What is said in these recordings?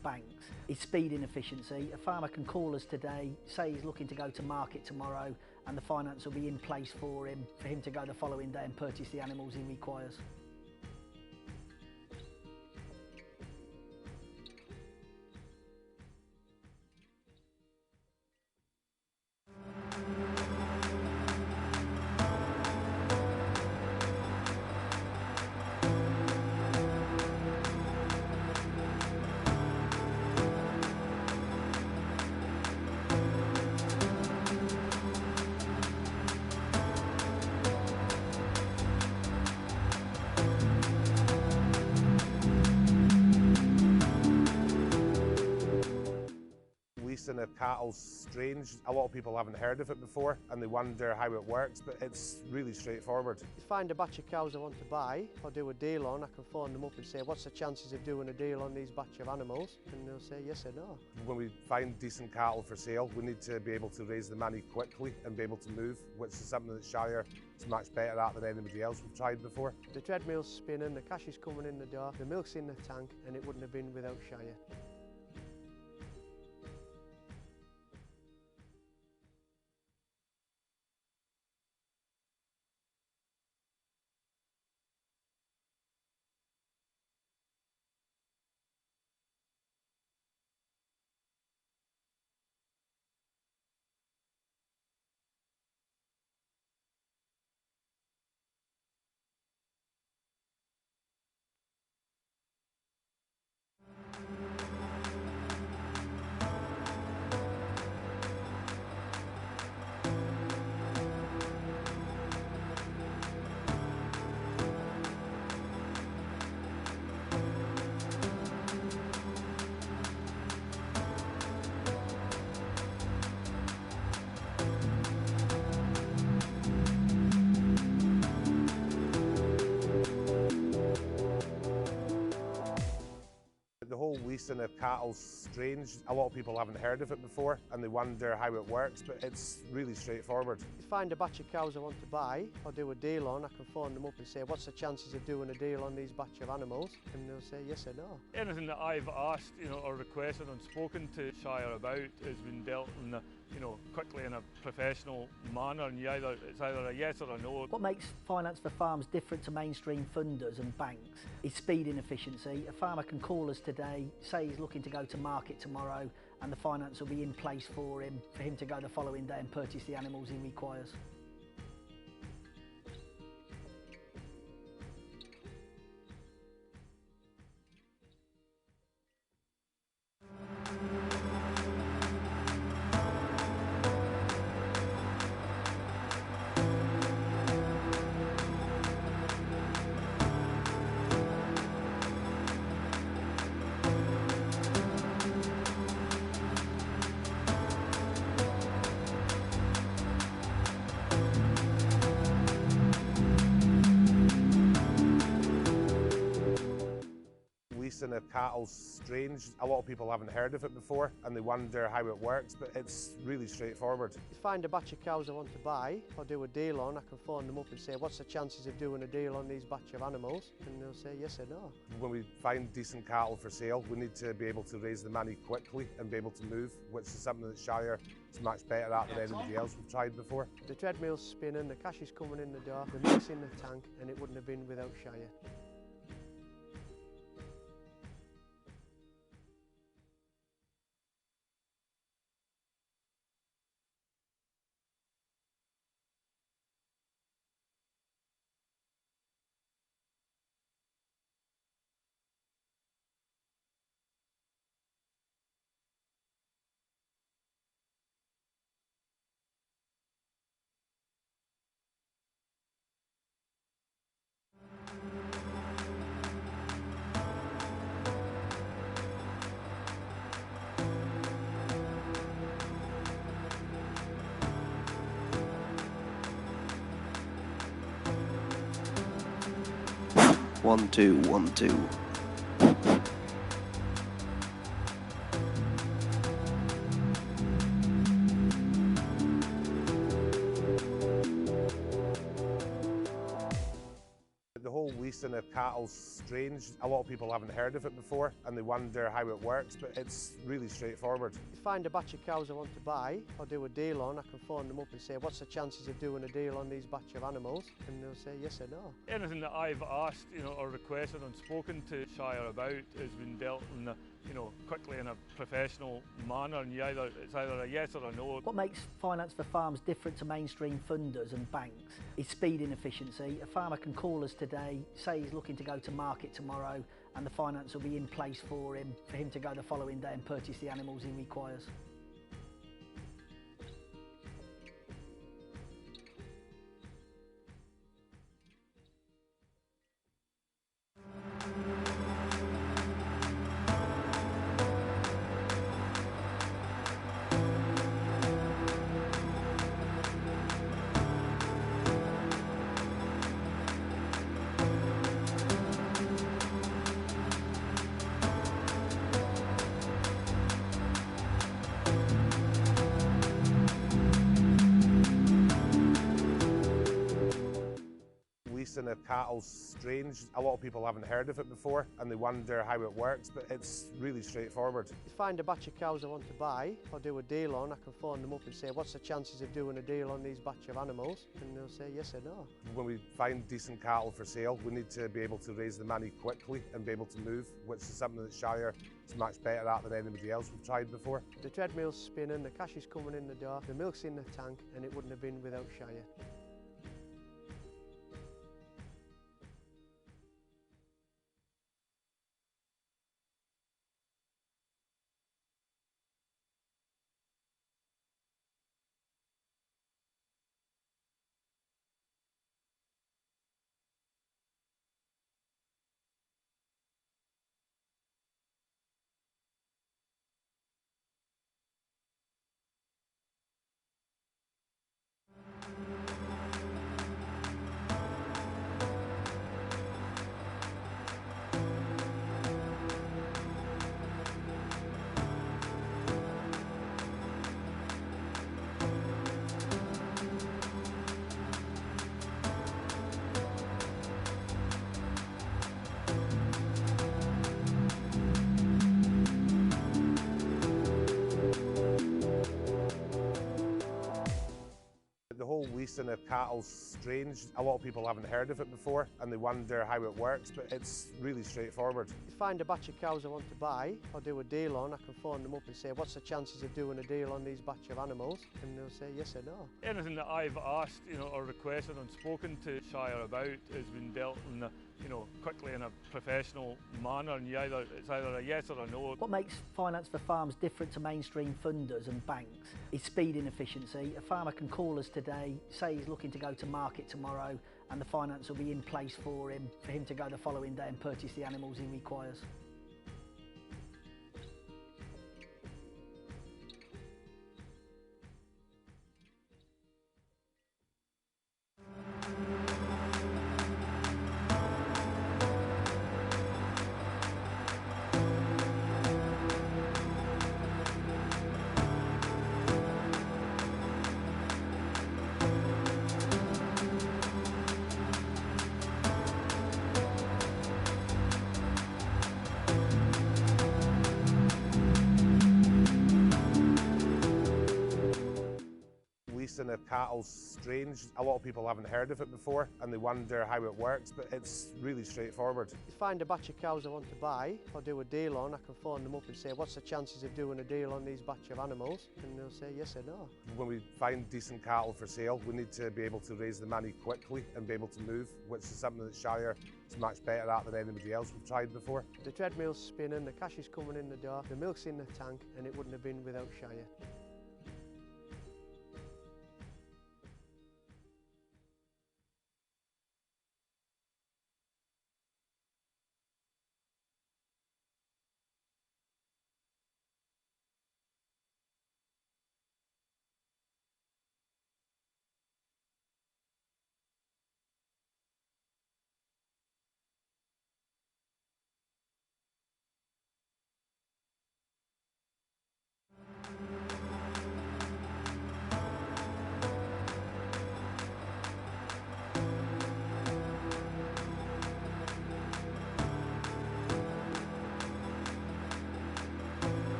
and banks is speed and efficiency. A farmer can call us today, say he's looking to go to market tomorrow, and the finance will be in place for him to go the following day and purchase the animals he requires. Leasing of cattle's strange. A lot of people haven't heard of it before and they wonder how it works, but it's really straightforward. If I find a batch of cows I want to buy or do a deal on, I can phone them up and say, what's the chances of doing a deal on these batch of animals? And they'll say yes or no. When we find decent cattle for sale, we need to be able to raise the money quickly and be able to move, which is something that Shire is much better at than anybody else we've tried before. The treadmill's spinning, the cash is coming in the door, the milk's in the tank, and it wouldn't have been without Shire. The whole leasing of cattle's strange. A lot of people haven't heard of it before and they wonder how it works, but it's really straightforward. If I find a batch of cows I want to buy or do a deal on, I can phone them up and say, what's the chances of doing a deal on these batch of animals? And they'll say yes or no. Anything that I've asked, or requested and spoken to Shire about has been dealt in a, quickly in a professional manner, and it's either a yes or a no. What makes finance for farms different to mainstream funders and banks is speed and efficiency. A farmer can call us today, say he's looking to go to market tomorrow, and the finance will be in place for him to go the following day and purchase the animals he requires. Leasing of cattle's strange. A lot of people haven't heard of it before and they wonder how it works, but it's really straightforward. If I find a batch of cows I want to buy or do a deal on, I can phone them up and say, what's the chances of doing a deal on these batch of animals? And they'll say yes or no. When we find decent cattle for sale, we need to be able to raise the money quickly and be able to move, which is something that Shire is much better at than anybody else we've tried before. The treadmill's spinning, the cash is coming in the door, the milk's in the tank, and it wouldn't have been without Shire. One, two, 1, 2. The whole leasing leasing of cattle's strange. A lot of people haven't heard of it before and they wonder how it works, but it's really straightforward. If I find a batch of cows I want to buy or do a deal on, I can phone them up and say, what's the chances of doing a deal on these batch of animals? And they'll say yes or no. Anything that I've asked, or requested and spoken to Shire about has been dealt in a, quickly in a professional manner, and it's either a yes or a no. What makes finance for farms different to mainstream funders and banks is speed and efficiency. A farmer can call us today, say he's looking to go to market tomorrow, and the finance will be in place for him to go the following day and purchase the animals he requires. Leasing of cattle's strange. A lot of people haven't heard of it before and they wonder how it works, but it's really straightforward. If I find a batch of cows I want to buy or do a deal on, I can phone them up and say, what's the chances of doing a deal on these batch of animals? And they'll say yes or no. When we find decent cattle for sale, we need to be able to raise the money quickly and be able to move, which is something that Shire is much better at than anybody else we've tried before. The treadmill's spinning, the cash is coming in the door, the milk's in the tank, and it wouldn't have been without Shire. The whole leasing of cattle's strange. A lot of people haven't heard of it before and they wonder how it works, but it's really straightforward. If I find a batch of cows I want to buy or do a deal on, I can phone them up and say, what's the chances of doing a deal on these batch of animals? And they'll say yes or no. Anything that I've asked, or requested and spoken to Shire about has been dealt in a, quickly in a professional manner, and it's either a yes or a no. What makes finance for farms different to mainstream funders and banks is speed and efficiency. A farmer can call us today, say he's looking to go to market tomorrow, and the finance will be in place for him to go the following day and purchase the animals he requires. Leasing of cattle's strange. A lot of people haven't heard of it before and they wonder how it works, but it's really straightforward. If I find a batch of cows I want to buy or do a deal on, I can phone them up and say, what's the chances of doing a deal on these batch of animals? And they'll say yes or no. When we find decent cattle for sale, we need to be able to raise the money quickly and be able to move, which is something that Shire is much better at than anybody else we've tried before. The treadmill's spinning, the cash is coming in the door, the milk's in the tank, and it wouldn't have been without Shire.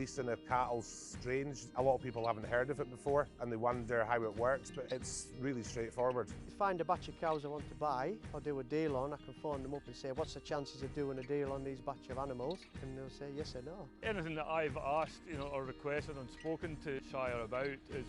releasing of cattle's strange. A lot of people haven't heard of it before and they wonder how it works, but it's really straightforward. If I find a batch of cows I want to buy or do a deal on, I can phone them up and say, what's the chances of doing a deal on these batch of animals? And they'll say yes or no. Anything that I've asked, or requested and spoken to Shire about is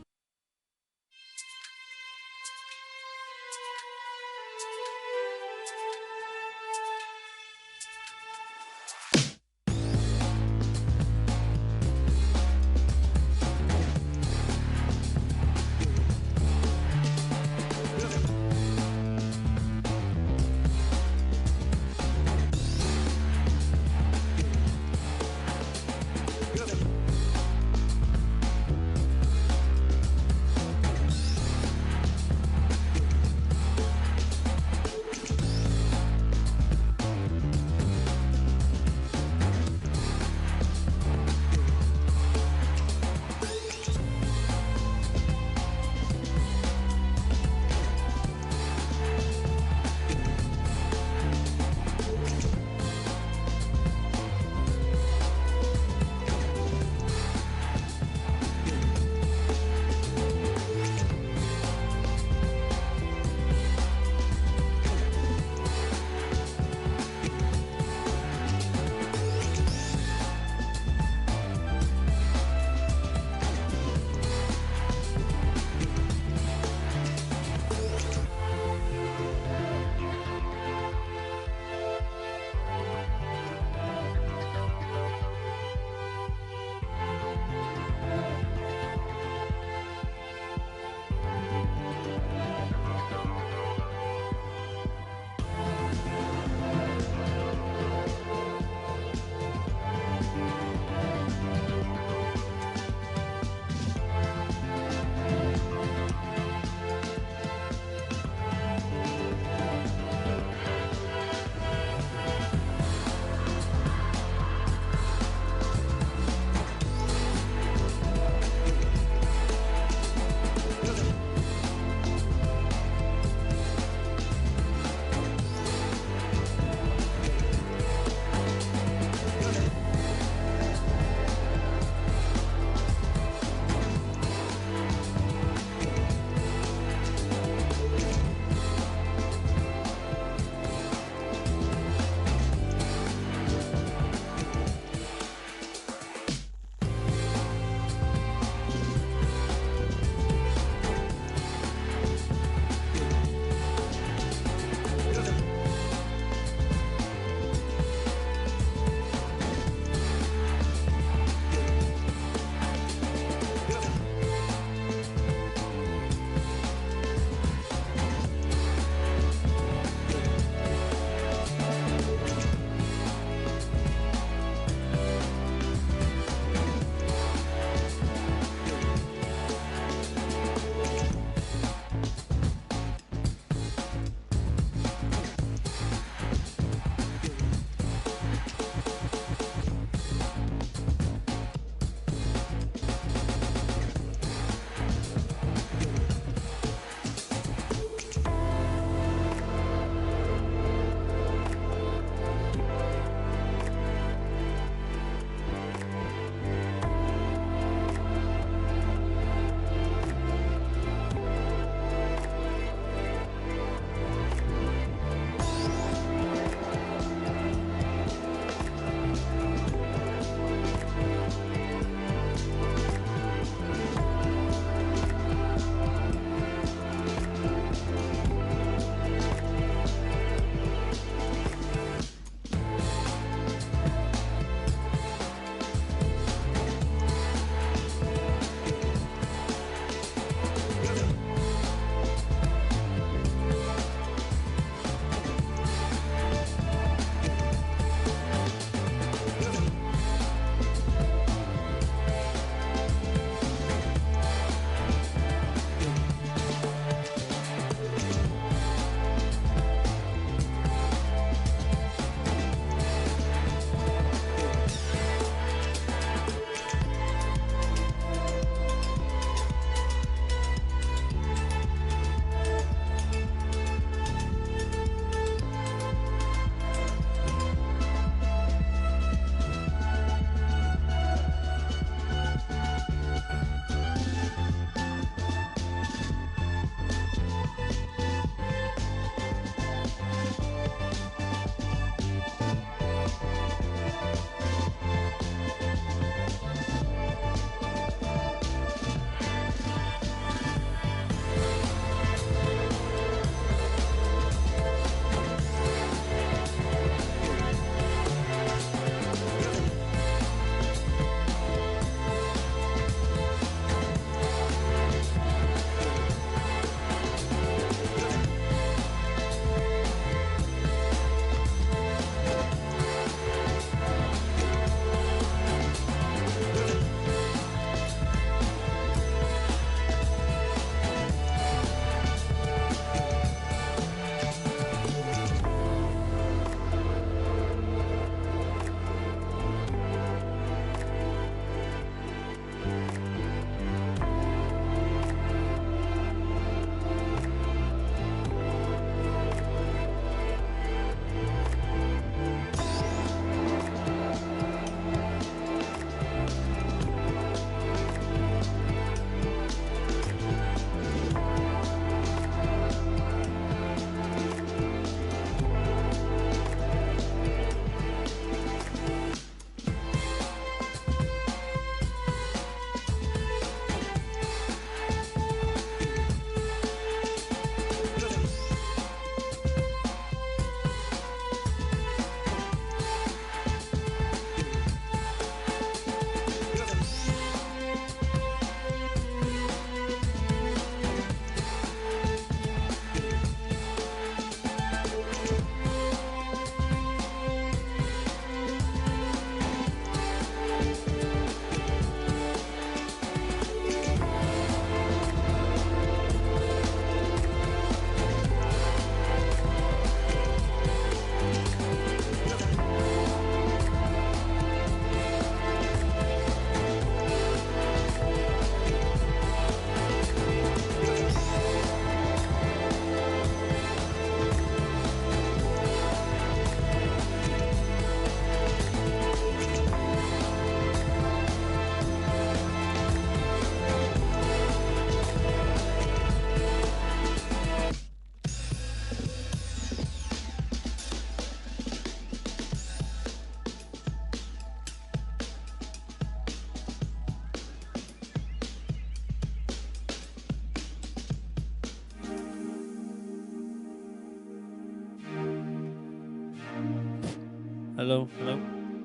Hello, hello.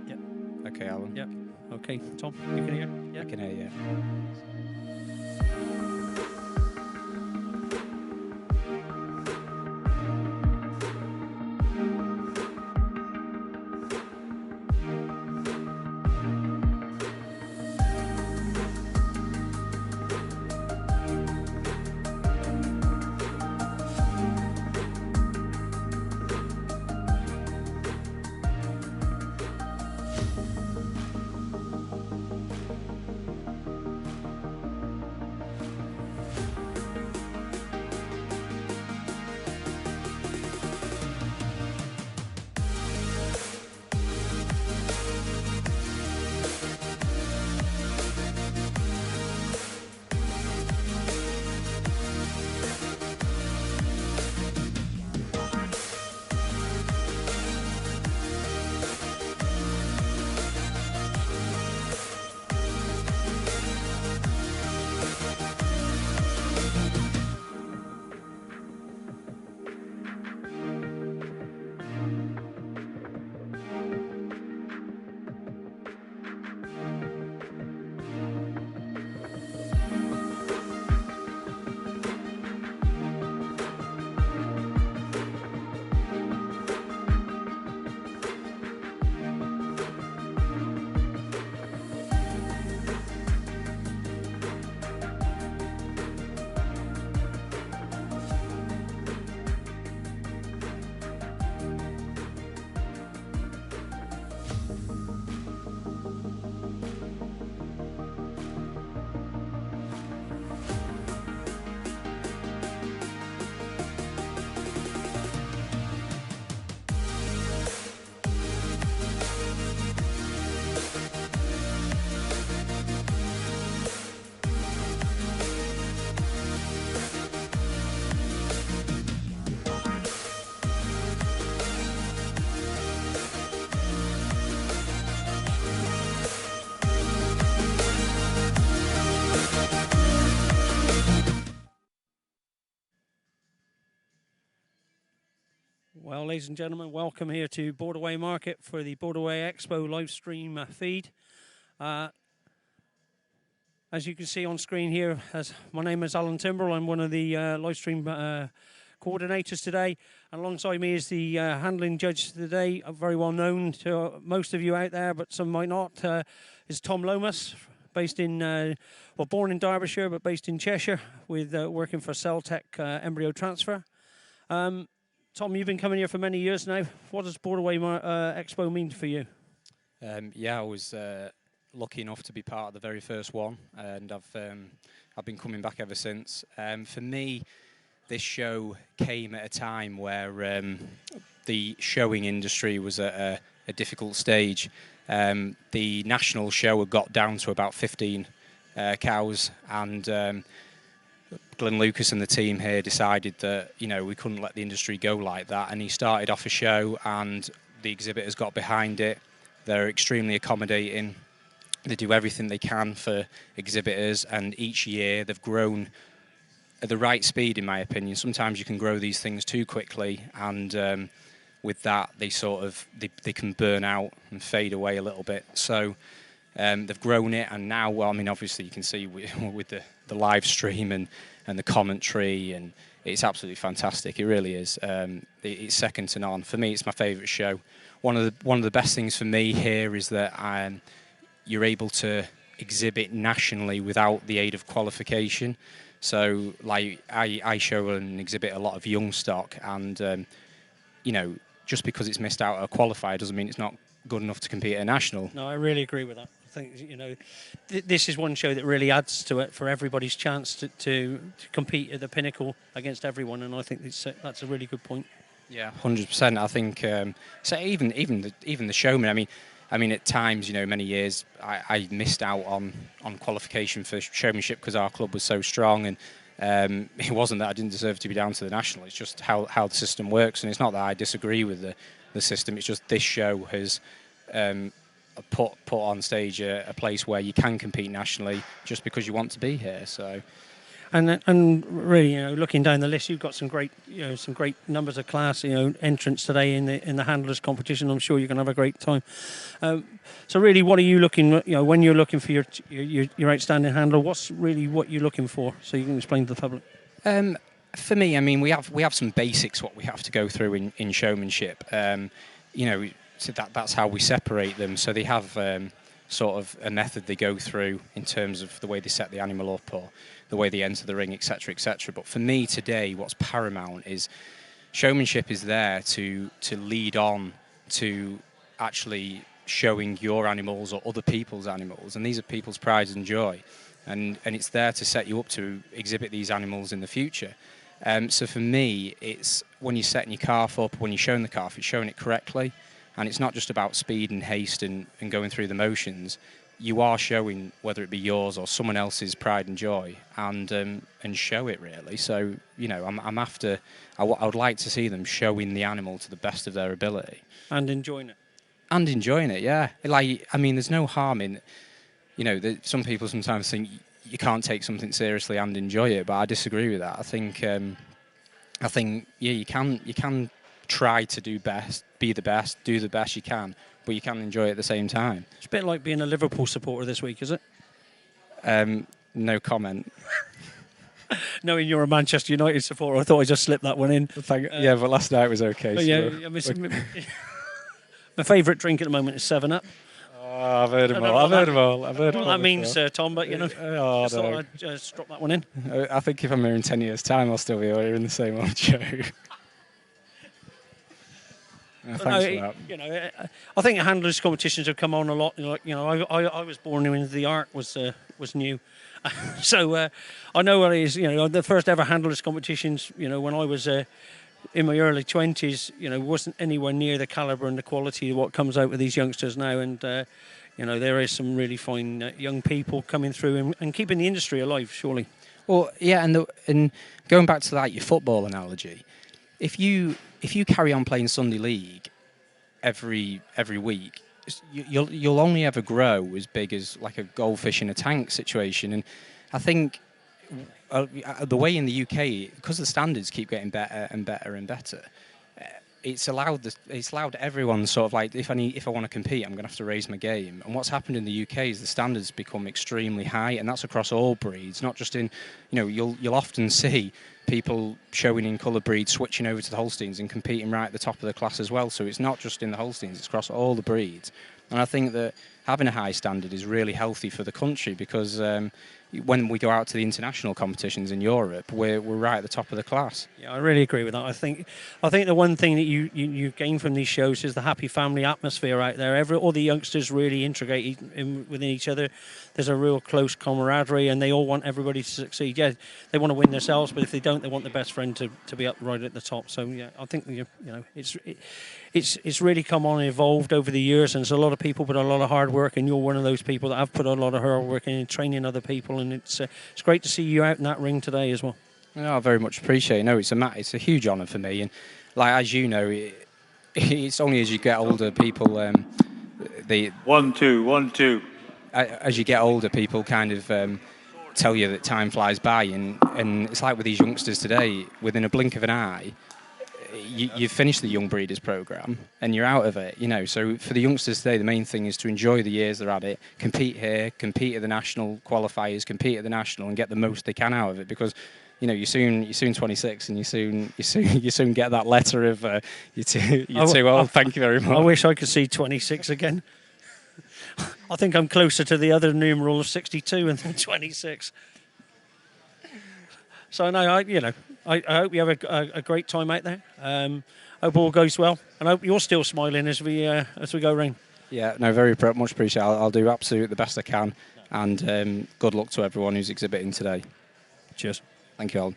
Yep. Okay, Alan. Yep. Okay, Tom, you can hear? Yeah. I can hear you. Well, ladies and gentlemen, welcome here to Borderway Market for the Borderway Expo live stream feed. As you can see on screen here, my name is Alan Timbrell. I'm one of the live stream coordinators today. And alongside me is the handling judge today, very well known to most of you out there, but some might not, is Tom Lomas, based in, well, born in Derbyshire, but based in Cheshire, with working for Celtec Embryo Transfer. Tom, you've been coming here for many years now. What does Borderway Expo mean for you? Yeah, I was lucky enough to be part of the very first one, and I've been coming back ever since. For me, this show came at a time where the showing industry was at a difficult stage. The national show had got down to about 15 cows, and Glenn Lucas and the team here decided that, you know, we couldn't let the industry go like that, and he started off a show and the exhibitors got behind it. They're extremely accommodating. They do everything they can for exhibitors, and each year they've grown at the right speed, in my opinion. Sometimes you can grow these things too quickly, and with that they they can burn out and fade away a little bit. So they've grown it, and now, well, I mean, obviously you can see with the live stream and the commentary, and it's absolutely fantastic. It really is. It's second to none. For me, it's my favourite show. One of the best things for me here is that you're able to exhibit nationally without the aid of qualification. So, like, I show and exhibit a lot of young stock, and you know, just because it's missed out at a qualifier doesn't mean it's not good enough to compete at a national. No, I really agree with that. I think, you know, this is one show that really adds to it for everybody's chance to compete at the pinnacle against everyone, and I think that's a really good point. Yeah, 100%. I think so. Even the showmen. I mean, at times, you know, many years I missed out on qualification for showmanship because our club was so strong, and it wasn't that I didn't deserve to be down to the national. It's just how the system works, and it's not that I disagree with the system. It's just this show has put on stage a place where you can compete nationally just because you want to be here. So, And really, looking down the list, you've got some great numbers of class, entrants today in the handlers competition. I'm sure you're going to have a great time. So really, what are you looking? When you're looking for your outstanding handler, what's really what you're looking for? So you can explain to the public. For me, I mean, we have some basics what we have to go through in showmanship. So that's how we separate them. So they have sort of a method they go through in terms of the way they set the animal up or the way they enter the ring, etc., etc. But for me today, what's paramount is showmanship is there to lead on to actually showing your animals or other people's animals, and these are people's pride and joy, and it's there to set you up to exhibit these animals in the future. So for me, it's when you're setting your calf up, when you're showing the calf, it's showing it correctly, and it's not just about speed and haste and going through the motions. You are showing, whether it be yours or someone else's pride and joy, and show it really. So I'm after. I would like to see them showing the animal to the best of their ability and enjoying it. And enjoying it, yeah. There's no harm in. Some people sometimes think you can't take something seriously and enjoy it, but I disagree with that. I think you can try to do best, be the best, do the best you can, but you can enjoy it at the same time. It's a bit like being a Liverpool supporter this week, is it? No comment. Knowing you're a Manchester United supporter, I thought I just slipped that one in. Yeah, but last night was okay. My favourite drink at the moment is 7-Up. Oh, I've heard them all. I've heard them all. What that means, Tom, but thought I'd just drop that one in. I think if I'm here in 10 years' time, I'll still be here in the same old show. Thanks for that. I think handlers competitions have come on a lot. I was born when the art was new, so I know what it is. The first ever handlers competitions. When I was in my early 20s, wasn't anywhere near the calibre and the quality of what comes out with these youngsters now. And there is some really fine young people coming through and keeping the industry alive. Surely. Well, yeah, and going back to that, your football analogy, if you carry on playing Sunday League every week, you'll only ever grow as big as like a goldfish in a tank situation. And I think the way in the UK, because the standards keep getting better and better and better, it's allowed everyone sort of like, if I want to compete, I'm going to have to raise my game. And what's happened in the UK is the standards become extremely high, and that's across all breeds, not just in, you'll often see people showing in colour breeds switching over to the Holsteins and competing right at the top of the class as well. So it's not just in the Holsteins, it's across all the breeds. And I think that having a high standard is really healthy for the country, because when we go out to the international competitions in Europe, we're right at the top of the class. Yeah, I really agree with that. I think the one thing that you gain from these shows is the happy family atmosphere out there. All the youngsters really integrate within each other. There's a real close camaraderie, and they all want everybody to succeed. Yeah, they want to win themselves, but if they don't, they want the best friend to be up right at the top. So yeah, I think it's really come on and evolved over the years, and there's a lot of people put a lot of hard work, and you're one of those people that have put a lot of hard work in training other people, and it's great to see you out in that ring today as well. No, I very much appreciate it. No, it's a huge honour for me, and as you know, it's only as you get older, people they 1 2 1 2. As you get older, people kind of tell you that time flies by, and it's like with these youngsters today, within a blink of an eye, you've finished the Young Breeders programme and you're out of it. So for the youngsters today, the main thing is to enjoy the years they're at it, compete here, compete at the national qualifiers, compete at the national, and get the most they can out of it, because you're soon 26, and you soon get that letter of you're too old. Thank you very much. I wish I could see 26 again. I think I'm closer to the other numeral of 62 than 26. So no, I hope you have a great time out there. Hope all goes well, and I hope you're still smiling as we go around. Yeah, no, very much appreciate it. I'll do absolutely the best I can, and good luck to everyone who's exhibiting today. Cheers. Thank you all.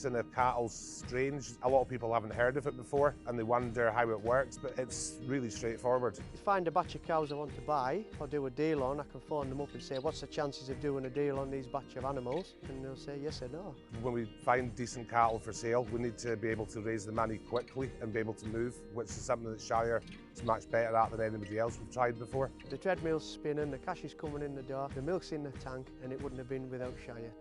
leasing of cattle's strange. A lot of people haven't heard of it before and they wonder how it works, but it's really straightforward. If I find a batch of cows I want to buy or do a deal on, I can phone them up and say, what's the chances of doing a deal on these batch of animals? And they'll say yes or no. When we find decent cattle for sale, we need to be able to raise the money quickly and be able to move, which is something that Shire is much better at than anybody else we've tried before. The treadmill's spinning, the cash is coming in the door, the milk's in the tank, and it wouldn't have been without Shire.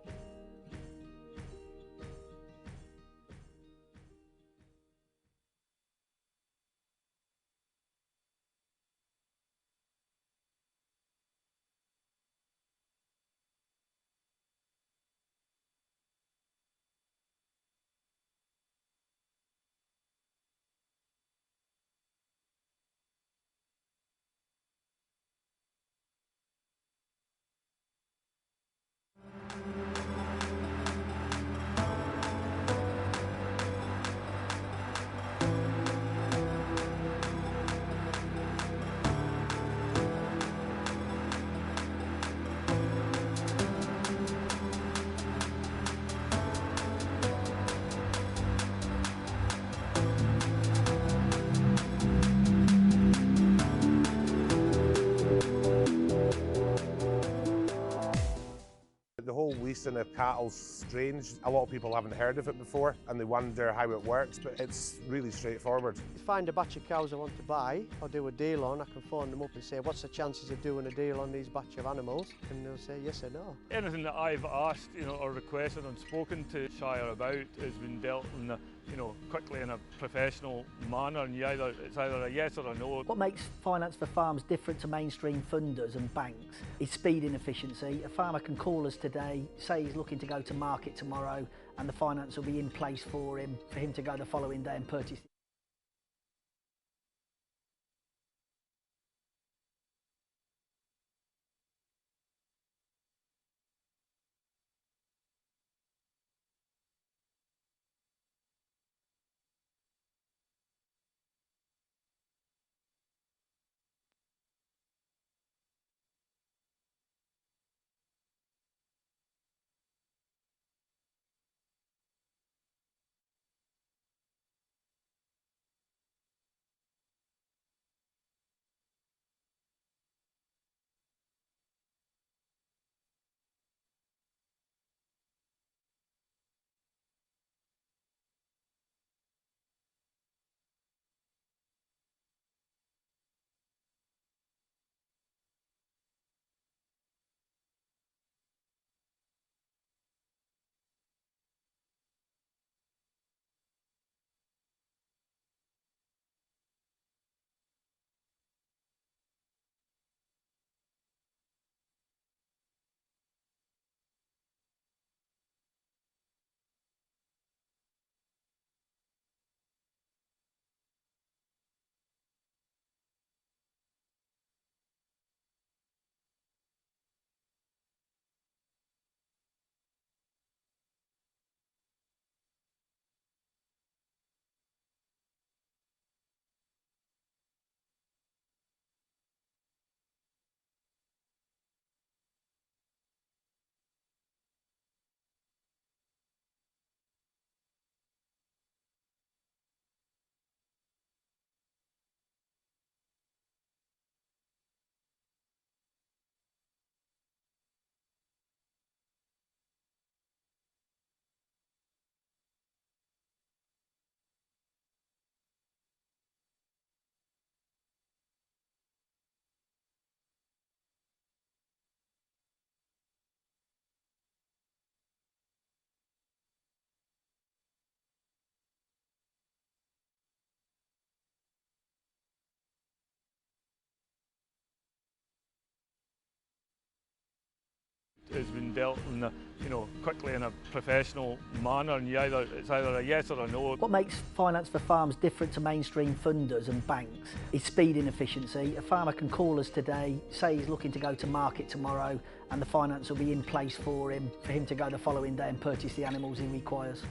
The whole leasing of cattle's strange. A lot of people haven't heard of it before and they wonder how it works, but it's really straightforward. If I find a batch of cows I want to buy or do a deal on, I can phone them up and say, what's the chances of doing a deal on these batch of animals? And they'll say yes or no. Anything that I've asked, or requested and spoken to Shire about has been dealt in a, quickly in a professional manner, and it's either a yes or a no. What makes finance for farms different to mainstream funders and banks is speed and efficiency. A farmer can call us today, say he's looking to go to market tomorrow, and the finance will be in place for him to go the following day and purchase. Has been dealt in a, quickly in a professional manner, and it's either a yes or a no. What makes finance for farms different to mainstream funders and banks is speed and efficiency. A farmer can call us today, say he's looking to go to market tomorrow, and the finance will be in place for him to go the following day and purchase the animals he requires.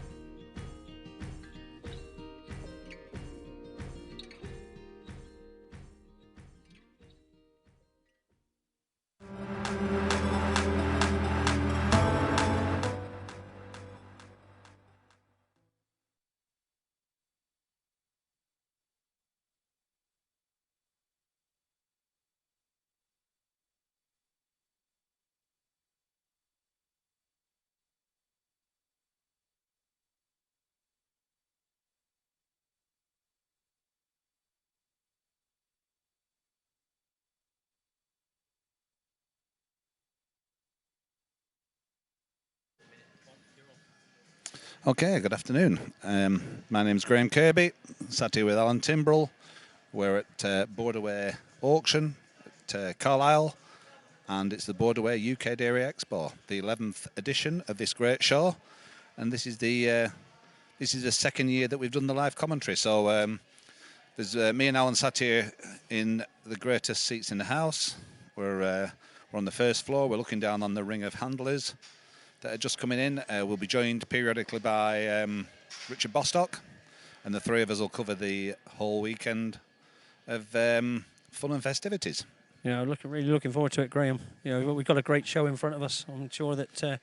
Okay, good afternoon. My name's Graham Kirby, sat here with Alan Timbrell. We're at Borderway Auction at Carlisle, and it's the Borderway UK Dairy Expo, the 11th edition of this great show. And this is the second year that we've done the live commentary. So there's me and Alan sat here in the greatest seats in the house. We're on the first floor. We're looking down on the ring of handlers that are just coming in. We'll be joined periodically by Richard Bostock, and the three of us will cover the whole weekend of fun and festivities. Yeah, really looking forward to it, Graham. You know, we've got a great show in front of us. I'm sure that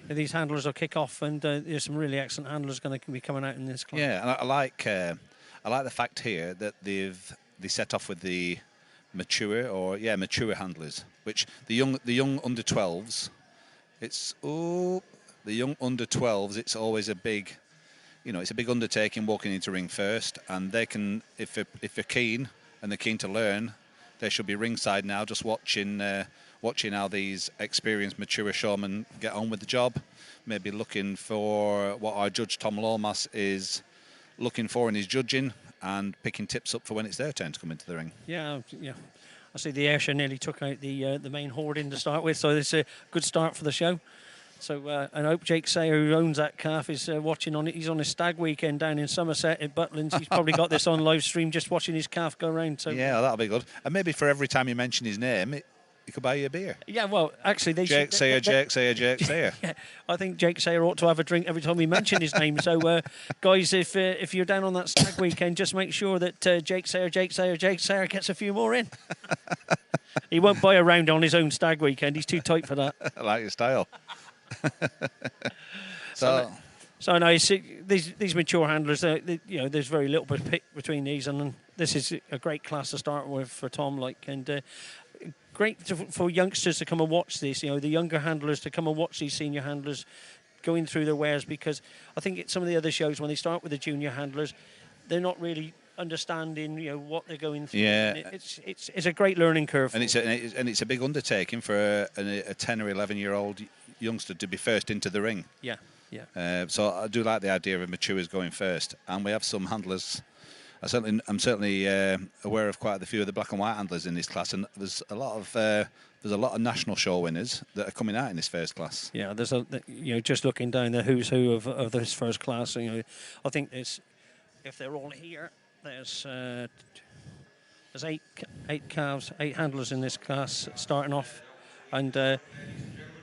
these handlers will kick off, and there's some really excellent handlers going to be coming out in this class. Yeah, and I like the fact here that they set off with the mature handlers, which the young under 12s. The young under 12s. It's always a big, it's a big undertaking walking into ring first, and they can, if they're keen and they're keen to learn, they should be ringside now, just watching how these experienced, mature showmen get on with the job. Maybe looking for what our judge Tom Lomas is looking for in his judging, and picking tips up for when it's their turn to come into the ring. Yeah. I see the Ayrshire nearly took out the main hoarding to start with, so it's a good start for the show. So I hope Jake Sayer, who owns that calf, is watching on it. He's on a stag weekend down in Somerset at Butlins. He's probably got this on live stream, just watching his calf go around. So yeah, that'll be good. And maybe for every time you mention his name, he could buy you a beer. Yeah, well, actually, Jake Sayer. Yeah, I think Jake Sayer ought to have a drink every time we mention his name. So, guys, if you're down on that stag weekend, just make sure that Jake Sayer gets a few more in. He won't buy a round on his own stag weekend. He's too tight for that. I like your style. So no, these mature handlers, there's very little bit of pick between these, and this is a great class to start with for Tom. Great for youngsters to come and watch this. The younger handlers to come and watch these senior handlers going through their wares, because I think some of the other shows, when they start with the junior handlers, they're not really understanding what they're going through. Yeah, it's a great learning curve, and it's a big undertaking for a 10 or 11-year-old youngster to be first into the ring. Yeah. So I do like the idea of matures going first, and we have some handlers. I'm certainly aware of quite a few of the black and white handlers in this class, and there's a lot of national show winners that are coming out in this first class. Yeah, there's just looking down the who's who of this first class. I think if they're all here, there's 8 calves, 8 handlers in this class starting off, and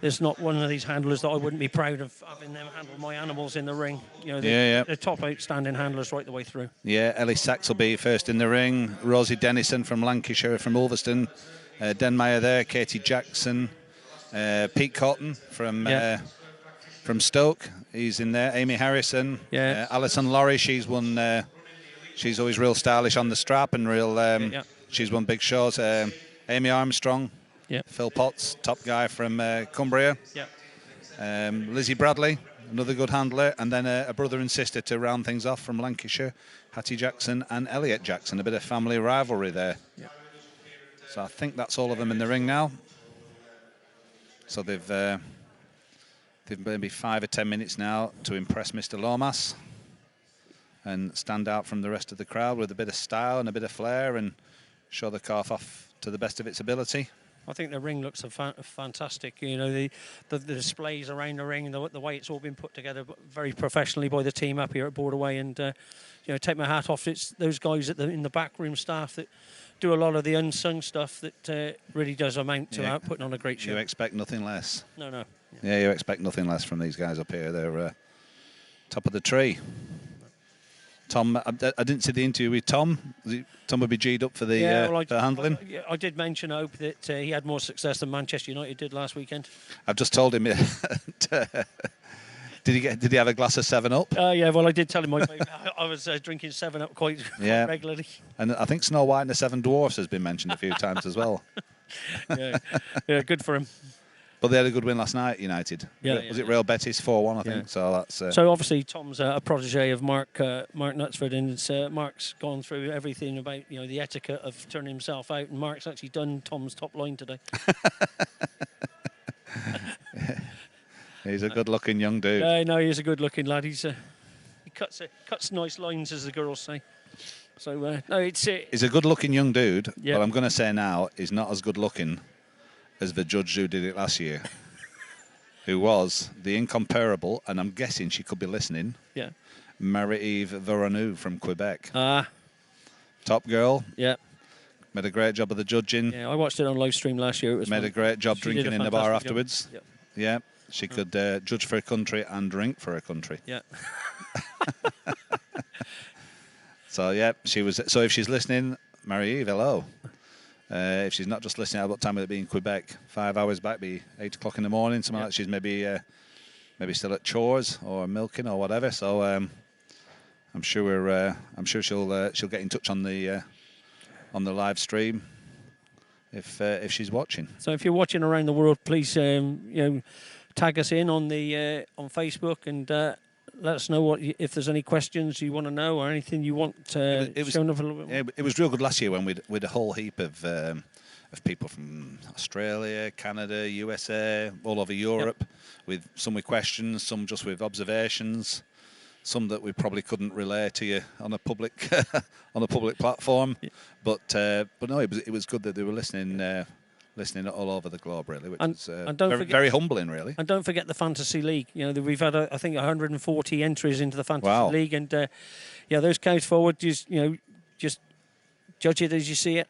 there's not one of these handlers that I wouldn't be proud of having them handle my animals in the ring. The top outstanding handlers right the way through. Yeah, Ellie Sachs will be first in the ring. Rosie Dennison from Lancashire, from Ulverston. Denmeyer there, Katie Jackson. Pete Cotton from Stoke, he's in there. Amy Harrison. Yeah. Alison Laurie, she's won. She's always real stylish on the strap and real. She's won big shows. Amy Armstrong. Yeah. Phil Potts, top guy from Cumbria. Yeah. Lizzie Bradley, another good handler, and then a brother and sister to round things off from Lancashire, Hattie Jackson and Elliot Jackson. A bit of family rivalry there. Yeah. So I think that's all of them in the ring now. So they've maybe 5 or 10 minutes now to impress Mr. Lomas and stand out from the rest of the crowd with a bit of style and a bit of flair and show the calf off to the best of its ability. I think the ring looks fantastic. The displays around the ring, the way it's all been put together very professionally by the team up here at Borderway. And take my hat off. It's those guys in the backroom staff that do a lot of the unsung stuff that really does amount to putting on a great show. You expect nothing less. No. Yeah, you expect nothing less from these guys up here. They're top of the tree. Tom, I didn't see the interview with Tom. Tom would be G'd up for the handling. I did mention, I hope, that he had more success than Manchester United did last weekend. I've just told him. Did he have a glass of 7-Up? Yeah, well, I did tell him I was drinking 7-Up quite regularly. And I think Snow White and the Seven Dwarfs has been mentioned a few times as well. Yeah, good for him. But they had a good win last night, United. Was it Real Betis 4-1, I think? So that's. So obviously Tom's a protege of Mark Knutsford, and Mark's gone through everything about the etiquette of turning himself out, and Mark's actually done Tom's top line today. He's a good-looking young dude. Yeah, no, he's a good-looking lad. He cuts nice lines, as the girls say. So no, it's He's a good-looking young dude, Yeah. but I'm going to say now he's not as good-looking as the judge who did it last year, who was the incomparable, and I'm guessing she could be listening, yeah. Marie-Eve Veronou from Quebec. Ah, Top girl. yeah. Made a great job of the judging. Yeah, I watched it on live stream last year. It was Made a great job She did drinking a in the bar fantastic job. afterwards. Yep. Yeah, she could judge for a country and drink for a country. Yeah. So yeah, she was. So if she's listening, Marie-Eve, hello. If she's not just listening, what time would it be in Quebec? 5 hours back, be 8 o'clock in the morning. Something like that. She's maybe still at chores or milking or whatever. So I'm sure she'll get in touch on the live stream if she's watching. So if you're watching around the world, please tag us in on the on Facebook and let us know if there's any questions you want to know or anything you want shown up a little bit more. It was real good last year when we'd a whole heap of people from Australia, Canada, USA, all over Europe, with some with questions, some just with observations, some that we probably couldn't relay to you on a public platform. Yeah. But no, it was good that they were listening all over the globe, really, which is very humbling, really. And don't forget the Fantasy League. We've had I think 140 entries into the Fantasy League, and those cows forward. Just judge it as you see it.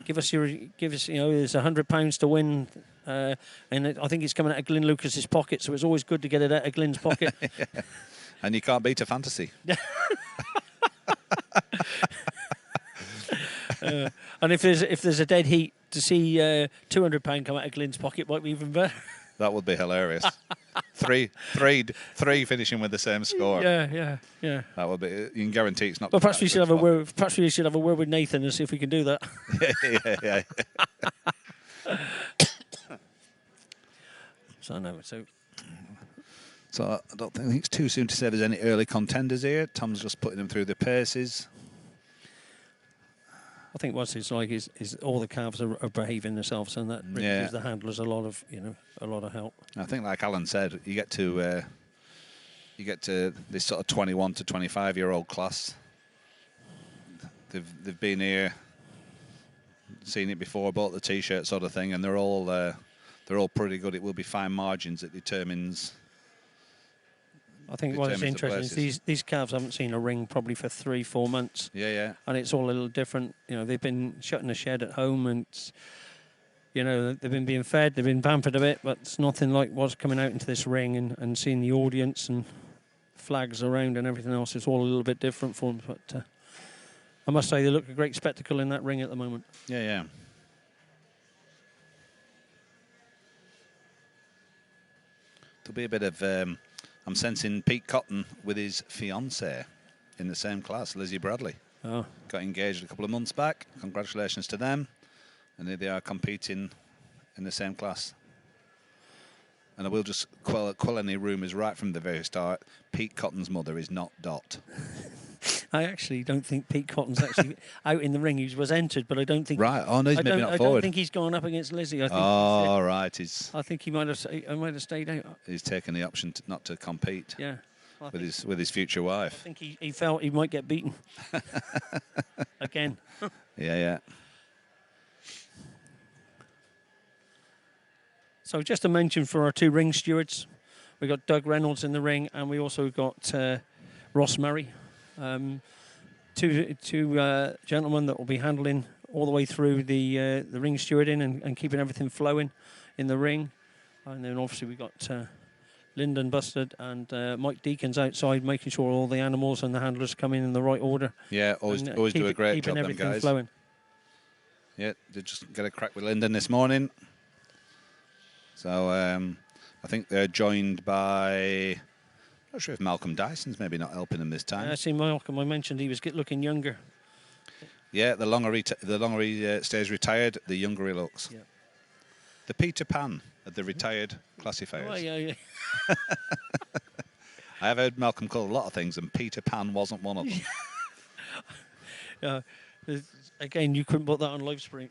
Give us there's £100 to win, and I think it's coming out of Glyn Lucas's pocket, so it's always good to get it out of Glyn's pocket. Yeah. And you can't beat a fantasy. And if there's a dead heat, to see £200 come out of Glyn's pocket might be even better. That would be hilarious. three finishing with the same score. Yeah. That would be. You can guarantee it's not. But perhaps we should have a word. Perhaps we should have a word with Nathan and see if we can do that. yeah. So I don't think it's too soon to say there's any early contenders here. Tom's just putting them through the paces. I think what it's like is all the calves are behaving themselves, and that gives the handlers a lot of help. I think, like Alan said, you get to this sort of 21 to 25-year-old class. They've been here, seen it before, bought the T-shirt sort of thing, and they're all pretty good. It will be fine margins that determines. I think what's interesting is these calves haven't seen a ring probably for 3-4 months. Yeah. And it's all a little different. They've been shut in a shed at home, and they've been being fed, they've been pampered a bit, but it's nothing like what's coming out into this ring and seeing the audience and flags around and everything else. It's all a little bit different for them. But I must say they look a great spectacle in that ring at the moment. Yeah. There'll be a bit of. I'm sensing Pete Cotton with his fiancée in the same class, Lizzie Bradley. Oh. Got engaged a couple of months back. Congratulations to them. And here they are competing in the same class. And I will just quell any rumours right from the very start. Pete Cotton's mother is not Dot. I actually don't think Pete Cotton's actually out in the ring. He was entered, but I don't think. Right. Oh no, he's maybe not forward. I don't think he's gone up against Lizzie. I think right. I think he might have stayed out. He's taken the option not to compete. Yeah. With his future wife. I think he felt he might get beaten again. Yeah. So just to mention for our two ring stewards, we got Doug Reynolds in the ring, and we also got Ross Murray. Two gentlemen that will be handling all the way through the ring stewarding and keeping everything flowing in the ring. And then obviously we got Lyndon Bustard and Mike Deacons outside, making sure all the animals and the handlers come in the right order. Yeah, always do a great job, them guys. Flowing. Yeah, they just get a crack with Lyndon this morning. So I think they're joined by. I'm not sure if Malcolm Dyson's maybe not helping him this time. I see Malcolm. I mentioned he was looking younger. Yeah, the longer he stays retired, the younger he looks. Yeah. The Peter Pan of the retired classifiers. Oh, yeah. I have heard Malcolm call a lot of things, and Peter Pan wasn't one of them. Again, you couldn't put that on live stream.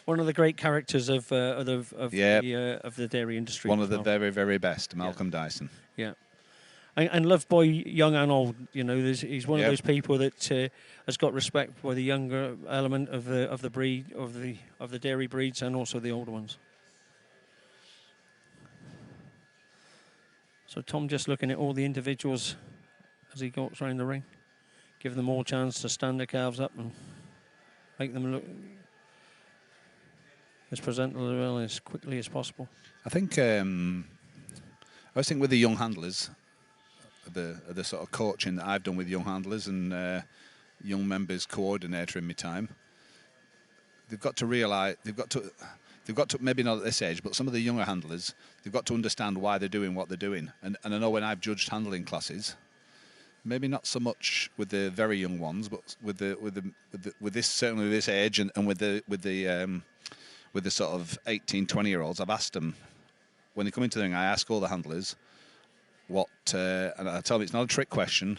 one of the great characters of Yeah. the dairy industry. One as of the well. very, very best, Malcolm Dyson. Yeah. And loved by young and old. You know, he's one of Yep. those people that has got respect for the younger element of the breed of the dairy breeds and also the older ones. So Tom just looking at all the individuals as he goes around the ring, give them all a chance to stand their calves up and make them look as presentable as quickly as possible. I think I was thinking with the young handlers, the sort of coaching that I've done with young handlers and young members coordinator in my time, they've got to realise they've got to maybe not at this age, but some of the younger handlers, they've got to understand why they're doing what they're doing. And I know when I've judged handling classes, maybe not so much with the very young ones, but with this, certainly with this age and with the sort of 18, 20-year-olds, I've asked them when they come into the ring. I ask all the handlers what, and I tell them it's not a trick question.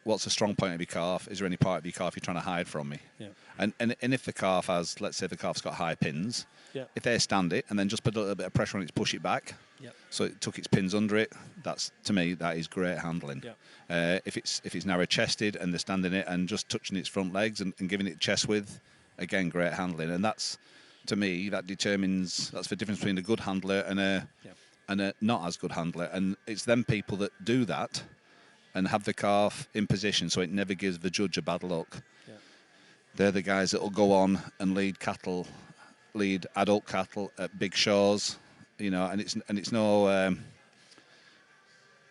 What's the strong point of your calf? Is there any part of your calf you're trying to hide from me? Yeah. And if the calf has, let's say the calf's got high pins, Yeah. if they stand it and then just put a little bit of pressure on it to push it back, Yep. so it took its pins under it, that's, to me, that is great handling. Yep. If it's narrow chested and they're standing it and just touching its front legs and giving it chest width, again, great handling. And that's, to me, that's the difference between a good handler and a not as good handler. And it's them people that do that and have the calf in position so it never gives the judge a bad look. Yeah. They're the guys that will go on and lead adult cattle at big shows, you know, and it's no,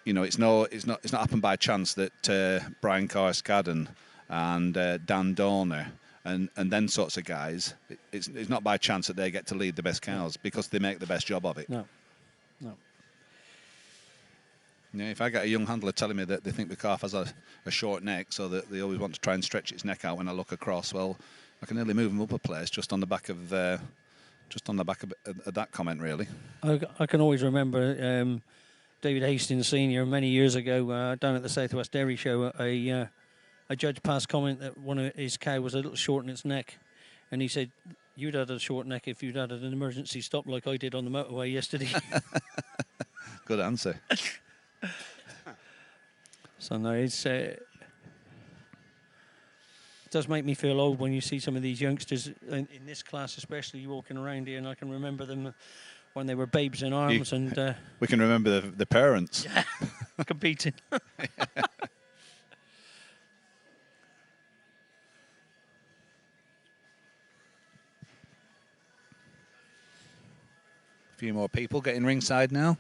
you know, it's not happened by chance that Brian Carr-Scadden and Dan Dorner and then sorts of guys, it's not by chance that they get to lead the best cows because they make the best job of it. No. Yeah, if I get a young handler telling me that they think the calf has a short neck, so that they always want to try and stretch its neck out when I look across, well, I can nearly move them up a place just on the back of that comment, really. I can always remember David Hastings Senior many years ago down at the Southwest Dairy Show. A judge passed comment that one of his cow was a little short in its neck, and he said, "You'd had a short neck if you'd had an emergency stop like I did on the motorway yesterday." Good answer. So no, it does make me feel old when you see some of these youngsters in this class, especially walking around here, and I can remember them when they were babes in arms. And we can remember the parents competing. A few more people getting ringside now.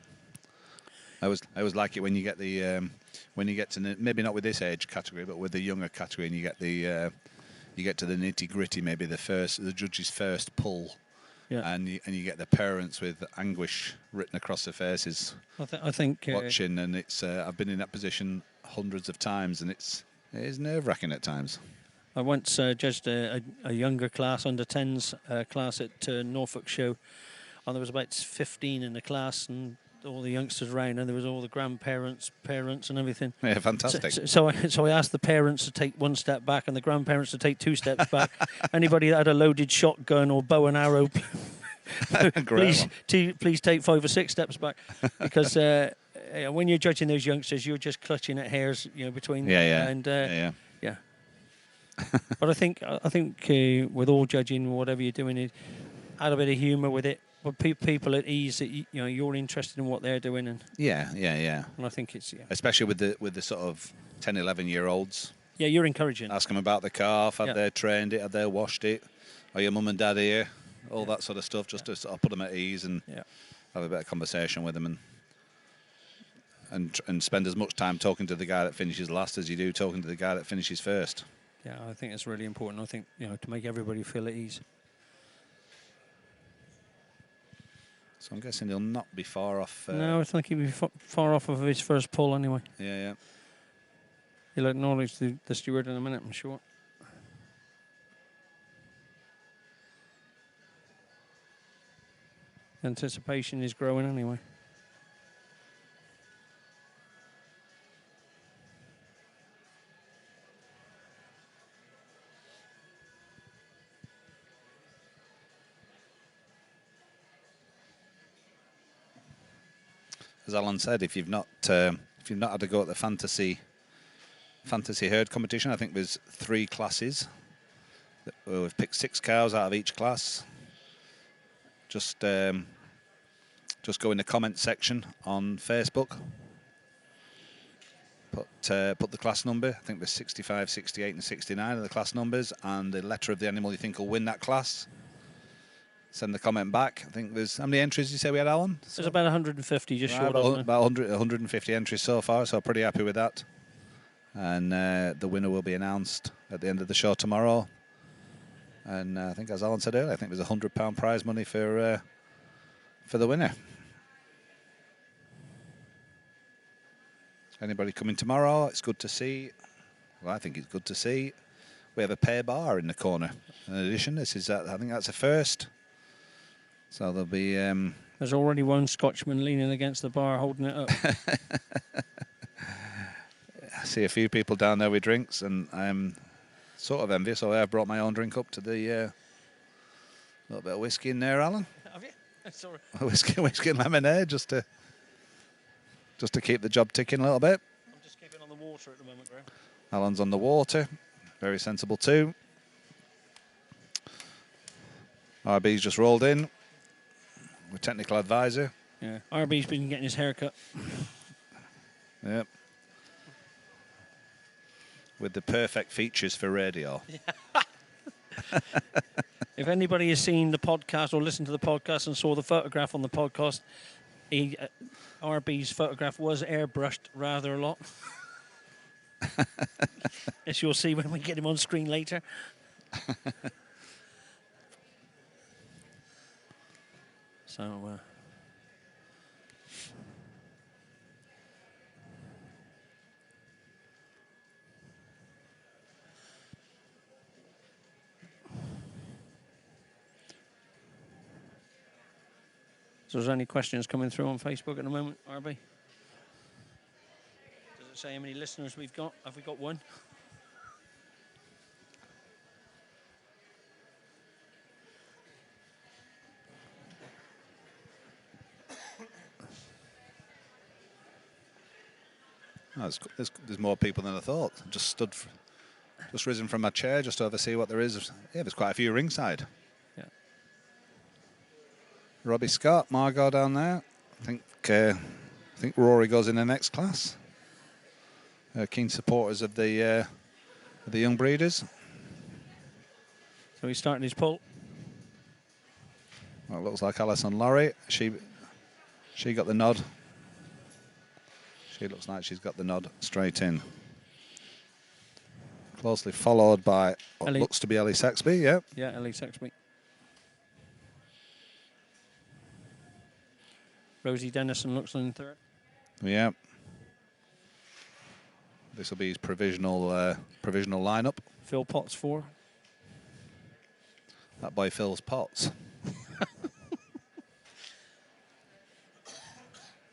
I always like it when you get the when you get to maybe not with this age category, but with the younger category, and you get to the nitty gritty, maybe the judge's first pull, and you get the parents with anguish written across their faces. I think watching, and it's I've been in that position hundreds of times, and it is nerve-wracking at times. I once judged a younger class, under 10s class at Norfolk Show, and there was about 15 in the class, and all the youngsters around, and there was all the grandparents, parents, and everything. Yeah, fantastic. So I asked the parents to take one step back, and the grandparents to take 2 steps back. Anybody that had a loaded shotgun or bow and arrow, please take 5 or 6 steps back, because when you're judging those youngsters, you're just clutching at hairs, you know, between them. And yeah. But I think with all judging, whatever you're doing, add a bit of humour with it. But people at ease that you're interested in what they're doing, and yeah. And I think it's especially with the sort of 10, 11-year-olds. Yeah, you're encouraging. Ask them about the calf. Have they trained it? Have they washed it? Are your mum and dad here? All that sort of stuff, just to sort of put them at ease and have a bit of conversation with them, and spend as much time talking to the guy that finishes last as you do talking to the guy that finishes first. Yeah, I think it's really important. I think to make everybody feel at ease. So I'm guessing he'll not be far off. No, I think he'll be far off of his first pull anyway. Yeah. He'll acknowledge the steward in a minute, I'm sure. Anticipation is growing anyway. as Alan said, if you've not had to go at the fantasy herd competition, I think there's 3 classes. We've picked 6 cows out of each class. Just go in the comment section on Facebook. Put the class number. I think there's 65, 68 and 69 are the class numbers, and the letter of the animal you think will win that class. Send the comment back. I think there's, how many entries did you say we had, Alan? There's about 150, just short about, of about 150 entries so far, so pretty happy with that. And the winner will be announced at the end of the show tomorrow. And I think, as Alan said earlier, I think there's £100 prize money for the winner. Anybody coming tomorrow? It's good to see. Well, I think it's good to see. We have a pair bar in the corner. In addition, I think that's a first. So there'll be... There's already one Scotchman leaning against the bar holding it up. I see a few people down there with drinks, and I'm sort of envious. So I've brought my own drink up to the... little bit of whiskey in there, Alan. Have you? Sorry. whiskey and lemonade, just to keep the job ticking a little bit. I'm just keeping on the water at the moment, Graham. Alan's on the water. Very sensible too. RB's just rolled in with technical advisor. Yeah, RB's been getting his hair cut. Yep. With the perfect features for radio. If anybody has seen the podcast or listened to the podcast and saw the photograph on the podcast, RB's photograph was airbrushed rather a lot. As you'll see when we get him on screen later. So, so is there any questions coming through on Facebook at the moment, RB? Does it say how many listeners we've got? Have we got one? Oh, there's more people than I thought. Just risen from my chair just to oversee what there is. Yeah, there's quite a few ringside. Yeah. Robbie Scott, Margot down there. I think Rory goes in the next class. Keen supporters of the young breeders. So he's starting his pull. Well, it looks like Alison Laurie. She got the nod. She looks like she's got the nod straight in. Closely followed by what looks to be Ellie Sexby, yeah. Yeah, Ellie Sexby. Rosie Dennison looks in third. Yeah. This will be his provisional lineup. Phil Potts 4. That boy Phil's Potts.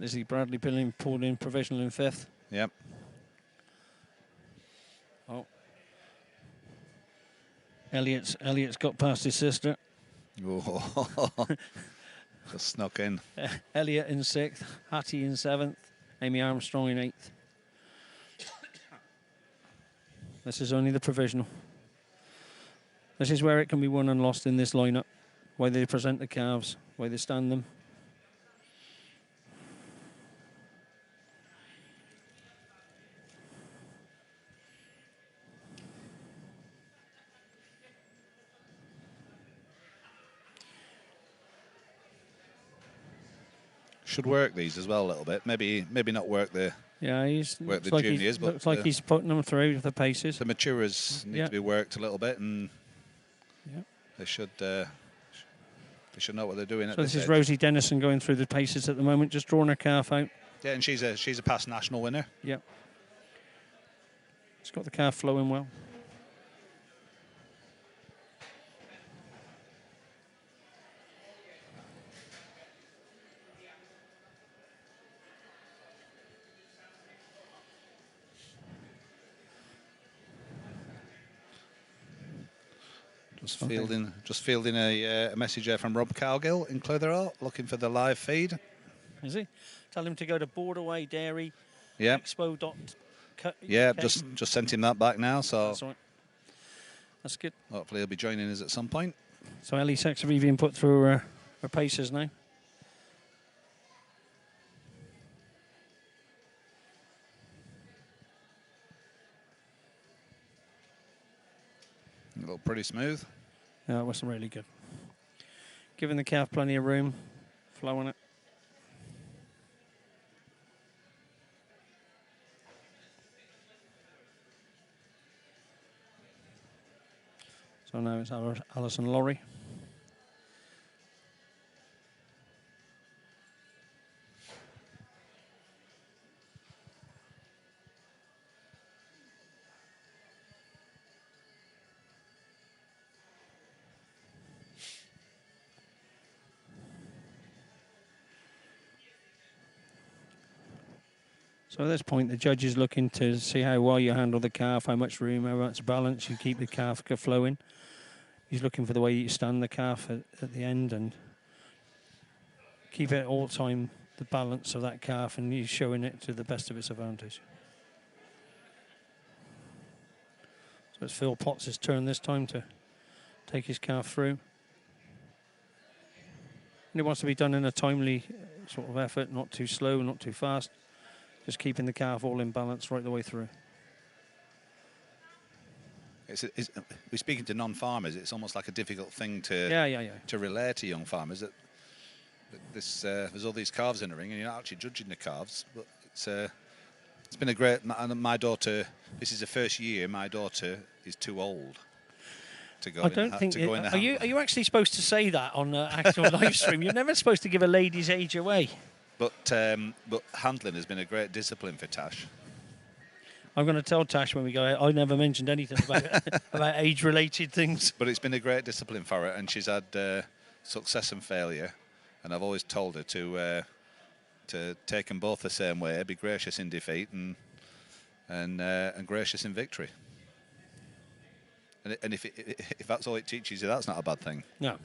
Lizzie Bradley pulled in provisional in 5th. Yep. Oh. Elliot's got past his sister. Oh. Just snuck in. Elliot in 6th, Hattie in 7th, Amy Armstrong in 8th. This is only the provisional. This is where it can be won and lost in this lineup. Why they present the calves, why they stand them. Should work these as well a little bit. Maybe not work the looks the like juniors, but looks like he's putting them through with the paces. The maturers need to be worked a little bit, and they should know what they're doing. So this is Rosie Dennison going through the paces at the moment, just drawing her calf out. Yeah, and she's a past national winner. Yep. It's got the calf flowing well. Just fielding a message there from Rob Cargill in Clitheroe, looking for the live feed. Is he? Tell him to go to Borderway Dairy Yep. Expo. Yeah, just sent him that back now, so That's all right. That's good. hopefully he'll be joining us at some point. So Ellie Saxby being put through her paces now. It looked pretty smooth. Yeah, it wasn't really good. Giving the calf plenty of room, flowing it. So now it's Alison Laurie. So at this point, the judge is looking to see how well you handle the calf, how much room, how much balance you keep the calf flowing. He's looking for the way you stand the calf at the end and keep it all the time, the balance of that calf, and he's showing it to the best of its advantage. So it's Phil Potts' turn this time to take his calf through. And it wants to be done in a timely sort of effort, not too slow, not too fast. Just keeping the calf all in balance right the way through. We're speaking to non-farmers. It's almost like a difficult thing to to relay to young farmers that there's all these calves in the ring, and you're not actually judging the calves. But it's been a great. And my daughter, this is the first year. My daughter is too old to go. I don't think. Are you actually supposed to say that on the actual live stream? You're never supposed to give a lady's age away. But handling has been a great discipline for Tash. I'm going to tell Tash when we go out. I never mentioned anything about age-related things. But it's been a great discipline for her, and she's had success and failure. And I've always told her to take them both the same way, be gracious in defeat and gracious in victory. And if that's all it teaches you, that's not a bad thing. No.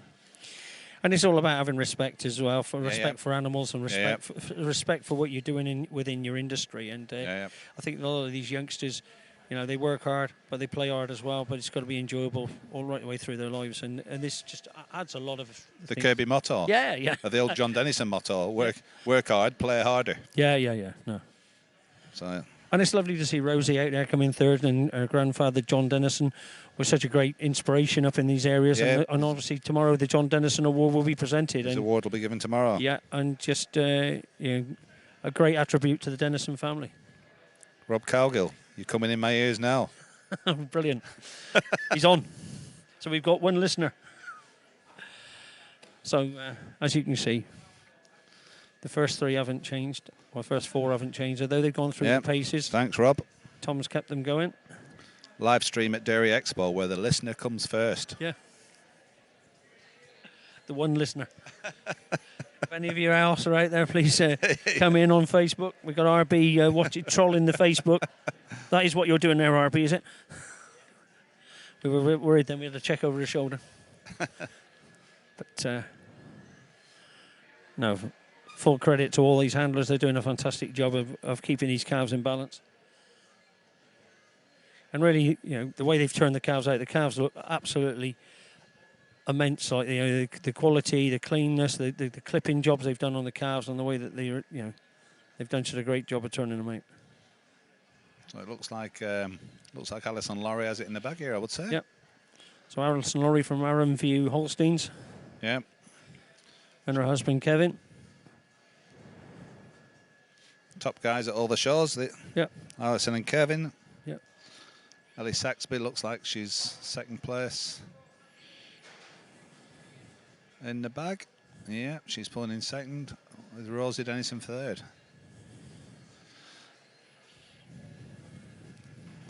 And it's all about having respect as well, for respect for animals and respect for what you're doing within your industry. And I think a lot of these youngsters, you know, they work hard, but they play hard as well. But it's got to be enjoyable all right the way through their lives. And this just adds a lot of the Kirby motto. Yeah. Or the old John Dennison motto: work hard, play harder. Yeah. No. So. And it's lovely to see Rosie out there coming third, and her grandfather John Dennison was such a great inspiration up in these areas. Yeah. And obviously tomorrow the John Dennison Award will be presented. The award will be given tomorrow. Yeah, and just a great attribute to the Dennison family. Rob Cowgill, you're coming in my ears now. Brilliant. He's on. So we've got one listener. So as you can see, the first three haven't changed. Well, first four haven't changed, although they've gone through the paces. Thanks, Rob. Tom's kept them going. Live stream at Dairy Expo, where the listener comes first. Yeah. The one listener. If any of you else are out there, please come in on Facebook. We've got RB trolling the Facebook. That is what you're doing there, RB, is it? We were worried then we had to check over the shoulder. But no, full credit to all these handlers. They're doing a fantastic job of keeping these calves in balance. And really, you know, the way they've turned the calves out, the calves look absolutely immense. Like, you know, the quality, the cleanness, the clipping jobs they've done on the calves, and the way that they've done such a great job of turning them out. So it looks like Alison Laurie has it in the bag here, I would say. Yep. So Alison Laurie from Arranview Holsteins. Yeah. And her husband Kevin. Top guys at all the shows. Yep. Alison and Kevin. Yep. Ellie Saxby looks like she's second place in the bag. Yeah, she's pulling in second with Rosie Dennison third.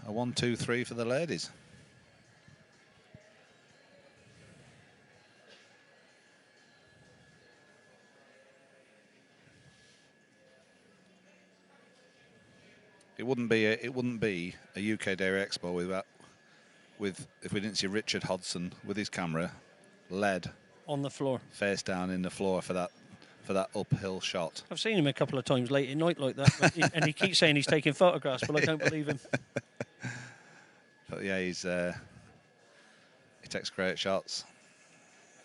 A 1, 2, 3 for the ladies. It wouldn't be a UK Dairy Expo if we didn't see Richard Hodson with his camera led on the floor, face down in the floor for that for that uphill shot. I've seen him a couple of times late at night like that, and he keeps saying he's taking photographs, but I don't believe him. But yeah, he takes great shots.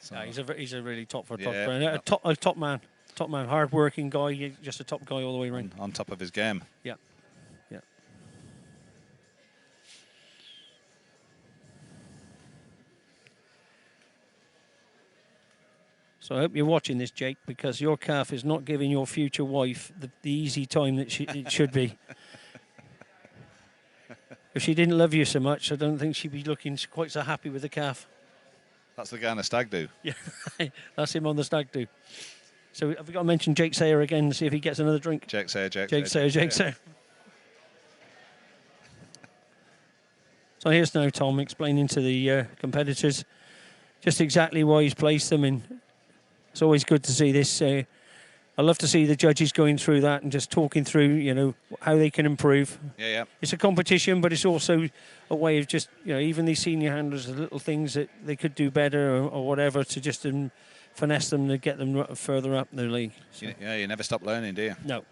So, yeah, he's a really top Yeah, photographer, a top man, hard working guy, just a top guy all the way around. on top of his game. Yeah, yeah. So I hope you're watching this, Jake, because your calf is not giving your future wife the easy time that it should be. If she didn't love you so much, I don't think she'd be looking quite so happy with the calf. That's the guy on the stag do. Yeah, that's him on the stag do. So have we got to mention Jake Sayer again to see if he gets another drink? Jake Sayer. Jake Sayer. So here's now Tom explaining to the competitors just exactly why he's placed them in. It's always good to see this. I love to see the judges going through that and just talking through, you know, how they can improve. Yeah. It's a competition, but it's also a way of just, you know, even these senior handlers, the little things that they could do better or whatever to just finesse them to get them further up in the league. So. Yeah, you never stop learning, do you? No.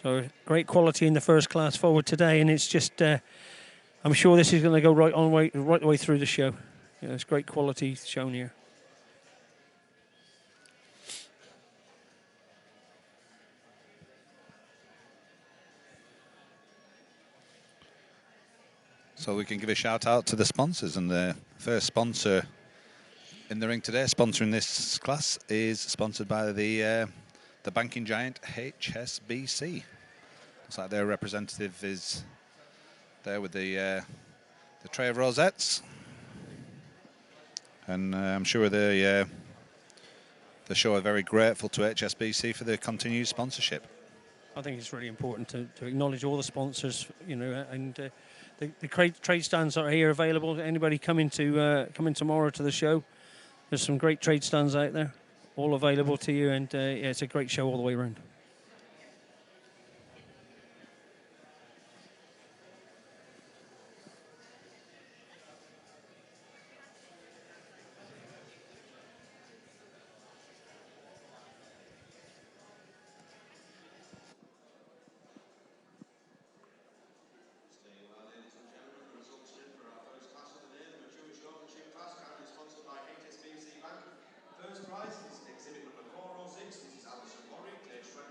So great quality in the first class forward today, and it's just. I'm sure this is going to go right the way through the show. Yeah, it's great quality shown here. So we can give a shout out to the sponsors, and the first sponsor in the ring today, sponsoring this class, is sponsored by the banking giant HSBC. Looks like their representative is there with the tray of rosettes, and I'm sure the show are very grateful to HSBC for their continued sponsorship. I think it's really important to acknowledge all the sponsors, you know, and the trade stands are here available. Anybody coming tomorrow to the show, there's some great trade stands out there, all available to you, and yeah, it's a great show all the way around. First prize is exhibit number 406. This is Alison Murray, Clay Shredder.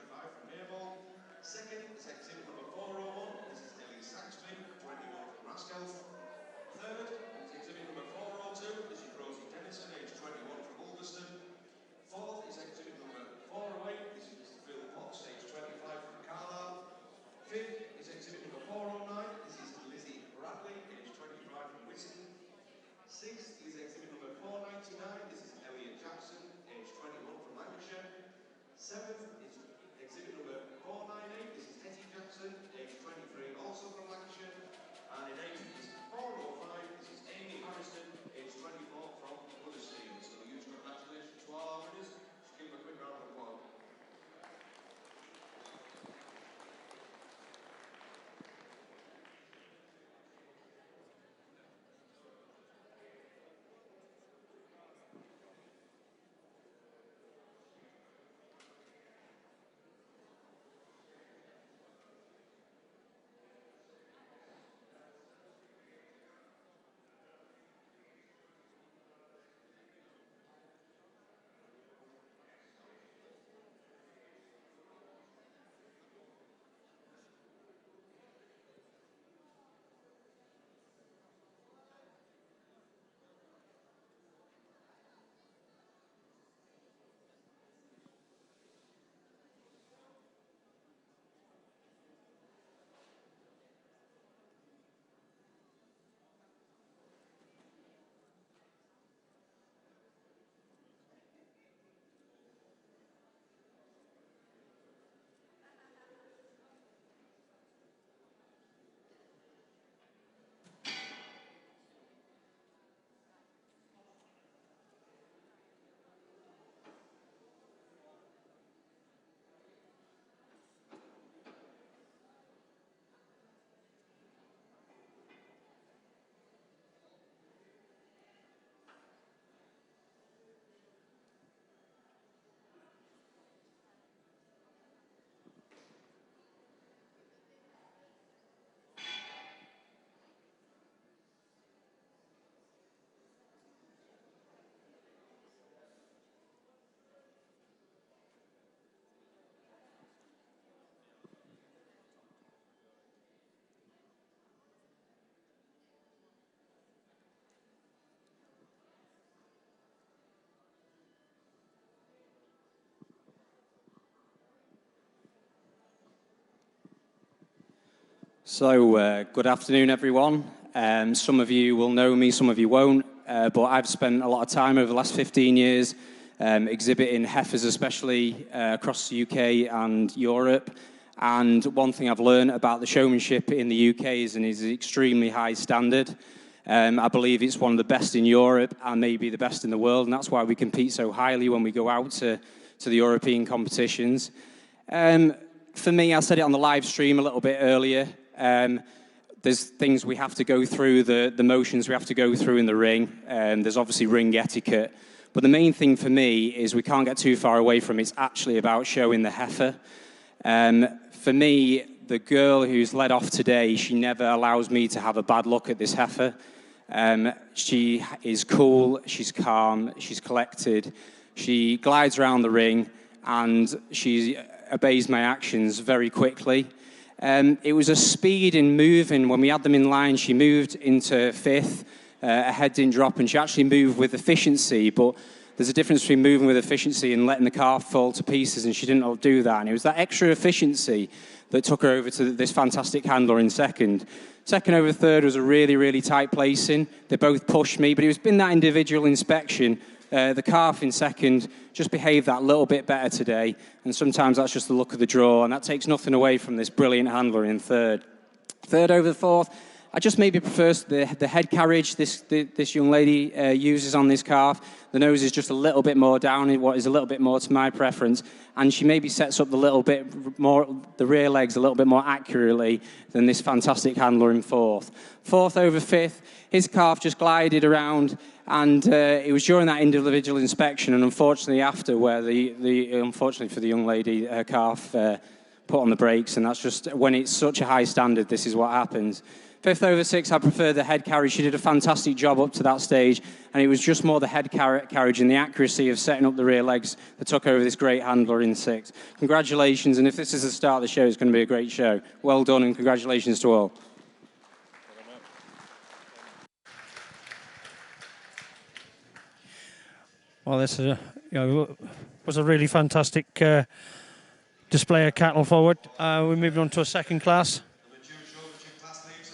So, good afternoon, everyone. Some of you will know me, some of you won't, but I've spent a lot of time over the last 15 years exhibiting heifers, especially across the UK and Europe. And one thing I've learned about the showmanship in the UK is an extremely high standard. I believe it's one of the best in Europe and maybe the best in the world, and that's why we compete so highly when we go out to the European competitions. For me, I said it on the live stream a little bit earlier, there's things we have to go through, the motions we have to go through in the ring, there's obviously ring etiquette, but the main thing for me is we can't get too far away from it's actually about showing the heifer. For me, the girl who's led off today, she never allows me to have a bad look at this heifer. She is cool, she's calm, she's collected, she glides around the ring, and she obeys my actions very quickly. It was a speed in moving. When we had them in line, she moved into fifth, her head didn't drop, and she actually moved with efficiency, but there's a difference between moving with efficiency and letting the calf fall to pieces, and she didn't do that. And it was that extra efficiency that took her over to this fantastic handler in second. Second over third was a really, really tight placing. They both pushed me, but it was been that individual inspection. The calf in second just behaved that little bit better today, and sometimes that's just the look of the draw, and that takes nothing away from this brilliant handler in third. Third over fourth, I just maybe prefer the head carriage this young lady uses on this calf. The nose is just a little bit more down, what is a little bit more to my preference, and she maybe sets up the rear legs a little bit more accurately than this fantastic handler in fourth. Fourth over fifth, his calf just glided around, and it was during that individual inspection, and unfortunately after, where unfortunately for the young lady, her calf put on the brakes, and that's just, when it's such a high standard, this is what happens. Fifth over six, I prefer the head carriage. She did a fantastic job up to that stage, and it was just more the head carriage and the accuracy of setting up the rear legs that took over this great handler in sixth. Congratulations, and if this is the start of the show, it's going to be a great show. Well done, and congratulations to all. Well, this is was a really fantastic display of cattle forward. We're moving on to a second class.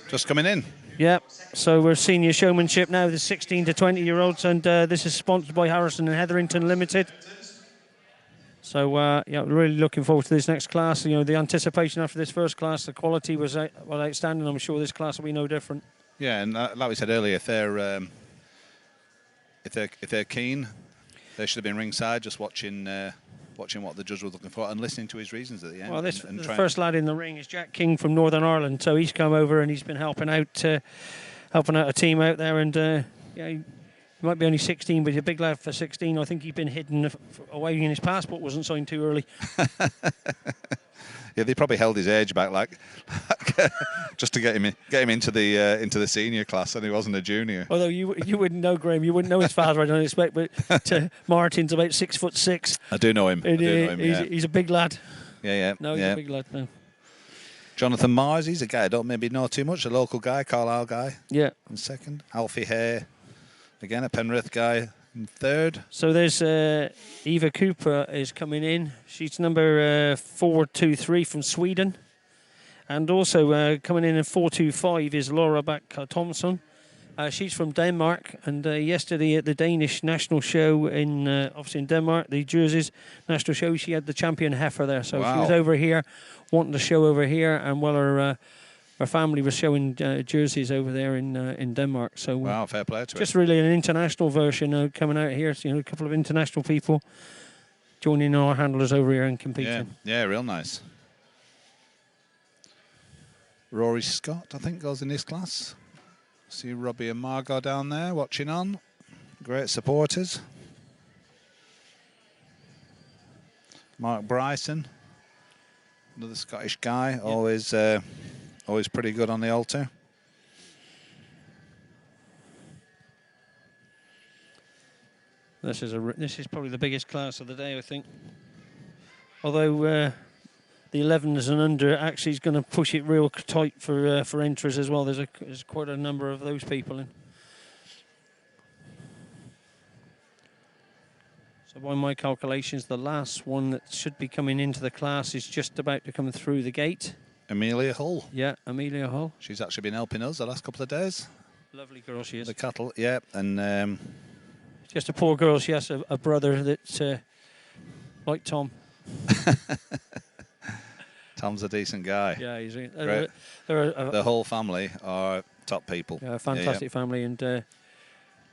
Just coming in. Yeah, so we're senior showmanship now, the 16 to 20-year-olds, and this is sponsored by Harrison and Hetherington Limited. So, yeah, we're really looking forward to this next class. You know, the anticipation after this first class, the quality was outstanding. I'm sure this class will be no different. Yeah, and like we said earlier, if they're keen, they should have been ringside, just watching what the judge was looking for and listening to his reasons at the end. Well, the first lad in the ring is Jack King from Northern Ireland, so he's come over and he's been helping out a team out there, and yeah, he might be only 16, but he's a big lad for 16. I think he's been hidden away, and his passport wasn't signed too early. Yeah, they probably held his age back, like just to get him into the senior class, and he wasn't a junior. Although you wouldn't know, Graham, you wouldn't know his father, I don't expect, but Martin's about 6'6". I do know him. He's a big lad. Yeah. No, he's a big lad. No. Jonathan Mars, he's a guy I don't maybe know too much, a local guy, Carlisle guy. Yeah. In second, Alfie Hare, again a Penrith guy. In third. So there's Eva Cooper is coming in. She's number 423 from Sweden. And also coming in at 425 is Laura Back-Thompson. She's from Denmark. And yesterday at the Danish National Show obviously in Denmark, the Jerseys National Show, she had the champion heifer there. So wow. She was over here, wanting to show over here. And well, her family was showing jerseys over there in Denmark. So wow, fair play to just it. Really an international version coming out here. So, a couple of international people joining our handlers over here and competing. Yeah, real nice. Rory Scott, I think, goes in this class. See Robbie and Margot down there watching on. Great supporters. Mark Bryson, another Scottish guy, yeah. Always pretty good on the altar. This is probably the biggest class of the day, I think. Although the 11s and under actually is going to push it real tight for entries as well. There's quite a number of those people in. So by my calculations, the last one that should be coming into the class is just about to come through the gate. Amelia Hull. Yeah, Amelia Hull. She's actually been helping us the last couple of days. Lovely girl she is. The cattle, yeah, and just a poor girl. She has a brother that's like Tom. Tom's a decent guy. Yeah, he's the whole family are top people. Yeah, fantastic family, and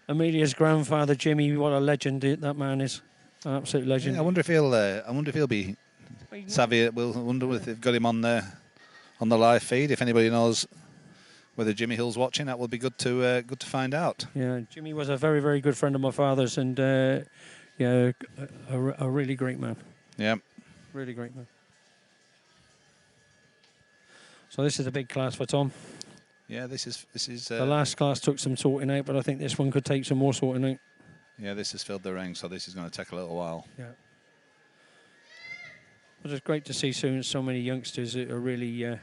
Amelia's grandfather Jimmy, what a legend that man is, an absolute legend. Yeah, I wonder if he'll be savvy. I wonder if they've got him on the live feed. If anybody knows whether Jimmy Hill's watching, that would be good to find out. Yeah, Jimmy was a very, very good friend of my father's, and yeah, a really great man. Yeah, really great man. So this is a big class for Tom. Yeah, this is. The last class took some sorting out, but I think this one could take some more sorting out. Yeah, this has filled the ring, so this is going to take a little while. Yeah. But it's great to see so many youngsters that are really,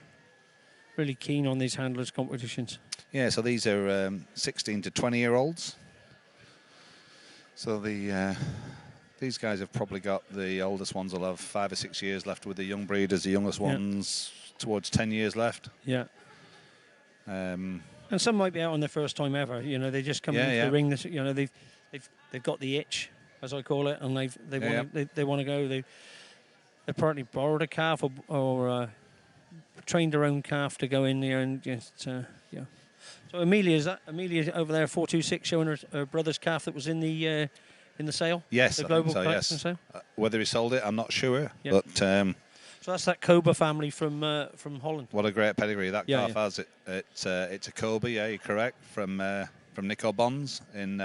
really keen on these handlers competitions. Yeah, so these are 16 to 20-year-olds. So these guys have probably got, the oldest ones will have 5 or 6 years left with the young breeders, the youngest ones towards 10 years left. Yeah. And some might be out on their first time ever. You know, they just come into the ring. You know, they've got the itch, as I call it, and they want to go. They partly borrowed a calf or trained their own calf to go in there and just yeah. So Amelia over there, 426, showing her brother's calf that was in the sale. Yes, the I global think so, collection sale. Whether he sold it, I'm not sure. Yeah. But so that's that Koba family from Holland. What a great pedigree that calf has. It's a Koba, yeah, you're correct, from Nico Bonds in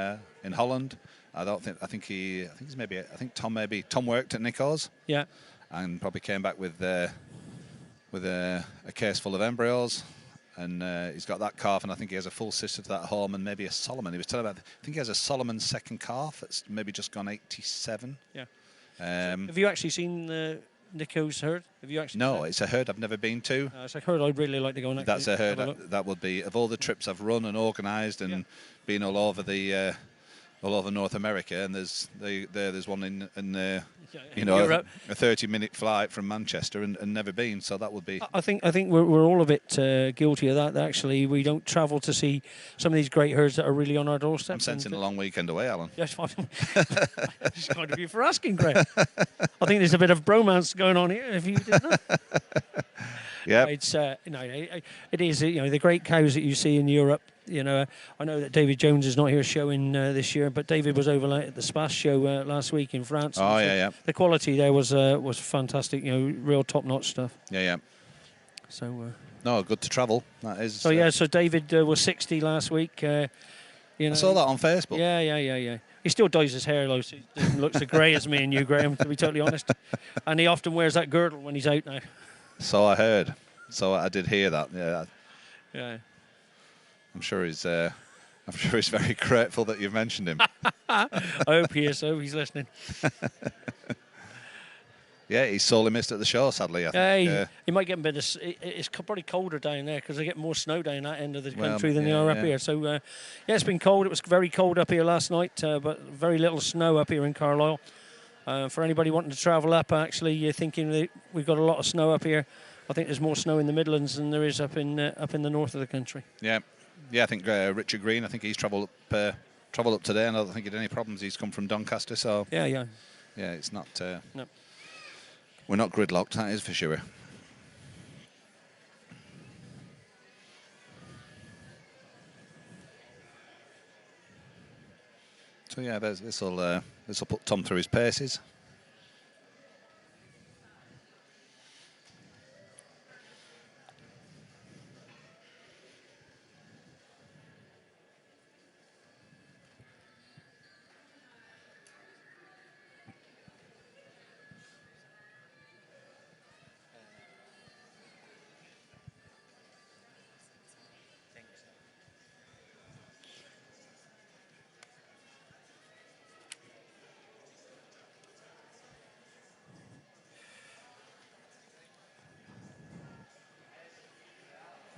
Holland. I think Tom worked at Nico's. Yeah. And probably came back with a case full of embryos. And he's got that calf, and I think he has a full sister to that home, and maybe a Solomon. He was telling about, I think he has a Solomon second calf that's maybe just gone 87. Yeah. Have you actually seen Nico's herd? Have you actually? No, it's a herd I've never been to. It's a herd I'd really like to go on. That's a herd that would be, of all the trips I've run and organised and been all over North America, and there's one in Europe. A 30-minute flight from Manchester and never been, so that would be. I think we're all a bit guilty of that. Actually, we don't travel to see some of these great herds that are really on our doorstep. I'm sensing a long weekend away, Alan. Yes, it's kind of you for asking, Graham. I think there's a bit of bromance going on here. If you didn't know. Yeah, it's it is the great cows that you see in Europe. You know, I know that David Jones is not here showing this year, but David was over at the Spas show last week in France. Oh, yeah. The quality there was fantastic. You know, real top-notch stuff. Yeah. So. No, good to travel. That is. So so David was 60 last week. You know, I saw that on Facebook. Yeah. He still dyes his hair, though, so he doesn't look as grey as me and you, Graham, to be totally honest. And he often wears that girdle when he's out now. So I heard. So I did hear that. Yeah. Yeah. I'm sure he's very grateful that you've mentioned him. I hope he is. I hope he's listening. Yeah, he's sorely missed at the show, sadly. I think. He might get a bit of. It's probably colder down there because they get more snow down that end of the country than they are up here. So, it's been cold. It was very cold up here last night, but very little snow up here in Carlisle. For anybody wanting to travel up, actually, you're thinking that we've got a lot of snow up here. I think there's more snow in the Midlands than there is up in the north of the country. Yeah. I think Richard Green. I think he's travelled up today, and I don't think he had any problems. He's come from Doncaster, so yeah. It's not. No. We're not gridlocked. That is for sure. So yeah, this will put Tom through his paces.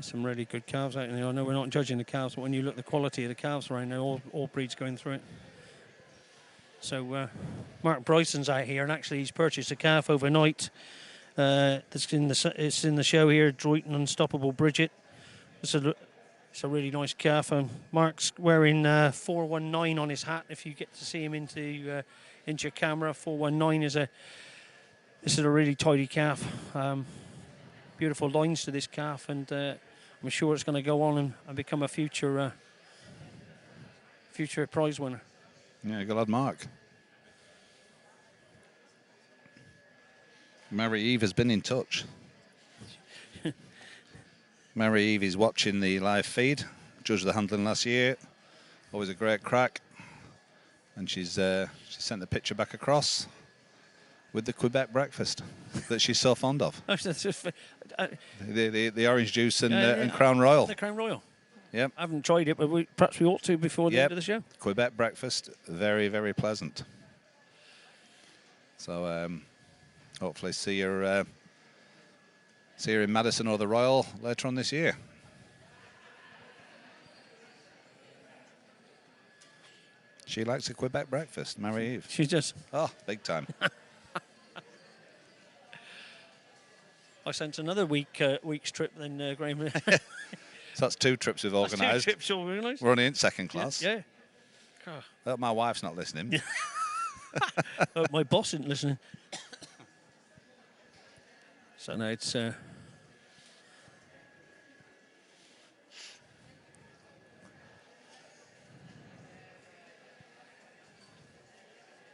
Some really good calves out there. I know we're not judging the calves, but when you look at the quality of the calves right now, all breeds going through it. So Mark Bryson's out here, and actually he's purchased a calf overnight It's in the show here. Droyton Unstoppable Bridget. It's a really nice calf. Mark's wearing 419 on his hat. If you get to see him into your camera, 419 this is a really tidy calf. Beautiful lines to this calf, and I'm sure it's going to go on and become a future prize winner. Yeah, good lad, Mark. Mary Eve has been in touch. Mary Eve is watching the live feed. Judged the handling last year. Always a great crack. And she sent the picture back across with the Quebec breakfast that she's so fond of. The orange juice and Crown Royal. The Crown Royal. Yep. I haven't tried it, but perhaps we ought to before the end of the show. Quebec breakfast, very, very pleasant. So hopefully see her in Madison or the Royal later on this year. She likes a Quebec breakfast, Mary Eve. She does. Oh, big time. I sense another week's trip then, Graham. So that's 2 trips we've organised. 2 trips organised. We're only in second class. Yeah. Hope my wife's not listening. My boss isn't listening. So no, it's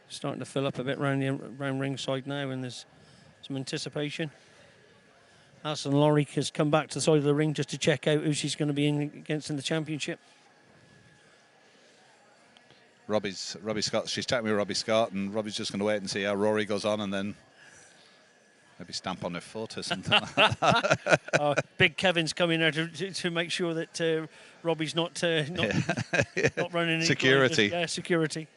starting to fill up a bit round ringside now, and there's some anticipation. Alison Laurie has come back to the side of the ring just to check out who she's going to be against in the championship. Robbie Scott, she's chatting with Robbie Scott, and Robbie's just going to wait and see how Rory goes on, and then maybe stamp on her foot or something like that. Big Kevin's coming there to make sure that Robbie's not running any security. Yeah, security.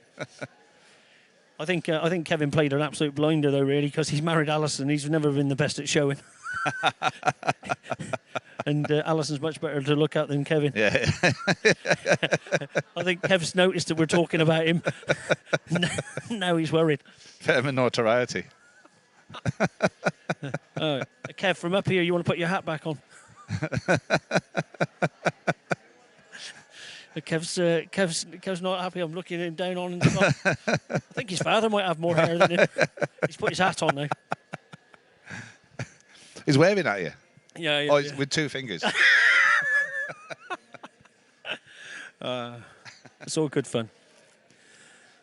I think Kevin played an absolute blinder though, really, because he's married Alison. He's never been the best at showing. And Alison's much better to look at than Kevin. Yeah. I think Kev's noticed that we're talking about him. Now he's worried. Get him in notoriety. Kev, from up here, you want to put your hat back on? Kev's not happy. I'm looking him down on. I think his father might have more hair than him. He's put his hat on now. He's waving at you. Yeah. Oh, with 2 fingers. It's all good fun.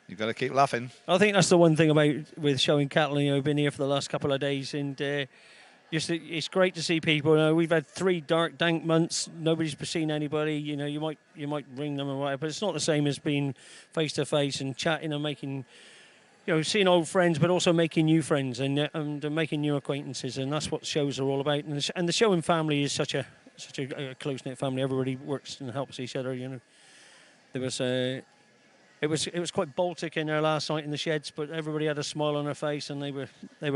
You've got to keep laughing. I think that's the one thing with showing cattle. I've been here for the last couple of days, and it's great to see people. We've had 3 dark, dank months. Nobody's seen anybody. You might ring them or whatever, but it's not the same as being face to face and chatting and making, seeing old friends, but also making new friends and making new acquaintances. And that's what shows are all about. And the showing family is such a close knit family. Everybody works and helps each other. There was It was quite Baltic in there last night in the sheds, but everybody had a smile on their face and they were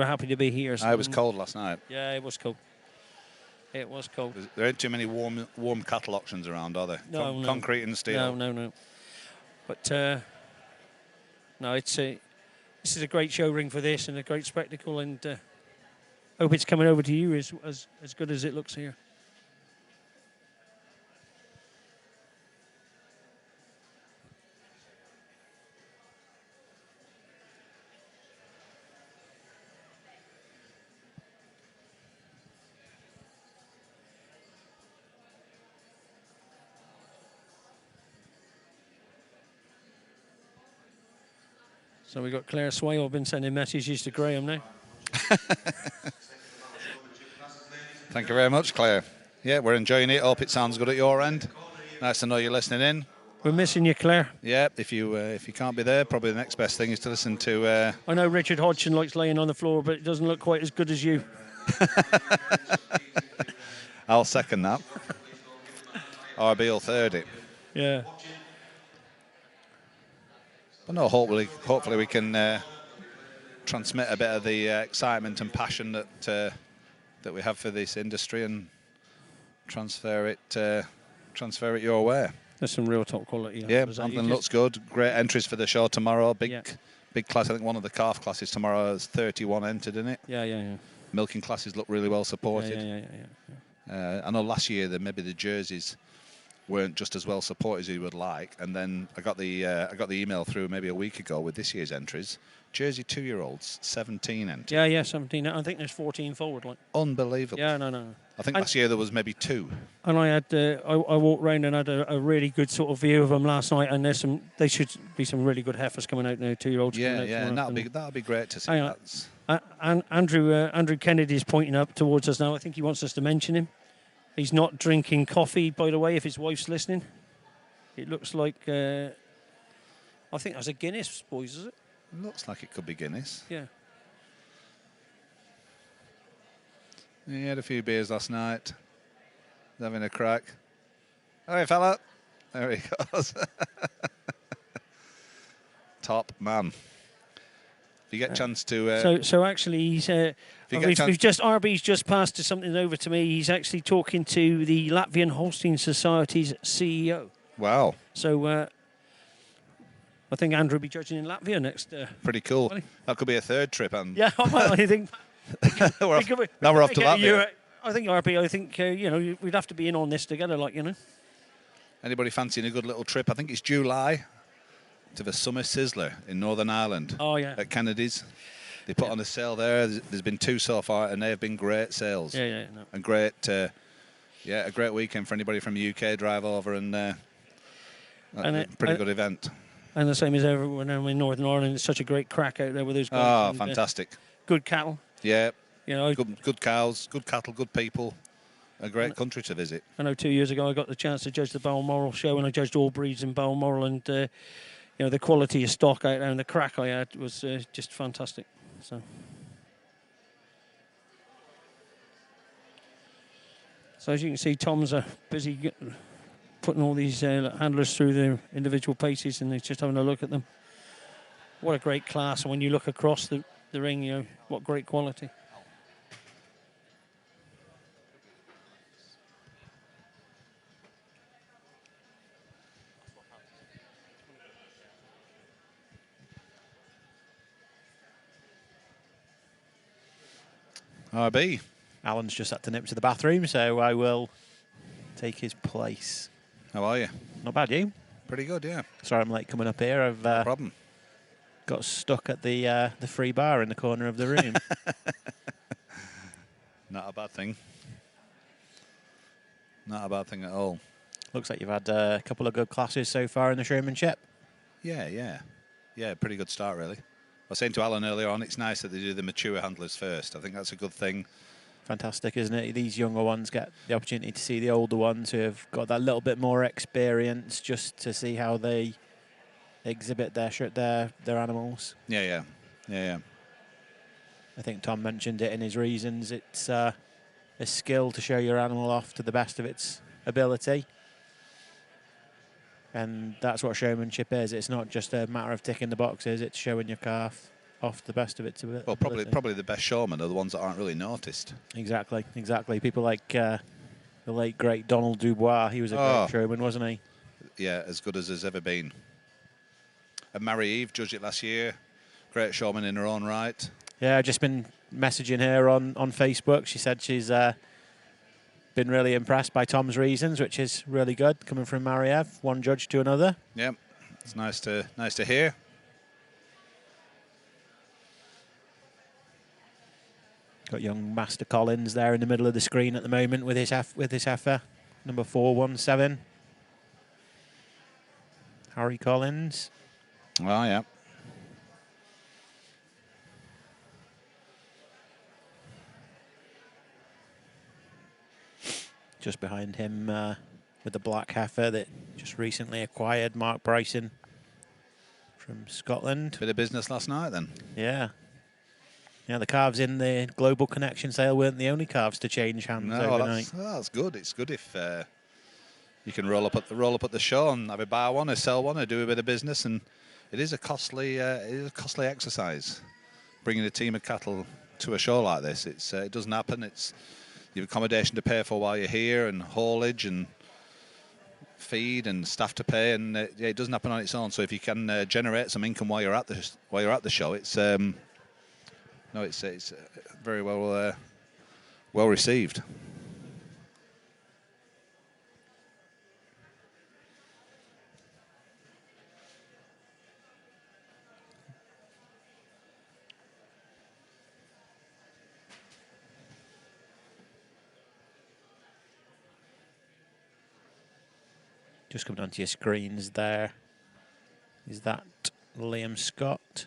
happy to be here. So it was cold last night. Yeah, it was cold. It was cold. There ain't too many warm cattle auctions around, are there? No. Concrete and steel. No. But no, this is a great show ring for this and a great spectacle, and hope it's coming over to you as good as it looks here. So we've got Claire Swale been sending messages to Graham now. Thank you very much, Claire. Yeah, we're enjoying it. Hope it sounds good at your end. Nice to know you're listening in. We're missing you, Claire. Yeah, if you can't be there, probably the next best thing is to listen to... I know Richard Hodgson likes laying on the floor, but it doesn't look quite as good as you. I'll second that. Or I'll third it. Yeah. But no, hopefully we can transmit a bit of the excitement and passion that we have for this industry and transfer it your way. There's some real top quality. Yeah, Hamlin looks good. Great entries for the show tomorrow. Big class. I think one of the calf classes tomorrow has 31 entered in it. Yeah. Milking classes look really well supported. Yeah. I know last year that maybe the jerseys weren't just as well supported as you would like, and then I got the email through maybe a week ago with this year's entries. Jersey 2-year-olds, 17 entries. Yeah, 17. I think there's 14 forward. Like. Unbelievable. Yeah, no. I think last year there was maybe 2. And I had I walked round and had a really good sort of view of them last night, and they should be some really good heifers coming out now, 2-year-olds. Yeah, and that'll be great to see. And Andrew Kennedy's pointing up towards us now. I think he wants us to mention him. He's not drinking coffee, by the way, if his wife's listening. It looks like I think that's a Guinness, boys, is it? Looks like it could be Guinness. Yeah. He had a few beers last night. Having a crack. All right, fella. There he goes. Top man. If you get a chance to... So actually, he's... RB's just passed something over to me. He's actually talking to the Latvian Holstein Society's CEO. Wow. So... I think Andrew will be judging in Latvia next. Pretty cool. That could be a third trip. Yeah, I think. Now we're off to Latvia. I think RB. We'd have to be in on this together, Anybody fancying a good little trip? I think it's July to the Summer Sizzler in Northern Ireland. Oh yeah. At Kennedy's, they put on a sale there. There's been 2 so far, and they have been great sales. Yeah. And great. A great weekend for anybody from the UK. Drive over and a pretty good event. And the same as everyone in Northern Ireland, it's such a great crack out there with those guys. Oh, fantastic. Good cattle. Yeah. Good cows, good cattle, good people. A great country to visit. I know 2 years ago I got the chance to judge the Balmoral show, and I judged all breeds in Balmoral, and the quality of stock out there and the crack I had was just fantastic. So as you can see, Tom's busy putting all these handlers through their individual paces, and he's just having a look at them. What a great class. And when you look across the ring, what great quality. RB. Alan's just had to nip to the bathroom, so I will take his place. How are you? Not bad, you? Pretty good, yeah. Sorry I'm late coming up here. I've no problem. Got stuck at the free bar in the corner of the room. Not a bad thing. Not a bad thing at all. Looks like you've had a couple of good classes so far in the showmanship. Yeah, pretty good start, really. I was saying to Alan earlier on, it's nice that they do the mature handlers first. I think that's a good thing. Fantastic, isn't it? These younger ones get the opportunity to see the older ones who have got that little bit more experience, just to see how they exhibit their animals. Yeah. I think Tom mentioned it in his reasons. It's a skill to show your animal off to the best of its ability. And that's what showmanship is. It's not just a matter of ticking the boxes, it's showing your calf off the best of its ability. Well, probably the best showmen are the ones that aren't really noticed. Exactly. People like the late, great Donald Dubois. He was a great showman, wasn't he? Yeah, as good as there's ever been. And Marie-Eve judged it last year. Great showman in her own right. Yeah, I've just been messaging her on Facebook. She said she's been really impressed by Tom's reasons, which is really good, coming from Marie-Eve, one judge to another. Yeah, it's nice to hear. Got young Master Collins there in the middle of the screen at the moment with his heifer, number 417. Harry Collins. Oh, yeah. Just behind him with the black heifer that just recently acquired, Mark Bryson from Scotland. Bit of business last night then. Yeah. Yeah, the calves in the Global Connection sale weren't the only calves to change hands overnight. That's good. It's good if you can roll up at the show and have a buy one, a sell one, or do a bit of business. And it is a costly exercise, bringing a team of cattle to a show like this. It doesn't happen. It's you have accommodation to pay for while you're here, and haulage and feed and staff to pay, and it doesn't happen on its own. So if you can generate some income while you're at the show, it's No, it's very well well received. Just coming onto your screens there. Is that Liam Scott?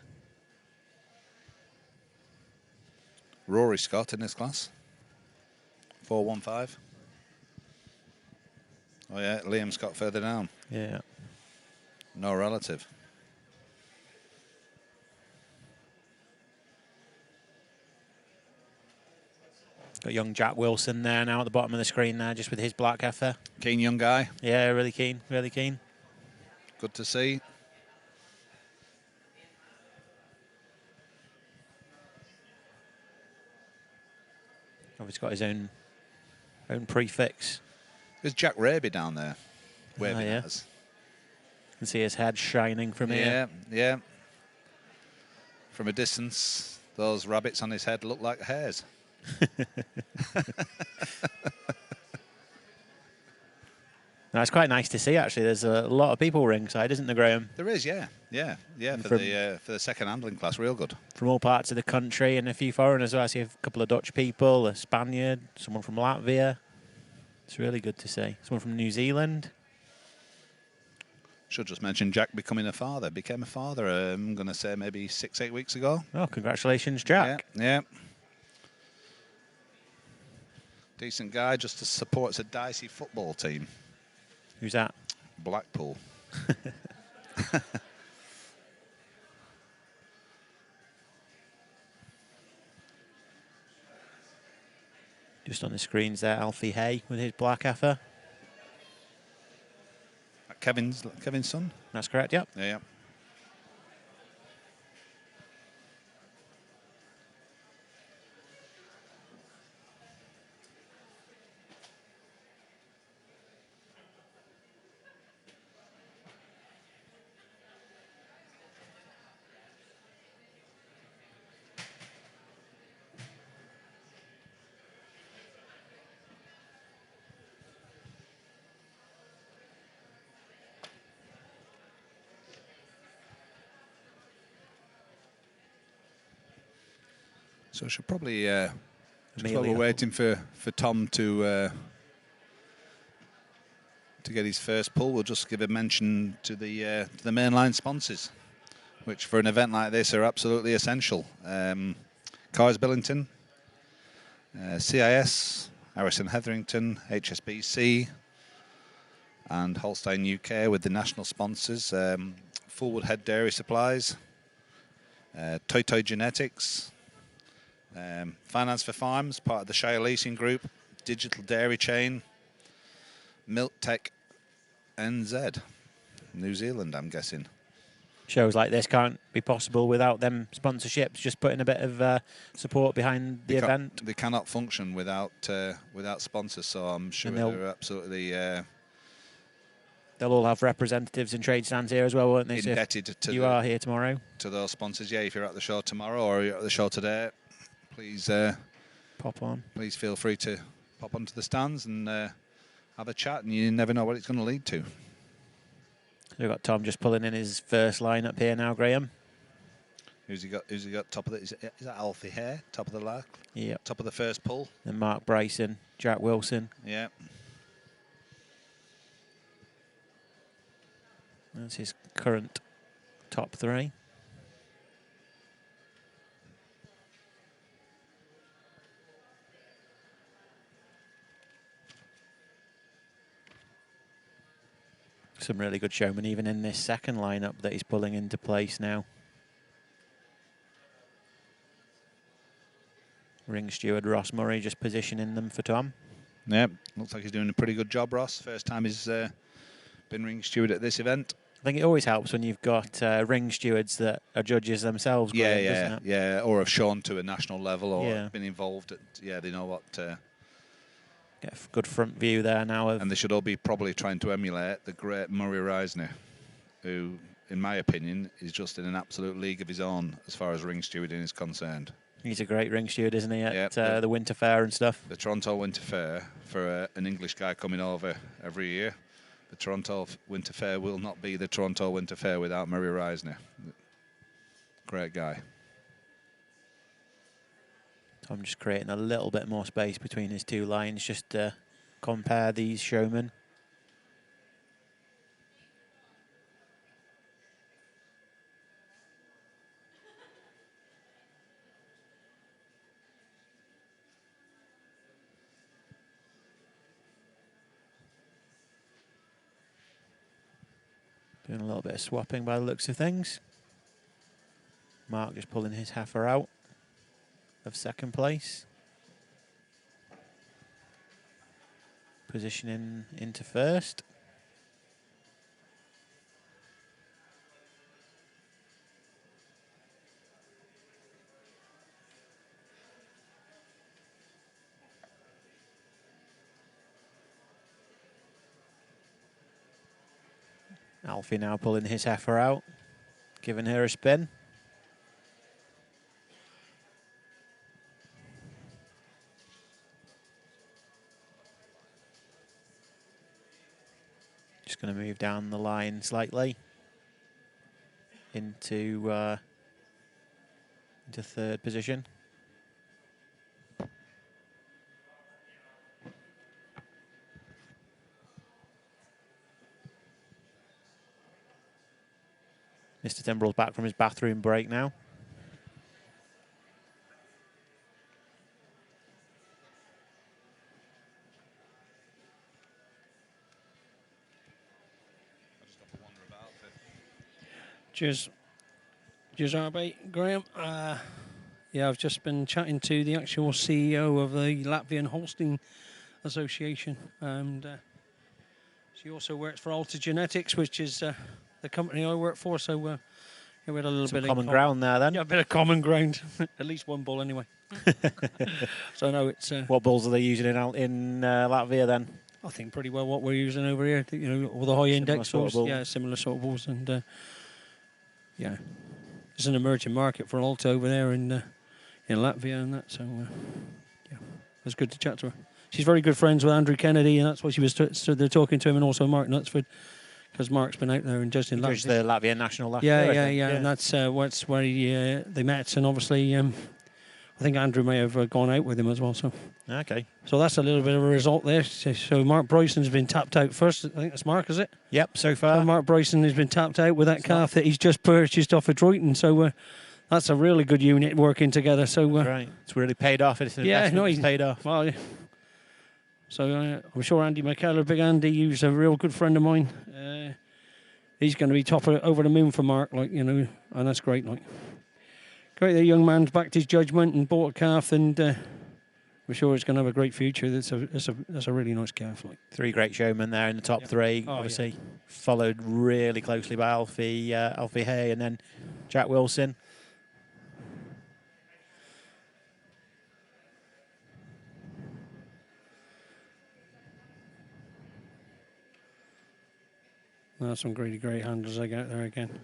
Rory Scott in this class. 415. Oh yeah, Liam Scott further down. Yeah. No relative. Got young Jack Wilson there now at the bottom of the screen there, just with his black heifer. Keen young guy. Yeah, really keen, really keen. Good to see. Obviously got his own prefix. There's Jack Raby down there, waving yeah. at us. You can see his head shining from here. Yeah. From a distance, those rabbits on his head look like hairs. No, it's quite nice to see, actually. There's a lot of people ringside, isn't there, Graham? There is, yeah. For the second handling class, real good. From all parts of the country, and a few foreigners. I see a couple of Dutch people, a Spaniard, someone from Latvia. It's really good to see. Someone from New Zealand. Should just mention Jack became a father. I'm going to say maybe 6-8 weeks ago. Oh, congratulations, Jack. Yeah. Decent guy, just supports a dicey football team. Who's that? Blackpool. Just on the screens there, Alfie Hay with his black heifer. Kevin's son? That's correct, yep. Yeah. So I should probably, just while we're waiting for Tom to get his first pull, we'll just give a mention to the mainline sponsors, which for an event like this are absolutely essential. Cars Billington, CIS, Harrison Hetherington, HSBC, and Holstein UK with the national sponsors. Fullwood Head Dairy Supplies, Toy Genetics, Finance for Farms, part of the Shire Leasing Group, Digital Dairy Chain, Milk Tech NZ, New Zealand, I'm guessing. Shows like this can't be possible without them sponsorships, just putting a bit of support behind the event. They cannot function without sponsors, so I'm sure they're absolutely... they'll all have representatives and trade stands here as well, won't they? Indebted to you are here tomorrow. To those sponsors, yeah, if you're at the show tomorrow or you're at the show today, please pop on. Please feel free to pop onto the stands and have a chat, and you never know what it's going to lead to. We've got Tom just pulling in his first lineup here now, Graham. Who's he got top of the... Is that Alfie Hare, top of the lark? Yeah. Top of the first pull. Then Mark Bryson, Jack Wilson. Yeah. That's his current top three. Some really good showmen even in this second lineup that he's pulling into place now. Ring steward Ross Murray just positioning them for Tom. Yeah, looks like he's doing a pretty good job, Ross. First time he's been ring steward at this event. I think it always helps when you've got ring stewards that are judges themselves. Yeah, or have shown to a national level or been involved at, they know what... Get a good front view there now. And they should all be probably trying to emulate the great Murray Reisner, who, in my opinion, is just in an absolute league of his own as far as ring stewarding is concerned. He's a great ring steward, isn't he, at Yep, the Winter Fair and stuff? The Toronto Winter Fair, for an English guy coming over every year, the Toronto Winter Fair will not be the Toronto Winter Fair without Murray Reisner. Great guy. I'm just creating a little bit more space between his two lines just to compare these showmen. Doing a little bit of swapping by the looks of things. Mark just pulling his heifer out of second place. Positioning into first. Alfie now pulling his heifer out, giving her a spin. Just going to move down the line slightly into third position. Mr. Timbrell's back from his bathroom break now. Cheers, RB. Graham. Yeah, I've just been chatting to the actual CEO of the Latvian Holstein Association, and she also works for Alta Genetics, which is the company I work for. So yeah, we had a little bit of common ground there then. Yeah, a bit of common ground. At least one bull anyway. So no, it's. What bulls are they using in Latvia then? I think pretty well what we're using over here. You know, all the high index bulls. Yeah, similar sort of bulls, and yeah, it's an emerging market for Alta over there in Latvia and that. So yeah, it was good to chat to her. She's very good friends with Andrew Kennedy, and that's why she was stood there talking to him, and also Mark Knutsford, because Mark's been out there and judged in Latvia. The Latvian national last year. Yeah, and that's where they met, and obviously I think Andrew may have gone out with him as well. So okay, so that's a little bit of a result there. So Mark Bryson's been tapped out first. I think that's Mark, is it? Yep, so far. So Mark Bryson has been tapped out with that calf that he's just purchased off of Droyton. So that's a really good unit working together. So right, it's really paid off. It's he's paid off. Well, yeah. So I'm sure Andy McKellar, Big Andy, who's a real good friend of mine, he's going to be over the moon for Mark, like, you know, and that's great. Like, great, the young man's backed his judgment and bought a calf, and we're sure it's going to have a great future. That's a really nice calf. Like, three great showmen there in the top three. Obviously, followed really closely by Alfie Hay and then Jack Wilson. That's some great handlers they got there again.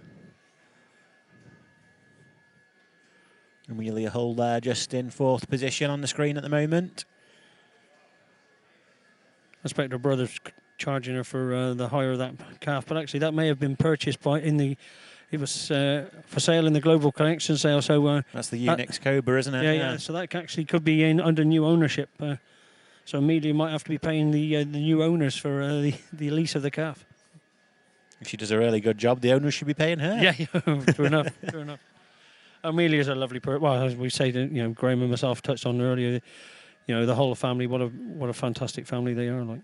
Amelia Hull there, just in fourth position on the screen at the moment. I expect her brother's charging her for the hire of that calf, but actually that may have been purchased it was for sale in the Global Connection sale. So that's the Unix Cobra, isn't it? Yeah. So that actually could be under new ownership. So Amelia might have to be paying the new owners for the lease of the calf. If she does a really good job, the owner should be paying her. Yeah, true enough. True enough. Amelia's a lovely person. Well, as we say, Graham and myself touched on earlier, the whole family. What a fantastic family they are. Like,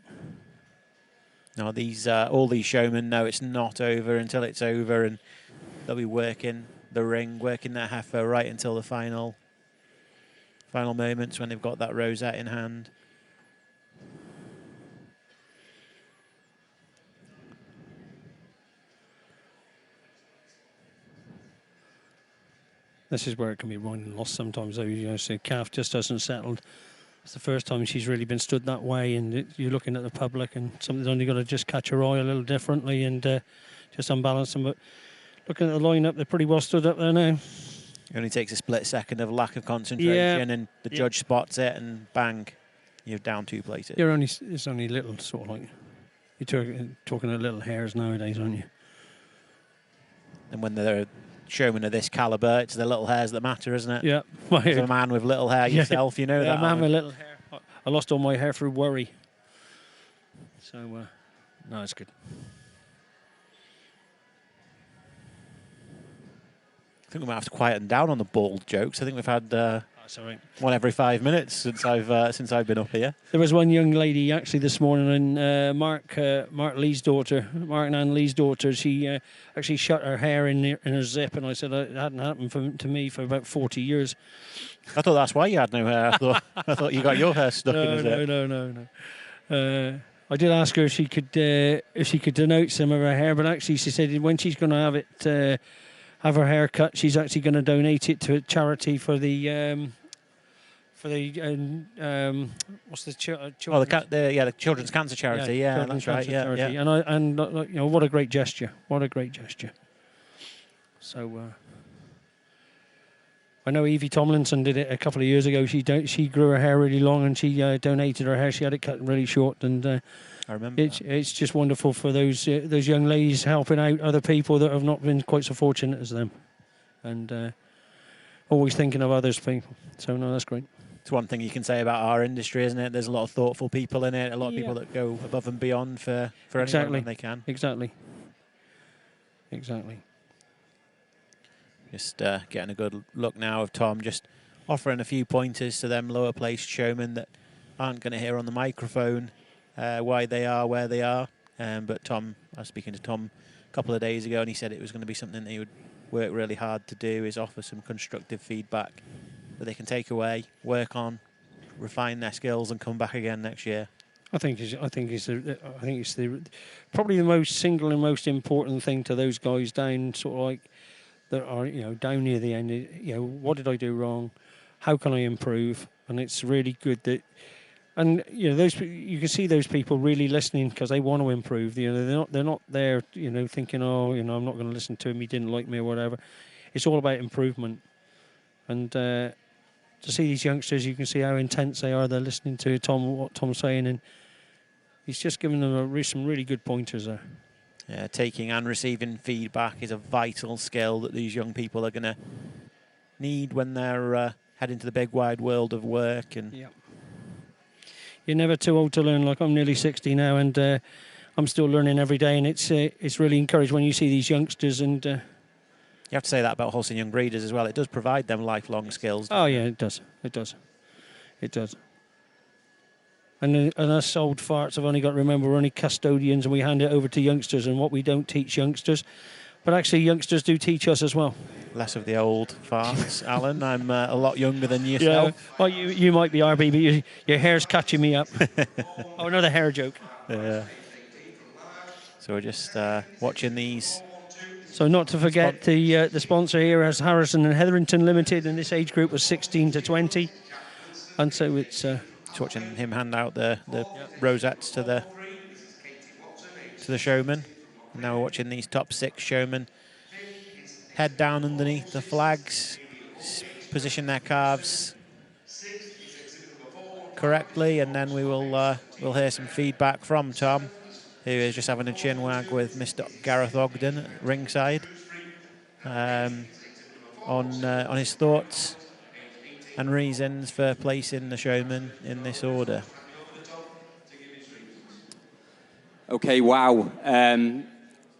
no, these all these showmen know it's not over until it's over, and they'll be working the ring, working their heifer right until the final moments when they've got that rosette in hand. This is where it can be won and lost sometimes, though. So calf just hasn't settled. It's the first time she's really been stood that way, and you're looking at the public, and something's only got to just catch her eye a little differently and just unbalance them. But looking at the lineup, they're pretty well stood up there now. It only takes a split second of lack of concentration, and the judge spots it, and bang, you're down 2 places. It's only little sort of like you're talking of little hairs nowadays, aren't you? And when they're showmen of this calibre, it's the little hairs that matter, isn't it? Yeah. As a man with little hair yourself, you know that. A man with little hair. I lost all my hair through worry. So, no, it's good. I think we might have to quieten down on the bald jokes. I think we've had one every 5 minutes since I've been up here. There was one young lady actually this morning, and Mark Lee's daughter, Mark and Ann Lee's daughter. She actually shut her hair in her zip, and I said it hadn't happened to me for about 40 years. I thought that's why you had no hair. I thought you got your hair stuck in a zip. No. I did ask her if she could donate some of her hair, but actually she said when she's going to have it. Have her hair cut. She's actually going to donate it to a charity for the what's the the Children's Cancer Charity. Yeah, that's right. Yeah. And you know, what a great gesture. What a great gesture. So I know Evie Tomlinson did it a couple of years ago. She grew her hair really long, and she donated her hair. She had it cut really short, and I remember. It's just wonderful for those young ladies helping out other people that have not been quite so fortunate as them, and always thinking of others people. So no, that's great. It's one thing you can say about our industry, isn't it? There's a lot of thoughtful people in it. A lot of people that go above and beyond for anyone when they can. Exactly. Just getting a good look now of Tom, just offering a few pointers to them lower placed showmen that aren't going to hear on the microphone why they are where they are. But Tom, I was speaking to Tom a couple of days ago, and he said it was going to be something that he would work really hard to do, is offer some constructive feedback that they can take away, work on, refine their skills, and come back again next year. I think it's probably the most single and most important thing to those guys down sort of like that are down near the end. What did I do wrong? How can I improve? And it's really good that. And those you can see those people really listening because they want to improve. They're not there thinking I'm not going to listen to him. He didn't like me or whatever. It's all about improvement. And to see these youngsters, you can see how intense they are. They're listening to what Tom's saying, and he's just giving them some really good pointers there. Yeah, taking and receiving feedback is a vital skill that these young people are going to need when they're heading to the big wide world of work. And you're never too old to learn. Like I'm nearly 60 now, and I'm still learning every day. And it's really encouraged when you see these youngsters. And you have to say that about horse and young breeders as well. It does provide them lifelong skills. Oh yeah, it does. And us old farts have only got to remember we're only custodians, and we hand it over to youngsters. And what we don't teach youngsters, but actually youngsters do teach us as well. Less of the old farts, Alan. I'm a lot younger than yourself. Yeah. Well, you might be RB, but your hair's catching me up. Oh, another hair joke. Yeah. So we're just watching these. So not to forget the sponsor here is Harrison and Hetherington Limited, and this age group was 16 to 20. And so it's... Just watching him hand out the rosettes to the showmen. And now we're watching these top 6 showmen head down underneath the flags, position their calves correctly, and then we'll hear some feedback from Tom, who is just having a chin wag with Mr. Gareth Ogden at ringside on his thoughts and reasons for placing the showman in this order. Okay, wow.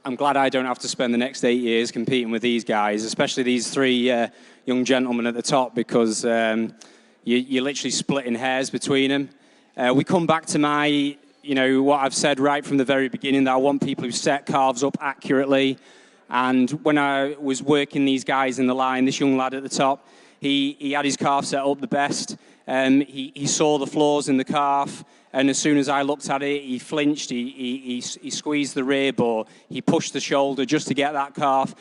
I'm glad I don't have to spend the next 8 years competing with these guys, especially these 3 young gentlemen at the top, because you're literally splitting hairs between them. We come back to my, what I've said right from the very beginning, that I want people who set calves up accurately. And when I was working these guys in the line, this young lad at the top, he had his calf set up the best. He saw the flaws in the calf, and as soon as I looked at it, he flinched, he squeezed the rib, or he pushed the shoulder just to get that calf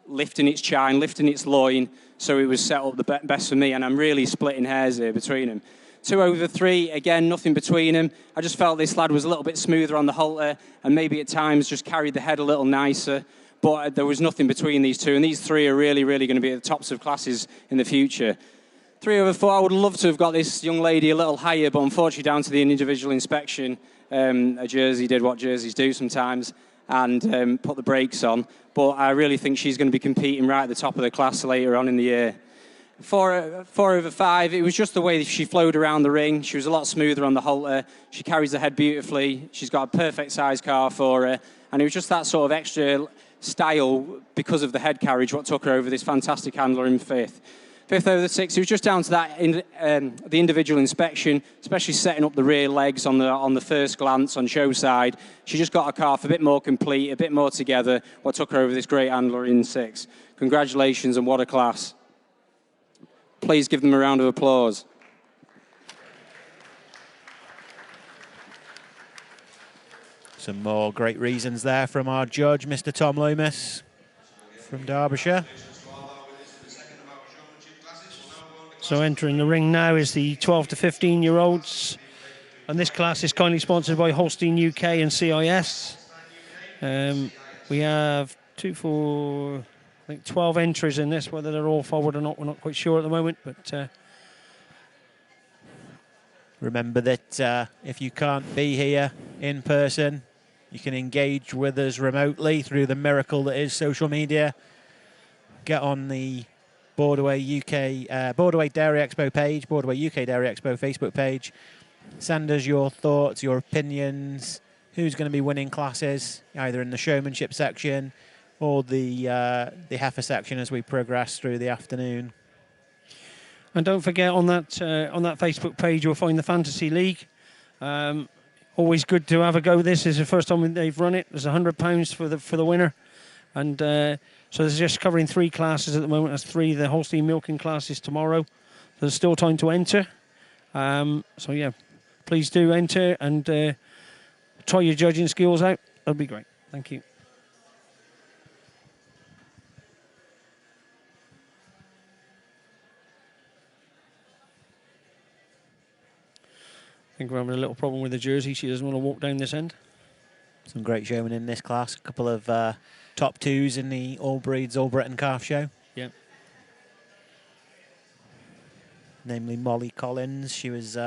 lifting its chine, lifting its loin, so it was set up the best for me, and I'm really splitting hairs here between them. 2 over 3, again, nothing between them. I just felt this lad was a little bit smoother on the halter, and maybe at times just carried the head a little nicer. but there was nothing between these two, and these three are really, really going to be at the tops of classes in the future. 3 over 4, I would love to have got this young lady a little higher, but unfortunately down to the individual inspection, a jersey did what jerseys do sometimes, and put the brakes on. But I really think she's going to be competing right at the top of the class later on in the year. 4 over 5, it was just the way she flowed around the ring. She was a lot smoother on the halter. She carries the head beautifully. She's got a perfect size car for her. And it was just that sort of extra style because of the head carriage what took her over this fantastic handler in 5th. 5th over 6, it was just down to that the individual inspection, especially setting up the rear legs on the first glance on show side. She just got her calf a bit more complete, a bit more together, what took her over this great handler in 6. Congratulations and what a class. Please give them a round of applause. Some more great reasons there from our judge, Mr. Tom Loomis from Derbyshire. So entering the ring now is the 12 to 15-year-olds. And this class is kindly sponsored by Holstein UK and CIS. We have 12 entries in this. Whether they're all forward or not, we're not quite sure at the moment. But remember that if you can't be here in person, you can engage with us remotely through the miracle that is social media. Get on the Borderway Dairy Expo page, Borderway UK Dairy Expo Facebook page. Send us your thoughts, your opinions, who's going to be winning classes, either in the showmanship section or the heifer section as we progress through the afternoon. And don't forget on that Facebook page you'll find the Fantasy League. Always good to have a go. This is the first time they've run it. There's £100 for the winner, and so there's just covering 3 classes at the moment. There's 3 the Holstein milking classes tomorrow. There's still time to enter. So yeah, please do enter and try your judging skills out. That'll be great. Thank you. I think we're having a little problem with the jersey. She doesn't want to walk down this end. Some great showmen in this class. A couple of top 2s in the All Breeds, All Britain Calf Show. Yeah. Namely Molly Collins. She was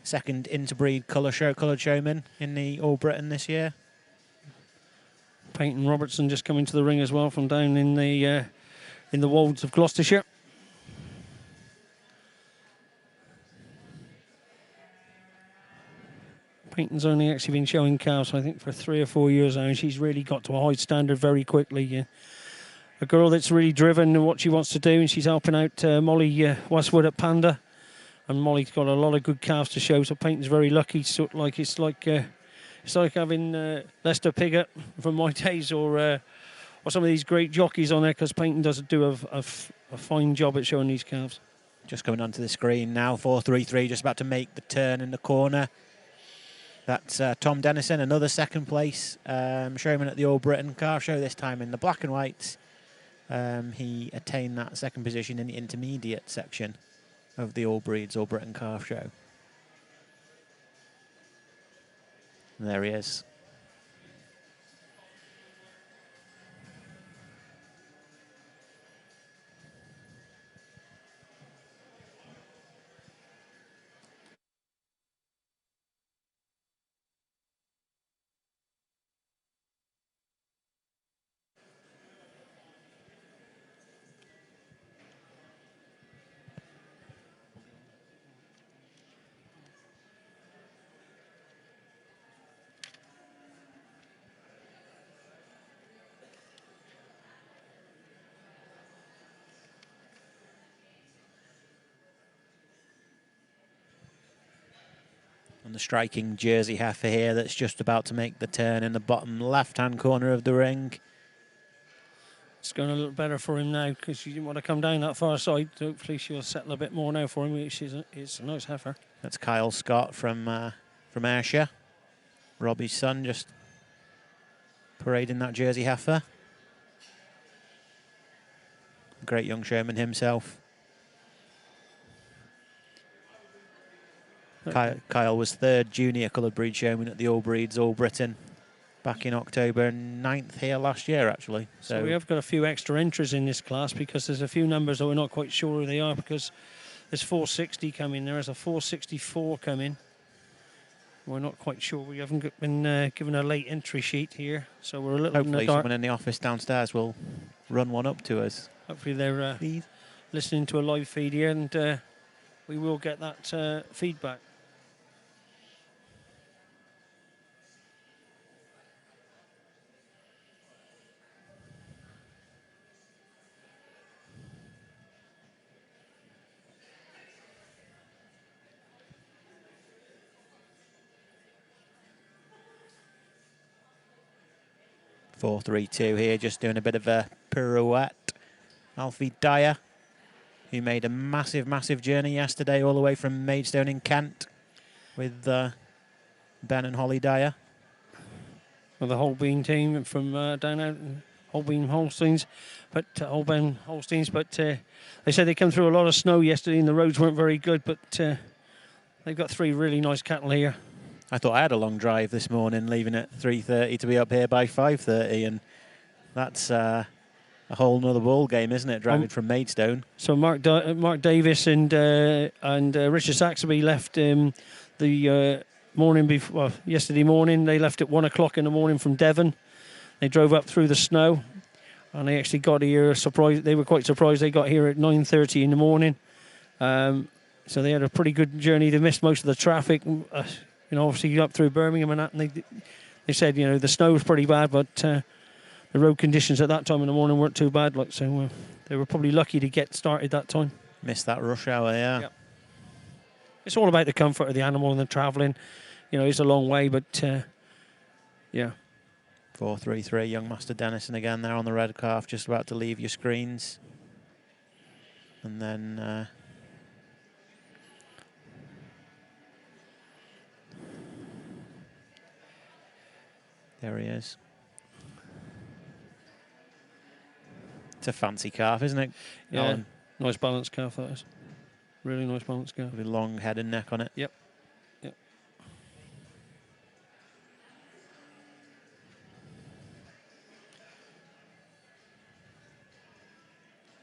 second interbreed coloured showman in the All Britain this year. Peyton Robertson just coming to the ring as well from down in the wolds of Gloucestershire. Peyton's only actually been showing calves, I think, for 3 or 4 years now, and she's really got to a high standard very quickly. Yeah. A girl that's really driven in what she wants to do, and she's helping out Molly Westwood at Panda. And Molly's got a lot of good calves to show, so Peyton's very lucky. Sort of like it's like having Lester Piggott from my days, or some of these great jockeys on there, because Peyton does do a fine job at showing these calves. Just coming onto the screen now, 433, just about to make the turn in the corner. That's Tom Dennison, another second place showman at the All Britain Calf Show, this time in the black and whites. He attained that second position in the intermediate section of the All Breeds, All Britain Calf Show. And there he is. And the striking Jersey heifer here that's just about to make the turn in the bottom left-hand corner of the ring. It's going a little better for him now because she didn't want to come down that far side. Hopefully she'll settle a bit more now for him. It's a nice heifer. That's Kyle Scott from Ayrshire. Robbie's son just parading that Jersey heifer. Great young showman himself. Kyle was 3rd junior coloured breed showman at the All Breeds, All Britain back in October 9th here last year, actually. So we have got a few extra entries in this class because there's a few numbers that we're not quite sure who they are, because there's 460 coming. There is a 464 coming. We're not quite sure. We haven't been given a late entry sheet here, so we're a little Hopefully in the dark. someone in the office downstairs will run one up to us. Hopefully they're listening to a live feed here, and we will get that feedback. (4-3-2) here, just doing a bit of a pirouette. Alfie Dyer, who made a massive, massive journey yesterday all the way from Maidstone in Kent with Ben and Holly Dyer. Well, the Holbein team from down out in Holbein Holsteins, but Holbein Holsteins, but they said they came through a lot of snow yesterday and the roads weren't very good, but they've got 3 really nice cattle here. I thought I had a long drive this morning, leaving at 3:30 to be up here by 5:30, and that's a whole nother ball game, isn't it? Driving from Maidstone. So Mark Davis and Richard Saxby left the morning before. Well, yesterday morning they left at 1 o'clock in the morning from Devon. They drove up through the snow, and they actually got here. Surprised, they were quite surprised. They got here at 9:30 in the morning. So they had a pretty good journey. They missed most of the traffic. Obviously up through Birmingham and that, and they said, the snow was pretty bad, but the road conditions at that time in the morning weren't too bad. So they were probably lucky to get started that time. Missed that rush hour, yeah. Yep. It's all about the comfort of the animal and the travelling. It's a long way, but yeah. 4-3-3, young Master Dennison again there on the red calf, just about to leave your screens. And then there he is. It's a fancy calf, isn't it? Yeah, Alan? Nice balanced calf, that is. Really nice balanced calf. With a long head and neck on it. Yep.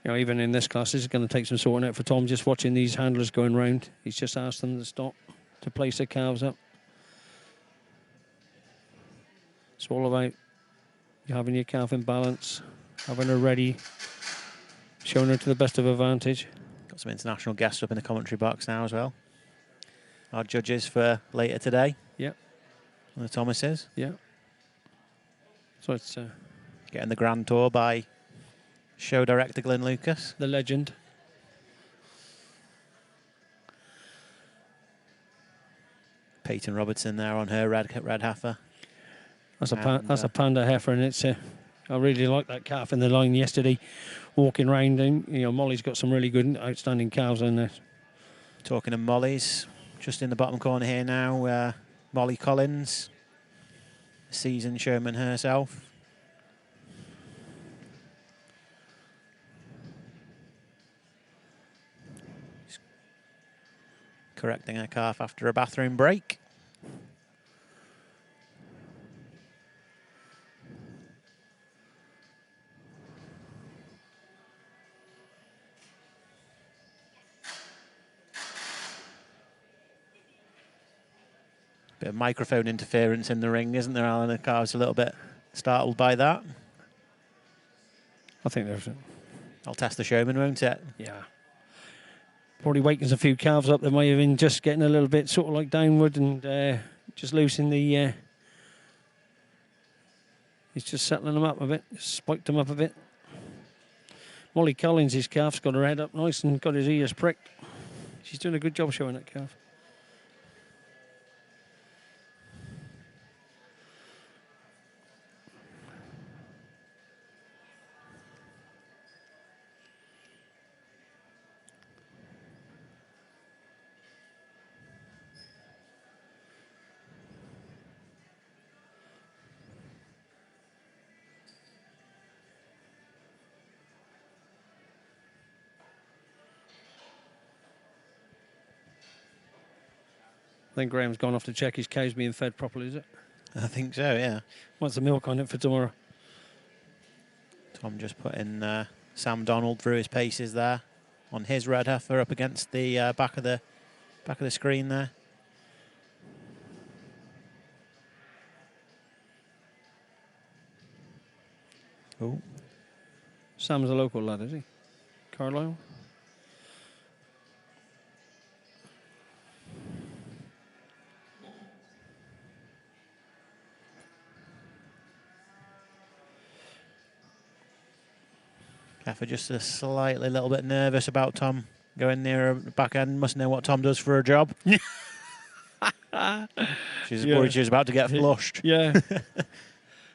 Even in this class, this is going to take some sorting out for Tom. Just watching these handlers going round, he's just asked them to stop to place their calves up. It's all about having your calf in balance, having her ready, showing her to the best of advantage. Got some international guests up in the commentary box now as well. Our judges for later today. Yep. And the Thomases. Yeah. So it's getting the grand tour by show director Glyn Lucas. The legend. Peyton Robertson there on her red heifer. That's a panda heifer, and it's I really like that calf in the line yesterday, walking round. And Molly's got some really good, outstanding calves in there. Talking of Molly's, just in the bottom corner here now, Molly Collins, seasoned showman herself. Correcting her calf after a bathroom break. Bit of microphone interference in the ring, isn't there, Alan? The calf's a little bit startled by that. I think there's... I'll test the showman, won't it? Yeah. Probably wakens a few calves up. They may have been just getting a little bit sort of like downward and just loosening the... he's just settling them up a bit, spiked them up a bit. Molly Collins, his calf's got her head up nice and got his ears pricked. She's doing a good job showing that calf. I think Graham's gone off to check his cow's being fed properly, is it? I think so, yeah. Wants the milk on it for tomorrow. Tom just putting Sam Donald through his paces there on his red heifer up against the back of the screen there. Oh, Sam's a local lad, is he? Carlisle. Heifer just a slightly little bit nervous about Tom going near her back end. Must know what Tom does for a job. She's worried she's about to get flushed. Yeah.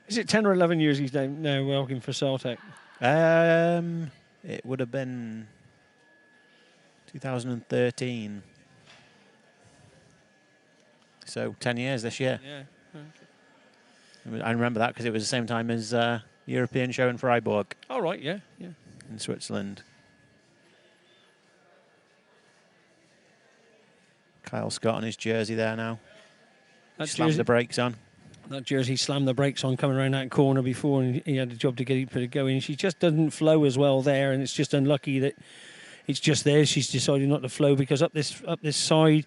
Is it 10 or 11 years he's now working for Celtic? It would have been 2013. So 10 years this year. Yeah. I remember that because it was the same time as European show in Freiburg. Oh, right, yeah. In Switzerland. Kyle Scott on his jersey there now. Slammed the brakes on. That jersey slammed the brakes on coming around that corner before, and he had a job to get it going. She just doesn't flow as well there, and it's just unlucky that it's just there. She's decided not to flow because up this side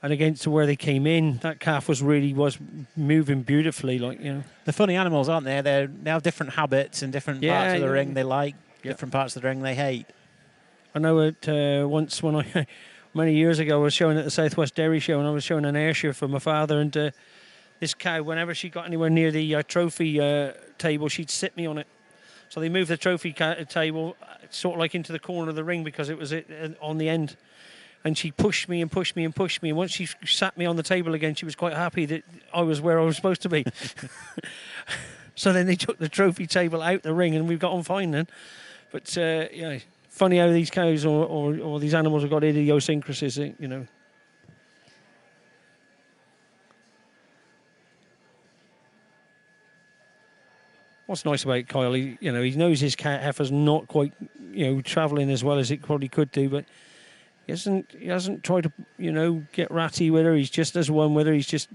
and against where they came in, that calf was moving beautifully. They're funny animals, aren't they? They have different habits and different parts of the ring they like, different parts of the ring they hate. I know it once when I many years ago I was showing at the Southwest Dairy Show, and I was showing an Ayrshire for my father, and this cow, whenever she got anywhere near the trophy table, she'd sit me on it. So they moved the trophy table sort of like into the corner of the ring because it was on the end. And she pushed me and pushed me and pushed me. And once she sat me on the table again, she was quite happy that I was where I was supposed to be. So then they took the trophy table out the ring, and we've got on fine then. But, funny how these cows or these animals have got idiosyncrasies, What's nice about Kyle, he knows his heifer's not quite, travelling as well as it probably could do, but he hasn't tried to, get ratty with her. He's just as one with her. He's just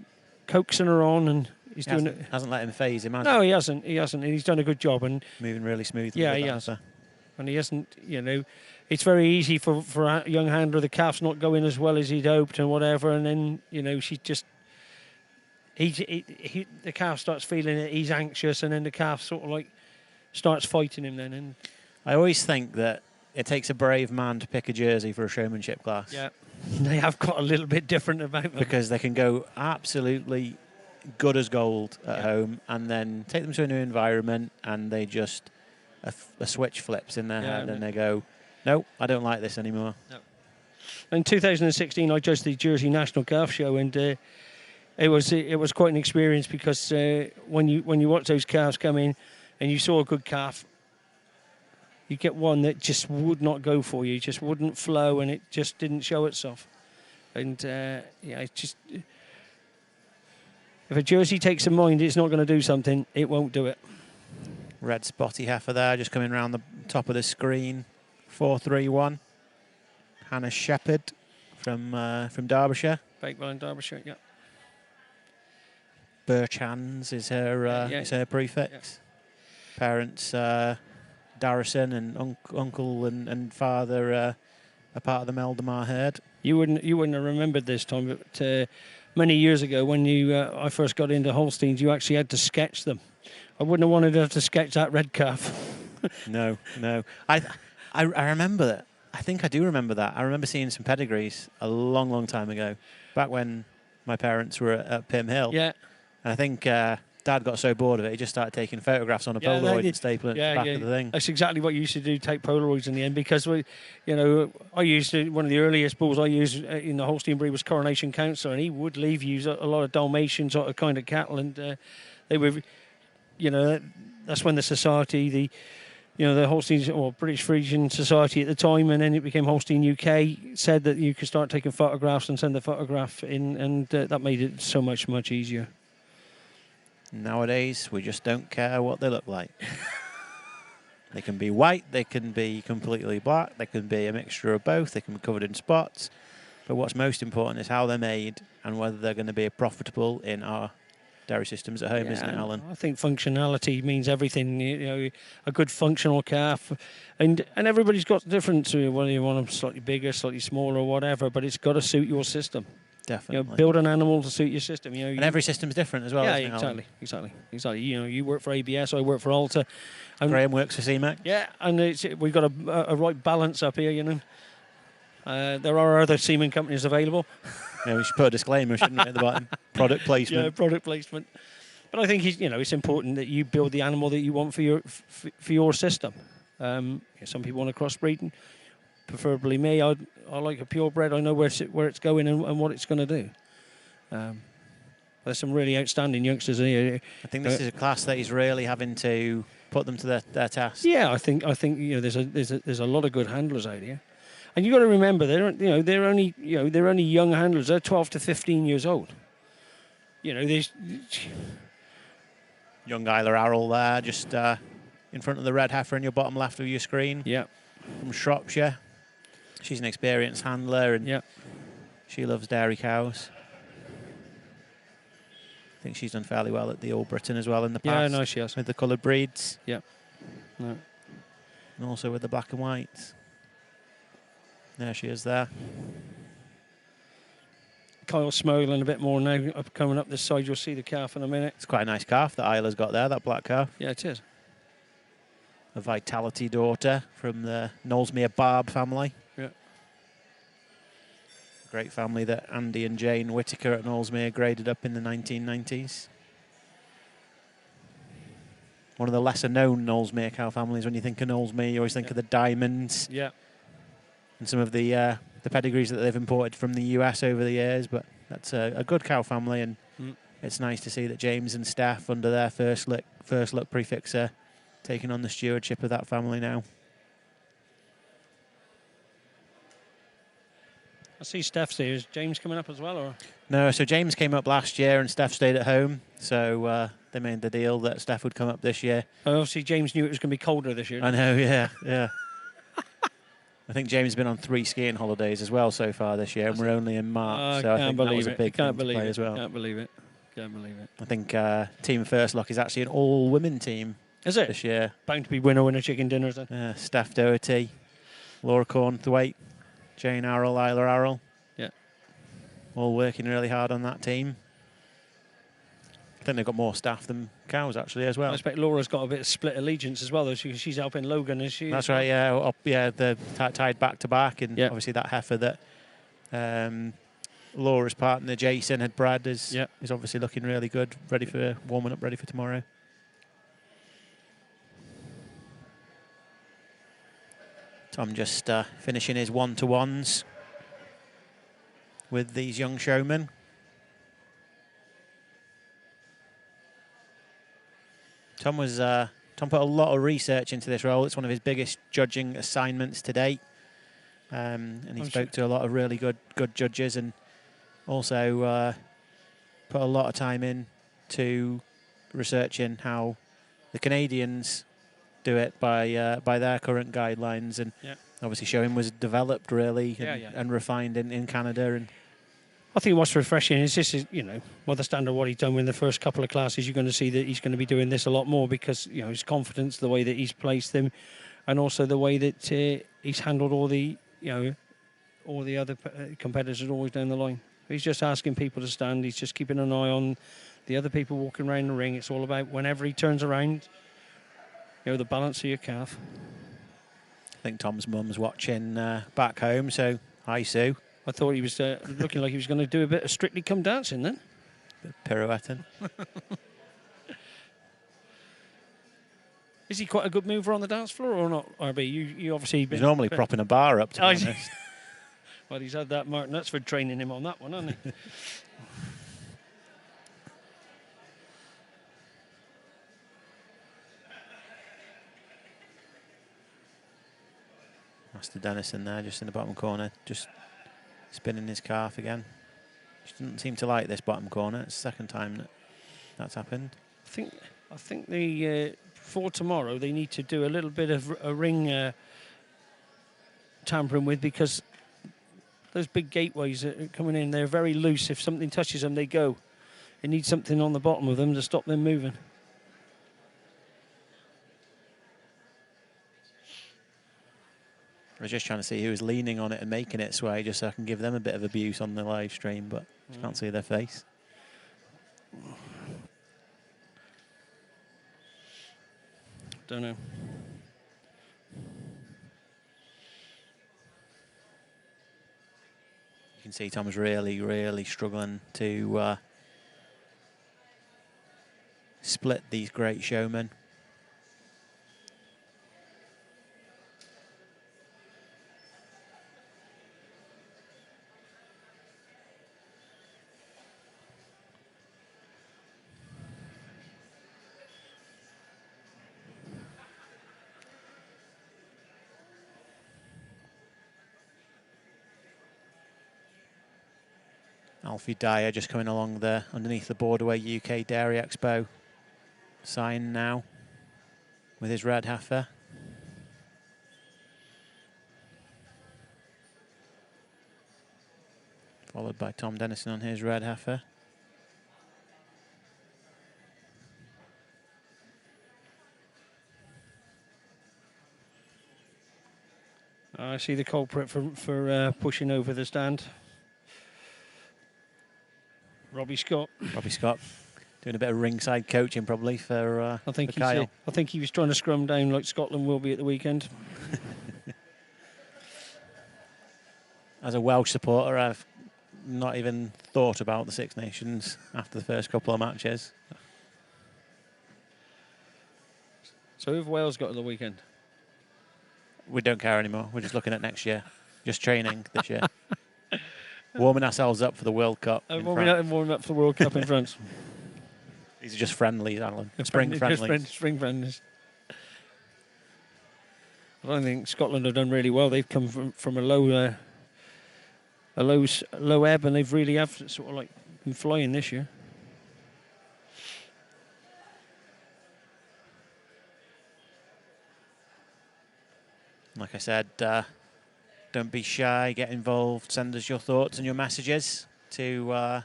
coaxing her on, and he's doing it. Hasn't let him phase him, has No, he hasn't. And he's done a good job. And moving really smoothly. Yeah, he has. And he hasn't, it's very easy for a young handler. The calf's not going as well as he'd hoped and whatever. And then, she just... the calf starts feeling it. He's anxious, and then the calf sort of like starts fighting him then. And I always think that it takes a brave man to pick a jersey for a showmanship class. Yeah, they have got a little bit different about them. Because they can go absolutely good as gold at home, and then take them to a new environment, and they just a switch flips in their head, and they go, "No, I don't like this anymore." No. In 2016, I judged the Jersey National Calf Show, and it was quite an experience because when you watch those calves come in, and you saw a good calf, you get one that just would not go for you, just wouldn't flow, and it just didn't show itself. And it's just, if a Jersey takes in mind it's not going to do something, it won't do it. Red spotty heifer there, just coming around the top of the screen. 431. Hannah Shepherd from Derbyshire. Bakewell in Derbyshire, yeah. Birchhands is her prefix. Yeah. Parents Darrison and uncle and father are part of the Meldemar herd. You wouldn't have remembered this, Tom, but many years ago when I first got into Holsteins, you actually had to sketch them. I wouldn't have wanted to have to sketch that red calf. No. I remember that. I think I do remember that. I remember seeing some pedigrees a long, long time ago, back when my parents were at Pim Hill. Yeah. And I think Dad got so bored of it, he just started taking photographs on a Polaroid and stapling it to the back of the thing. That's exactly what you used to do, take Polaroids in the end, because I used one of the earliest bulls I used in the Holstein breed was Coronation Council, and he would leave you a lot of Dalmatian sort of kind of cattle, and they were, that's when the society, the Holstein or British Frisian Society at the time, and then it became Holstein UK, said that you could start taking photographs and send the photograph in, and that made it so much easier. Nowadays, we just don't care what they look like. They can be white, they can be completely black, they can be a mixture of both, they can be covered in spots. But what's most important is how they're made and whether they're going to be profitable in our dairy systems at home, isn't it, Alan? I think functionality means everything. You know, a good functional calf, and everybody's got different. Whether you want them slightly bigger, slightly smaller, or whatever, but it's got to suit your system. Definitely. You know, build an animal to suit your system. You know, and every system's different as well. Yeah, isn't it, exactly. You know, you work for ABS, I work for Alta. And Graham works for CMAC. Yeah, and we've got a right balance up here. You know, there are other semen companies available. Yeah, we should put a disclaimer, shouldn't we, at the bottom? Product placement. Yeah, product placement. But I think it's important that you build the animal that you want for your system. Some people want to crossbreed, preferably me. I like a purebred. I know where it's going and what it's going to do. There's some really outstanding youngsters here. I think this is a class that he's really having to put them to their task. Yeah, I think there's a lot of good handlers out here. And you got to remember, they're only young handlers. They're 12 to 15 years old. You know, there's young Isla Arrell there, just in front of the red heifer in your bottom left of your screen. Yeah, from Shropshire. She's an experienced handler, and she loves dairy cows. I think she's done fairly well at the All Britain as well in the past. Yeah, no, she has. With the coloured breeds. Yeah. No. And also with the black and whites. There she is there. Kyle's smuggling a bit more now. Coming up this side, you'll see the calf in a minute. It's quite a nice calf that Isla's got there, that black calf. Yeah, it is. A Vitality daughter from the Knowlesmere Barb family. Yeah. Great family that Andy and Jane Whittaker at Knowlesmere graded up in the 1990s. One of the lesser known Knowlesmere cow families. When you think of Knowlesmere, you always think of the Diamonds. Yeah. And some of the pedigrees that they've imported from the US over the years, but that's a good cow family, and it's nice to see that James and Steph, under their first look prefix, are taking on the stewardship of that family now. I see Steph's here. Is James coming up as well, or? No, so James came up last year and Steph stayed at home, so they made the deal that Steph would come up this year. Obviously, James knew it was going to be colder this year. I know, yeah. I think James has been on 3 skiing holidays as well so far this year, and we're only in March, so I think that was a big thing to play as well. Can't believe it. I think Team First Lock is actually an all-women team. Is it? This year. Bound to be winner chicken dinners then. Steph Doherty, Laura Cornthwaite, Jane Arrell, Isla Arrell. Yeah. All working really hard on that team. I think they've got more staff than cows, actually, as well. I expect Laura's got a bit of split allegiance as well, though. She's helping Logan, is she? That's right, yeah. They're tied back to back, and obviously that heifer that Laura's partner, Jason, had bred is obviously looking really good, ready for warming up, ready for tomorrow. Tom just finishing his one-to-ones with these young showmen. Tom put a lot of research into this role. It's one of his biggest judging assignments to date, and he spoke to a lot of really good judges, and also put a lot of time in to researching how the Canadians do it by their current guidelines, and obviously showing was developed really and refined in Canada. And I think what's refreshing is this is, well, the standard what he's done in the first couple of classes, you're going to see that he's going to be doing this a lot more because, his confidence, the way that he's placed them, and also the way that he's handled all the other competitors always down the line. He's just asking people to stand. He's just keeping an eye on the other people walking around the ring. It's all about whenever he turns around, the balance of your calf. I think Tom's mum's watching back home, so hi, Sue. I thought he was looking like he was going to do a bit of Strictly Come Dancing then. Bit of pirouetting. Is he quite a good mover on the dance floor or not, RB? You obviously... He's normally propping a bar up, to be honest. Well, he's had that Mark Knutsford training him on that one, hasn't he? Master Dennison there, just in the bottom corner, just spinning his calf again. She doesn't seem to like this bottom corner. It's the second time that's happened. I think the for tomorrow they need to do a little bit of a ring tampering with, because those big gateways that are coming in, they're very loose. If something touches them, they go. It needs something on the bottom of them to stop them moving. I was just trying to see who was leaning on it and making it sway, just so I can give them a bit of abuse on the live stream, but I can't see their face. Don't know. You can see Tom's really struggling to split these great showmen. Alfie Dyer just coming along there underneath the Borderway UK Dairy Expo sign now with his red heifer. Followed by Tom Dennison on his red heifer. I see the culprit for pushing over the stand. Robbie Scott. Robbie Scott doing a bit of ringside coaching probably for Kyle. I think he was trying to scrum down like Scotland will be at the weekend. As a Welsh supporter, I've not even thought about the Six Nations after the first couple of matches. So who have Wales got at the weekend? We don't care anymore. We're just looking at next year. Just training this year. Warming ourselves up for the World Cup. Warming up for the World Cup in France. These are just friendlies, Alan. Spring friendlies. Spring friendlies. I don't think Scotland have done really well. They've come from a low ebb, and they've really have sort of like been flying this year. Like I said, don't be shy, get involved, send us your thoughts and your messages to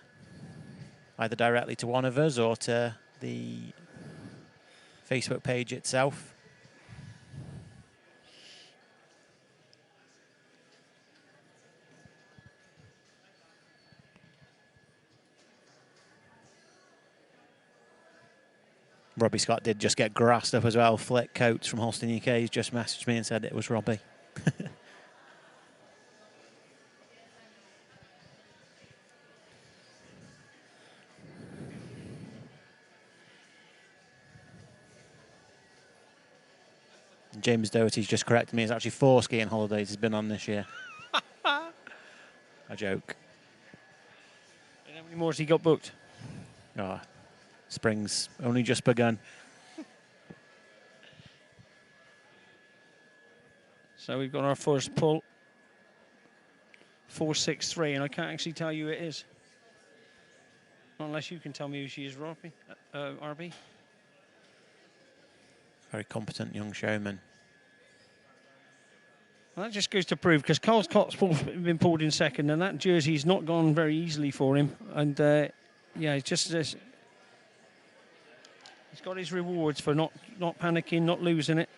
either directly to one of us or to the Facebook page itself. Robbie Scott did just get grassed up as well. Flick Coates from Holstein UK has just messaged me and said it was Robbie. James Doherty's just corrected me. It's actually 4 skiing holidays he's been on this year. A joke. And how many more has he got booked? Oh, spring's only just begun. So we've got our first pull. 463, and I can't actually tell you who it is. Not unless you can tell me who she is, RB. Very competent young showman. Well, that just goes to prove, because Carl Scott's been pulled in second, and that jersey's not gone very easily for him. And yeah, it's just he's got his rewards for not panicking, not losing it.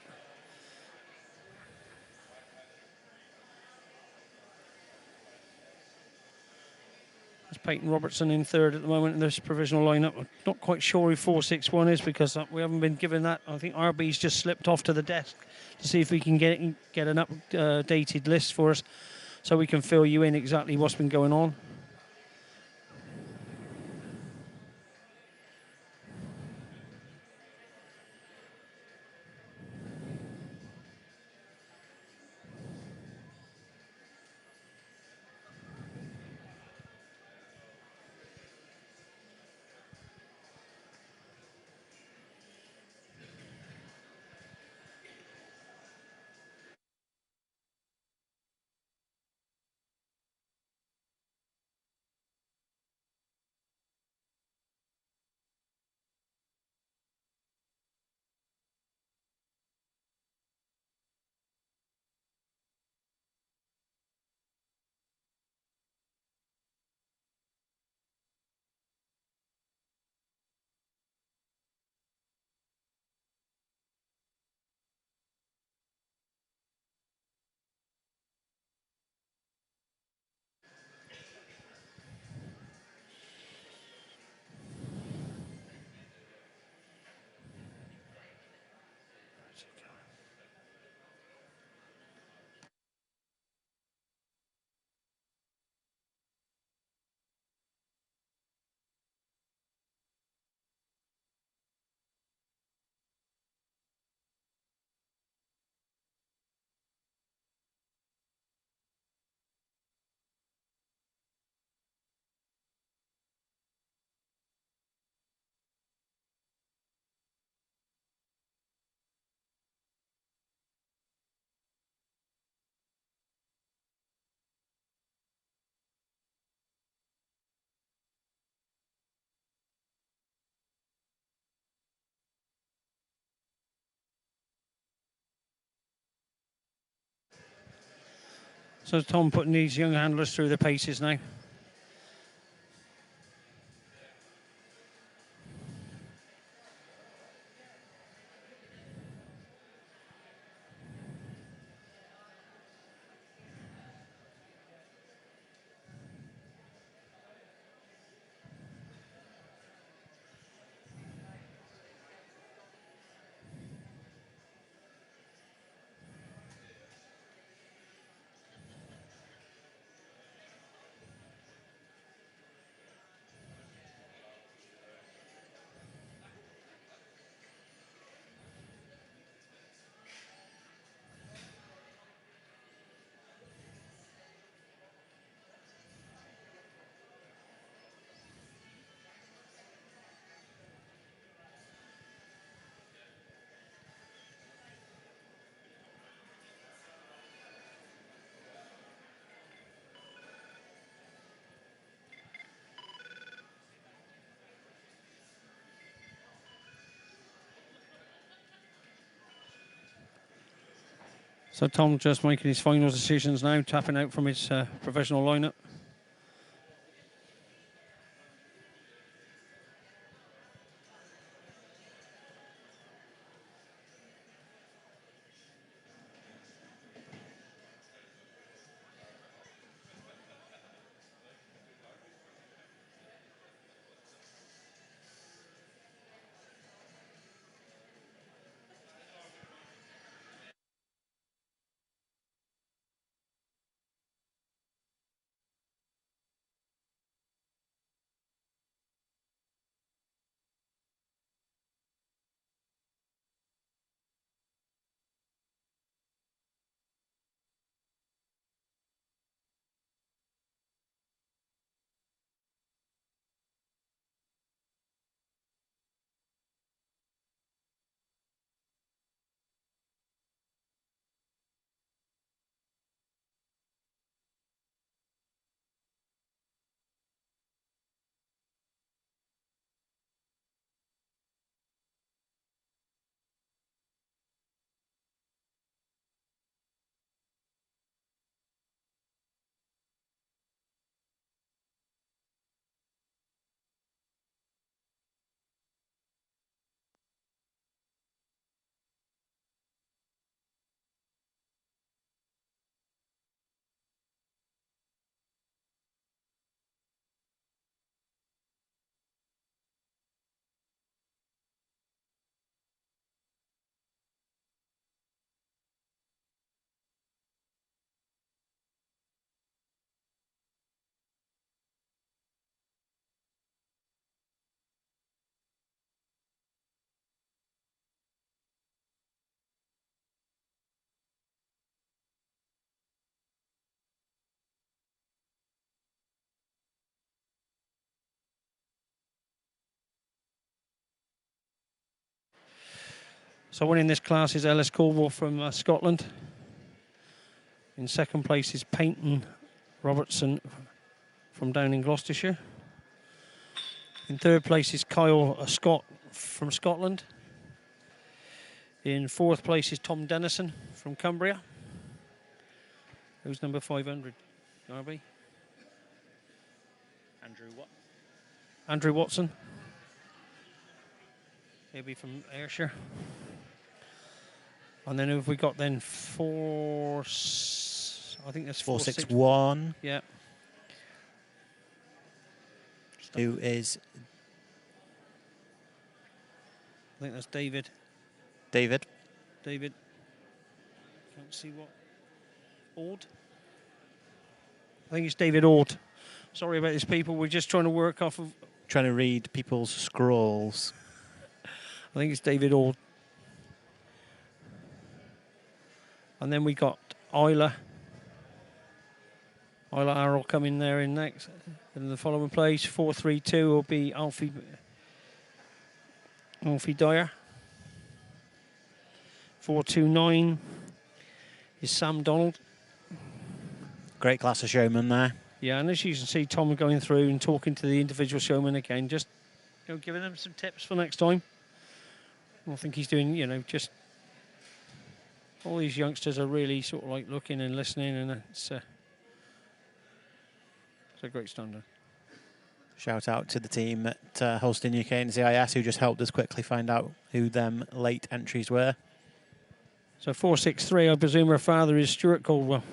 There's Peyton Robertson in third at the moment in this provisional lineup. I'm not quite sure who 461 is because we haven't been given that. I think RB's just slipped off to the desk to see if we can get an updated list for us so we can fill you in exactly what's been going on. So Tom putting these young handlers through the paces now. So Tom just making his final decisions now, tapping out from his professional lineup. So winning this class is Ellis Cornwall from Scotland. In second place is Peyton Robertson from down in Gloucestershire. In third place is Kyle Scott from Scotland. In fourth place is Tom Dennison from Cumbria. Who's number 500, Darby? Andrew Watson. He'll be from Ayrshire. And then have we got then I think that's 461. Yeah. Who is? I think that's David. David. Can't see what. Ord? I think it's David Ord. Sorry about this, people. We're just trying to work off of... Trying to read people's scrolls. I think it's David Ord. And then we got Isla Arrow coming there in next. In the following place, 432 will be Alfie Dyer. 429 is Sam Donald. Great class of showmen there. Yeah, and as you can see, Tom going through and talking to the individual showmen again, just giving them some tips for next time. I think he's doing, just all these youngsters are really sort of like looking and listening, and it's It's a great standard. Shout out to the team at Holstein UK and CIS who just helped us quickly find out who them late entries were. So 463, I presume her father is Stuart Caldwell.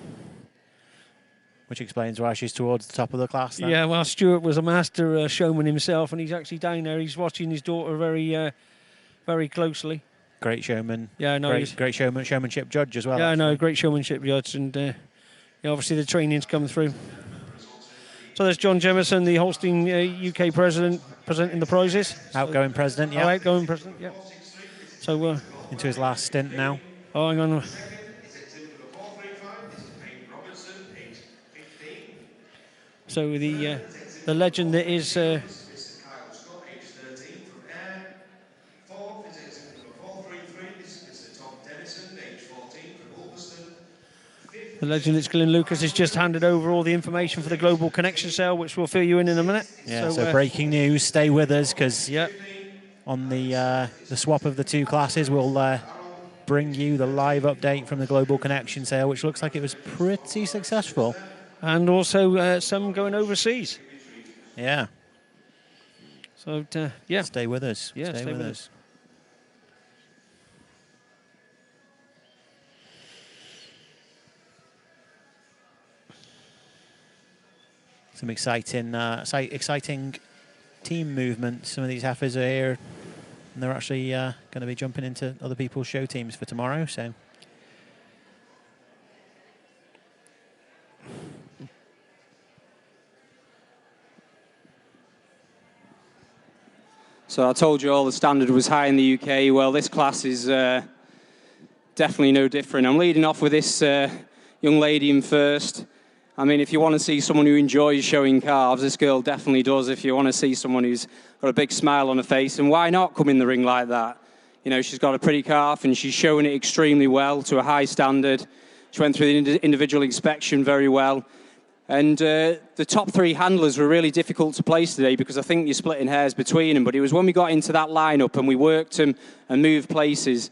Which explains why she's towards the top of the class then. Yeah, well, Stuart was a master showman himself, and he's actually down there. He's watching his daughter very, very closely. Great showman. Yeah, no, great showmanship judge as well. Yeah, actually. no, great showmanship judge, and yeah, obviously the training's come through. So there's John Jemison, the Holstein UK president, presenting the prizes. Outgoing president, yeah. Oh, outgoing president, yeah. So into his last stint now. Oh, hang on. So the legend that is. The legend that's Glyn Lucas has just handed over all the information for the Global Connection sale, which we'll fill you in a minute. Yeah, so breaking news, stay with us, because on the swap of the two classes, we'll bring you the live update from the Global Connection sale, which looks like it was pretty successful. And also some going overseas. Yeah. So, yeah. Stay with us. Yeah, stay with us. Some exciting team movement. Some of these heifers are here, and they're actually going to be jumping into other people's show teams for tomorrow. So I told you all the standard was high in the UK. Well, this class is definitely no different. I'm leading off with this young lady in first. I mean, if you want to see someone who enjoys showing calves, this girl definitely does. If you want to see someone who's got a big smile on her face, and why not come in the ring like that? You know, she's got a pretty calf, and she's showing it extremely well to a high standard. She went through the individual inspection very well. And the top three handlers were really difficult to place today because I think you're splitting hairs between them. But it was when we got into that lineup and we worked them and moved places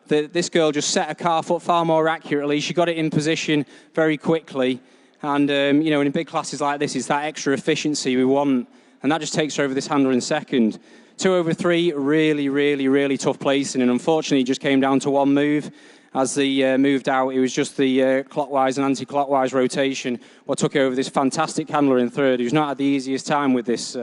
that this girl just set her calf up far more accurately. She got it in position very quickly. And, you know, in big classes like this, it's that extra efficiency we want. And that just takes her over this handler in second. 2 over 3, really, really, really tough placing. And unfortunately, it just came down to one move. As they moved out, it was just the clockwise and anti-clockwise rotation what took over this fantastic handler in third, who's not had the easiest time with this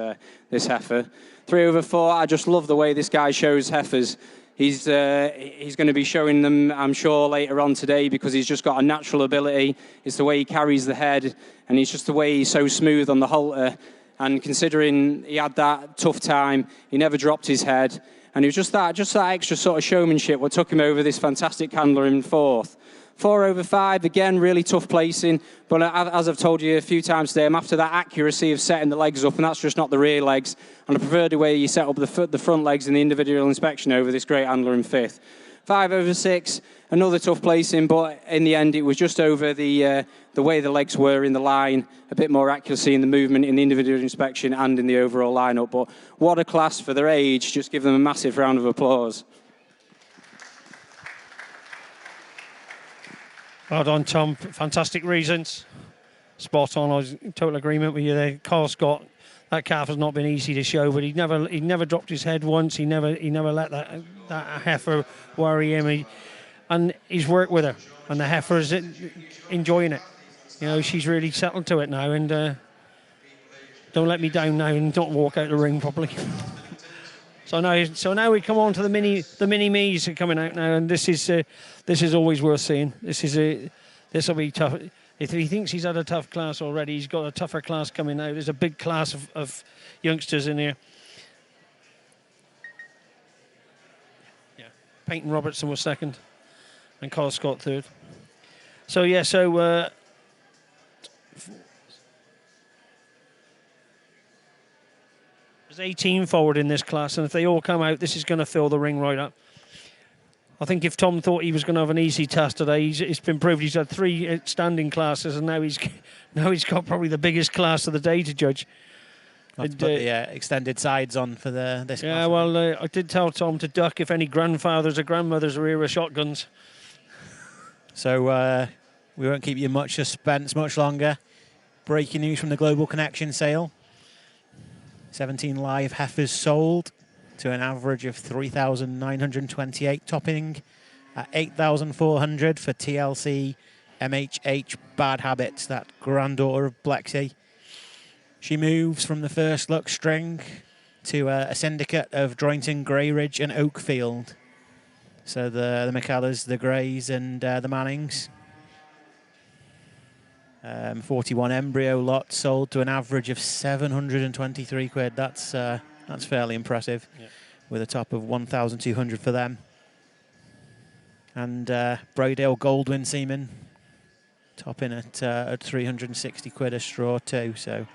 heifer. 3 over 4, I just love the way this guy shows heifers. He's going to be showing them, I'm sure, later on today because he's just got a natural ability. It's the way he carries the head, and it's just the way he's so smooth on the halter. And considering he had that tough time, he never dropped his head. And it was just that extra sort of showmanship what took him over this fantastic handler in fourth. 4 over 5, again, really tough placing. But as I've told you a few times today, I'm after that accuracy of setting the legs up, and that's just not the rear legs. And I prefer the way you set up the front legs in the individual inspection over this great handler in fifth. 5 over 6, another tough placing, but in the end, it was just over the way the legs were in the line, a bit more accuracy in the movement in the individual inspection and in the overall lineup. But what a class for their age. Just give them a massive round of applause. Well done, Tom. Fantastic reasons. Spot on. I was in total agreement with you there. Carl Scott, that calf has not been easy to show, but he never dropped his head once. He never let that heifer worry him. And he's worked with her, and the heifer is enjoying it. You know, she's really settled to it now, and don't let me down now and not walk out the ring properly. So now we come on to the mini me's are coming out now, and this is always worth seeing. This will be tough. If he thinks he's had a tough class already, he's got a tougher class coming out. There's a big class of youngsters in here. Yeah, Peyton Robertson was second, and Carl Scott third. So yeah, there's 18 forward in this class, and if they all come out, this is going to fill the ring right up. I think if Tom thought he was going to have an easy task today, it's been proved. He's had 3 standing classes, and now he's got probably the biggest class of the day to judge. Let's put the extended sides on for this. Yeah, class. Well, I did tell Tom to duck if any grandfathers or grandmothers are here with shotguns. So we won't keep you much suspense much longer. Breaking news from the Global Connection sale. 17 live heifers sold to an average of 3,928, topping at 8,400 for TLC MHH Bad Habits, that granddaughter of Blexy. She moves from the first look string to a syndicate of Droyington, Greyridge and Oakfield. So the McCullers, the Greys and the Mannings. 41 embryo lots sold to an average of 723 quid. That's fairly impressive, with a top of 1,200 for them. And Braydale Goldwyn semen topping at 360 quid a straw too. So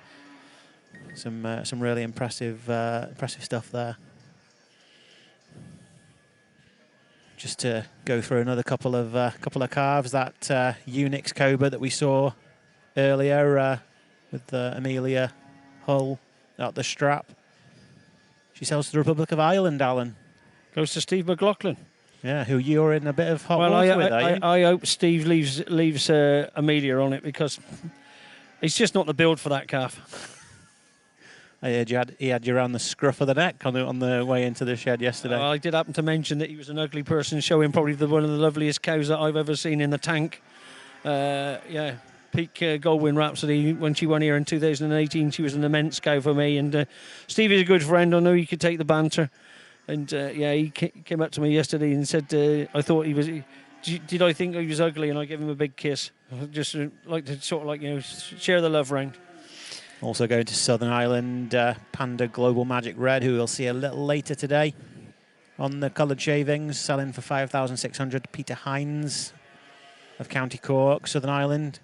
some really impressive stuff there. Just to go through another couple of calves, that Unix Cobra that we saw earlier with Amelia Hull at the strap. She sells to the Republic of Ireland, Alan. Goes to Steve McLaughlin. Yeah, who you're in a bit of hot water with, are you? I hope Steve leaves Amelia on it, because it's just not the build for that calf. I heard he had you around the scruff of the neck on the way into the shed yesterday. I did happen to mention that he was an ugly person, showing probably one of the loveliest cows that I've ever seen in the tank. Peak Goldwyn Rhapsody, when she won here in 2018, she was an immense cow for me. And Steve is a good friend. I know he could take the banter. And he came up to me yesterday and said, I thought he was... Did I think he was ugly? And I gave him a big kiss. Just like to share the love round. Also going to Southern Ireland, Panda Global Magic Red, who we'll see a little later today on the coloured shavings, selling for 5,600. Peter Hines of County Cork, Southern Ireland.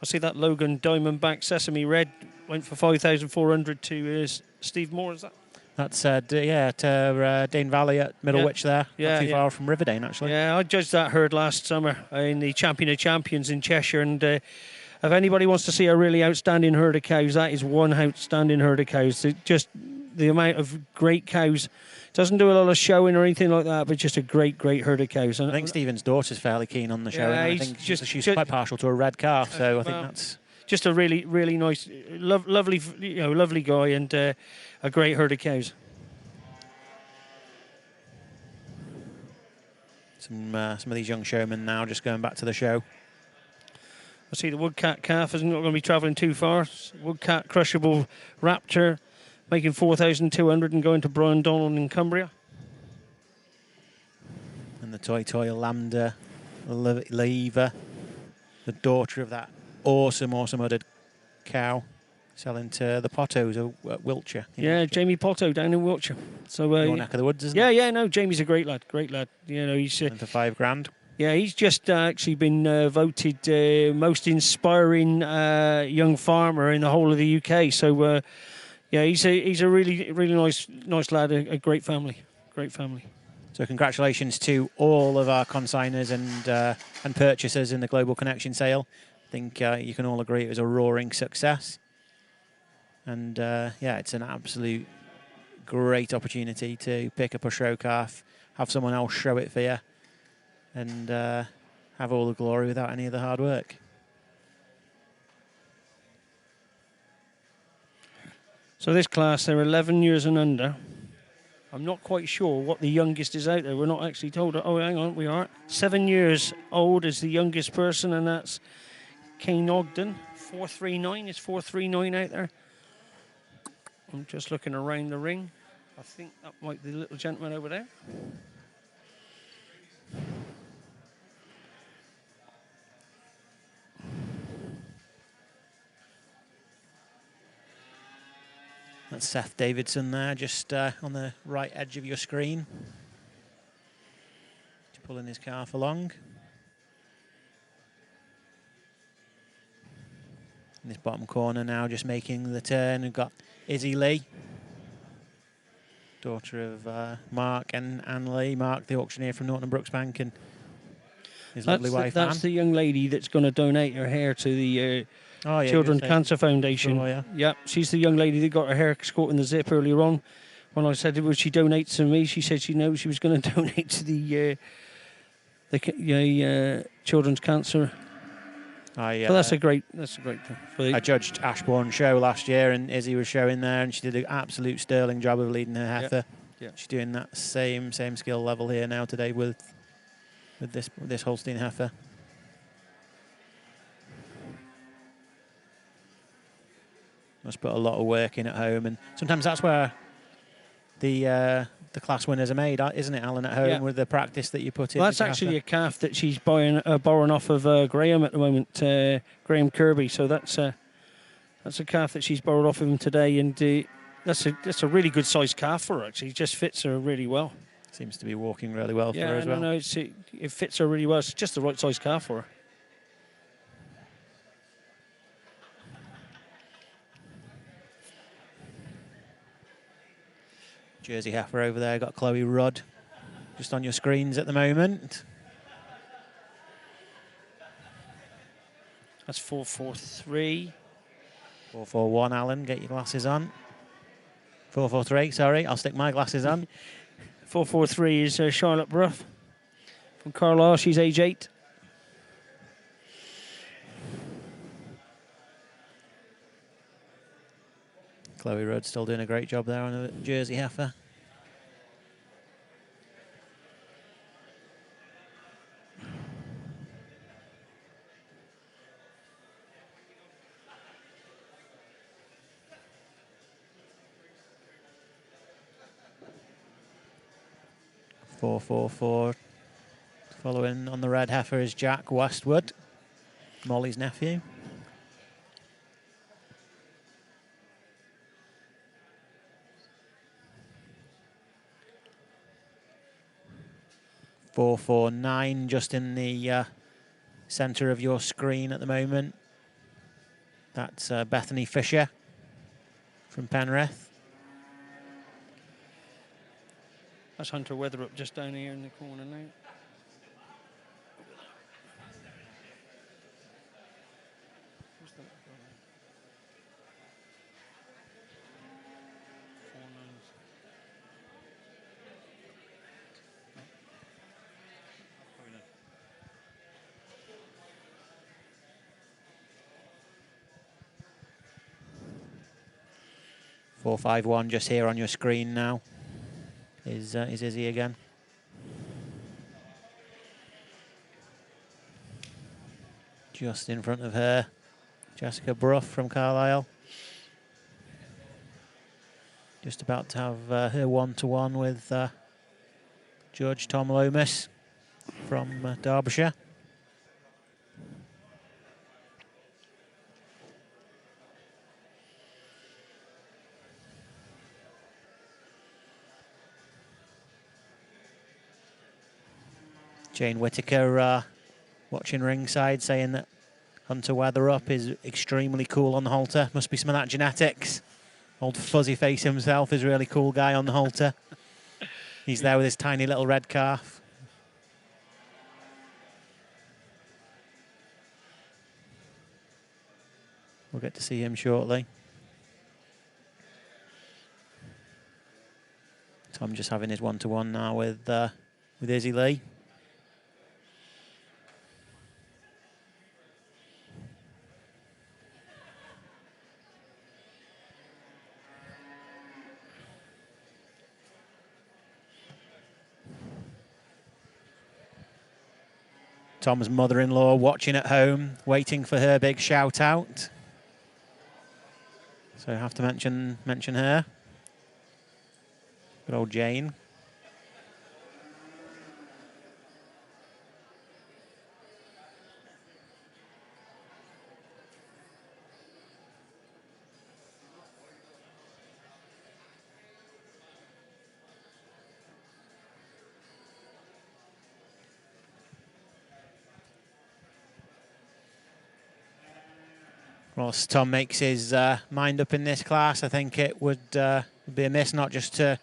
I see that Logan Diamondback Sesame Red went for 5,400 to Steve Moore, is that? That's, Dane Valley at Middlewich there. Not too far from Riverdane, actually. Yeah, I judged that herd last summer in the Champion of Champions in Cheshire. And if anybody wants to see a really outstanding herd of cows, that is one outstanding herd of cows. Just the amount of great cows. Doesn't do a lot of showing or anything like that, but just a great herd of cows. And I think Stephen's daughter's fairly keen on the show. Yeah, I think she's quite partial to a red calf, so I think that's just a really, really nice, lovely guy, and a great herd of cows. Some of these young showmen now just going back to the show. I see the Woodcat calf is not going to be travelling too far. Woodcat Crushable Raptor, making 4,200 and going to Brian Donald in Cumbria. And the Toy Lambda Leva, the daughter of that awesome uddered cow, selling to the Pottos at Wiltshire. Jamie Potto down in Wiltshire. So your neck of the woods, isn't it? Yeah, no, Jamie's a great lad. He's for $5,000. Yeah, he's just actually been voted most inspiring young farmer in the whole of the UK. So he's a really, really nice lad, a great family. So congratulations to all of our consigners and purchasers in the Global Connection sale. I think you can all agree it was a roaring success. And it's an absolute great opportunity to pick up a show calf, have someone else show it for you, and have all the glory without any of the hard work. So this class, they're 11 years and under. I'm not quite sure what the youngest is out there. We're not actually told. Oh, hang on, we are. 7 years old is the youngest person, and that's Kane Ogden. 439 is 439 out there. I'm just looking around the ring. I think that might be the little gentleman over there. That's Seth Davidson there, just on the right edge of your screen. Just pulling his calf along. In this bottom corner now, just making the turn, we've got Izzy Lee, daughter of Mark and Anne Lee. Mark, the auctioneer from Norton Brooksbank, and his lovely wife, That's Anne. the young lady that's going to donate her hair to the Children's Cancer Foundation. Sure, yeah. Yep, she's the young lady that got her hair caught in the zip earlier on. When I said, would she donate to me, she said she was going to donate to the Children's Cancer So that's a great. I judged Ashbourne show last year, and Izzy was showing there, and she did an absolute sterling job of leading her heifer. Yeah. She's doing that same skill level here now today with this Holstein heifer. Must put a lot of work in at home, and sometimes that's where the class winners are made, isn't it, Alan? At home with the practice that you put in. Well, that's actually a calf that she's borrowing off of Graham at the moment, Graham Kirby. So that's a calf that she's borrowed off of him today, and that's a really good sized calf for her. Actually, it just fits her really well. Seems to be walking really well for her as well. No, it fits her really well. It's just the right size calf for her. Jersey heifer over there, got Chloe Rudd just on your screens at the moment. That's 443. 441, Alan, get your glasses on. 443, sorry, I'll stick my glasses on. 443 is Charlotte Brough from Carlisle. She's age 8. Chloe Rudd still doing a great job there on a Jersey heifer. .444. Following on the red heifer is Jack Westwood, Molly's nephew. .449 just in the centre of your screen at the moment. That's Bethany Fisher from Penrith. That's Hunter Weatherup just down here in the corner now. .451 just here on your screen now is Izzy again. Just in front of her, Jessica Brough from Carlisle. Just about to have her one-to-one with Judge Tom Lomas from Derbyshire. Jane Whitaker watching ringside, saying that Hunter Weatherup is extremely cool on the halter. Must be some of that genetics. Old Fuzzy Face himself is a really cool guy on the halter. He's there with his tiny little red calf. We'll get to see him shortly. Tom just having his one-to-one now with Izzy Lee. Tom's mother-in-law watching at home, waiting for her big shout-out. So I have to mention her. Good old Jane. Whilst Tom makes his mind up in this class, I think it would be amiss not just to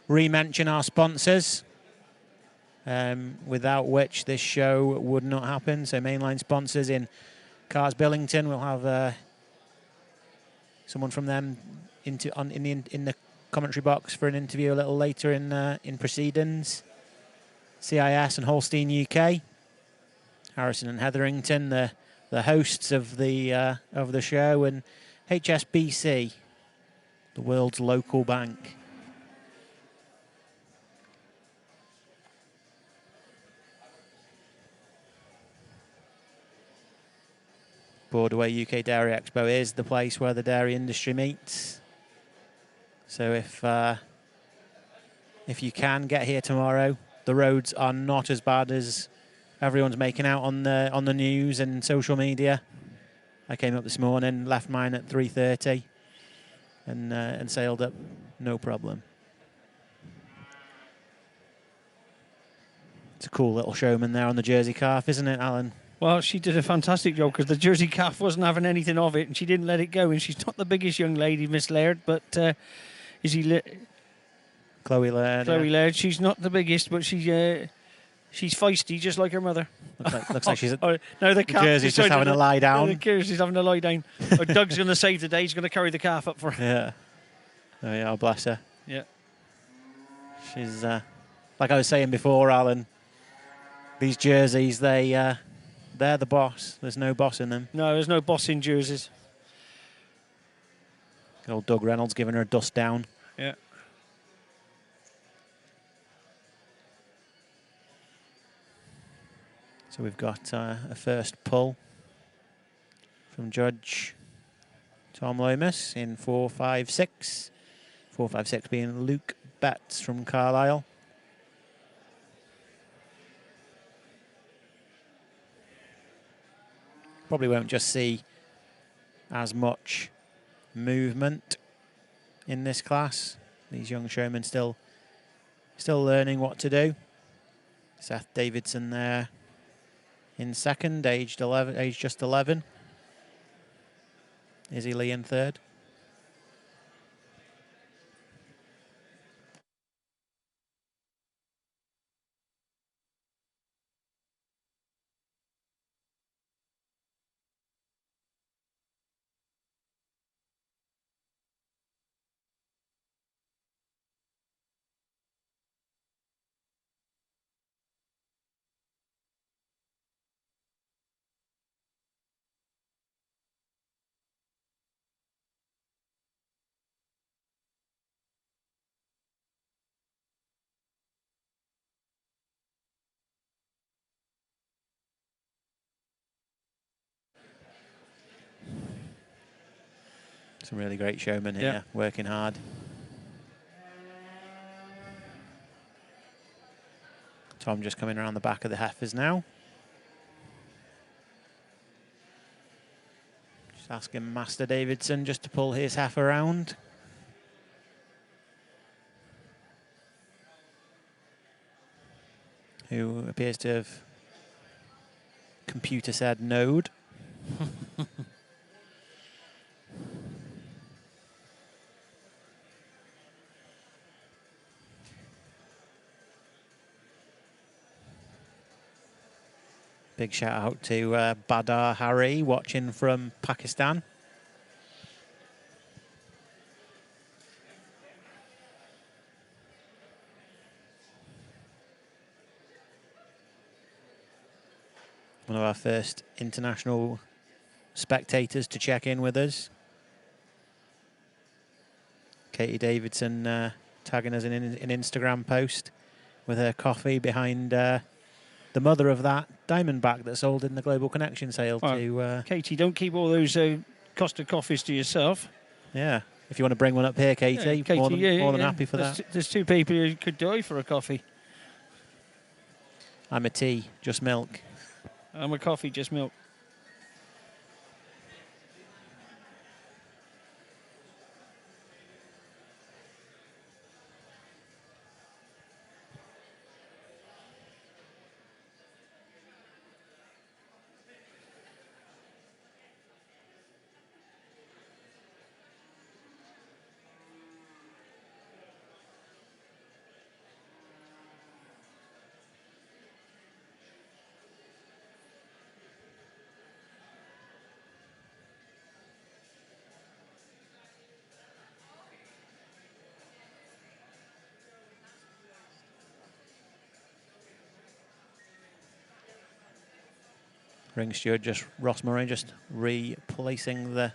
re-mention our sponsors, without which this show would not happen. So mainline sponsors in Cars Billington, we'll have someone from them in the commentary box for an interview a little later in proceedings. CIS and Holstein UK, Harrison and Hetherington, the the hosts of the show, and HSBC, the world's local bank. Borderway UK Dairy Expo is the place where the dairy industry meets. So if you can get here tomorrow, the roads are not as bad as everyone's making out on the news and social media. I came up this morning, left mine at 3:30, and sailed up, no problem. It's a cool little showman there on the Jersey calf, isn't it, Alan? Well, she did a fantastic job because the Jersey calf wasn't having anything of it, and she didn't let it go. And she's not the biggest young lady, Miss Laird, but Chloe Laird. Chloe Yeah. Laird. She's not the biggest, but she's feisty, just like her mother. Looks like she's. No, the calf. Jersey's just having a lie down. The Jersey's having a lie down. Doug's going to save the day. He's going to carry the calf up for her. Yeah. Oh yeah, bless her. Yeah. She's like I was saying before, Alan. These jerseys, they're the boss. There's no boss in them. No, there's no boss in jerseys. Old Doug Reynolds giving her a dust down. Yeah. So we've got a first pull from Judge Tom Lomas in 4.56. 4.56 being Luke Betts from Carlisle. Probably won't just see as much movement in this class. These young showmen still learning what to do. Seth Davidson there in second, aged just 11. Izzy Lee in third. Some really great showmen here, working hard. Tom just coming around the back of the heifers now. Just asking Master Davidson just to pull his heifer around. Who appears to have computer said node. Big shout out to Badar Hari watching from Pakistan. One of our first international spectators to check in with us. Katie Davidson tagging us in an Instagram post with her coffee behind the mother of that Diamondback that sold in the Global Connection sale to... Katie, don't keep all those Costa coffees to yourself. Yeah, if you want to bring one up here, Katie, Yeah, Katie, more than happy for that. There's two people who could die for a coffee. I'm a tea, just milk. I'm a coffee, just milk. Ring steward, just Ross Murray, just replacing the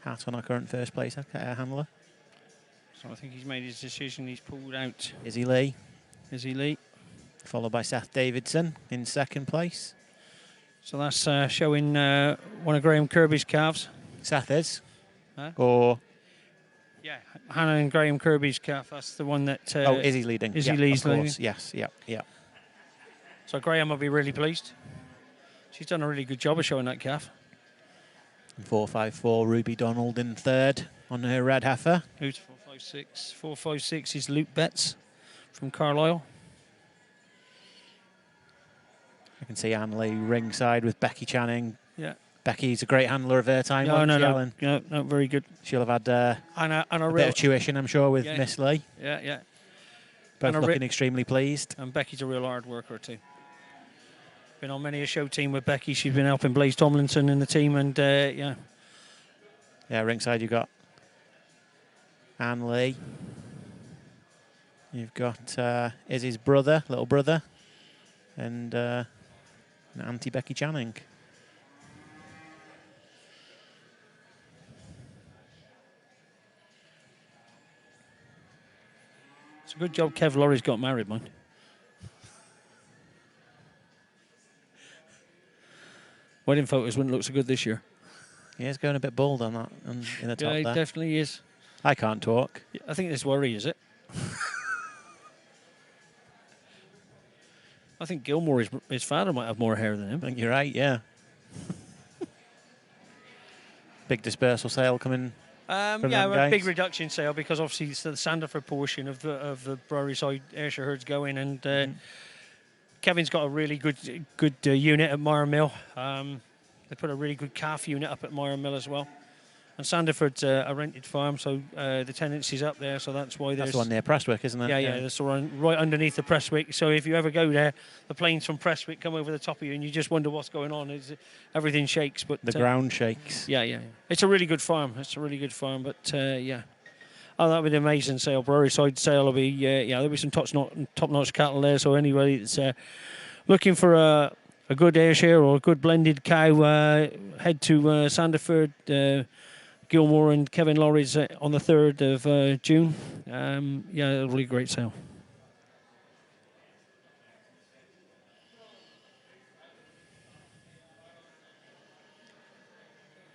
hat on our current first place handler. So I think he's made his decision. He's pulled out Izzy Lee. Izzy Lee. Followed by Seth Davidson in second place. So that's showing one of Graham Kirby's calves. Seth is? Huh? Or? Yeah, Hannah and Graham Kirby's calf. That's the one that... oh, Izzy leading. Izzy Lee's leading. Yes, yeah. So Graham will be really pleased. She's done a really good job of showing that calf. 454, Ruby Donald in third on her red heifer. Who's 456? 456 is Luke Betts from Carlisle. I can see Anne Lee ringside with Becky Channing. Yeah. Becky's a great handler of her time. No, very good. She'll have had a real bit of tuition, I'm sure, with Miss Lee. Yeah. Both looking extremely pleased. And Becky's a real hard worker too. Been on many a show team with Becky. She's been helping Blaze Tomlinson in the team, and yeah. Yeah, ringside you've got Anne Lee. You've got Izzy's little brother, and Auntie Becky Channing. It's a good job Kev Laurie's got married, man. Wedding photos wouldn't look so good this year. Yeah, he's going a bit bald on that in the top there. Yeah, he definitely is. I can't talk. I think this worry, is it? I think Gilmore, his father, might have more hair than him. I think you're right, yeah. Big dispersal sale coming from a big reduction sale because obviously it's the Sanderford portion of the Brewery side Ayrshire herds going, and Kevin's got a really good unit at Mire Mill. They put a really good calf unit up at Mire Mill as well. And Sanderford's a rented farm, so the tenancy's up there, so that's why there's... That's the one near Prestwick, isn't it? Yeah, that's the one right underneath the Prestwick. So if you ever go there, the planes from Prestwick come over the top of you and you just wonder what's going on. Everything shakes. But the ground shakes. Yeah. It's a really good farm. But yeah. Oh, that'll be an amazing sale. Brewery side sale will be, there'll be some top-notch cattle there, so anybody that's looking for a good Ayrshire or a good blended cow, head to Sanderford, Gilmore and Kevin Laurie's on the 3rd of June. A really great sale.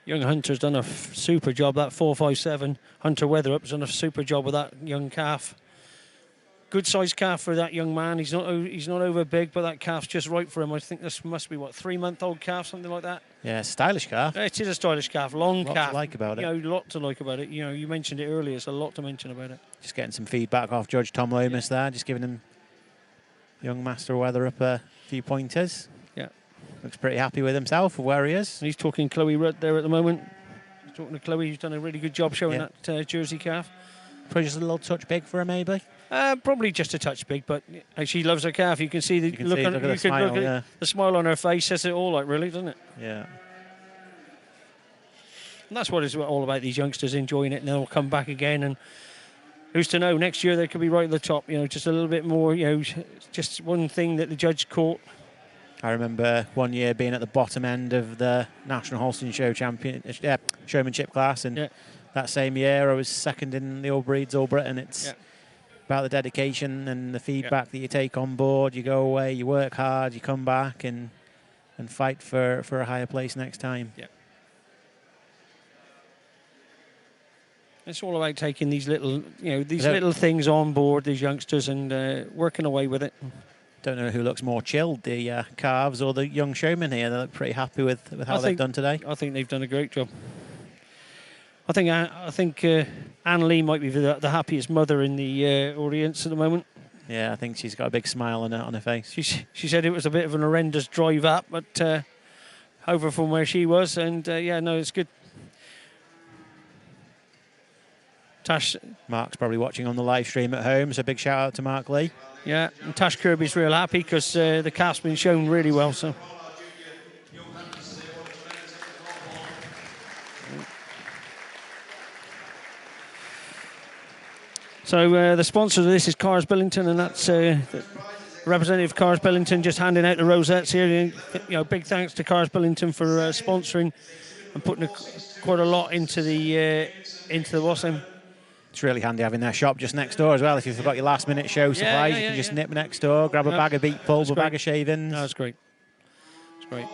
Young Hunter's done a super job. That 457 Hunter Weatherup's done a super job with that young calf. Good sized calf for that young man. He's not over big, but that calf's just right for him. I think this must be 3-month-old calf, something like that. Yeah, stylish calf. It is a stylish calf, long calf. Lot to like about it. Lot to like about it. You mentioned it earlier. It's a lot to mention about it. Just getting some feedback off Judge Tom Lomas there. Just giving him young Master Weatherup a few pointers. Yeah, looks pretty happy with himself for where he is. He's talking Chloe Rudd there at the moment. He's talking to Chloe, who's done a really good job showing that Jersey calf. Probably just a little touch big for her, maybe. Probably just a touch big, but she loves her calf. You can see the look at the smile. The smile on her face says it all, really, doesn't it? Yeah. And that's what it's all about. These youngsters enjoying it, and they'll come back again. And who's to know? Next year they could be right at the top. Just a little bit more. Just one thing that the judge caught. I remember one year being at the bottom end of the National Holstein Show showmanship class, and that same year I was second in the All Breeds All Britain. It's about the dedication and the feedback that you take on board. You go away, you work hard, you come back and fight for a higher place next time. Yeah. It's all about taking these little, little things on board, these youngsters, and working away with it. Don't know who looks more chilled, the calves or the young showmen here. They look pretty happy with how they've done today. I think they've done a great job. I think Anne Lee might be the happiest mother in the audience at the moment. Yeah, I think she's got a big smile on her face. She said it was a bit of an horrendous drive up, but over from where she was, and it's good. Tash. Mark's probably watching on the live stream at home, so big shout out to Mark Lee. Yeah, and Tash Kirby's real happy because the calf's been shown really well. So the sponsor of this is Cars Billington, and that's Representative Cars Billington just handing out the rosettes here. You know, big thanks to Cars Billington for sponsoring and putting quite a lot into the washing. It's really handy having their shop just next door as well. If you forgot your last-minute show supplies, you can just nip next door, grab a bag of beet pulp, a bag of shavings. That's great. It's great.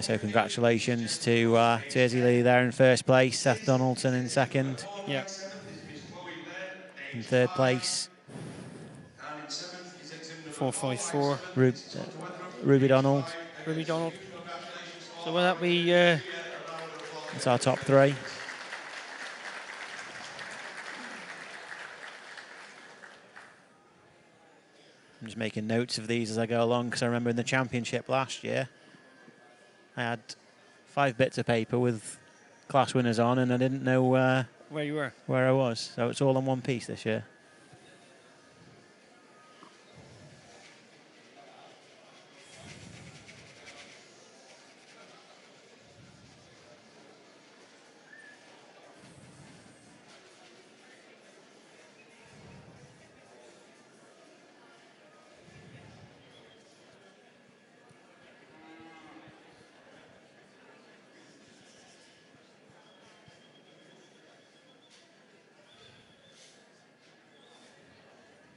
So congratulations to Jersey Lee there in first place, Seth Donaldson in second. Yeah. In third place. 454. Ruby Donald. Ruby Donald. So will that be... That's our top three. I'm just making notes of these as I go along, because I remember in the championship last year, I had 5 bits of paper with class winners on, and I didn't know where you were, where I was. So it's all on one piece this year.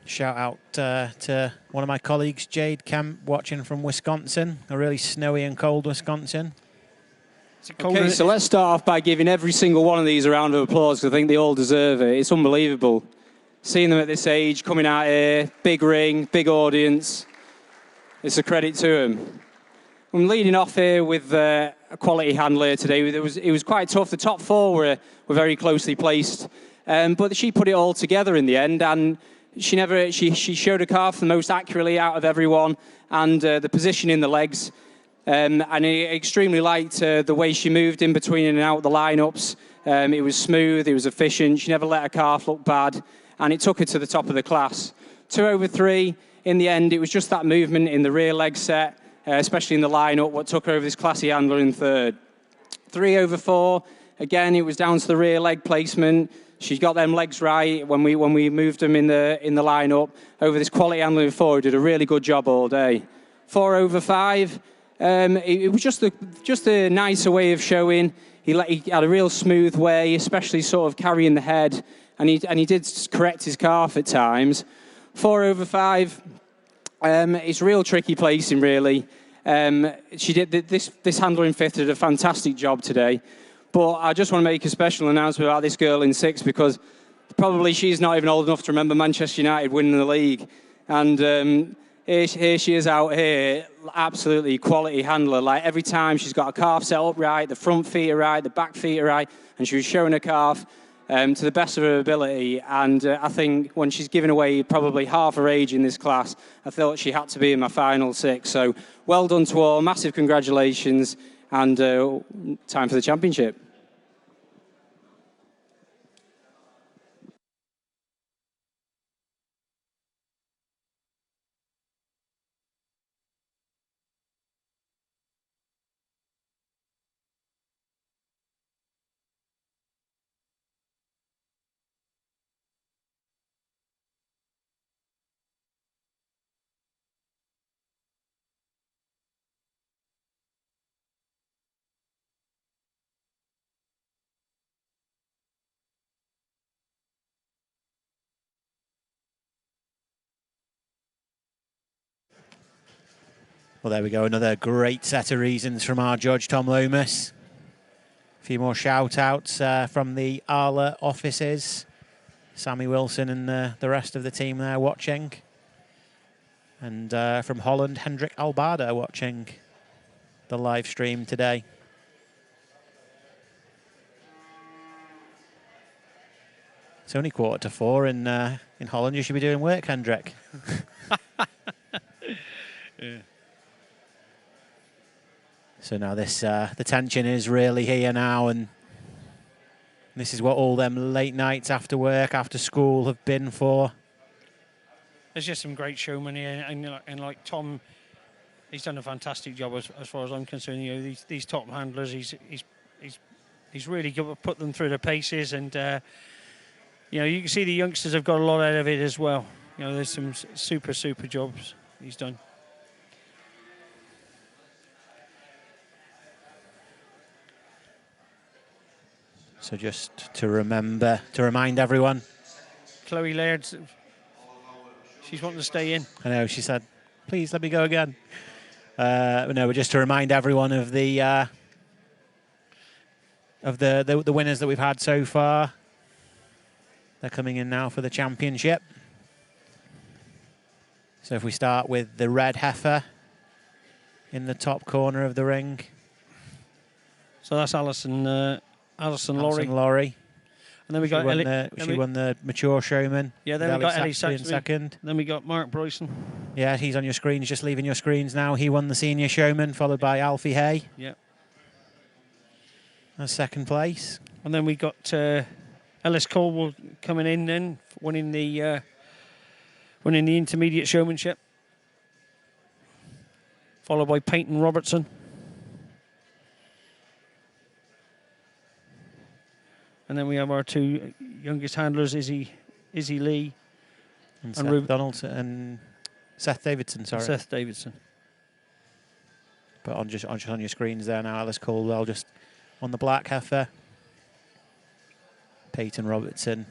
Shout out to one of my colleagues, Jade Kemp, watching from Wisconsin, a really snowy and cold Wisconsin. Okay, so let's start off by giving every single one of these a round of applause, because I think they all deserve it. It's unbelievable. Seeing them at this age, coming out here, big ring, big audience. It's a credit to them. I'm leading off here with a quality handler today. It was quite tough. The top 4 were very closely placed, but she put it all together in the end, and she showed her calf the most accurately out of everyone, and the position in the legs. And I extremely liked the way she moved in between and out the lineups. It was smooth, it was efficient. She never let her calf look bad, and it took her to the top of the class. 2 over 3. In the end, it was just that movement in the rear leg set, especially in the lineup, what took her over this classy handler in third. 3 over 4. Again, it was down to the rear leg placement. She got them legs right when we moved them in the lineup. Over this quality handler before, he did a really good job all day. 4 over 5. It was just a nicer way of showing. He had a real smooth way, especially sort of carrying the head, and he did correct his calf at times. 4 over 5. It's real tricky placing, really. She did this handler in 5th did a fantastic job today. But I just want to make a special announcement about this girl in 6th, because probably she's not even old enough to remember Manchester United winning the league. And here she is out here, absolutely quality handler. Like every time she's got her calf set up right, the front feet are right, the back feet are right, and she was showing her calf to the best of her ability. And I think when she's given away probably half her age in this class, I thought she had to be in my final 6. So well done to all, massive congratulations. And time for the championship. Well, there we go. Another great set of reasons from our judge, Tom Lomas. A few more shout-outs from the Arla offices. Sammy Wilson and the rest of the team there watching. And from Holland, Hendrik Albarda watching the live stream today. It's only 3:45 in Holland. You should be doing work, Hendrik. Yeah. So now this the tension is really here now, and this is what all them late nights after work, after school have been for. There's just some great showmen here, and like Tom, he's done a fantastic job as far as I'm concerned. You know, these top handlers, he's He's really put them through the paces, and you know, you can see the youngsters have got a lot out of it as well. You know, there's some super jobs he's done. So just to remind everyone, Chloe Laird, she's wanting to stay in. I know, she said, please let me go again. No, but just to remind everyone of the winners that we've had so far. They're coming in now for the championship. So if we start with the red heifer in the top corner of the ring. So that's Alison Laurie. And then we got Ellie. She won the mature showman. Yeah, then we got Ellie Saxby in second. Then we got Mark Bryson. Yeah, he's on your screen. He's just leaving your screens now. He won the senior showman, followed by Alfie Hay. Yeah. That's second place. And then we got Ellis Colwell coming in then, winning the intermediate showmanship. Followed by Peyton Robertson. And then we have our two youngest handlers, Izzy Lee and Seth Donaldson and Seth Davidson. Sorry, Seth Davidson. But on your screens there now, Alice Caldwell just on the black heifer. Peyton Robertson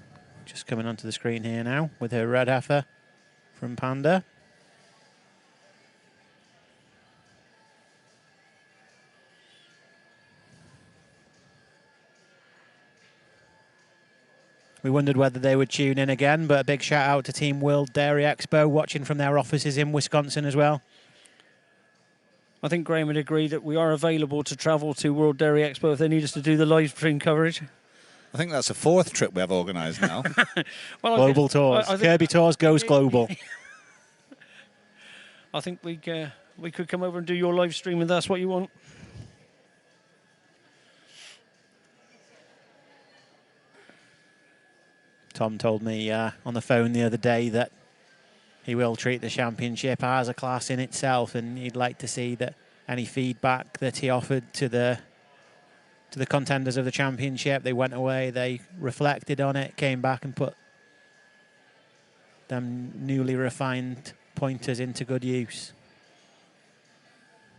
just coming onto the screen here now with her red heifer from Panda. We wondered whether they would tune in again, but a big shout out to Team World Dairy Expo, watching from their offices in Wisconsin as well. I think Graham would agree that we are available to travel to World Dairy Expo if they need us to do the live stream coverage. I think that's a fourth trip we have organised now. Well, global tours. Kirby Tours goes global. I think we could come over and do your live stream if that's what you want. Tom told me on the phone the other day that he will treat the championship as a class in itself, and he'd like to see that any feedback that he offered to the contenders of the championship, they went away, they reflected on it, came back and put them newly refined pointers into good use.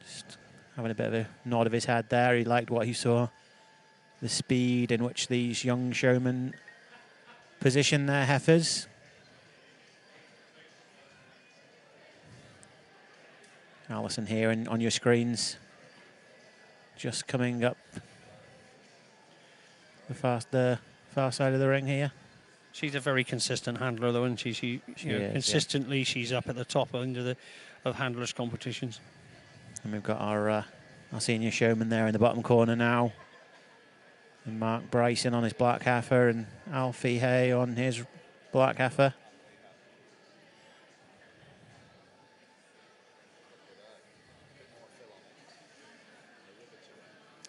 Just having a bit of a nod of his head there. He liked what he saw, the speed in which these young showmen position their heifers. Alison here on your screens, just coming up the far side of the ring here. She's a very consistent handler, though, and she is, consistently, yeah. She's up at the top end of handlers competitions. And we've got our senior showman there in the bottom corner now. And Mark Bryson on his black heifer and Alfie Hay on his black heifer.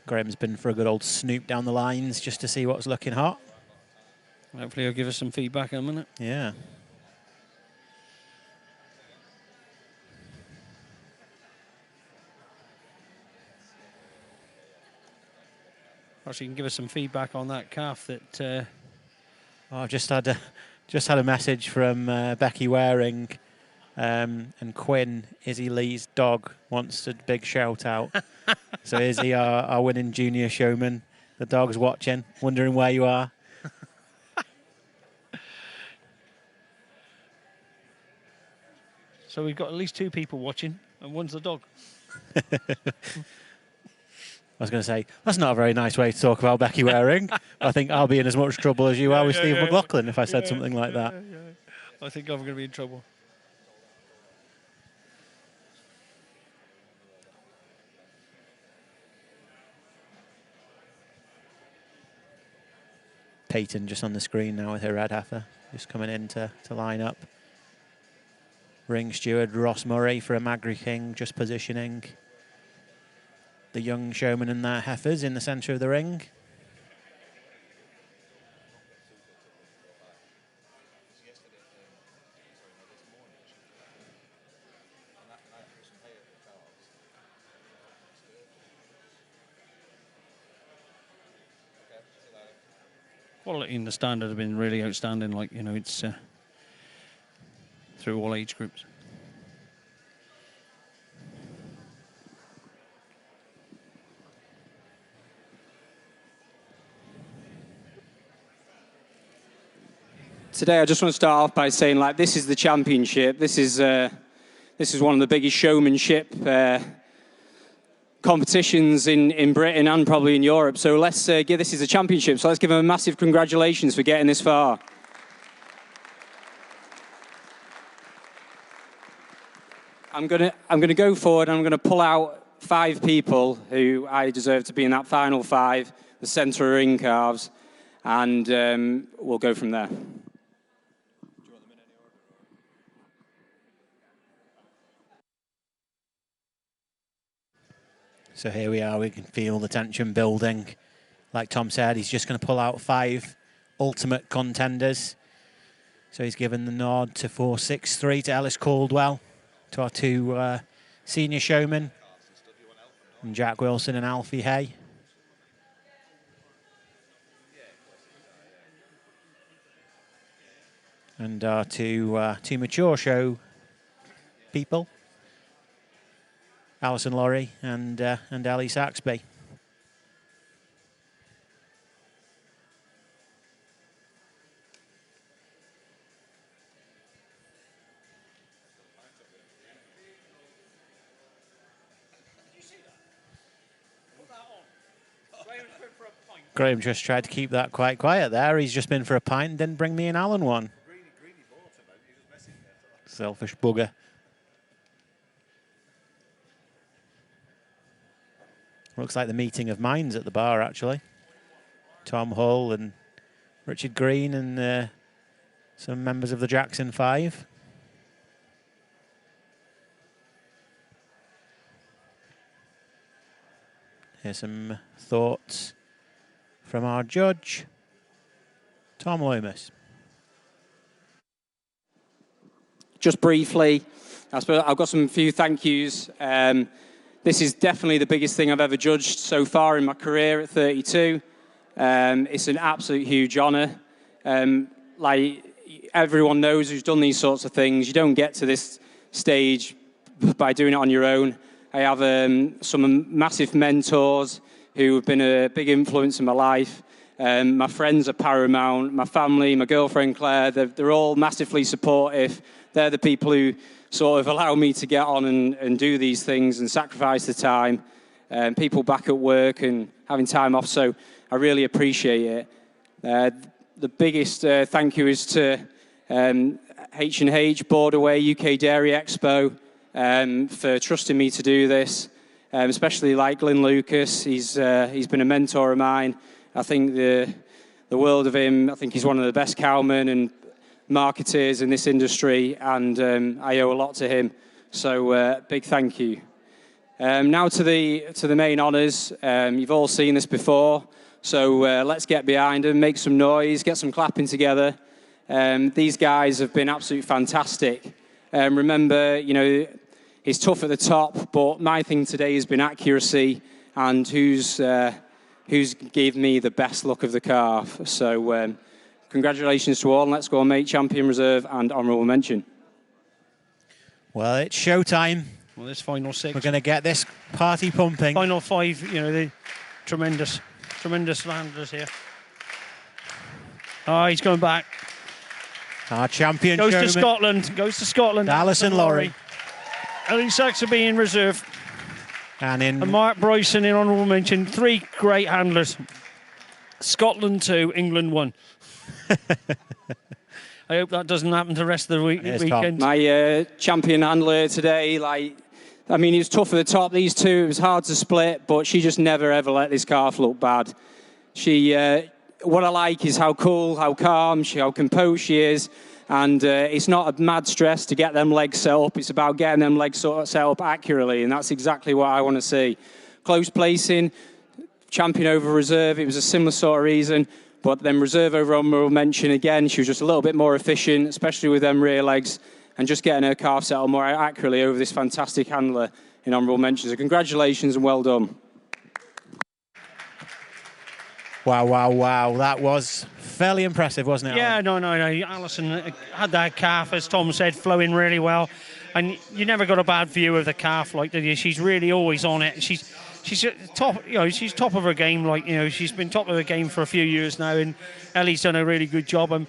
Graham's been for a good old snoop down the lines just to see what's looking hot. Hopefully he'll give us some feedback in a minute. Yeah. Actually, you can give us some feedback on that calf that... I've just had a message from Becky Waring and Quinn, Izzy Lee's dog, wants a big shout out. So Izzy, our winning junior showman, the dog's watching, wondering where you are. So we've got at least two people watching, and one's the dog. I was going to say, that's not a very nice way to talk about Becky Waring. I think I'll be in as much trouble as you are with Steve McLaughlin if I said something like that. I think I'm going to be in trouble. Peyton just on the screen now with her red heifer, just coming in to line up. Ring steward Ross Murray for a Magri King, just positioning the young showman and their heifers in the centre of the ring. Quality and the standard have been really outstanding. Like, you know, it's through all age groups. Today, I just want to start off by saying, like, this is the championship. This is one of the biggest showmanship competitions in Britain and probably in Europe. So let's give this is a championship. So let's give them a massive congratulations for getting this far. I'm gonna go forward and I'm gonna pull out 5 people who I deserve to be in that final 5, the centre ring calves, and we'll go from there. So here we are, we can feel the tension building. Like Tom said, he's just going to pull out 5 ultimate contenders. So he's given the nod to 463 to Ellis Caldwell, to our 2 senior showmen, and Jack Wilson and Alfie Hay. And our 2 mature show people, Alison Laurie and Ali Saxby. Graham just tried to keep that quite quiet there. He's just been for a pint, didn't bring me and Alan one. Selfish bugger. Looks like the meeting of minds at the bar, actually. Tom Hull and Richard Green and some members of the Jackson 5. Here's some thoughts from our judge, Tom Lomas. Just briefly, I suppose I've got some few thank yous. This is definitely the biggest thing I've ever judged so far in my career at 32. It's an absolute huge honour. Like everyone knows who's done these sorts of things, you don't get to this stage by doing it on your own. I have some massive mentors who have been a big influence in my life. My friends are paramount, my family, my girlfriend Claire, they're all massively supportive. They're the people who sort of allow me to get on and do these things and sacrifice the time. People back at work and having time off, so I really appreciate it. The biggest thank you is to H&H, Borderway UK Dairy Expo, for trusting me to do this, especially like Glyn Lucas. He's been a mentor of mine. I think the world of him. I think he's one of the best cowmen and marketers in this industry, and I owe a lot to him. So big thank you. Now to the main honours. You've all seen this before, so let's get behind them, make some noise, get some clapping together. These guys have been absolutely fantastic. Remember, you know, it's tough at the top, but my thing today has been accuracy and who's gave me the best look of the calf. So congratulations to all, and let's go and make champion reserve and honourable mention. Well, it's showtime. Well, this final 6. We're going to get this party pumping. Final 5, you know, the tremendous handlers here. Oh, he's going back. Our champion goes showman. Goes to Scotland. Alison Laurie. Ali Saxby in reserve. And Mark Bryson in honourable mention. 3 great handlers. Scotland 2, England 1. I hope that doesn't happen the rest of the weekend. My champion handler today, I mean, it was tough at the top. These 2, it was hard to split, but she just never ever let this calf look bad. She, what I like is how cool, how calm, how composed she is. And it's not a mad stress to get them legs set up. It's about getting them legs set up accurately, and that's exactly what I want to see. Close placing, champion over reserve, it was a similar sort of reason. But then reserve over honourable mention again, she was just a little bit more efficient, especially with them rear legs, and just getting her calf set up more accurately over this fantastic handler in honourable mention. So congratulations and well done. Wow, wow, wow. That was fairly impressive, wasn't it, Yeah, Alan? no. Alison had that calf, as Tom said, flowing really well. And you never got a bad view of the calf, like, did you? She's really always on it. She's top, she's top of her game. Like, she's been top of her game for a few years now, and Ellie's done a really good job. And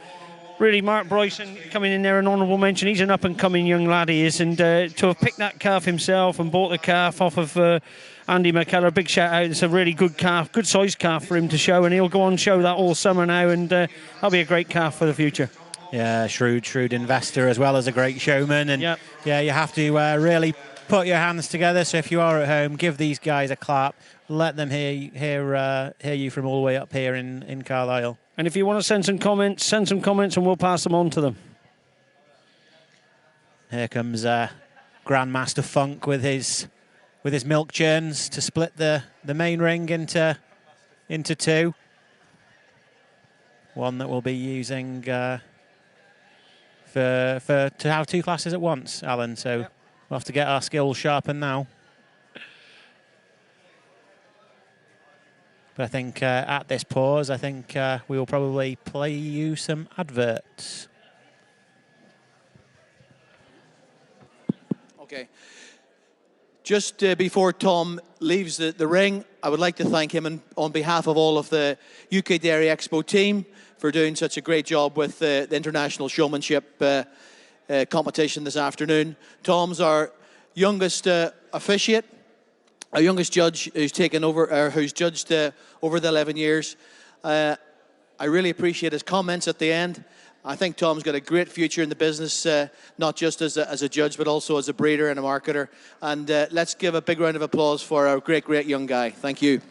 really, Mark Bryson coming in there, an honourable mention. He's an up-and-coming young lad, he is. And to have picked that calf himself and bought the calf off of Andy McKellar, big shout out. It's a really good calf, good sized calf for him to show, and he'll go on and show that all summer now, and that'll be a great calf for the future. Yeah, shrewd investor as well as a great showman. And yep. Yeah, you have to really put your hands together. So if you are at home, give these guys a clap. Let them hear you from all the way up here in Carlisle. And if you want to send some comments, and we'll pass them on to them. Here comes Grandmaster Funk with his milk churns to split the main ring into two. One that we'll be using to have two classes at once, Alan. So yep. We'll have to get our skills sharpened now. But I think at this pause, I think we will probably play you some adverts. Okay. Just before Tom leaves the ring, I would like to thank him on behalf of all of the UK Dairy Expo team for doing such a great job with the international showmanship competition this afternoon. Tom's our youngest officiate, our youngest judge who's taken over, or who's judged over the 11 years. I really appreciate his comments at the end. I think Tom's got a great future in the business, not just as a judge, but also as a breeder and a marketer. And let's give a big round of applause for our great young guy. Thank you.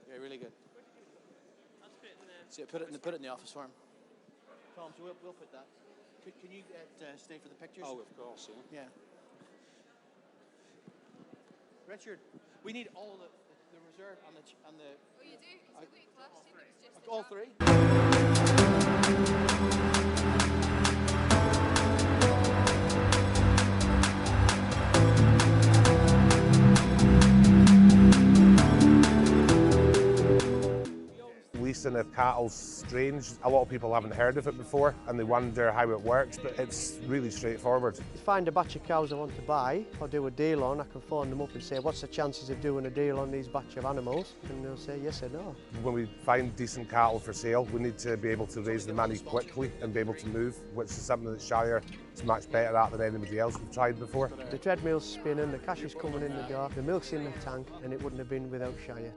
Yeah, really good. So put it in the office for him. Tom, so we'll put that. Can you stay for the pictures? Oh, of course, yeah. Yeah. Richard, we need all the reserve and the. Oh, you do? Because all three. Leasing of cattle's strange. A lot of people haven't heard of it before and they wonder how it works, but it's really straightforward. If I find a batch of cows I want to buy or do a deal on, I can phone them up and say, what's the chances of doing a deal on these batch of animals? And they'll say yes or no. When we find decent cattle for sale, we need to be able to raise the money quickly and be able to move, which is something that Shire is much better at than anybody else we've tried before. The treadmill's spinning, the cash is coming in the door, the milk's in the tank, and it wouldn't have been without Shire.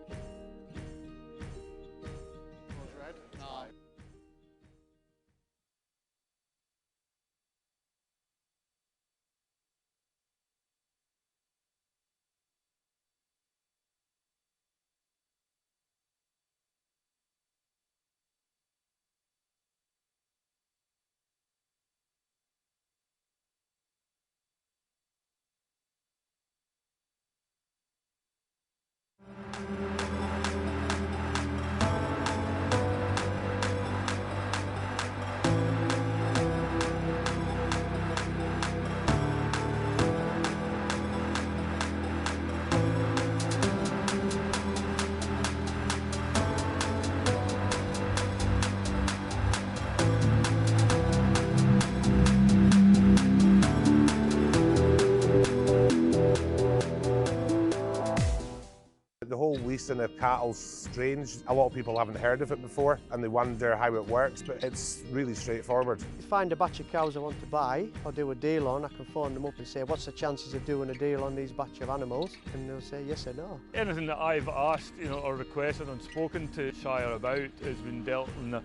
The whole leasing of cattle's strange. A lot of people haven't heard of it before and they wonder how it works, but it's really straightforward. If I find a batch of cows I want to buy or do a deal on, I can phone them up and say, what's the chances of doing a deal on these batch of animals? And they'll say yes or no. Anything that I've asked, or requested and spoken to Shire about has been dealt in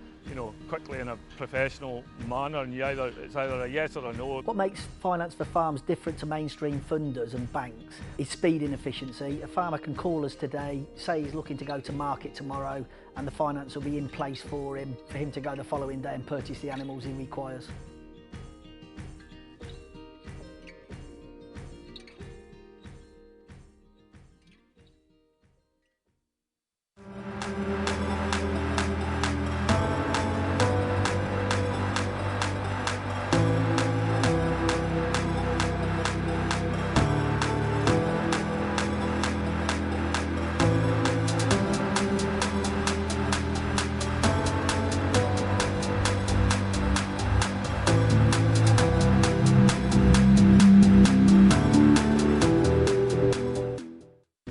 quickly in a professional manner, and it's either a yes or a no. What makes finance for farms different to mainstream funders and banks is speed and efficiency. A farmer can call us today, say he's looking to go to market tomorrow, and the finance will be in place for him to go the following day and purchase the animals he requires.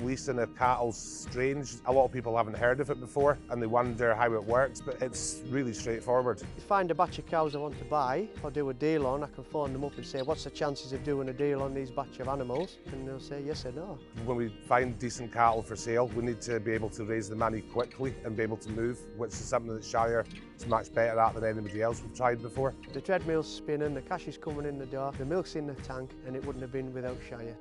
leasing of cattle's strange. A lot of people haven't heard of it before and they wonder how it works, but it's really straightforward. If I find a batch of cows I want to buy or do a deal on, I can phone them up and say, what's the chances of doing a deal on these batch of animals? And they'll say yes or no. When we find decent cattle for sale, we need to be able to raise the money quickly and be able to move, which is something that Shire is much better at than anybody else we've tried before. The treadmill's spinning, the cash is coming in the door, the milk's in the tank, and it wouldn't have been without Shire.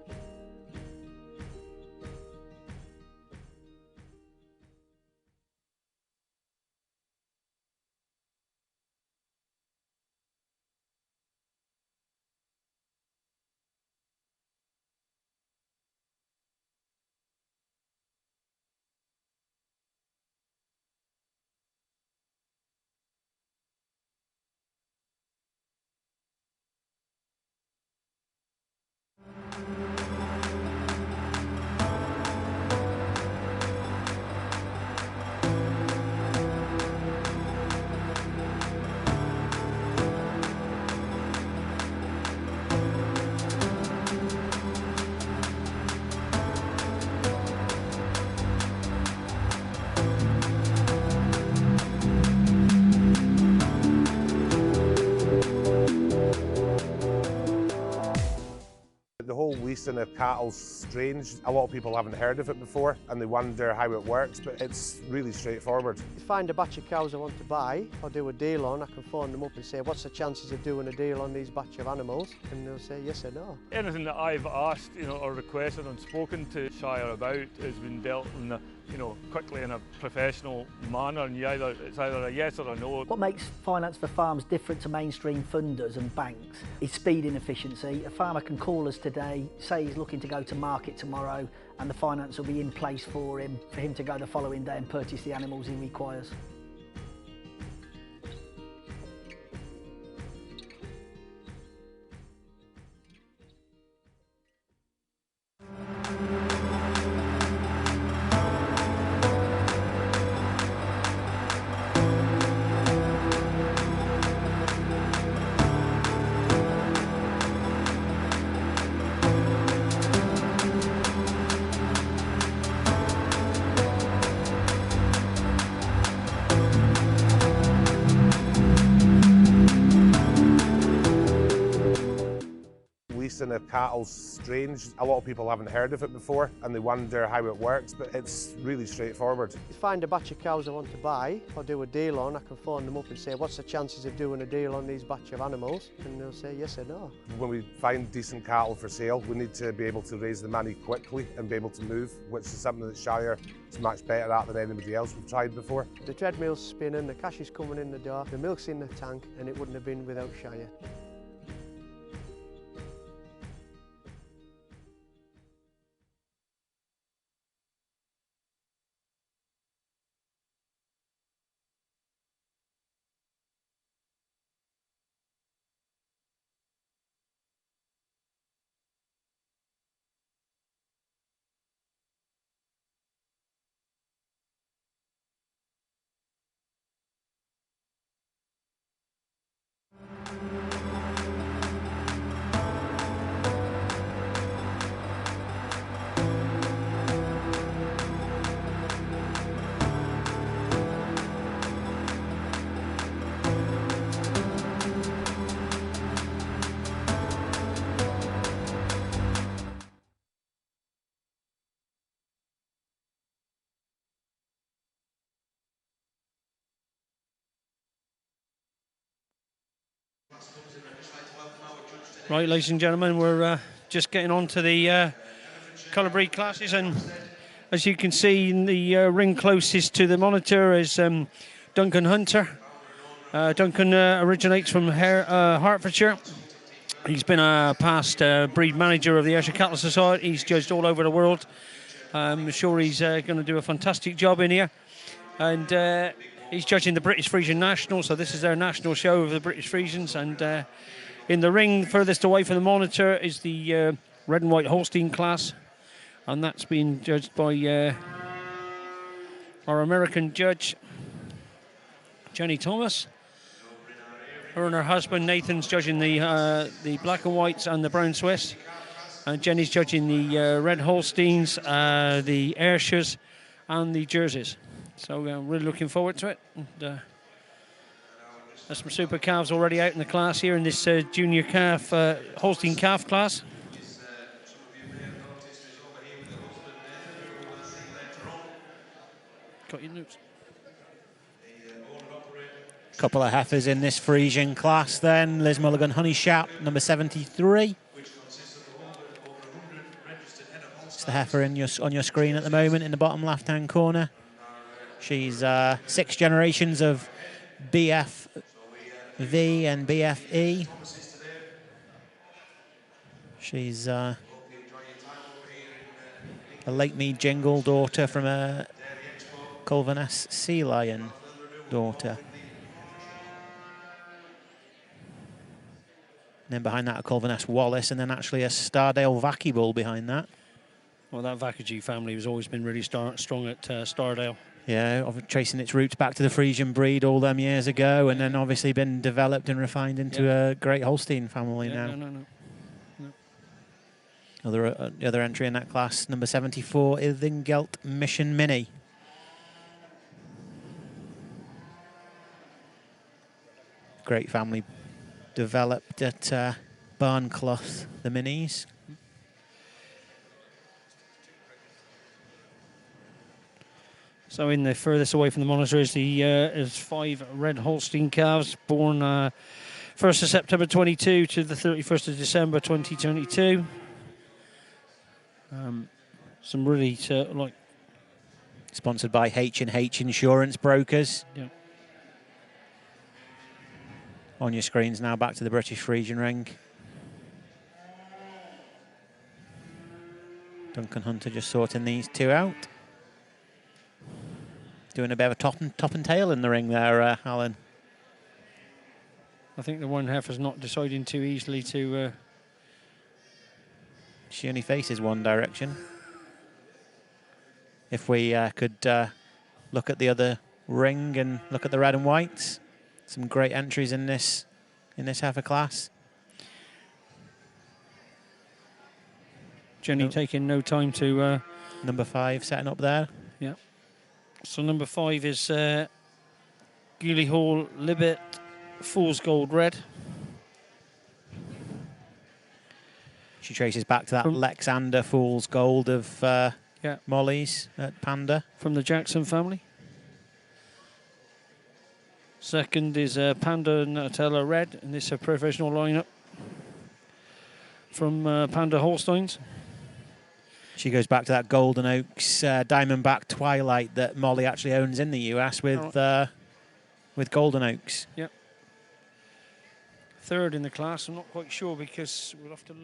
The whole leasing of cattle's strange. A lot of people haven't heard of it before and they wonder how it works, but it's really straightforward. If I find a batch of cows I want to buy or do a deal on, I can phone them up and say, what's the chances of doing a deal on these batch of animals? And they'll say yes or no. Anything that I've asked, or requested and spoken to Shire about has been dealt in the, quickly in a professional manner, and it's either a yes or a no. What makes finance for farms different to mainstream funders and banks is speed and efficiency. A farmer can call us today, say he's looking to go to market tomorrow, and the finance will be in place for him to go the following day and purchase the animals he requires. Leasing of cattle's strange. A lot of people haven't heard of it before and they wonder how it works, but it's really straightforward. If I find a batch of cows I want to buy or do a deal on, I can phone them up and say, what's the chances of doing a deal on these batch of animals? And they'll say yes or no. When we find decent cattle for sale, we need to be able to raise the money quickly and be able to move, which is something that Shire is much better at than anybody else we've tried before. The treadmill's spinning, the cash is coming in the door, the milk's in the tank, and it wouldn't have been without Shire. Right, ladies and gentlemen, we're just getting on to the colour breed classes, and as you can see in the ring closest to the monitor is Duncan Hunter. Duncan originates from Hertfordshire. He's been a past breed manager of the Ayrshire Cattle Society. He's judged all over the world. I'm sure he's going to do a fantastic job in here. And he's judging the British Friesian National, so this is their national show of the British Friesians. And in the ring furthest away from the monitor is the red and white Holstein class, and that's been judged by our American judge, Jenny Thomas. Her and her husband Nathan's judging the black and whites and the brown Swiss. Jenny's judging the red Holsteins, the Ayrshires and the Jerseys. So I'm really looking forward to it. And, there's some super calves already out in the class here in this junior calf, Holstein calf class. Got your notes. Couple of heifers in this Frisian class then. Liz Mulligan Honey Shap, number 73. It's the heifer on your screen at the moment in the bottom left-hand corner. She's 6 generations of BFV and BFE. She's a Lake Mead Jingle daughter from a Culvaness Sea Lion daughter. And then behind that, a Culvaness Wallace, and then actually a Stardale Vacky Bull behind that. Well, that Vackagy family has always been really strong at Stardale. Yeah, tracing its roots back to the Frisian breed all them years ago, and then obviously been developed and refined into a great Holstein family now. No. Other entry in that class, number 74, Ithingelt Mission Mini. Great family, developed at Barnclough, the Minis. So in the furthest away from the monitor is 5 red Holstein calves born 1st of September 22 to the 31st of December 2022. Some really like sponsored by H&H Insurance Brokers. Yeah. On your screens now, back to the British Frisian Ring. Duncan Hunter just sorting these two out. Doing a bit of a top and tail in the ring there, Alan. I think the one heifer's not deciding too easily to... She only faces one direction. If we could look at the other ring and look at the red and whites. Some great entries in this heifer class. Jenny taking no time to... number 5 setting up there. Yeah. So number 5 is Geely Hall Libet Fool's Gold Red. She traces back to that Lexander Fool's Gold of Molly's at Panda. From the Jackson family. Second is Panda Nutella Red, and this is a professional lineup from Panda Holsteins. She goes back to that Golden Oaks Diamondback Twilight that Molly actually owns in the US with Golden Oaks. Yep. Third in the class, I'm not quite sure because we'll have to...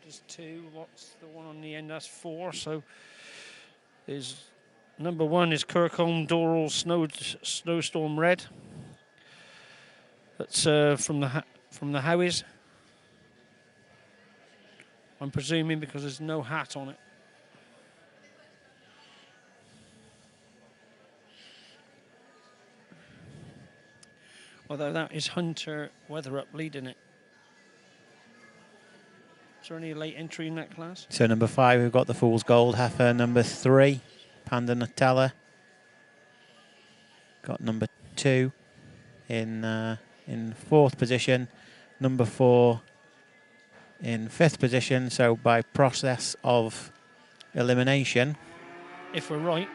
There's 2. What's the one on the end? That's 4. So is number 1 is Kirkholm Doral Snowstorm Red. That's from the Howies. I'm presuming because there's no hat on it. Although that is Hunter Weatherup leading it. Is there any late entry in that class? So number 5, we've got the Fool's Gold heifer. Number 3, Panda Nutella. Got number 2 in 4th position. Number 4 in 5th position. So by process of elimination, if we're right,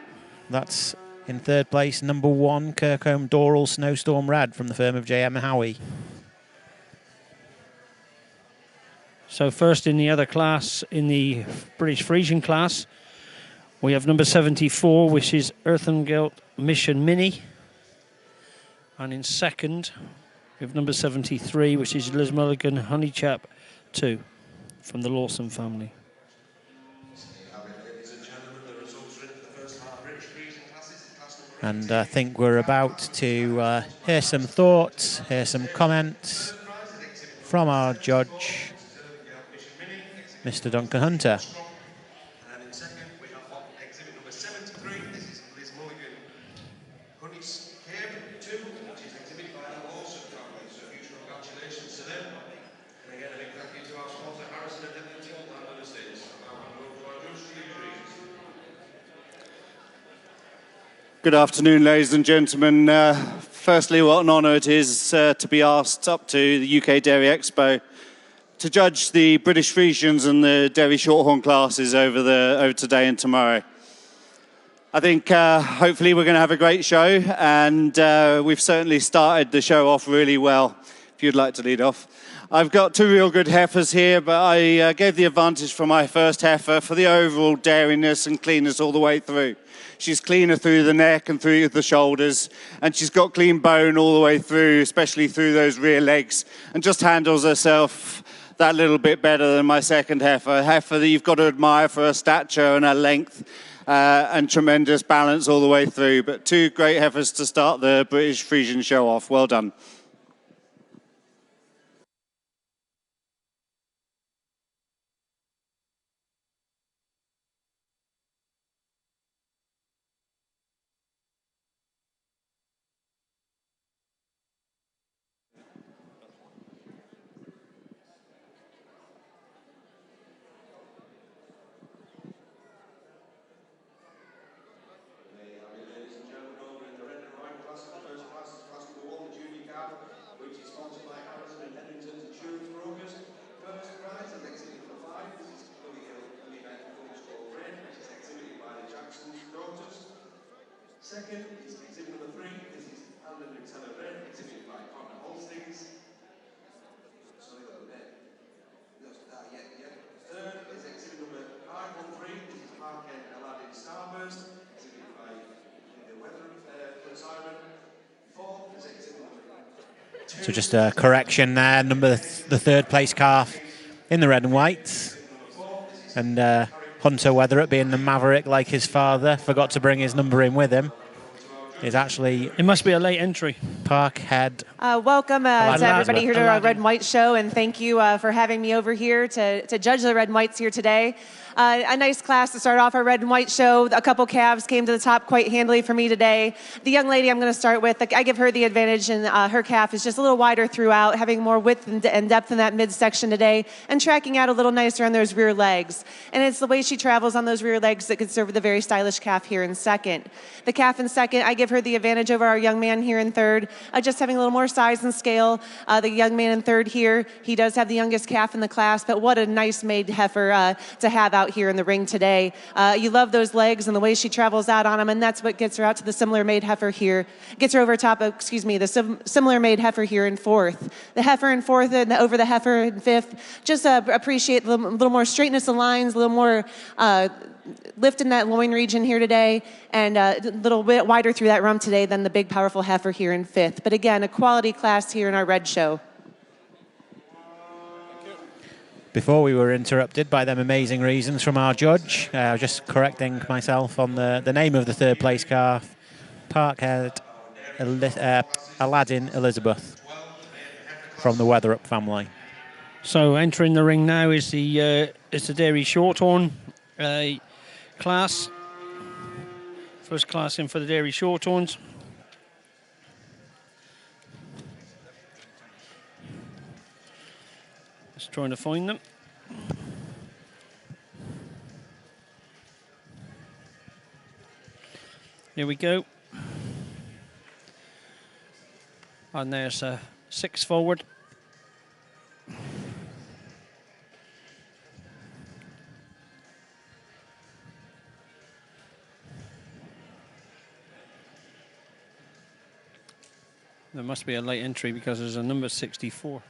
that's in 3rd place. Number 1, Kirkholm Doral Snowstorm Red from the firm of J.M. Howie. So first in the other class, in the British Frisian class, we have number 74, which is Ithingelt Mission Mini. And in second, we have number 73, which is Liz Mulligan Honey Chap 2 from the Lawson family. And I think we're about to hear some thoughts, hear some comments from our judge, Mr. Duncan Hunter. And in second, we have exhibit number 73. This is Liz Mulligan. Honey's Cave 2, which is exhibited by the Lawson family. So huge congratulations to them. And again, a big thank you to our sponsor, Harrison and Edmonton, and Good afternoon, ladies and gentlemen. Firstly, what an honour it is to be asked up to the UK Dairy Expo to judge the British Frisians and the Dairy Shorthorn classes over today and tomorrow. I think hopefully we're going to have a great show, and we've certainly started the show off really well. If you'd like to lead off. I've got two real good heifers here, but I gave the advantage for my first heifer for the overall dairiness and cleanness all the way through. She's cleaner through the neck and through the shoulders, and she's got clean bone all the way through, especially through those rear legs, and just handles herself that little bit better than my second heifer. A heifer that you've got to admire for her stature and her length and tremendous balance all the way through. But two great heifers to start the British Frisian show off. Well done. Second is exhibit number 3. This is Hamlin Nutella Red, exhibited by Partner Holstings. Sorry, got a red. Third is exhibit number 513. This is Parkhead Aladdin Starburst, exhibited by the Weather Siren. Fourth is exhibit number 2. So just a correction there, the third place calf in the red and white. And Hunter Weatherup, being the maverick like his father, forgot to bring his number in with him. Is actually... It must be a late entry. Parkhead. Welcome to everybody here to our Red and White show, and thank you for having me over here to judge the Red and Whites here today. A nice class to start off our Red and White show. A couple calves came to the top quite handily for me today. The young lady I'm going to start with, I give her the advantage, and her calf is just a little wider throughout, having more width and depth in that midsection today, and tracking out a little nicer on those rear legs. And it's the way she travels on those rear legs that could serve the very stylish calf here in second. The calf in second, I give her the advantage over our young man here in third, just having a little more size and scale. The young man in third here, he does have the youngest calf in the class, but what a nice made heifer to have out here in the ring today. You love those legs and the way she travels out on them, and that's what gets her out to the similar made heifer here. Gets her over top of, the similar made heifer here in fourth. The heifer in fourth and over the heifer in fifth. Just appreciate a little more straightness of lines, a little more lift in that loin region here today, and a little bit wider through that rump today than the big powerful heifer here in fifth. But again, a quality class here in our red show. Before we were interrupted by them amazing reasons from our judge, I was just correcting myself on the name of the third place calf, Parkhead Aladdin Elizabeth, from the Weatherup family. So entering the ring now is the Dairy Shorthorn class. First class in for the Dairy Shorthorns. Just trying to find them. Here we go. And there's 6 forward. There must be a late entry because there's a number 64.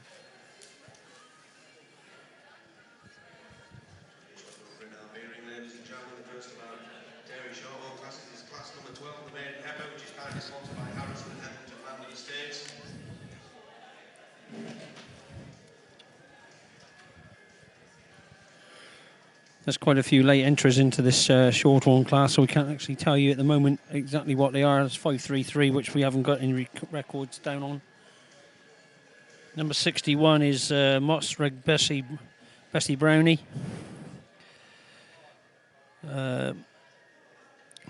There's quite a few late entries into this Shorthorn class, so we can't actually tell you at the moment exactly what they are. There's 533, which we haven't got any records down on. Number 61 is Mossreg Bessie Brownie.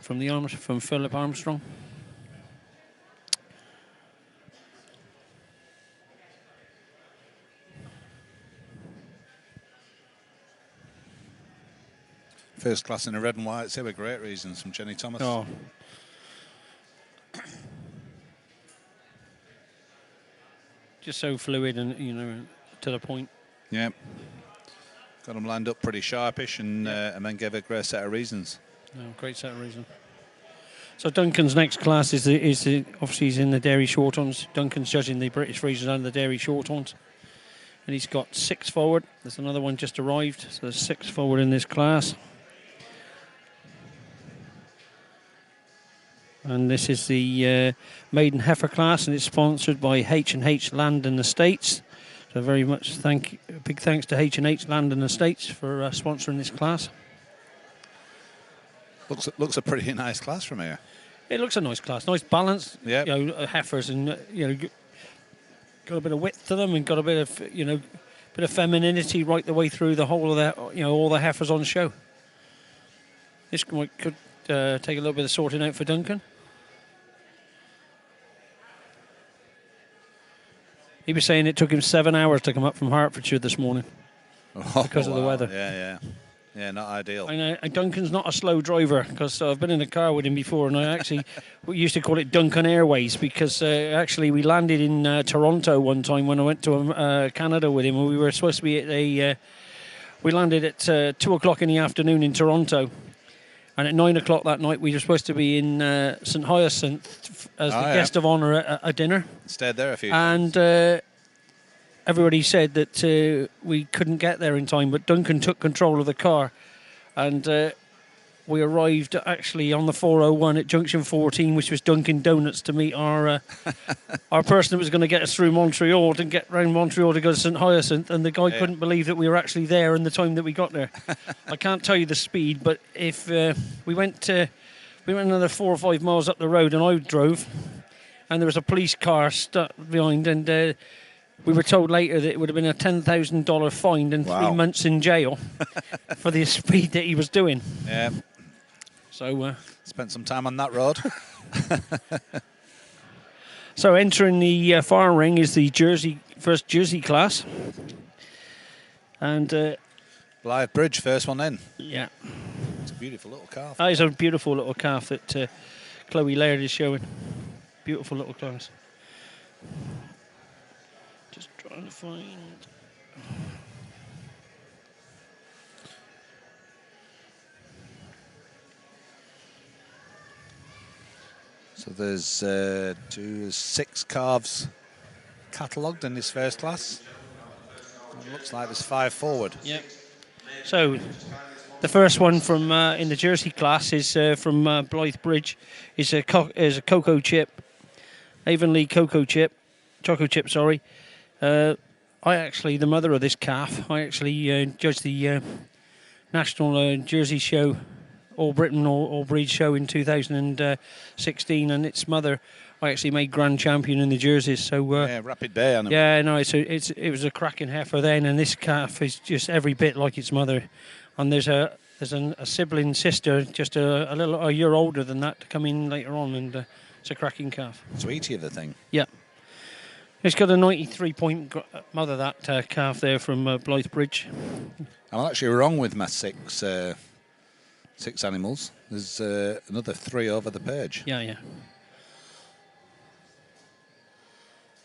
From Philip Armstrong. First class in the red and white, they were great reasons from Jenny Thomas. Oh, just so fluid and, you know, to the point. Yeah. Got them lined up pretty sharpish and then gave a great set of reasons. No, great set of reasons. So Duncan's next class is obviously he's in the Dairy Shorthorns. Duncan's judging the British Friesians and the Dairy Shorthorns. And he's got 6 forward. There's another one just arrived. So there's 6 forward in this class. And this is the Maiden Heifer class, and it's sponsored by H&H Land and Estates. So very much big thanks to H&H Land and Estates for sponsoring this class. Looks a pretty nice class from here. It looks a nice class, nice balance. Yeah. You know, heifers and got a bit of width to them and got a bit of bit of femininity right the way through the whole of that. All the heifers on show. This could take a little bit of sorting out for Duncan. He was saying it took him 7 hours to come up from Hertfordshire this morning because of the weather. Yeah, not ideal. And Duncan's not a slow driver because I've been in a car with him before, and we used to call it Duncan Airways because actually we landed in Toronto one time when I went to Canada with him, and we were supposed to be at we landed at 2 o'clock in the afternoon in Toronto, and at 9 o'clock that night we were supposed to be in St Hyacinth as the guest of honour at a dinner. Stayed there a few times. And everybody said that we couldn't get there in time, but Duncan took control of the car, and we arrived actually on the 401 at junction 14, which was Dunkin' Donuts, to meet our person that was going to get us through Montreal to get round Montreal to go to St Hyacinth, and the guy couldn't believe that we were actually there in the time that we got there. I can't tell you the speed, but if we went another 4 or 5 miles up the road, and I drove, and there was a police car stuck behind, and we were told later that it would have been a $10,000 fine and 3 months in jail for the speed that he was doing. Yeah. So spent some time on that road. So entering the far ring is the first Jersey class, and Blythe Bridge, first one in. Yeah, it's a beautiful little calf. That is a beautiful little calf that Chloe Laird is showing. Beautiful little class. Just trying to find. So there's 6 calves catalogued in this first class. It looks like there's 5 forward. Yep. So the first one from in the Jersey class is from Blythe Bridge. Is a cocoa chip, Avonlea cocoa chip, choco chip. Sorry. I actually, the mother of this calf, I actually judged the National Jersey Show, All Britain All Breed Show in 2016, and its mother I actually made grand champion in the jerseys. So Rapid Bay animal. Yeah, no, it was a cracking heifer then, and this calf is just every bit like its mother. And there's a sibling sister, just a year older than that, to come in later on, and it's a cracking calf. Sweetie of the thing. Yeah. It's got a 93-point mother, that calf there from Blythe Bridge. I'm actually wrong with my 6 animals. There's another 3 over the page. Yeah.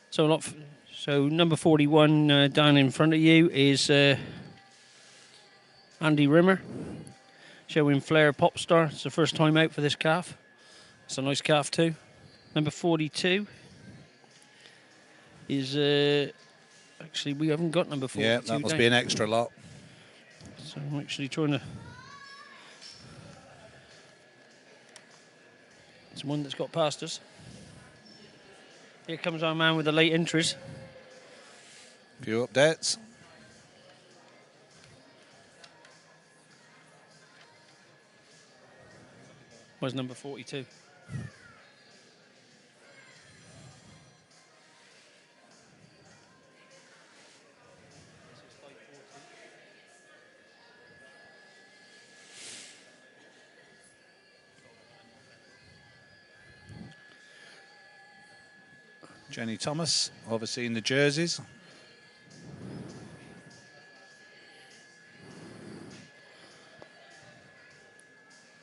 So number 41 down in front of you is Andy Rimmer, showing Flair Popstar. It's the first time out for this calf. It's a nice calf too. Number 42 is actually, we haven't got number 42. Yeah, that must be an extra lot. So I'm actually trying to. It's one that's got past us. Here comes our man with the late entries. A few updates. Where's number 42? Jenny Thomas overseeing the jerseys.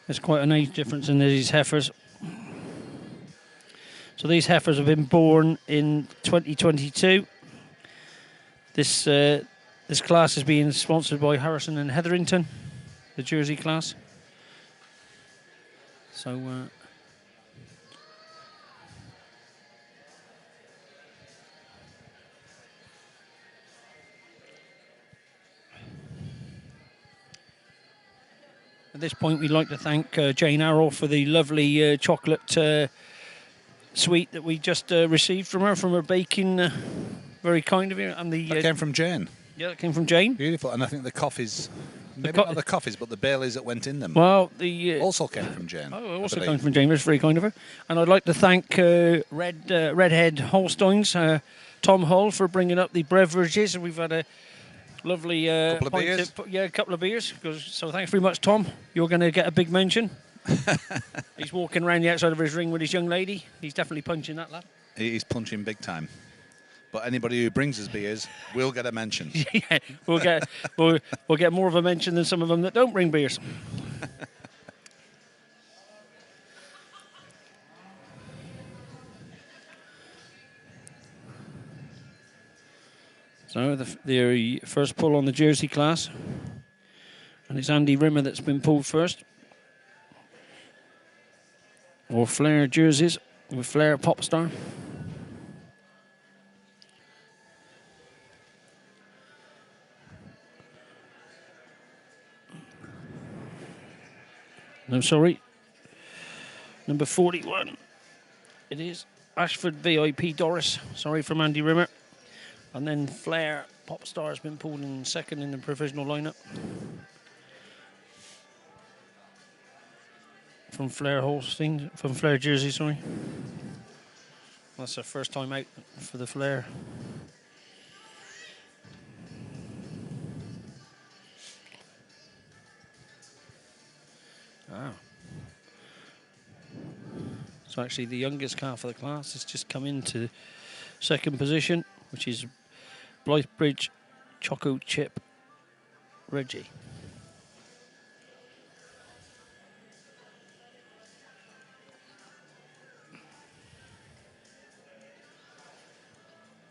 There's quite an age difference in these heifers. So these heifers have been born in 2022. This this class is being sponsored by Harrison and Hetherington, the Jersey class. So at this point, we'd like to thank Jane Arrow for the lovely chocolate sweet that we just received from her baking. Very kind of you. And the that came from Jane. Yeah, it came from Jane. Beautiful. And I think the coffees, maybe not the coffees, but the Baileys that went in them. Well, the also came from Jane. Oh, also came from Jane. That's very kind of her. And I'd like to thank Redhead Holsteins, Tom Hull, for bringing up the beverages. We've had a lovely couple of beers. A couple of beers. So thanks very much, Tom. You're going to get a big mention. He's walking around the outside of his ring with his young lady. He's definitely punching that lad. He's punching big time. But anybody who brings us beers will get a mention. Yeah, we'll get more of a mention than some of them that don't bring beers. So the first pull on the Jersey class, and it's Andy Rimmer that's been pulled first. Or Flair jerseys with Flair Popstar. No, sorry. Number 41. It is Ashford VIP Doris. Sorry, from Andy Rimmer. And then Flair Popstar has been pulled in second in the provisional lineup. From Flair Holstein, from Flair Jersey, sorry. That's their first time out for the Flair. Wow. So actually the youngest calf of the class has just come into second position, which is Blythebridge Choco Chip Reggie.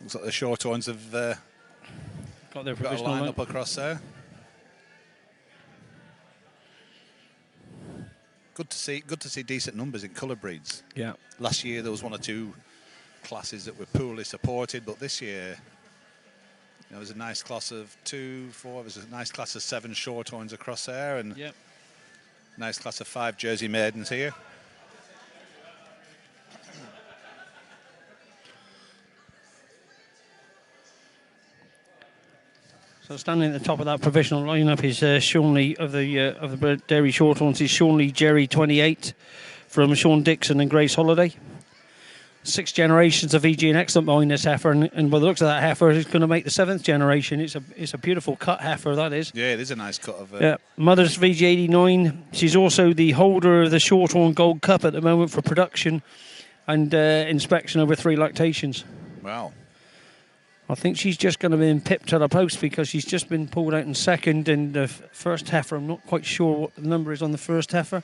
Looks like the Shorthorns have got their got a line up across there. Good to see decent numbers in colour breeds. Yeah. Last year there was one or two classes that were poorly supported, but this year there was a nice class of 2, 4. There was a nice class of 7 Shorthorns across there, and nice class of 5 Jersey Maidens here. So standing at the top of that provisional lineup is Sean Lee of the Dairy Shorthorns. Is Sean Lee Jerry 28 from Sean Dixon and Grace Holiday. 6 generations of VG and excellent behind this heifer, and by the looks of that heifer, it's going to make the 7th generation. It's a beautiful cut heifer, that is. Yeah, it is a nice cut of. Yeah, mother's VG 89. She's also the holder of the Shorthorn Gold Cup at the moment for production and inspection over 3 lactations. Wow. I think she's just going to be pipped to the post because she's just been pulled out in second in the first heifer. I'm not quite sure what the number is on the first heifer.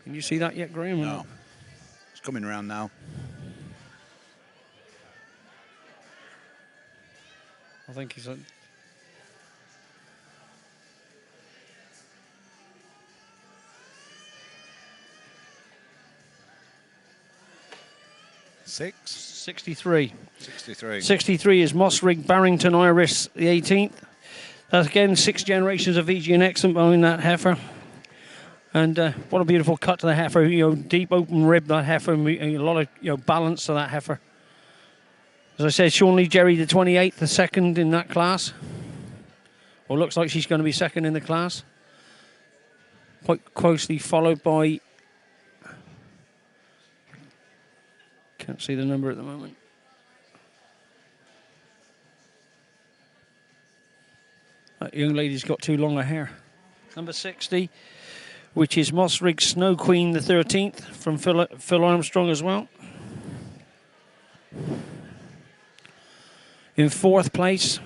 Can you see that yet, Graham? No. It's coming around now. I think he's... 63. 63 is Mossrig Barrington Iris, the 18th. That's again 6 generations of VG and excellent behind that heifer. And what a beautiful cut to the heifer. Deep open rib, that heifer, and a lot of balance to that heifer. As I said, Sean Lee Jerry, the 28th, the second in that class. Well, looks like she's going to be second in the class. Quite closely followed by... Can't see the number at the moment. That young lady's got too long a hair. Number 60, which is Mossrig Snow Queen, the 13th, from Phil Armstrong as well. In 4th place,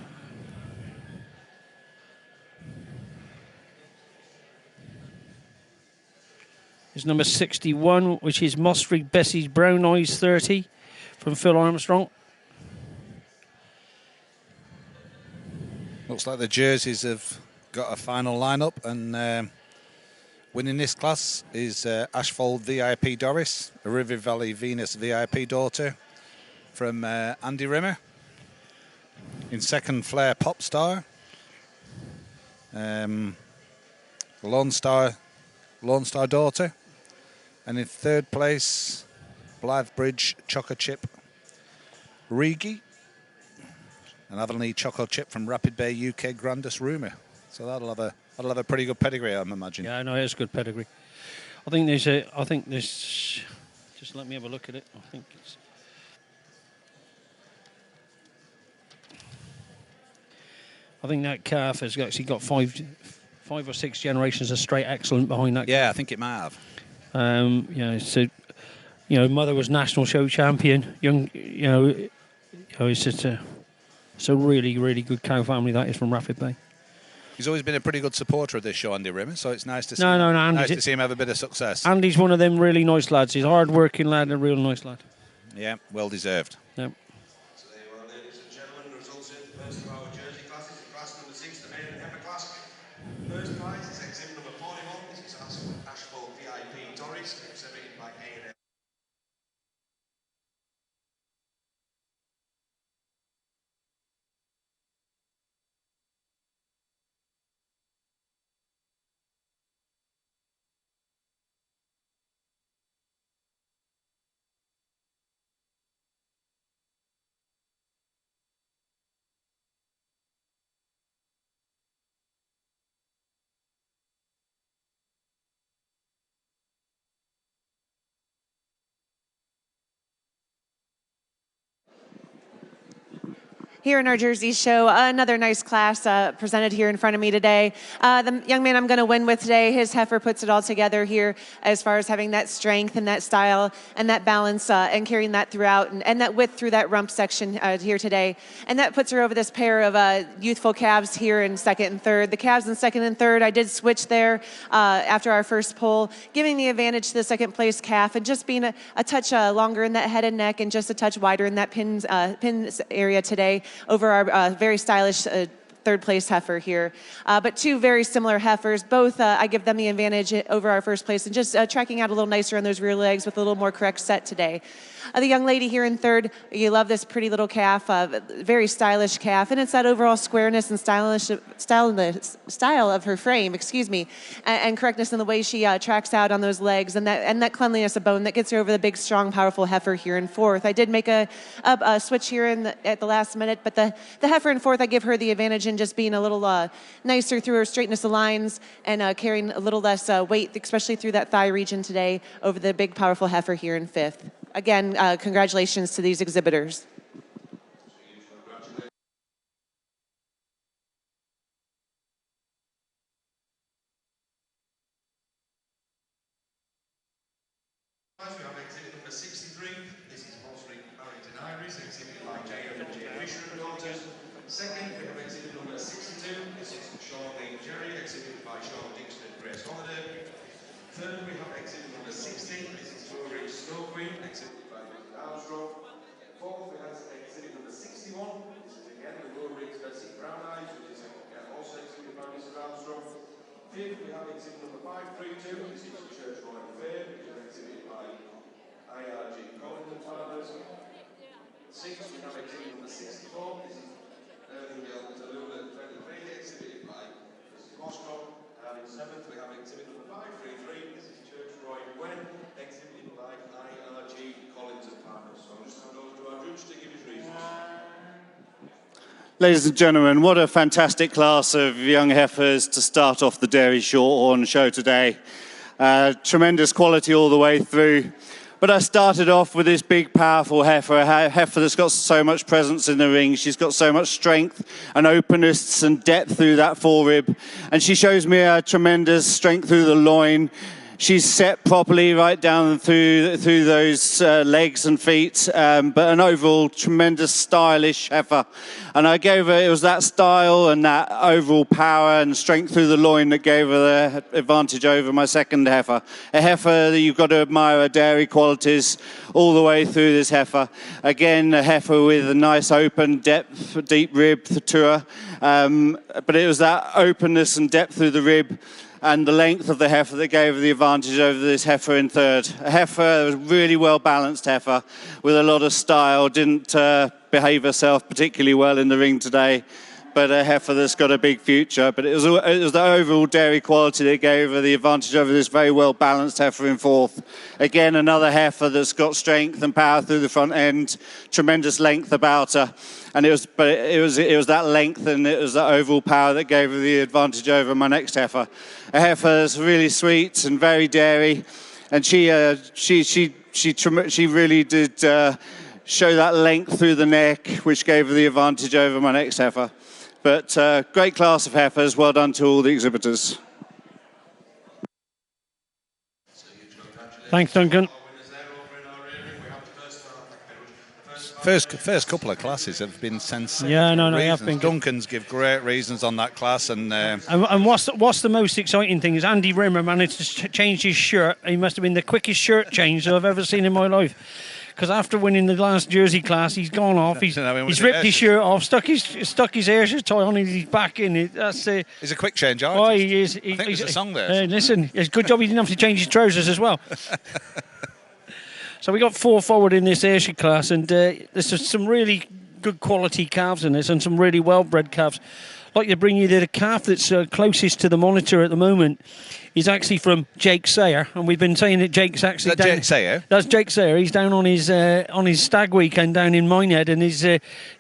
is number 61, which is Moss Street Bessie's Brown Eyes 30 from Phil Armstrong. Looks like the jerseys have got a final lineup, and winning this class is Ashfold VIP Doris, a River Valley Venus VIP daughter from Andy Rimmer. In second, Flair Popstar. Lone Star daughter. And in third place, Blythebridge Choco Chip Rigi. And Avonlea Choco Chip from Rapid Bay UK Grandest Rumour. So that'll have a pretty good pedigree, I'm imagining. Yeah, no, it's a good pedigree. I think there's just let me have a look at it. I think that calf has actually got five or six generations of straight excellent behind that. Yeah, I think it might have. So, mother was national show champion. It's just a really, really good cow family that is from Rapid Bay. He's always been a pretty good supporter of this show, Andy Rimmer, so it's nice to see. Nice to see him have a bit of success. Andy's one of them really nice lads. He's a hard-working lad and a real nice lad. Yeah, well deserved. Yep. So there you are, ladies and gentlemen, the results in the first of our jersey classes, class number 6, the maiden heifer class. First prize is exhibit number 41. This is Ashford VIP Doris, exhibited by A&M. Here in our Jersey show, another nice class presented here in front of me today. The young man I'm going to win with today, his heifer puts it all together here as far as having that strength and that style and that balance and carrying that throughout and that width through that rump section here today. And that puts her over this pair of youthful calves here in second and third. The calves in second and third, I did switch there after our first poll, giving the advantage to the second place calf and just being a touch longer in that head and neck and just a touch wider in that pins area today over our very stylish third place heifer here. But two very similar heifers. Both, I give them the advantage over our first place and just tracking out a little nicer on those rear legs with a little more correct set today. The young lady here in third, you love this pretty little calf, very stylish calf, and it's that overall squareness and style of her frame, and correctness in the way she tracks out on those legs, and that cleanliness of bone that gets her over the big, strong, powerful heifer here in fourth. I did make a switch here at the last minute, but the heifer in fourth, I give her the advantage in just being a little nicer through her straightness of lines and carrying a little less weight, especially through that thigh region today, over the big, powerful heifer here in fifth. Again, congratulations to these exhibitors. We have exhibit number 63. This is Mossbury Barrington Iris, exhibited by J.M. and J. Fisher and Daughters. Second, we have exhibit number 62. This is Sean Lee Jerry, exhibited by Sean Dixon and Grace Holiday. Third, we have exhibit number 60. This is Joe Ridge Snow Queen, exhibited by Richard Armstrong. Fourth, we have exhibit number 61. This is again the Joe Ridge Betsy Brown Eyes, which is also exhibited by Mr. Armstrong. Fifth, we have exhibit number 532. This is Church Royal Fair, which is exhibited by IRG Collins and Partners. Sixth, we have exhibit number 64. This is Irvingdale Tallulah 23, exhibited by Mrs. Bostock. And in seventh, we have exhibit number 533. This is Church Roy Gwen, exhibited by IRG Collins and Partners. So I'll just hand over to our judge to give his reasons. Ladies and gentlemen, what a fantastic class of young heifers to start off the Dairy Shorthorn show today. Tremendous quality all the way through. But I started off with this big, powerful heifer, a heifer that's got so much presence in the ring. She's got so much strength and openness and depth through that forerib. And she shows me a tremendous strength through the loin. She's set properly right down through those legs and feet, but an overall tremendous stylish heifer. And I gave her, it was that style and that overall power and strength through the loin that gave her the advantage over my second heifer. A heifer that you've got to admire her dairy qualities all the way through this heifer. Again, a heifer with a nice open depth, deep rib to her. But it was that openness and depth through the rib and the length of the heifer that gave her the advantage over this heifer in third. A heifer, a really well-balanced heifer with a lot of style, didn't behave herself particularly well in the ring today, but a heifer that's got a big future. But it was the overall dairy quality that gave her the advantage over this very well-balanced heifer in fourth. Again, another heifer that's got strength and power through the front end, tremendous length about her. And it was that length and it was that overall power that gave her the advantage over my next heifer. A heifer that's really sweet and very dairy, and she really did show that length through the neck, which gave her the advantage over my next heifer. But great class of heifers. Well done to all the exhibitors. Thanks, Duncan. First couple of classes have been sensational. Yeah, no, reasons. they have been good. Duncan's give great reasons on that class, and what's the most exciting thing is Andy Rimmer managed to change his shirt. He must have been the quickest shirt change I've ever seen in my life. Because after winning the last jersey class, he's gone off. He's ripped his shirt off, stuck his air tie on, and he's back in it. He's a quick change artist. Oh, he is. I think there's a song there. Listen, it's a good job he didn't have to change his trousers as well. So we got 4 forward in this Ayrshire class, and there's some really good quality calves in this, and some really well-bred calves. I'd like to bring you the calf that's closest to the monitor at the moment is actually from Jake Sayer, and we've been saying that Jake's actually down. Jake Sayer? That's Jake Sayer. He's down on his stag weekend down in Minehead, and his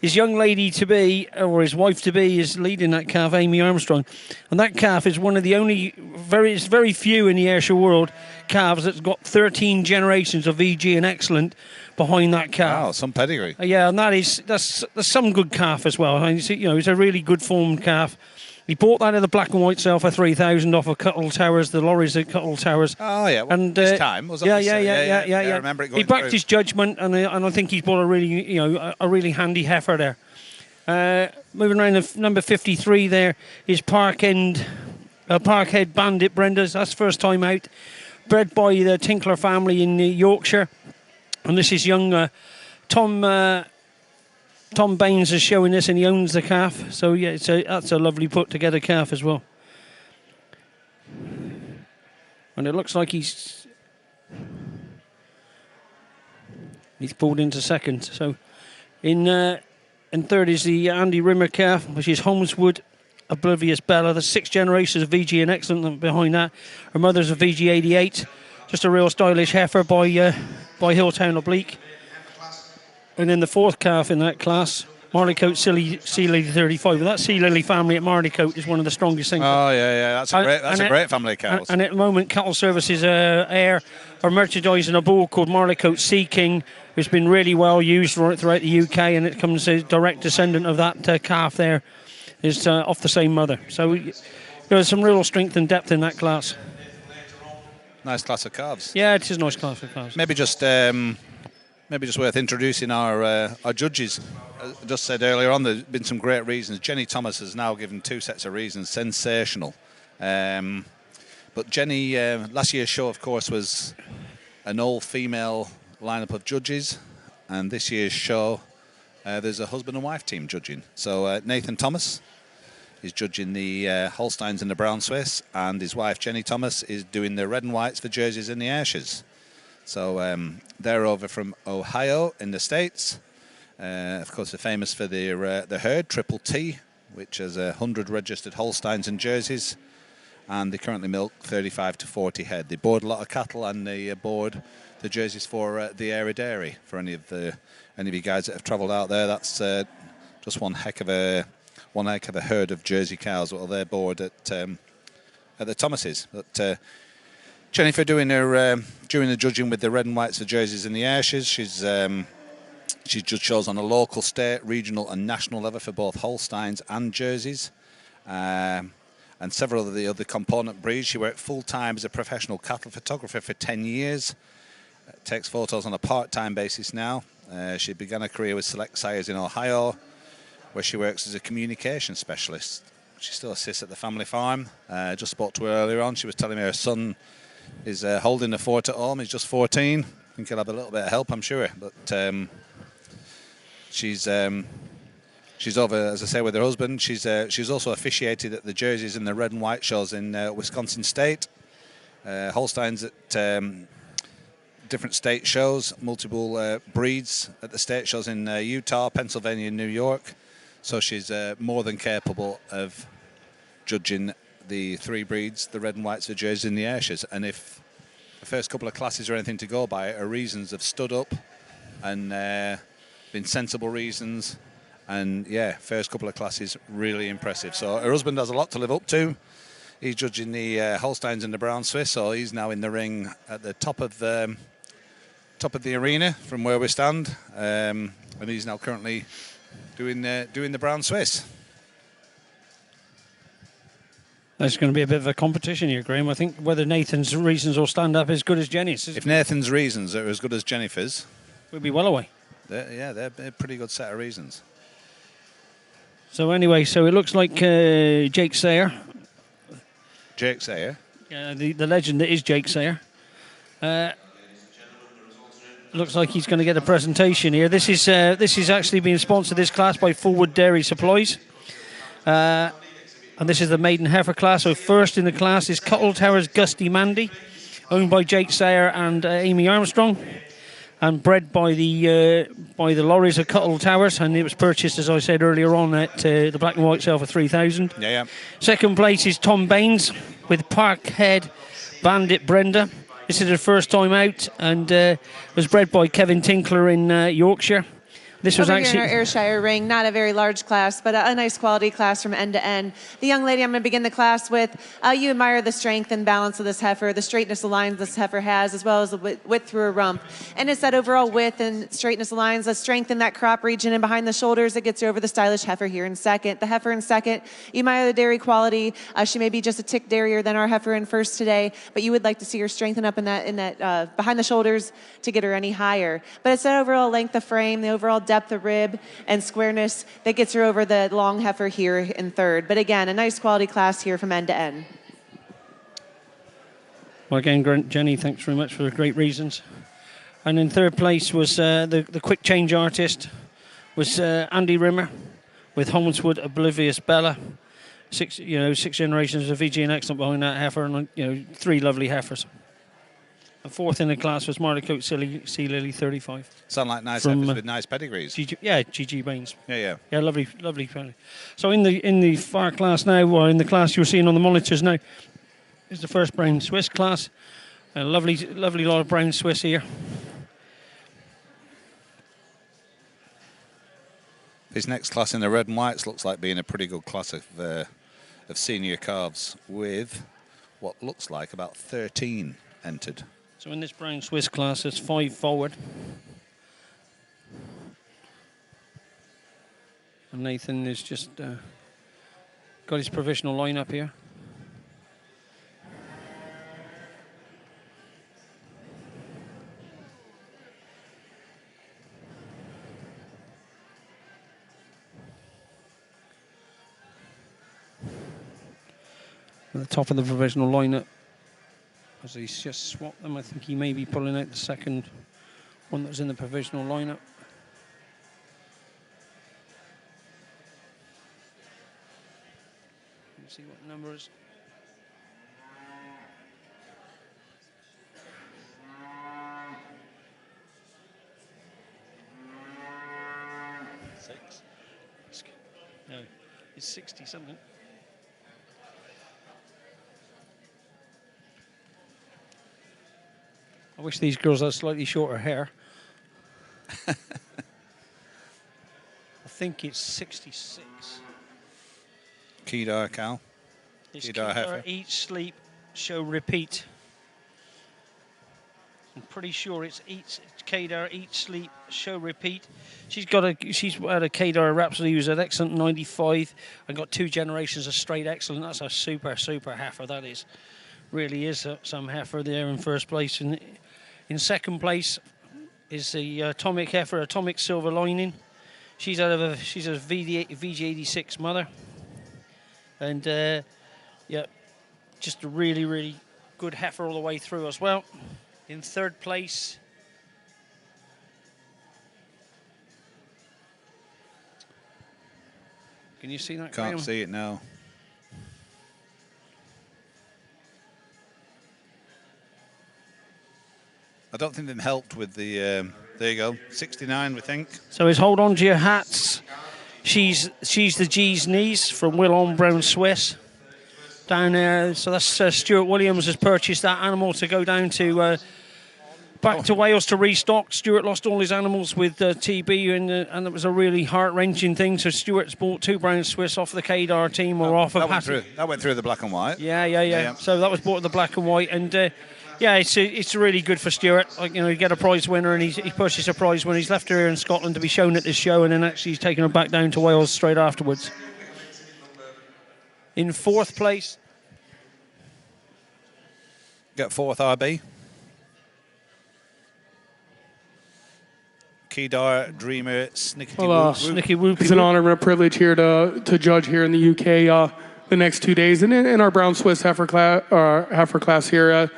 young lady to be, or his wife to be, is leading that calf, Amy Armstrong, and that calf is one of the only very few in the Ayrshire world calves that's got 13 generations of VG and Excellent behind that calf. Wow, some pedigree. Yeah, and that's some good calf as well. I mean, it's a really good formed calf. He bought that in the black and white sale for 3,000 off of Cuttle Towers, the lorries at Cuttle Towers. Oh yeah, and this time was yeah. I remember it going He backed through. his judgment, and I think he's bought a really handy heifer there. Moving around to number 53, there is Parkhead Bandit Brenda's. That's first time out, bred by the Tinkler family in Yorkshire, and this is young Tom Baines is showing this, and he owns the calf. So yeah, that's a lovely put together calf as well. And it looks like he's pulled into second. So in third is the Andy Rimmer calf, which is Holmeswood Oblivious Bella. There's 6 generations of VG and Excellent behind that. Her mother's a VG 88. Just a real stylish heifer by Hilltown Oblique. And then the 4th calf in that class, Marleycoat Sea Lily 35. Well, that Sea Lily family at Marleycoat is one of the strongest things. Oh yeah, that's a great family of cows. And at the moment, Cattle Services are merchandising a bull called Marleycoat Sea King, who's been really well used throughout the UK, and it comes a direct descendant of that calf there, is off the same mother. So there's some real strength and depth in that class. Nice class of calves. Yeah, it is a nice class of calves. Maybe just worth introducing our judges. As I just said earlier on, there's been some great reasons. Jenny Thomas has now given 2 sets of reasons. Sensational. But Jenny, last year's show, of course, was an all-female lineup of judges. And this year's show, there's a husband and wife team judging. So Nathan Thomas is judging the Holsteins and the Brown Swiss, and his wife, Jenny Thomas, is doing the red and whites for jerseys and the Ayrshire's. So they're over from Ohio in the States. Of course, they're famous for the herd, Triple T, which has 100 registered Holsteins and jerseys. And they currently milk 35 to 40 head. They board a lot of cattle, and they board the jerseys for the Area Dairy. For any of you guys that have travelled out there, that's just one heck of a herd of Jersey cows. Well, they're board at the Thomases. But Jennifer doing the judging with the red and whites of jerseys in the Ayrshire's. She's judged shows on a local, state, regional and national level for both Holsteins and jerseys. and several of the other component breeds. She worked full-time as a professional cattle photographer for 10 years. Takes photos on a part-time basis now. She began her career with Select Sires in Ohio, where she works as a communication specialist. She still assists at the family farm. Just spoke to her earlier on. She was telling me her son is holding the fort at home. He's just 14. I think he'll have a little bit of help, I'm sure. But she's over, as I say, with her husband. She's also officiated at the Jerseys and the red and white shows in Wisconsin State. Holsteins at different state shows, multiple breeds at the state shows in Utah, Pennsylvania, and New York. So she's more than capable of judging the 3 breeds, the red and whites, the Jerseys, and the Ayrshire's. And if the first couple of classes are anything to go by, her reasons have stood up and been sensible reasons. And yeah, first couple of classes, really impressive. So her husband has a lot to live up to. He's judging the Holsteins and the Brown Swiss, so he's now in the ring at the top of the arena from where we stand, and he's now currently doing the Brown Swiss. There's going to be a bit of a competition here, Graham. I think whether Nathan's reasons will stand up as good as Jenny's. If Nathan's reasons are as good as Jennifer's, we'll be well away. They're a pretty good set of reasons. So anyway, so it looks like Jake Sayer. Jake Sayer? The legend that is Jake Sayer. Looks like he's going to get a presentation here. This is actually being sponsored, this class, by Forward Dairy Supplies. And this is the maiden heifer class. So first in the class is Cuttle Towers Gusty Mandy, owned by Jake Sayer and Amy Armstrong, and bred by the lorries of Cuttle Towers. And it was purchased, as I said earlier on, at the Black and White sale for $3,000. Yeah. Second place is Tom Baines with Parkhead Bandit Brenda. This is her first time out, and was bred by Kevin Tinkler in Yorkshire. This was Over actually here in our Ayrshire ring, not a very large class, but a nice quality class from end to end. The young lady I'm going to begin the class with, you admire the strength and balance of this heifer, the straightness of lines this heifer has, as well as the width through her rump. And it's that overall width and straightness of lines, the strength in that crop region and behind the shoulders that gets you over the stylish heifer here in second. The heifer in second, you admire the dairy quality. She may be just a tick dairier than our heifer in first today, but you would like to see her strengthen up in that behind the shoulders to get her any higher. But it's that overall length of frame, the overall depth of rib and squareness that gets her over the long heifer here in third. But again, a nice quality class here from end to end. Well, again, Jenny, thanks very much for the great reasons. And in third place was the quick change artist was Andy Rimmer with Holmeswood Oblivious Bella. 6 generations of VG and excellent behind that heifer, and 3 lovely heifers. And fourth in the class was Marleycoat Sea Lily 35. Sound like nice heifers with nice pedigrees. GG Baines. Yeah, lovely family. So in the far class now, or in the class you're seeing on the monitors now, is the first Brown Swiss class. A lovely lot of Brown Swiss here. This next class in the red and whites looks like being a pretty good class of senior calves, with what looks like about 13 entered. So in this Brown Swiss class, there's 5 forward. And Nathan has just got his provisional lineup here. At the top of the provisional lineup, as he's just swapped them, I think he may be pulling out the second one that was in the provisional lineup. Let's see what number is. No, it's 60 something. I wish these girls had slightly shorter hair. I think it's 66. Kedar cow. It's Kedar, eat, sleep, show, repeat. I'm pretty sure it's Kadar Eat, Sleep, Show, Repeat. She's had a Kadar Rhapsody who's an excellent 95 and got 2 generations of straight excellent. That's a super heifer. That is, really is some heifer there in first place. And in second place is the Atomic heifer, Atomic Silver Lining. She's a VG86 mother, and yeah, just a really good heifer all the way through as well. In third place, can you see that? Can't Graham? see it now. I don't think they've helped with the. There you go, 69, we think. So is hold on to your hats. She's the G's Knees from Will on Brown Swiss. Down there, so that's Stuart Williams has purchased that animal to go down to back to Wales to restock. Stuart lost all his animals with TB, and it was a really heart-wrenching thing. So Stuart's bought 2 Brown Swiss off the Kadar team or off of that went through the black and white. Yeah. So that was bought in the black and white, and yeah, it's really good for Stuart. Like, you know, you get a prize winner, and he purchased a prize winner. He's left her here in Scotland to be shown at this show, and then actually he's taken her back down to Wales straight afterwards. In fourth place, get 4th RB. Kadar, Dreamer, Snickety Whoop. It's an honor and a privilege here to judge here in the UK the next 2 days, and in our Brown Swiss heifer class here.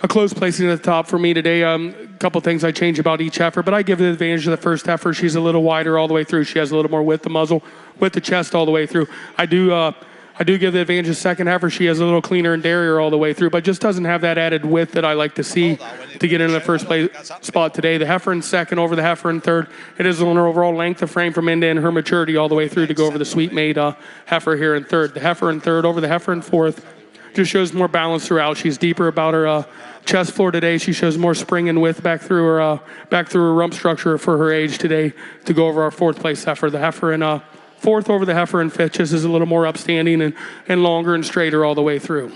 A close placing at the top for me today. A couple things I change about each heifer, but I give the advantage to the first heifer. She's a little wider all the way through. She has a little more width the muzzle, width the chest all the way through. I do give the advantage to the second heifer. She has a little cleaner and dairier all the way through, but just doesn't have that added width that I like to see to get into the first place spot today. The heifer in second over the heifer in third. It is on her overall length of frame from end to end, her maturity all the way through to go over the sweet maid heifer here in third. The heifer in third over the heifer in fourth. Just shows more balance throughout. She's deeper about her chest floor today. She shows more spring and width back through her rump structure for her age today to go over our fourth place heifer. The heifer in fourth over the heifer in fifth just is a little more upstanding and longer and straighter all the way through.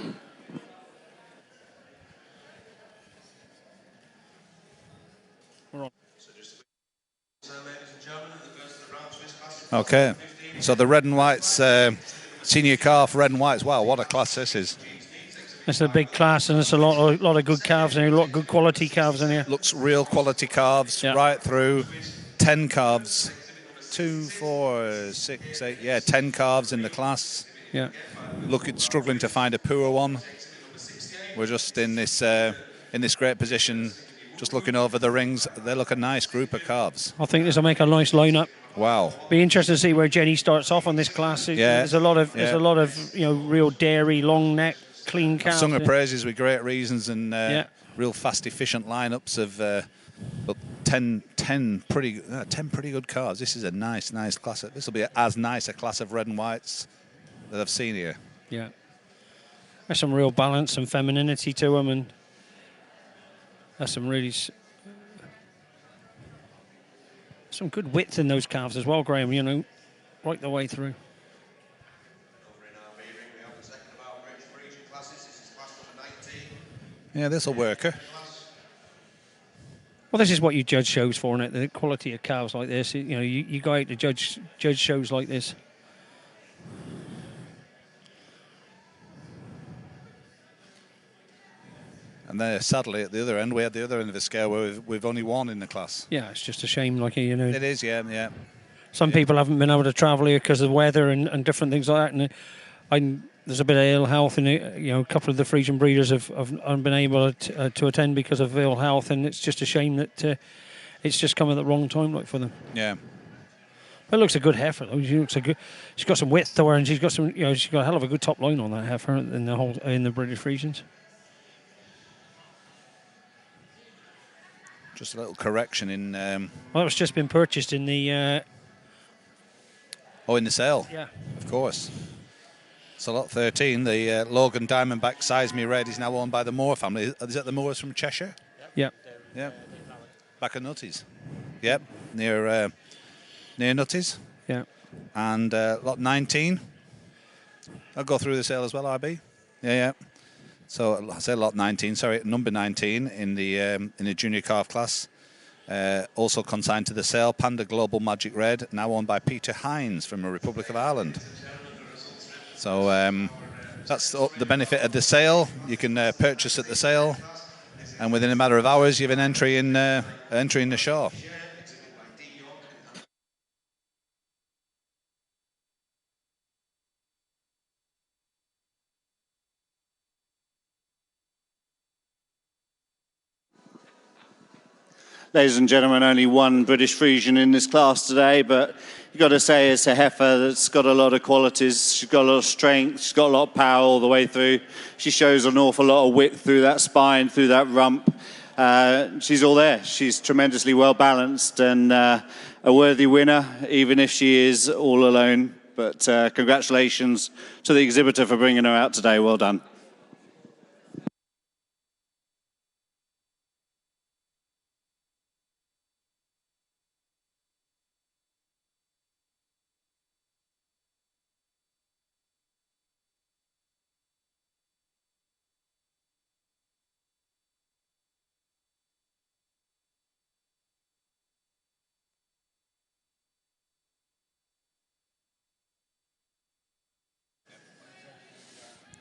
Okay, so the red and whites, senior calf red and whites. Wow, what a class this is. It's a big class, and it's a lot of good calves in here, a lot of good quality calves in here. Looks real quality calves right through. 10 calves. 2, 4, 6, 8. Yeah, 10 calves in the class. Yeah. Struggling to find a poor one. We're just in this great position, just looking over the rings. They look a nice group of calves. I think this will make a nice lineup. Wow. Be interested to see where Jenny starts off on this class. There's a lot of real dairy, long neck, clean calves. Sung her praises with great reasons and real fast, efficient lineups of 10 pretty good calves. This is a nice class. This will be as nice a class of red and whites that I've seen here. Yeah. There's some real balance and femininity to them, and there's some good width in those calves as well, Graham, you know, right the way through. Yeah, this will work her. Well, this is what you judge shows for, isn't it? The quality of calves like this. You know, you go out to judge shows like this. And then, sadly, at the other end, we had the other end of the scale where we've only one in the class. Yeah, it's just a shame, like, you know. It is, yeah. Some people haven't been able to travel here because of weather and different things like that. And there's a bit of ill health, and you know, a couple of the Frisian breeders have been able to attend because of ill health, and it's just a shame that it's just come at the wrong time, like, for them. Yeah. But it looks a good heifer, though. She's got some width to her, and she's got a hell of a good top line on that heifer in the British Frisians. Just a little correction in. Well, it's just been purchased in the. In the sale. Yeah. Of course. So lot 13, the Logan Diamondback Size Me Red is now owned by the Moore family. Is that the Moores from Cheshire? Yep. Yep. Back at Nutties. Yep. Near Nutties. Yeah. And lot 19. I'll go through the sale as well, RB. Yeah. So I say lot 19. Sorry, number 19 in the junior calf class. Also consigned to the sale, Panda Global Magic Red, now owned by Peter Hines from the Republic of Ireland. So that's the benefit of the sale. You can purchase at the sale, and within a matter of hours, you have an entry in the show. Ladies and gentlemen, only one British Frisian in this class today, but you've got to say it's a heifer that's got a lot of qualities. She's got a lot of strength, she's got a lot of power all the way through. She shows an awful lot of width through that spine, through that rump. She's all there. She's tremendously well balanced and a worthy winner, even if she is all alone. But congratulations to the exhibitor for bringing her out today. Well done.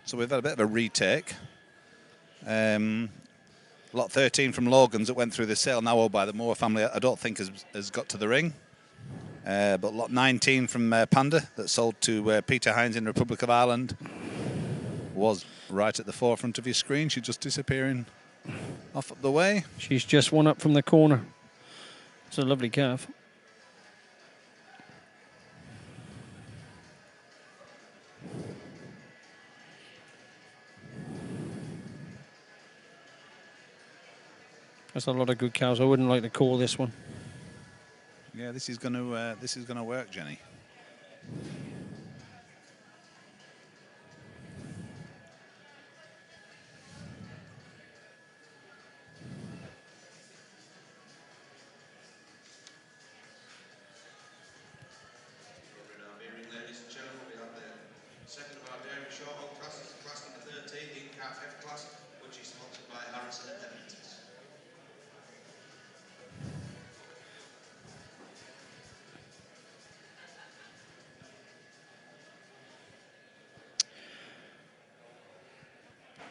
So we've had a bit of a retake. Lot 13 from Logan's that went through the sale, now owned by the Moore family, I don't think has got to the ring. But lot 19 from Panda that sold to Peter Hines in the Republic of Ireland was right at the forefront of your screen. She's just disappearing off up the way. She's just one up from the corner. It's a lovely calf. That's a lot of good cows. I wouldn't like to call this one. Yeah, this is going to work, Jenny. Ladies and gentlemen, we have the second of our dairy short-haul classes, class number 13, the in-calf F class, which is sponsored by Harrison and Edmonton.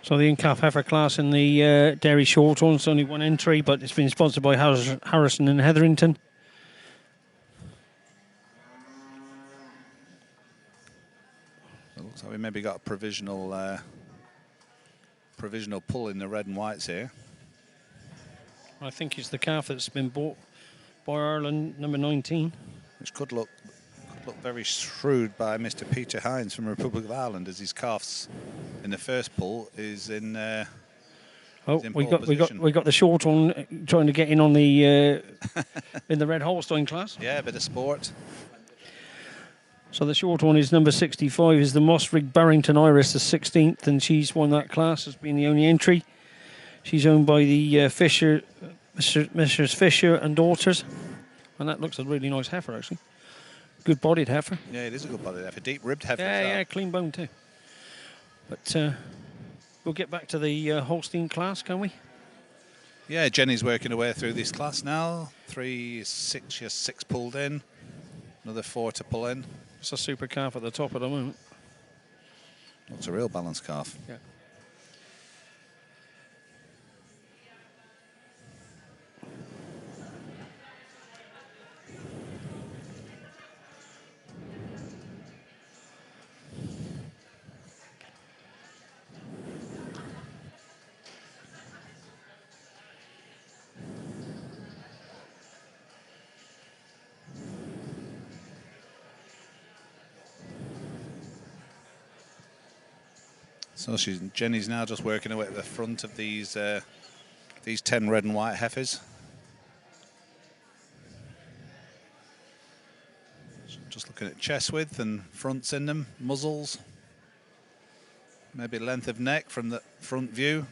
So the in-calf heifer class in the dairy short one's only one entry, but it's been sponsored by Harrison and Hetherington. It looks like we maybe got a provisional pull in the red and whites here. I think it's the calf that's been bought by Ireland, number 19. Which could look very shrewd by Mr. Peter Hines from the Republic of Ireland, as his calf's in the first pull is in. We got the short one trying to get in on the in the red Holstein class. Yeah, a bit of sport. So the short one is number 65, is the Mossrig Barrington Iris, the 16th, and she's won that class as being the only entry. She's owned by the Fisher, Messrs. Fisher and Daughters, and that looks a really nice heifer actually. Good bodied heifer. Yeah, it is a good bodied heifer, deep ribbed heifer. Yeah, clean bone too. But we'll get back to the Holstein class, can we? Yeah, Jenny's working her way through this class now. 3, 6, she has 6 pulled in. Another 4 to pull in. It's a super calf at the top at the moment. Looks a real balanced calf. Yeah. So Jenny's now just working her way to the front of these 10 red and white heifers. Just looking at chest width and fronts in them, muzzles, maybe length of neck from the front view.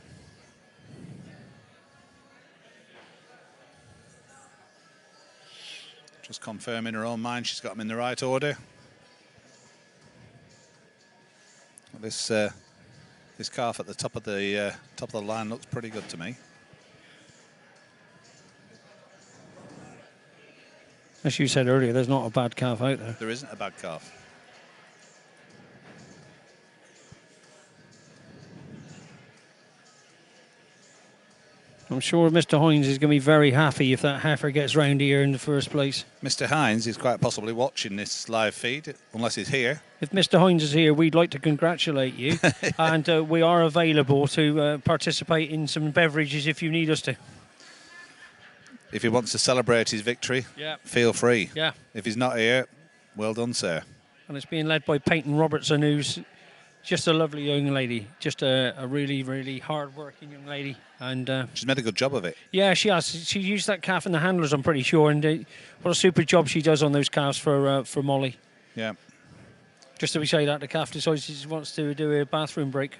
Just confirming her own mind she's got them in the right order. This calf at the top of the line looks pretty good to me. As you said earlier, there's not a bad calf out there. There isn't a bad calf. I'm sure Mr. Hines is going to be very happy if that heifer gets round here in the first place. Mr. Hines is quite possibly watching this live feed, unless he's here. If Mr. Hines is here, we'd like to congratulate you. And we are available to participate in some beverages if you need us to. If he wants to celebrate his victory, feel free. Yeah. If he's not here, well done, sir. And it's being led by Peyton Robertson, who's just a lovely young lady, just a really, really hard-working young lady. And she's made a good job of it. Yeah, she has. She used that calf in the handlers, I'm pretty sure. And what a super job she does on those calves for Molly. Yeah. Just to say that, the calf decides she wants to do a bathroom break.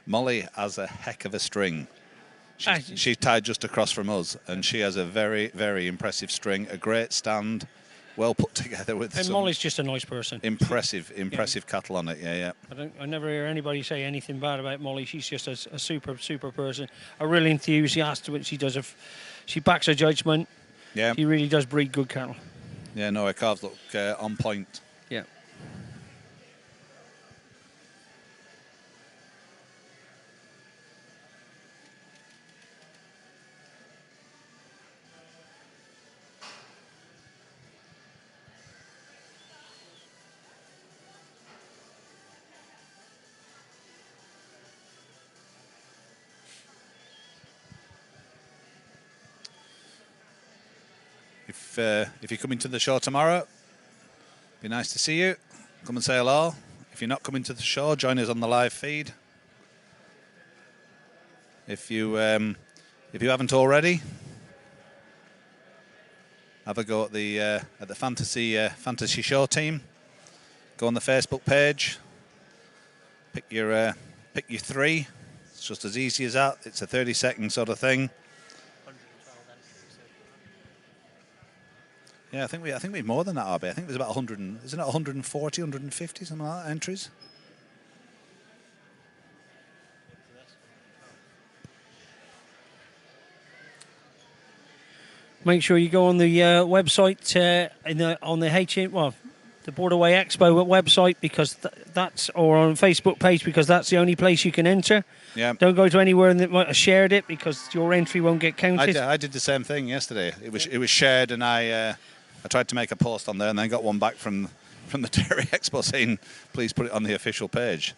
Molly has a heck of a string. She's tied just across from us, and she has a very, very impressive string, a great stand, well put together with and Molly's just a nice person. Impressive cattle on it, yeah. I never hear anybody say anything bad about Molly. She's just a super person, a real enthusiast when she does. She backs her judgment. Yeah. She really does breed good cattle. Yeah, no, her calves look on point. Yeah. If you're coming to the show tomorrow, be nice to see you. Come and say hello. If you're not coming to the show, join us on the live feed. If you haven't already, have a go at the fantasy show team. Go on the Facebook page. Pick your three. It's just as easy as that. It's a 30-second sort of thing. Yeah, I think we've more than that, RB. I think there's about 100, isn't it 140, 150, something like that, entries? Make sure you go on the website on the the Borderway Expo website, because that's, or on Facebook page, because that's the only place you can enter. Yeah. Don't go to anywhere that might have shared it, because your entry won't get counted. I did the same thing yesterday. It was shared, and I tried to make a post on there, and then got one back from the Dairy Expo saying, please put it on the official page.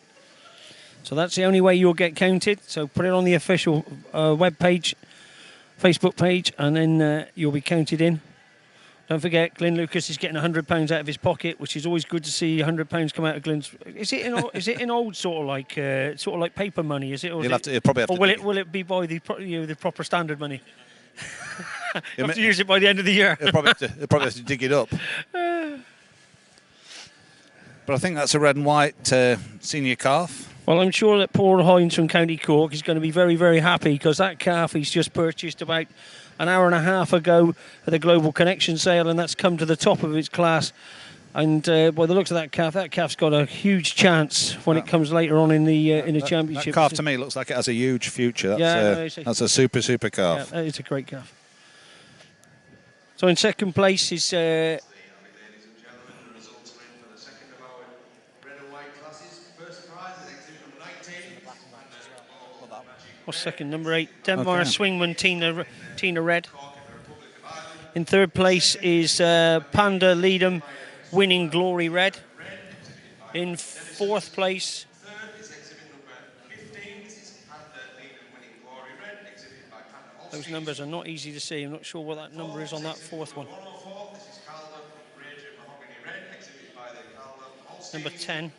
So that's the only way you'll get counted. So put it on the official web page, Facebook page, and then you'll be counted in. Don't forget, Glyn Lucas is getting £100 out of his pocket, which is always good to see £100 come out of Glyn's. Is it in old sort of like paper money? Is it? Or You'll probably have to. Or will it be by the proper standard money? You have to use it by the end of the year. You'll probably have to dig it up. But I think that's a red and white senior calf. Well, I'm sure that Paul Hines from County Cork is going to be very, very happy, because that calf he's just purchased about an hour and a half ago at the Global Connection sale, and that's come to the top of its class. And by the looks of that calf's got a huge chance when it comes later on in the championship. That calf to me looks like it has a huge future. That's a super calf. Yeah, it's a great calf. So in second place is what's second? Number 8, Denmark Swingman Tina Red. In third place is Panda Leadham Winning Glory Red. In fourth place, those numbers are not easy to see. I'm not sure what that number is on that fourth one. Number 10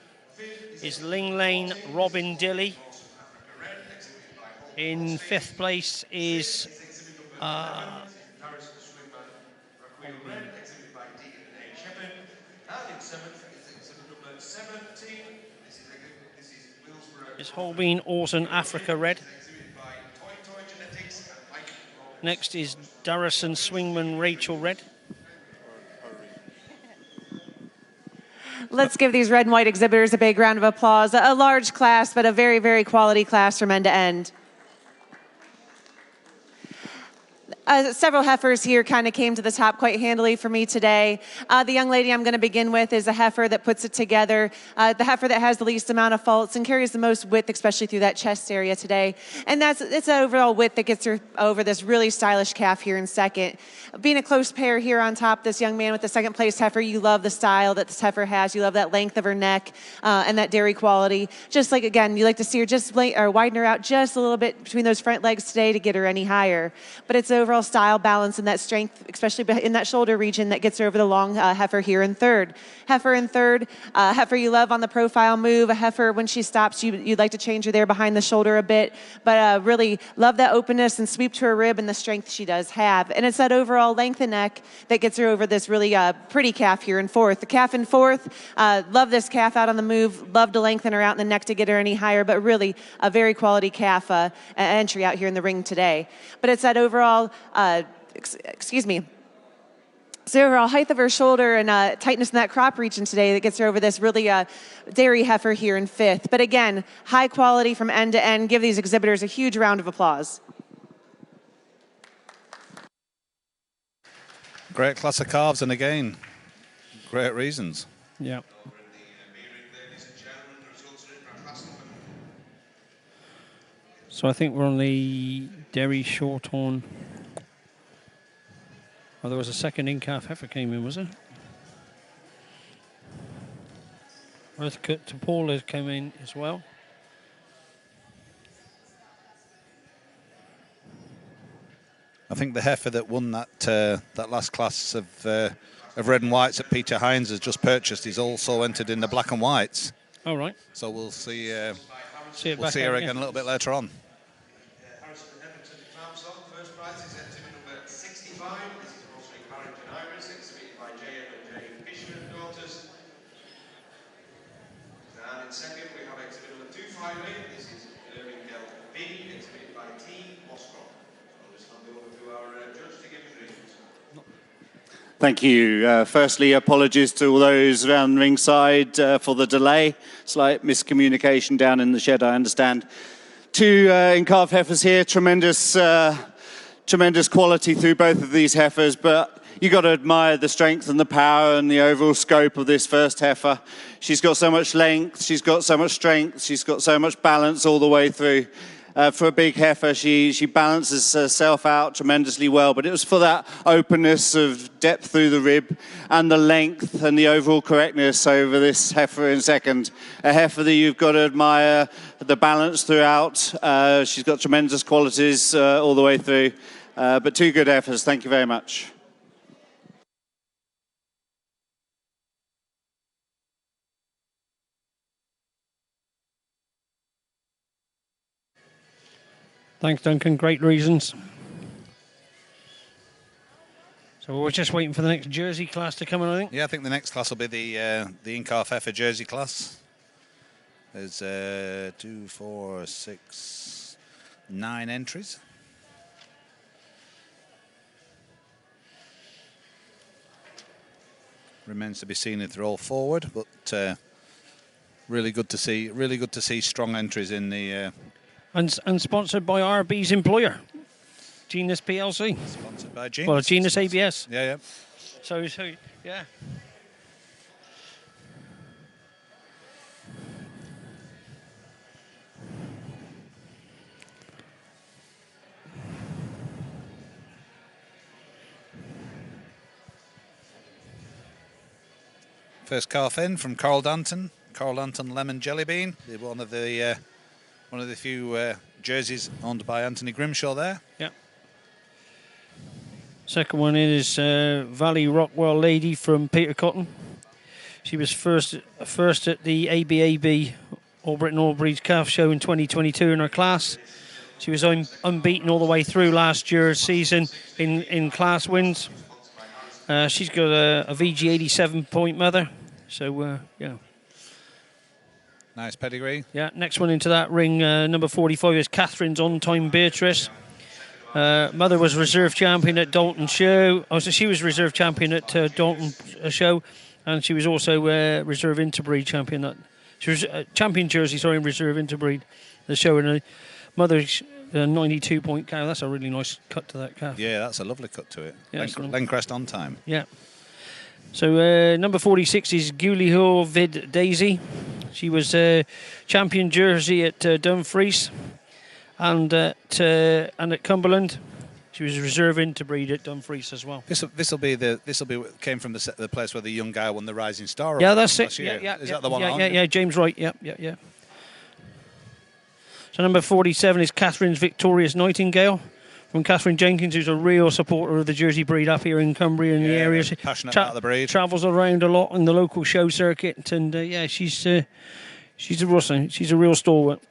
is Ling Lane Robin Dilly. In fifth place is it's Holbein Orson Africa Red. Next is Darrison Swingman Rachel Red. Let's give these red and white exhibitors a big round of applause. A large class, but a very, very quality class from end to end. Several heifers here kind of came to the top quite handily for me today. The young lady I'm going to begin with is a heifer that puts it together, the heifer that has the least amount of faults and carries the most width, especially through that chest area today. And it's an overall width that gets her over this really stylish calf here in second. Being a close pair here on top, this young man with the second place heifer, you love the style that this heifer has. You love that length of her neck and that dairy quality. Just like, again, you like to see her just widen her out just a little bit between those front legs today to get her any higher. But it's overall style, balance, and that strength, especially in that shoulder region, that gets her over the long heifer here in third. Heifer in third, heifer you love on the profile move, a heifer when she stops, you'd like to change her there behind the shoulder a bit, but really love that openness and sweep to her rib and the strength she does have. And it's that overall length of neck that gets her over this really pretty calf here in fourth. The calf in fourth, love this calf out on the move, love to lengthen her out in the neck to get her any higher, but really a very quality calf entry out here in the ring today. But it's that overall so overall height of her shoulder and tightness in that crop region today that gets her over this really dairy heifer here in fifth. But again, high quality from end to end. Give these exhibitors a huge round of applause. Great class of calves, and again, great reasons. Yeah. So I think we're on the dairy shorthorn. Oh, there was a second in-calf heifer came in, was there? Earthcut to Paul has come in as well. I think the heifer that won that last class of red and whites that Peter Hines has just purchased is also entered in the black and whites. All right. So we'll see. We'll see her again a little bit later on. And in second, we have exhibit number 258. This is Kirby, exhibited by Bostock. I'll just hand over to our judge to give his reasons. Thank you. Firstly, apologies to all those around ringside for the delay. Slight miscommunication down in the shed, I understand. Two in-calf heifers here. Tremendous quality through both of these heifers, but you got to admire the strength and the power and the overall scope of this first heifer. She's got so much length, she's got so much strength, she's got so much balance all the way through. For a big heifer, she balances herself out tremendously well, but it was for that openness of depth through the rib and the length and the overall correctness over this heifer in second. A heifer that you've got to admire the balance throughout. She's got tremendous qualities all the way through, but two good heifers. Thank you very much. Thanks, Duncan. Great reasons. So we're just waiting for the next Jersey class to come in, I think. Yeah, I think the next class will be the in-calf heifer Jersey class. There's 2, 4, 6, 9 entries. Remains to be seen if they're all forward, but really good to see. Really good to see strong entries in the. And sponsored by RB's employer, Genus PLC. Sponsored by Genus. Well, Genus ABS. Yeah, yeah. So yeah. First calf in from Carl Danton. Carl Danton Lemon Jelly Bean. One of the few jerseys owned by Anthony Grimshaw there. Yeah. Second one in is Valley Rockwell Lady from Peter Cotton. She was first at the ABAB All Britain All Breeds Calf Show in 2022 in her class. She was unbeaten all the way through last year's season in class wins. She's got a VG 87 point mother. So, yeah. Nice pedigree. Yeah, next one into that ring, number 45 is Catherine's On Time Beatrice. Mother was reserve champion at Dalton Show. Oh, so she was reserve champion at Dalton Show, and she was also reserve interbreed champion. She was champion Jersey, sorry, in reserve interbreed, the show. And mother 92 point cow. That's a really nice cut to that calf. Yeah, that's a lovely cut to it. Yeah, Lencrest on time. Yeah. So number 46 is Guliho Vid Daisy. She was champion Jersey at Dumfries and at Cumberland. She was reserving to breed at Dumfries as well. This will be came from the place where the young guy won the Rising Star. Yeah, that's it. Last year. Yeah, Is that the one? Yeah, James Wright. Yeah. So number 47 is Catherine's Victorious Nightingale from Catherine Jenkins, who's a real supporter of the Jersey breed up here in Cumbria and the area. She passionate about the breed. Travels around a lot in the local show circuit, and she's a real stalwart.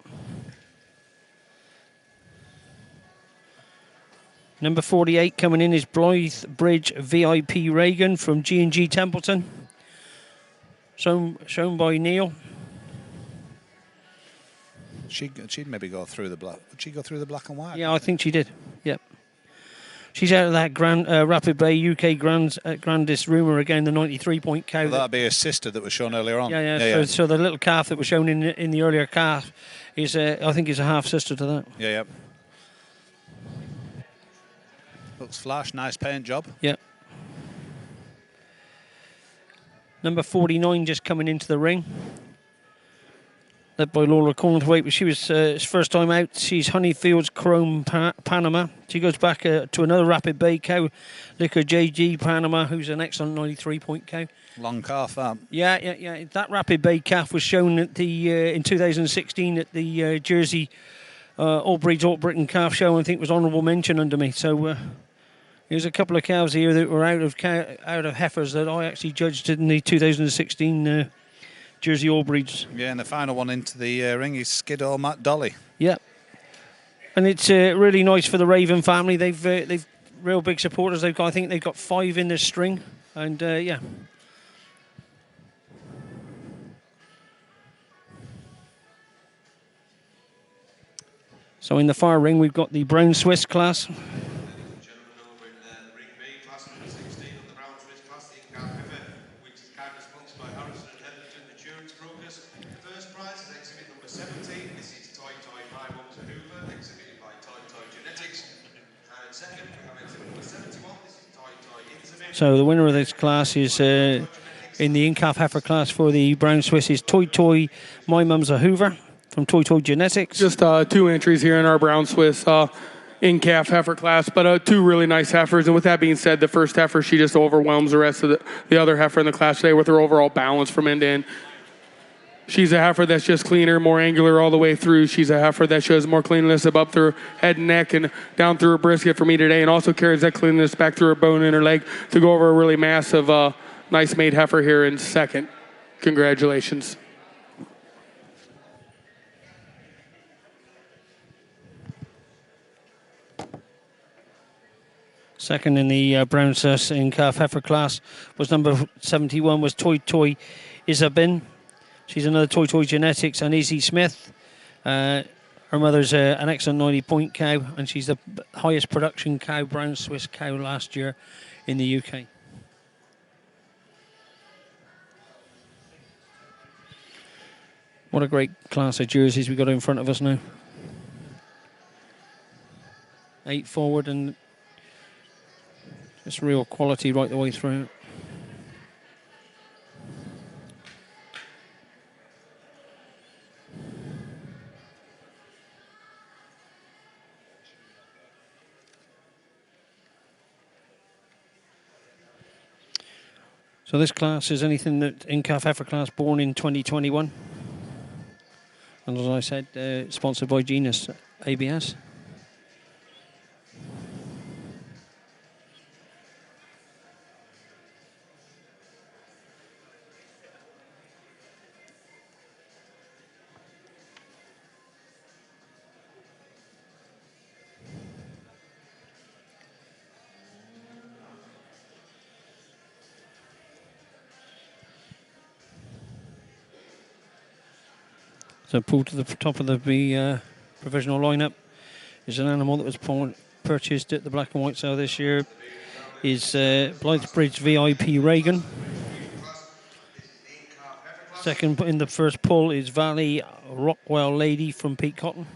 Number 48 coming in is Blythe Bridge VIP Reagan from G&G Templeton, shown by Neil. She'd maybe go through the black. Would she go through the black and white? Yeah, I think she did. Yep. She's out of that Rapid Bay UK Grandest Rumour again, the 93 point cow. Well, that'd be her sister that was shown earlier on. Yeah. So the little calf that was shown in the earlier calf is I think is a half sister to that. Yeah. Looks flash, nice paint job. Yeah. Number 49 just coming into the ring. Led by Laura Cornthwaite, but she was first time out. She's Honeyfield's Chrome Panama. She goes back to another Rapid Bay cow, Liquor JG Panama, who's an excellent 93 point cow. Long calf, that. Yeah. That Rapid Bay calf was shown at the in 2016 at the Jersey All Breeds All Britain Calf Show. I think was honourable mention under me. So there's a couple of cows here that were out of heifers that I actually judged in the 2016. Jersey All Breeds. Yeah, and the final one into the ring is Skiddaw Matt Dolly. Yeah, and it's really nice for the Raven family. They've real big supporters. I think they've got 5 in this string, and yeah. So in the far ring, we've got the Brown Swiss class. So the winner of this class is in the in-calf heifer class for the Brown Swiss is Toy Toy My Mum's a Hoover from Toy Toy Genetics. Just 2 entries here in our Brown Swiss in-calf heifer class, but 2 really nice heifers. And with that being said, the first heifer, she just overwhelms the rest of the other heifer in the class today with her overall balance from end to end. She's a heifer that's just cleaner, more angular all the way through. She's a heifer that shows more cleanliness up through her head and neck and down through her brisket for me today, and also carries that cleanliness back through her bone and her leg to go over a really massive, nice made heifer here in second. Congratulations. Second in the Brown Swiss in calf heifer class was number 71 was Toy Toy Isabin. She's another Toy Toy Genetics and Izzy Smith. Her mother's an excellent 90 point cow, and she's the highest production cow, Brown Swiss cow last year in the UK. What a great class of jerseys we got in front of us now. 8 forward and just real quality right the way through. So this class is anything that in-calf heifer class born in 2021. And as I said, sponsored by Genus ABS. So pulled to the top of the provisional lineup is an animal that was purchased at the black and white sale this year. Is Blythebridge VIP Reagan. Second in the first pull is Valley Rockwell Lady from Pete Cotton.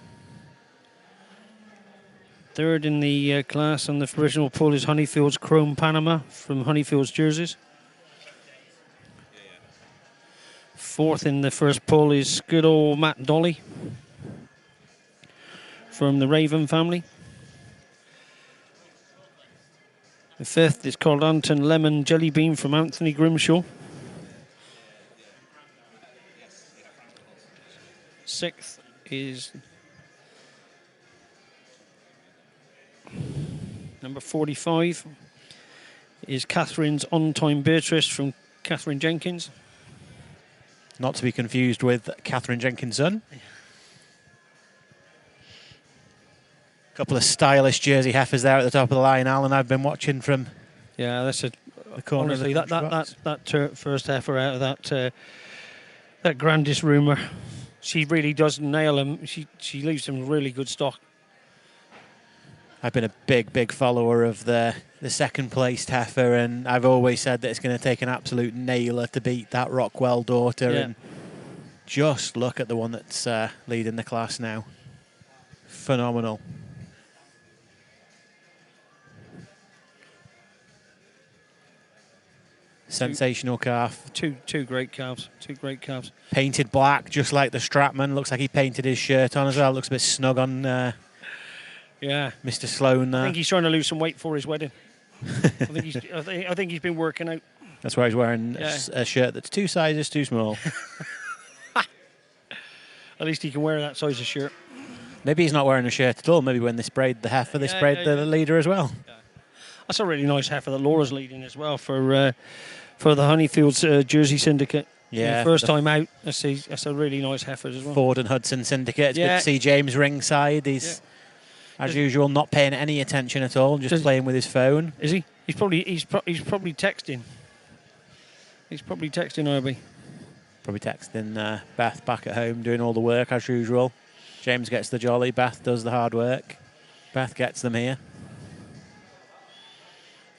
Third in the class on the original pull is Honeyfield's Chrome Panama from Honeyfield's Jerseys. Fourth in the first pull is good old Matt Dolly from the Raven family. The fifth is called Anton Lemon Jelly Bean from Anthony Grimshaw. Sixth is number 45 is Catherine's On Time Beatrice from Catherine Jenkins. Not to be confused with Catherine Jenkinson. A couple of stylish Jersey heifers there at the top of the line, Alan. I've been watching from that's the corner. Honestly, that first heifer out of that grandest rumour, she really does nail them. She leaves some really good stock. I've been a big follower of the second placed heifer, and I've always said that it's going to take an absolute nailer to beat that Rockwell daughter. Yeah. And just look at the one that's leading the class now. Phenomenal. Sensational calf. Two great calves. Two great calves. Painted black, just like the Stratman. Looks like he painted his shirt on as well. Looks a bit snug on Mr. Sloan there. I think he's trying to lose some weight for his wedding. I think he's been working out. That's why he's wearing a shirt that's 2 sizes too small. At least he can wear that size of shirt. Maybe he's not wearing a shirt at all. Maybe when they sprayed the heifer, they sprayed the leader as well. Yeah. That's a really nice heifer that Laura's leading as well for the Honeyfields Jersey Syndicate. Yeah, first time out. That's a really nice heifer as well. Ford and Hudson Syndicate. It's good to see James ringside. He's, as usual, not paying any attention at all, just playing with his phone. Is he? He's probably texting. He's probably texting Irby. Probably texting Beth back at home, doing all the work as usual. James gets the jolly, Beth does the hard work. Beth gets them here.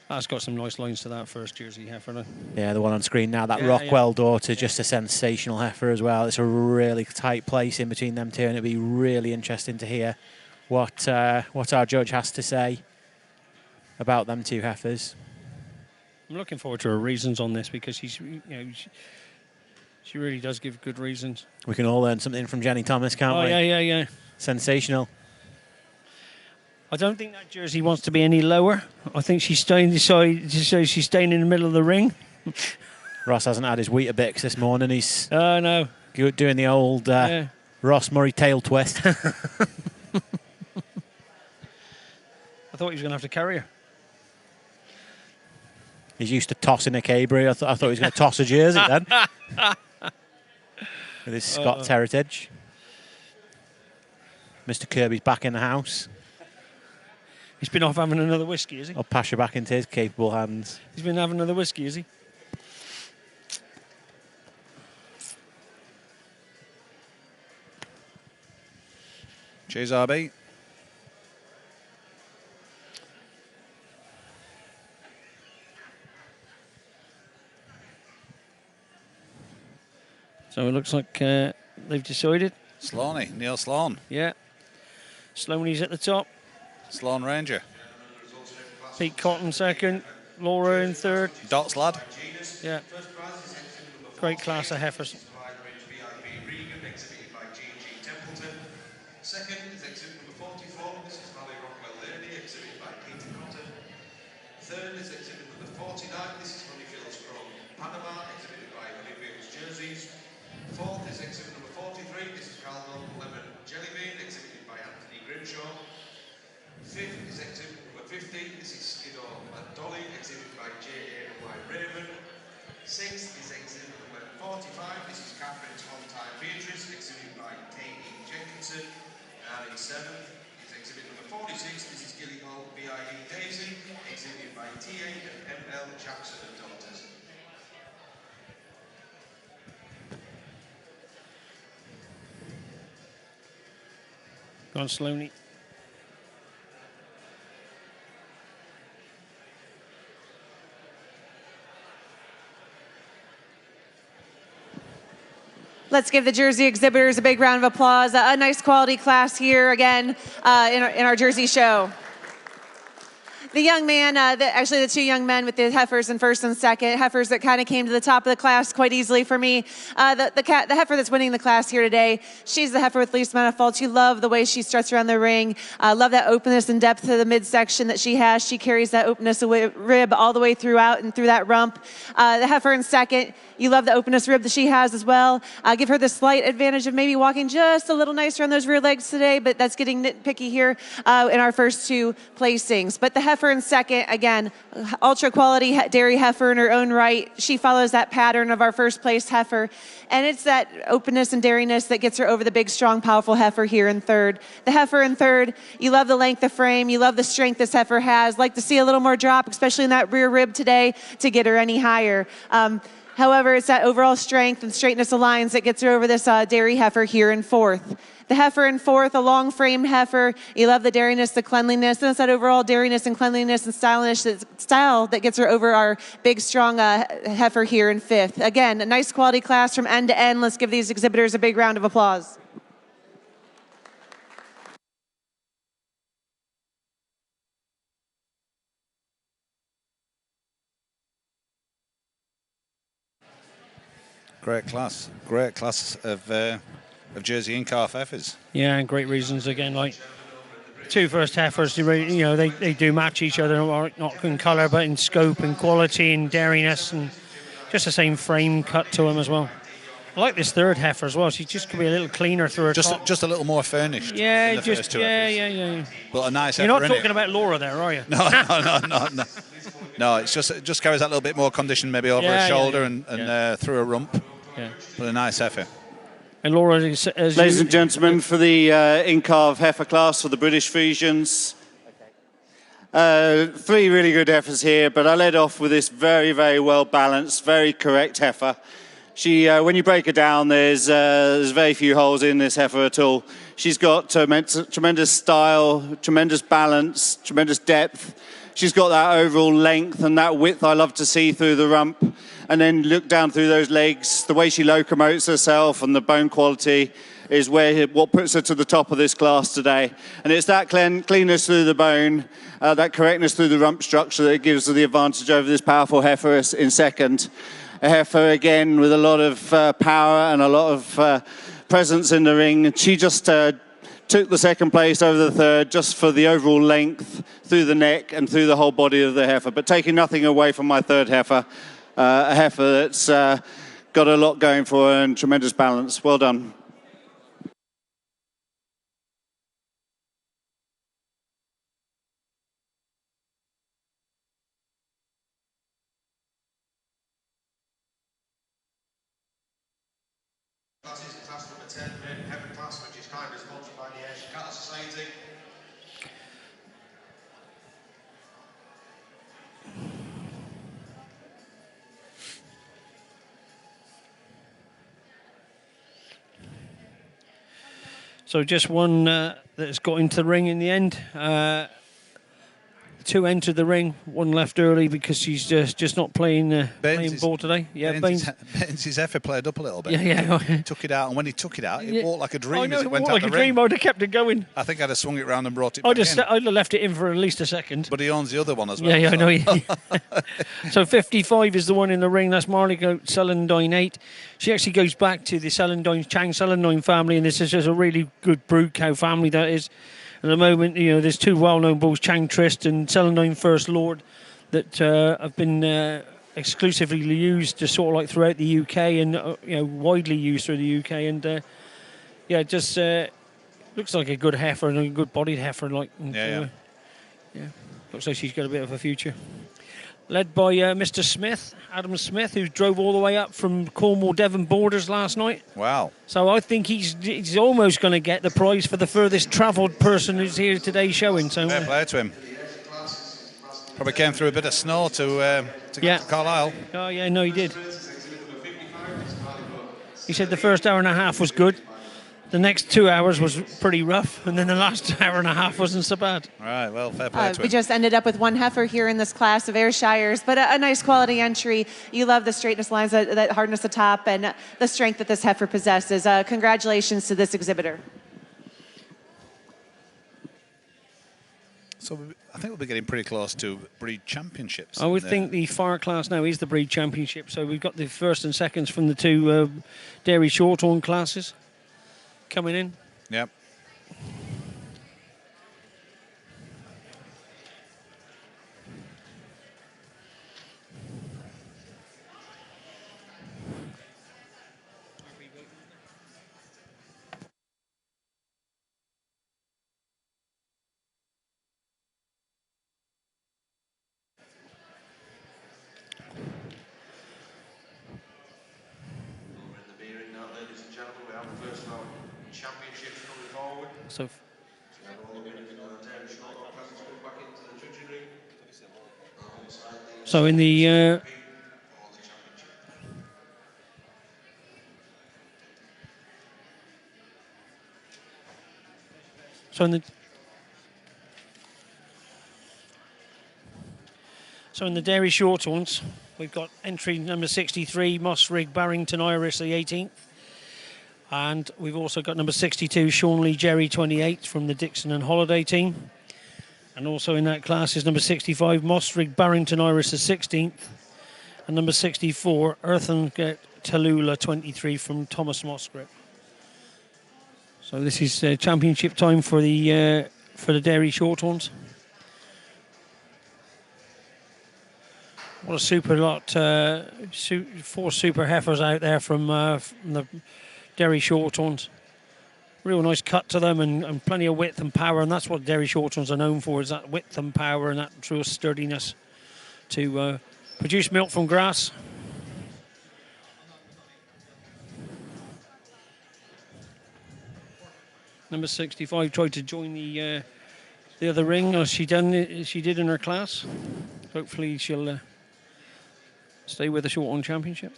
That's got some nice lines to that first Jersey heifer. Yeah, the one on screen now, that Rockwell daughter, just a sensational heifer as well. It's a really tight place in between them two, and it'll be really interesting to hear what our judge has to say about them two heifers. I'm looking forward to her reasons on this, because she really does give good reasons. We can all learn something from Jenny Thomas, can't we? Yeah. Sensational. I don't think that jersey wants to be any lower. I think she's staying she's staying in the middle of the ring. Ross hasn't had his Weetabix this morning. He's no doing the old Ross Murray tail twist. I thought he was going to have to carry her. He's used to tossing a Cabri. I thought he was going to toss a jersey then. With his Scots heritage. Mr. Kirby's back in the house. He's been off having another whiskey, is he? I'll pass you back into his capable hands. He's been having another whiskey, is he? Cheers, RB. So it looks like they've decided. Sloaney, Neil Sloan. Yeah. Sloaney's at the top. Sloan Ranger. Pete Cotton second. Laura in third. Dots lad. Yeah. Great class of heifers. Second is exhibit number 44. This is Valley Rockwell Lady, exhibited by Peter Cotton. Third is exhibit number 49. This is Honeyfield's Chrome Panama, exhibited by Honeyfield's Jerseys. Fourth is exhibit number 43. This is Caldon Lemon Jelly Bean, exhibited by Anthony Grimshaw. Fifth is exhibit number 50. This is Skiddaw and Dolly, exhibited by J.A.Y. Raven. Sixth is exhibit number 45. This is Catherine's On Time Beatrice, exhibited by K.E. Jenkinson. And in seventh is exhibit number 46. This is Gillyhall B.I.E. Daisy, exhibited by T.A. and M.L. Jackson and Daughters. Go on, Sloaney. Let's give the Jersey exhibitors a big round of applause. A nice quality class here again in our Jersey show. the young man, actually the two young men with the heifers in first and second, heifers that kind of came to the top of the class quite easily for me. The heifer that's winning the class here today, she's the heifer with least amount of faults. You love the way she struts around the ring. Love that openness and depth to the midsection that she has. She carries that openness of rib all the way throughout and through that rump. The heifer in second, you love the openness rib that she has as well. Give her the slight advantage of maybe walking just a little nicer on those rear legs today, but that's getting nitpicky here in our first two placings. But the heifer in second, again, ultra quality dairy heifer in her own right. She follows that pattern of our first place heifer, and it's that openness and dairiness that gets her over the big, strong, powerful heifer here in third. The heifer in third, you love the length of frame, you love the strength this heifer has. Like to see a little more drop, especially in that rear rib today, to get her any higher. However, it's that overall strength and straightness of lines that gets her over this dairy heifer here in fourth. The heifer in fourth, a long-framed heifer. You love the dairiness, the cleanliness, and it's that overall dairiness and cleanliness and style that gets her over our big, strong heifer here in fifth. Again, a nice quality class from end to end. Let's give these exhibitors a big round of applause. Great class of Jersey in-calf heifers. Yeah, and great reasons again. Like two first heifers, they do match each other, not in colour but in scope and quality and dairiness, and just the same frame cut to them as well. I like this third heifer as well. She just could be a little cleaner through her top. Just a little more furnished. Yeah, than the first two heifers. yeah. But a nice You're heifer, not talking about Laura there, are you? No. No, it just carries that little bit more condition maybe over her shoulder and through her rump. Yeah. But a nice heifer. And Laura, ladies and gentlemen, for the in-calf heifer class for the British Frisians, three really good heifers here, but I led off with this very, very well balanced, very correct heifer. She, when you break her down, there's very few holes in this heifer at all. She's got tremendous style, tremendous balance, tremendous depth. She's got that overall length and that width I love to see through the rump. And then look down through those legs, the way she locomotes herself and the bone quality is what puts her to the top of this class today. And it's that cleanness through the bone, that correctness through the rump structure that gives her the advantage over this powerful heifer in second. A heifer, again, with a lot of power and a lot of presence in the ring. And she just took the second place over the third just for the overall length through the neck and through the whole body of the heifer. But taking nothing away from my third heifer, a heifer that's got a lot going for her and tremendous balance. Well done. That is class number 10, heifer class, which is kindly sponsored by the Asian Cattle Society. So just one that's got into the ring in the end. Two entered the ring, one left early because she's just not playing ball today. Yeah, Baines' heifer played up a little bit. Yeah. Took it out, and when he took it out, it walked like a dream. I know, as it went out like the a ring. dream. I'd have kept it going. I think I'd have swung it round and brought it back in. I'd have left it in for at least a second. But he owns the other one as well. Yeah, so. I know. So 55 is the one in the ring. That's Marley Goat Celandine 8. She actually goes back to the Chang Celandine family, and this is just a really good brood cow family that is. At the moment, there's two well-known bulls, Chang Trist and Celandine First Lord, that have been exclusively used just sort of like throughout the UK and widely used through the UK. And just looks like a good heifer and a good bodied heifer. Yeah. Looks like she's got a bit of a future. Led by Mr. Smith, Adam Smith, who drove all the way up from Cornwall Devon borders last night. Wow. So I think he's almost going to get the prize for the furthest travelled person who's here today showing. So fair play to him. Probably came through a bit of snow to get to Carlisle. Oh, yeah, no, he did. He said the first hour and a half was good. The next 2 hours was pretty rough, and then the last hour and a half wasn't so bad. All right, well, fair play to him. We just ended up with one heifer here in this class of Ayrshires, but a nice quality entry. You love the straightness lines, that hardness at top, and the strength that this heifer possesses. Congratulations to this exhibitor. So I think we'll be getting pretty close to breed championships. I would think the fire class now is the breed championship. So we've got the first and seconds from the two dairy shorthorn classes coming in. Yep. So So in the so in the dairy shorthorns, we've got entry number 63, Mossrig Barrington Iris, the 18th. And we've also got number 62, Sean Lee Jerry, 28th, from the Dixon and Holiday team. And also in that class is number 65, Mossrig Barrington Iris, the 16th. And number 64, Earthen Tallulah, 23, from Thomas Mosgrip. So this is championship time for the dairy shorthorns. What a super lot! 4 super heifers out there from the dairy shorthorns. Real nice cut to them and plenty of width and power, and that's what dairy shorthorns are known for, is that width and power and that true sturdiness to produce milk from grass. Number 65 tried to join the other ring, as she did in her class. Hopefully she'll stay with the shorthorn championship.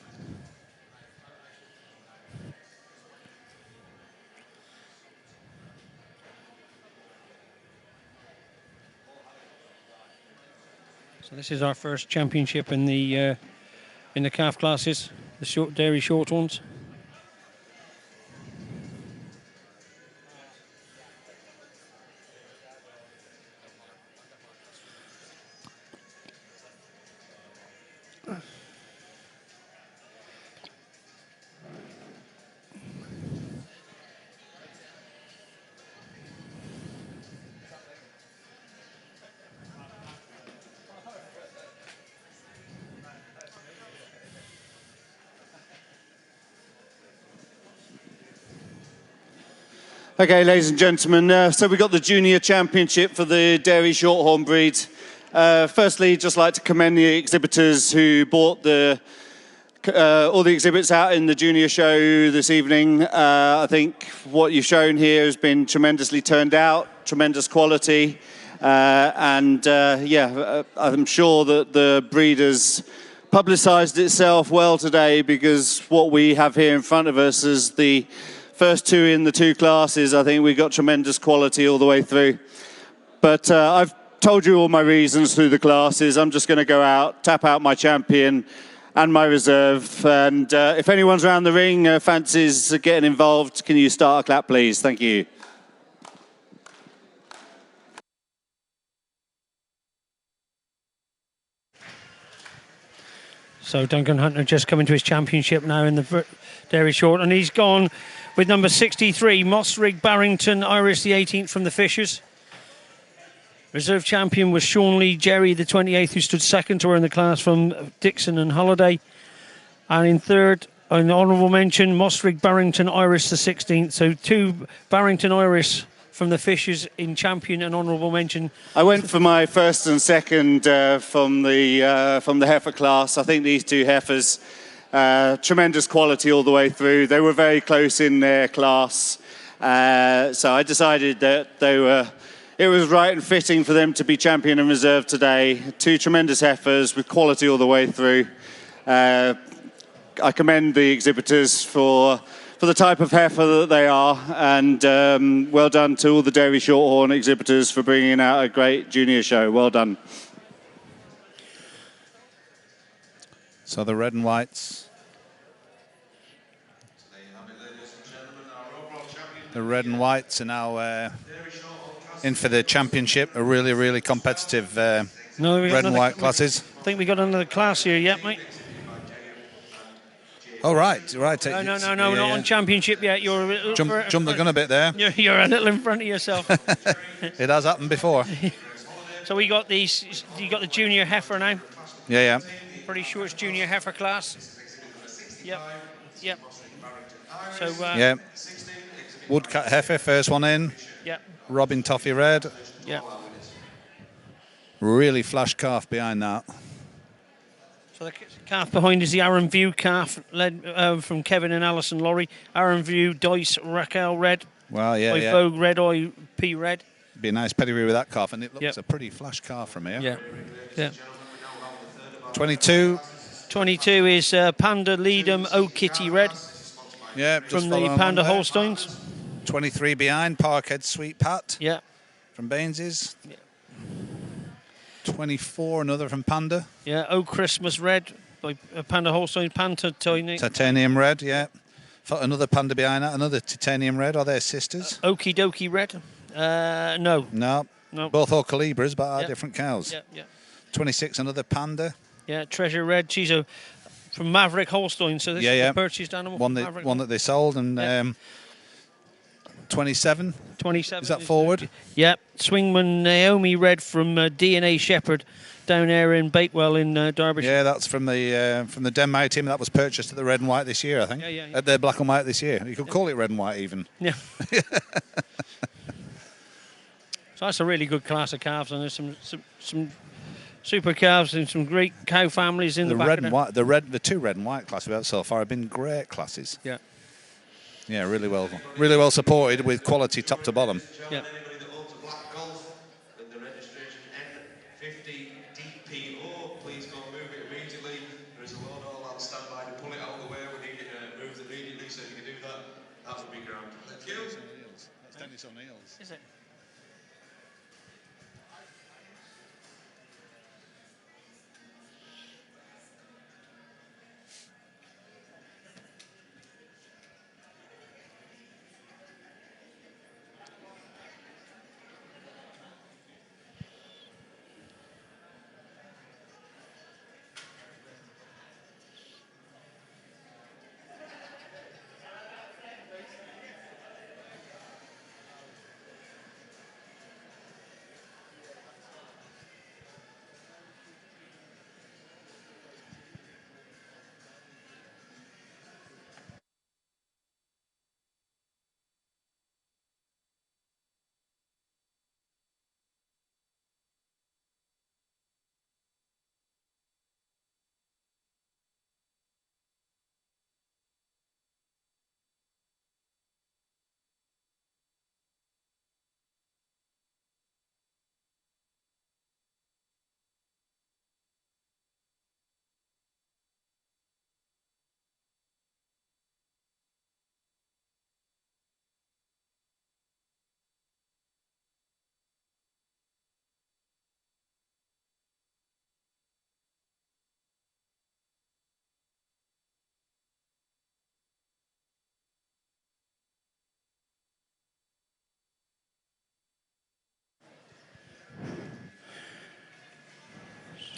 So this is our first championship in the calf classes, the dairy shorthorns. Okay, ladies and gentlemen, so we've got the junior championship for the dairy shorthorn breed. Firstly, just like to commend the exhibitors who bought all the exhibits out in the junior show this evening. I think what you've shown here has been tremendously turned out, tremendous quality, I'm sure that the breed has publicised itself well today, because what we have here in front of us is the first two in the two classes. I think we got tremendous quality all the way through. But I've told you all my reasons through the classes. I'm just going to go out, tap out my champion and my reserve. And if anyone's around the ring fancies getting involved, can you start a clap, please? Thank you. So Duncan Hunter just coming to his championship now in the dairy short, and he's gone with number 63, Mossrig Barrington Iris, the 18th, from the Fishers. Reserve champion was Sean Lee Jerry, the 28th, who stood second to her in the class from Dixon and Holiday. And in third, an honourable mention, Mossrig Barrington Iris, the 16th. So 2 Barrington Iris from the Fishers in champion and honourable mention. I went for my first and second from the heifer class. I think these 2 heifers, tremendous quality all the way through. They were very close in their class. So I decided that it was right and fitting for them to be champion and reserve today. 2 tremendous heifers with quality all the way through. I commend the exhibitors for the type of heifer that they are, and well done to all the dairy shorthorn exhibitors for bringing out a great junior show. Well done. So the red and whites. The red and whites are now in for the championship. A really competitive red and white classes. I think we got another class here yet, mate. Oh, right. No, not on championship yet. You're jump the gun a bit there. You're a little in front of yourself. It has happened before. So we got these. You got the junior heifer now. Yeah. Pretty sure it's junior heifer class. Yep. So yeah. Woodcut heifer, first one in. Yep. Robin Toffee red. Yeah. Really flash calf behind that. So the calf behind is the Aaron View calf, led from Kevin and Alison Laurie. Aaron View, Dice, Raquel red. Well, yeah. Vogue red, P red. Be a nice pedigree with that calf, and it looks a pretty flash calf from here. Yeah. 22. 22 is Panda Leadham O'Kitty red. Yeah, from the Panda Holsteins. 23 behind, Parkhead Sweet Pat. Yeah. From Baines's. Yeah. 24, another from Panda. Yeah, Oh Christmas red by Panda Holstein, Titanium red, yeah. Another Panda behind that, another Titanium red. Are they sisters? Okie Dokie red. No. Both all calibras, but are different cows. Yeah. 26, another Panda. Yeah, Treasure red. She's from Maverick Holstein, so this is the purchased animal. One that they sold, and 27. 27. Is that forward? Yep. Swingman Naomi red from DNA Shepherd down there in Bakewell in Derbyshire. Yeah, that's from the Denmark team. That was purchased at the red and white this year, I think. Yeah. At the black and white this year. You could call it red and white even. Yeah. So that's a really good class of calves, and there's some super calves and some great cow families in the back. Red and white, the two red and white classes we've had so far have been great classes. Yeah. Yeah, really well supported with quality top to bottom. Yeah. Please go move it immediately. There is a load all on standby to pull it out of the way. We need it moved immediately, so if you can do that, that would be grand. Thank you. That's Dennis O'Neill's. Is it?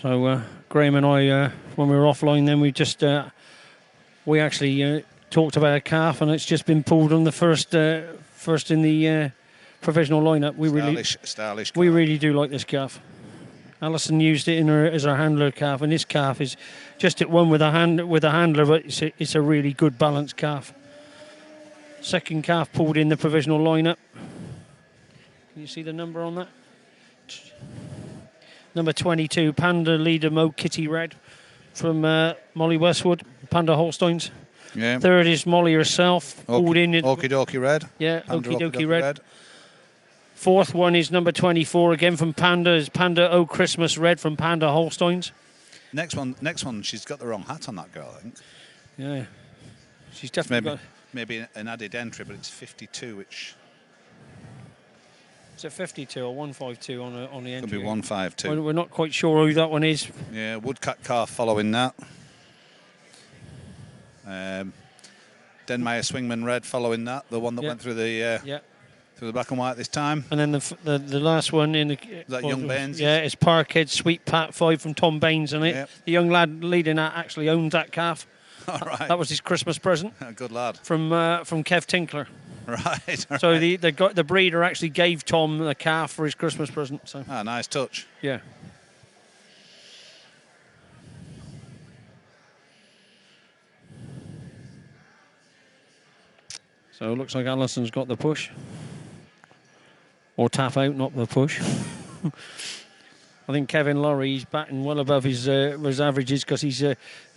So Graham and I, when we were offline, then we actually talked about a calf, and it's just been pulled on the first in the provisional lineup. Stylish calf. We really do like this calf. Alison used it as her handler calf, and this calf is just at one with a handler, but it's a really good balanced calf. Second calf pulled in the provisional lineup. Can you see the number on that? Number 22, Panda Leader Mo Kitty Red from Molly Westwood, Panda Holsteins. Yeah. Third is Molly herself, pulled in. Okie Dokie Red. Yeah, Okie Dokie Red. Fourth one is number 24, again from Panda, is Panda O Christmas Red from Panda Holsteins. Next one, she's got the wrong hat on that girl, I think. Yeah. She's definitely maybe an added entry, but it's 52, which... Is it 52 or 152 on the entry? Could be 152. We're not quite sure who that one is. Yeah, woodcut calf following that. Denmeyer Swingman Red following that, the one that went through the through the black and white this time. And then the last one in the... Is that young Baines? Yeah, it's Parkhead Sweet Pat 5 from Tom Baines on it. Yep. The young lad leading that actually owns that calf. All right. That was his Christmas present. Good lad. From Kev Tinkler. Right. So the breeder actually gave Tom the calf for his Christmas present. So. Ah, nice touch. Yeah. So it looks like Allison's got the push. Or tap out, not the push. I think Kevin Laurie's batting well above his averages because he's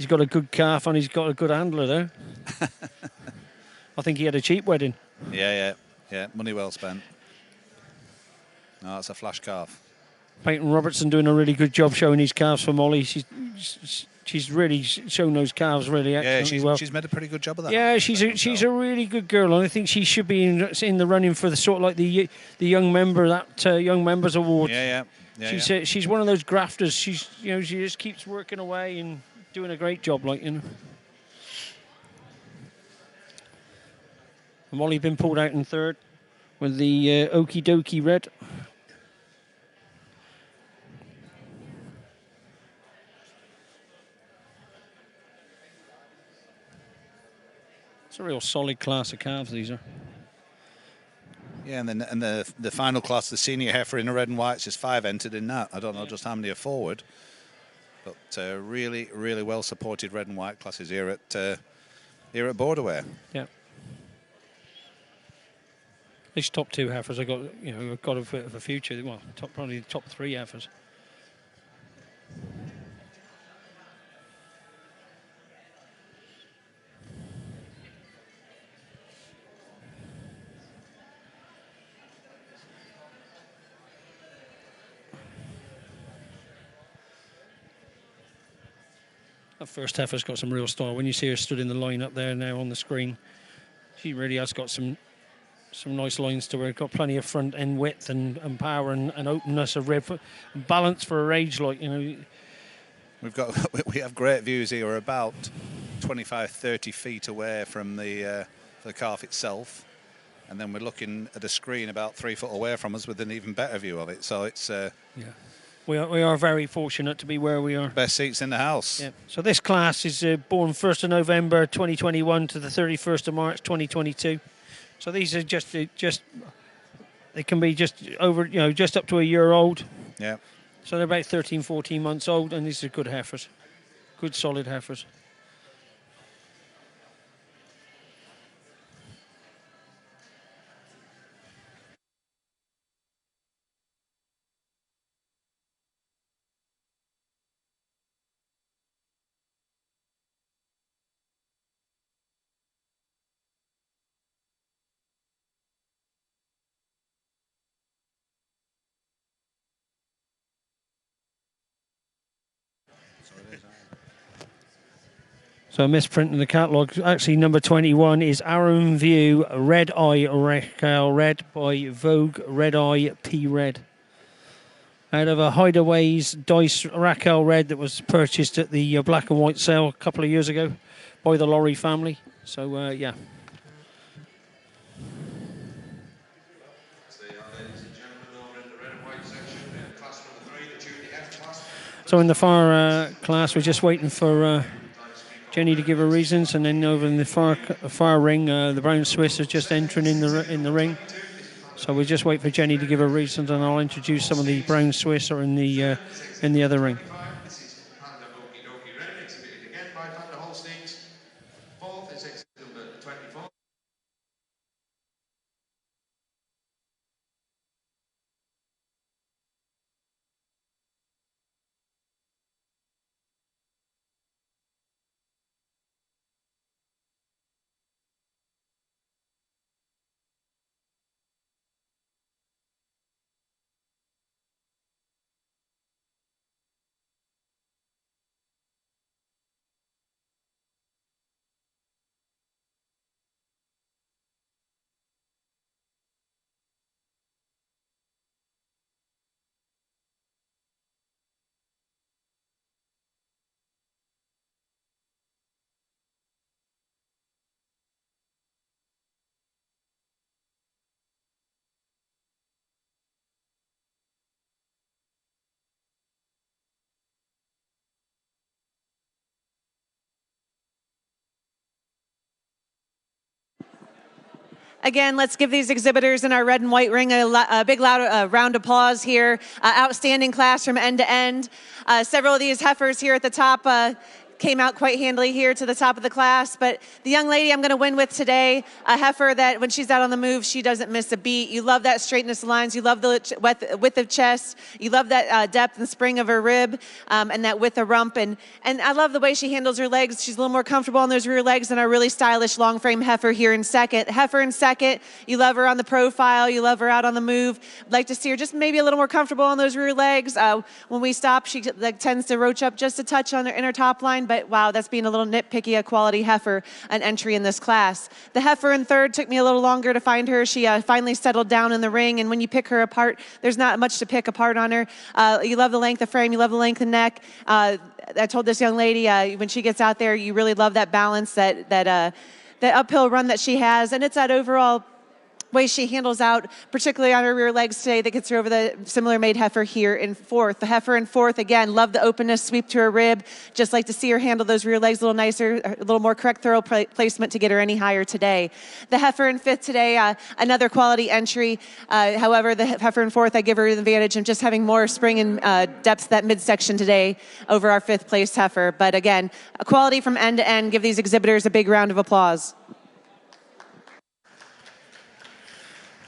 got a good calf and he's got a good handler there. I think he had a cheap wedding. Yeah. Money well spent. No, that's a flash calf. Peyton Robertson doing a really good job showing his calves for Molly. She's really shown those calves really excellently well. She's made a pretty good job of that. Yeah, she's a really good girl, and I think she should be in the running for the sort of like the young member young members award. Yeah. She's one of those grafters. She just keeps working away and doing a great job, Molly been pulled out in third with the Okie Dokie Red. It's a real solid class of calves, these are. Yeah, and then the final class, the senior heifer in the red and whites, is 5 entered in that. I don't know just how many are forward, but really, really well supported red and white classes here at Borderway. Yeah. These top 2 heifers have got a bit of a future. Well, probably the top 3 heifers. That first heifer's got some real style. When you see her stood in the line up there now on the screen, she really has got some nice lines to her. Got plenty of front end width and power and openness of rib, and balance for her age. We have great views here. We're about 25-30 feet away from the calf itself, and then we're looking at a screen about 3 foot away from us with an even better view of it. So it's We are very fortunate to be where we are. Best seats in the house. Yeah. So this class is born 1st of November 2021 to the 31st of March 2022. So these are just they can be just over, just up to a year old. Yeah. So they're about 13, 14 months old, and these are good heifers, good solid heifers. So a misprint in the catalogue. Actually, number 21 is Arrow View Red Eye Raquel Red by Vogue Red Eye P Red. Out of a Hideaways Dice Raquel Red that was purchased at the black and white sale a couple of years ago by the Laurie family. So, yeah. So in the far class, we're just waiting for Jenny to give her reasons, and then over in the far ring, the brown Swiss is just entering in the ring. So we'll just wait for Jenny to give her reasons, and I'll introduce some of the brown Swiss or in the other ring. Again, let's give these exhibitors in our red and white ring a big loud round of applause here. Outstanding class from end to end. Several of these heifers here at the top came out quite handily here to the top of the class, but the young lady I'm going to win with today, a heifer that when she's out on the move, she doesn't miss a beat. You love that straightness of lines. You love the width of chest. You love that depth and spring of her rib and that width of rump. And I love the way she handles her legs. She's a little more comfortable on those rear legs than our really stylish long frame heifer here in second. Heifer in second, you love her on the profile. You love her out on the move. I'd like to see her just maybe a little more comfortable on those rear legs. When we stop, she tends to roach up just a touch on her inner top line. But wow, that's being a little nitpicky, a quality heifer, an entry in this class. The heifer in third took me a little longer to find her. She finally settled down in the ring, and when you pick her apart, there's not much to pick apart on her. You love the length of frame, you love the length of neck. I told this young lady, when she gets out there, you really love that balance, that uphill run that she has, and it's that overall way she handles out, particularly on her rear legs today, that gets her over the similar made heifer here in fourth. The heifer in fourth, again, love the openness, sweep to her rib. Just like to see her handle those rear legs a little nicer, a little more correct thorough placement to get her any higher today. The heifer in fifth today, another quality entry. However, the heifer in fourth, I give her the advantage of just having more spring and depth that midsection today over our fifth place heifer. But again, a quality from end to end. Give these exhibitors a big round of applause.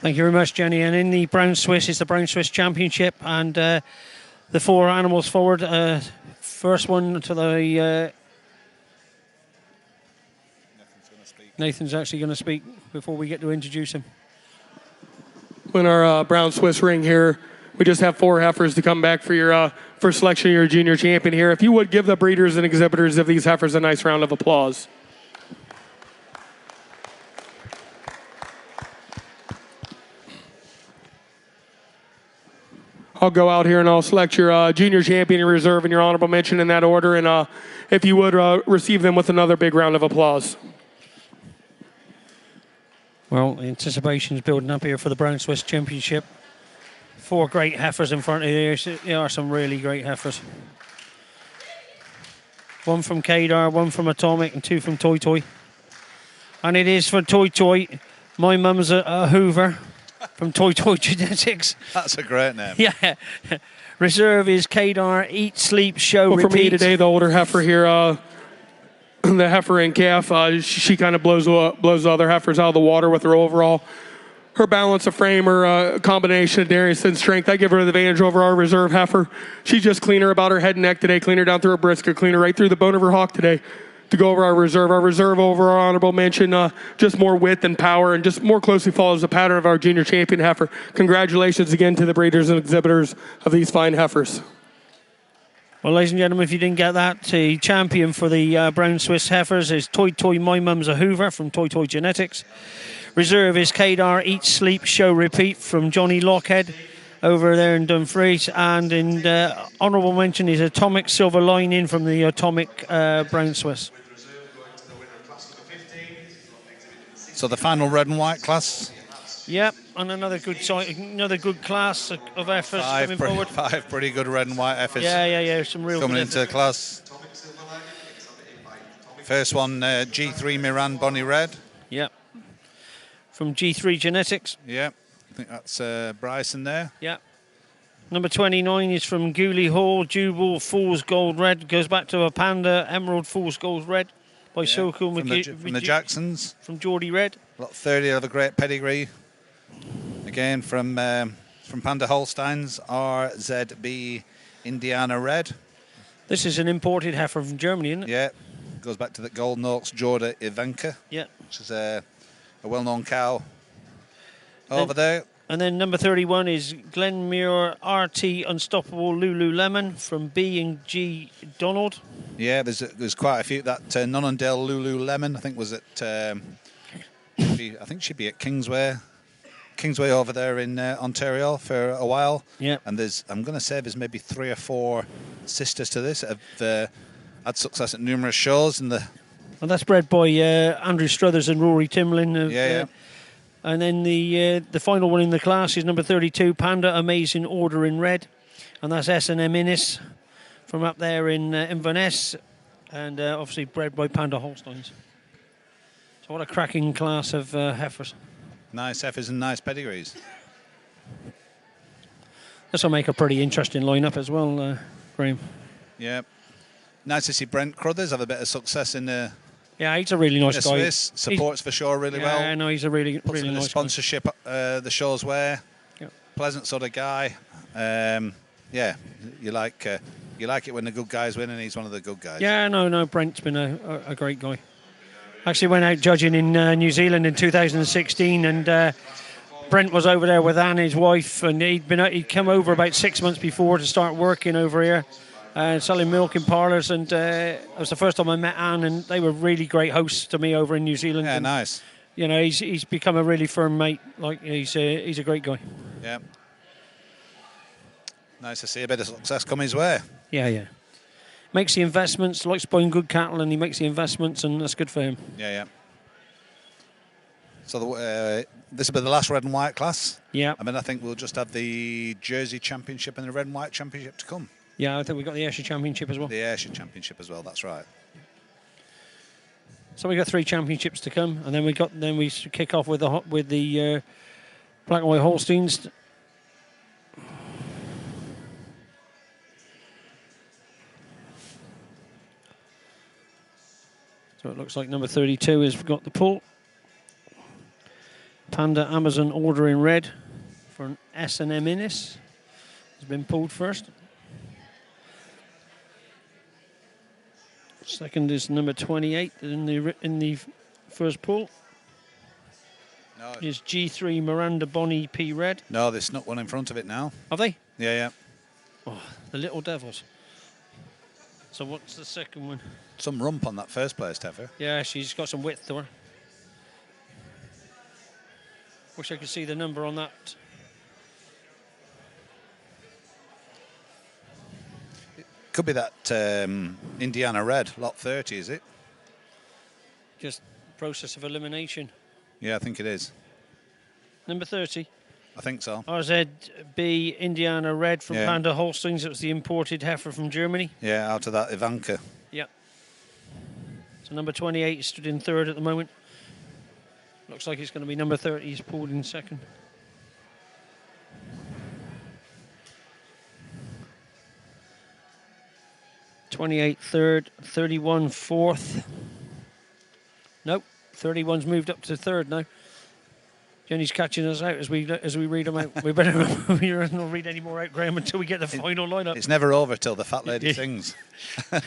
Thank you very much, Jenny. And in the Brown Swiss, it's the Brown Swiss Championship, and the four animals forward. First one to the... Nathan's actually going to speak before we get to introduce him. In our Brown Swiss ring here, we just have four heifers to come back for your first selection of your junior champion here. If you would give the breeders and exhibitors of these heifers a nice round of applause. I'll go out here and I'll select your junior champion in reserve and your honorable mention in that order. And if you would receive them with another big round of applause. Well, anticipation is building up here for the Brown Swiss Championship. Four great heifers in front of you. There are some really great heifers. One from Kadar, one from Atomic, and two from Toy Toy. And it is for Toy Toy. My mum's a Hoover. From Toy Toy Genetics. That's a great name. Yeah. Reserve is Kadar, Eat, Sleep, Show, Well, Repeat. for me today, the older heifer here, the heifer and calf, she kind of blows the other heifers out of the water with her overall. Her balance of frame, her combination of darius and strength, I give her the advantage over our reserve heifer. She's just cleaner about her head and neck today, cleaner down through her brisket, cleaner right through the bone of her hock today. To go over our reserve over our honorable mention, just more width and power, and just more closely follows the pattern of our junior champion heifer. Congratulations again to the breeders and exhibitors of these fine heifers. Well, ladies and gentlemen, if you didn't get that, the champion for the Brown Swiss heifers is Toy Toy, My Mum's a Hoover from Toy Toy Genetics. Reserve is Kadar, Eat, Sleep, Show, Repeat from Johnny Lockhead over there in Dumfries, and in honourable mention is Atomic Silver Lining from the Atomic Brown Swiss. So the final red and white class. Yep, and another good class of heifers coming forward. Five pretty good red and white heifers. Yeah, some real coming good into the class. First one, G3 Miran Bonnie Red. Yep. From G3 Genetics. Yep. I think that's Bryson there. Yep. Number 29 is from Gooley Hall, Jubal Fool's Gold Red. Goes back to a Panda Emerald Fool's Gold Red by Sokol from the Jacksons. From Geordie Red. Lot 30 of a great pedigree. Again from Panda Holsteins, RZB Indiana Red. This is an imported heifer from Germany, isn't it? Yeah. Goes back to the Golden Oaks Jorda Ivanka. Yeah. Which is a well-known cow over there. And then number 31 is Glenmuir RT Unstoppable Lululemon from B and G Donald. Yeah, there's quite a few. That Nonondale Lululemon, I think was at I think she'd be at Kingsway over there in Ontario for a while. Yeah. And I'm going to say there's maybe 3 or 4 sisters to this that have had success at numerous shows. And that's bred by Andrew Struthers and Rory Timlin. Yeah. And then the final one in the class is number 32, Panda Amazing Order in Red. And that's S&M Innis from up there in Inverness. And obviously bred by Panda Holsteins. So what a cracking class of heifers. Nice heifers and nice pedigrees. This will make a pretty interesting lineup as well, Graham. Yeah. Nice to see Brent Crothers have a bit of success in the... Yeah, he's a really nice guy. Swiss. Supports for sure really well. Yeah, no, he's a really Puts nice sponsorship the shows wear. Yep. Pleasant sort of guy. Yeah, you like it when the good guys win, and he's one of the good guys. Yeah, no, Brent's been a great guy. Actually went out judging in New Zealand in 2016, and Brent was over there with Anne, his wife, and he'd come over about 6 months before to start working over here, selling milk in parlours, and it was the first time I met Anne, and they were really great hosts to me over in New Zealand. Yeah, and, nice. You know, he's become a really firm mate. Like he's a great guy. Yeah. Nice to see a bit of success come his way. Yeah. Makes the investments, likes buying good cattle, and he makes the investments, and that's good for him. Yeah. So this will be the last red and white class. Yeah. I think we'll just have the Jersey Championship and the red and white championship to come. Yeah, I think we've got the Ayrshire Championship as well. The Ayrshire Championship as well, that's right. So we got 3 championships to come, and then we kick off with the Black and White Holsteins. So it looks like number 32 has got the pull. Panda Amazon Order in red for an S&M Innis has been pulled first. Second is number 28 in the first pull. No. Is G3 Miranda Bonnie P Red. No, they snuck one in front of it now. Have they? Yeah. Oh, the little devils. So what's the second one? Some rump on that first place, Teffer. Yeah, she's got some width to her. Wish I could see the number on that. Could be that Indiana Red, lot 30, is it? Just process of elimination. Yeah, I think it is. Number 30. I think so. RZB Indiana Red from Yeah. Panda Holsteins. It was the imported heifer from Germany. Yeah, out of that Ivanka. Yeah. So number 28 stood in third at the moment. Looks like it's going to be number 30. He's pulled in second. '28 third, 31 fourth. Nope, 31's moved up to third now. Jenny's catching us out as we read them out. We better not read any more out, Graham, until we get the final lineup. It's never over till the fat lady sings. I'm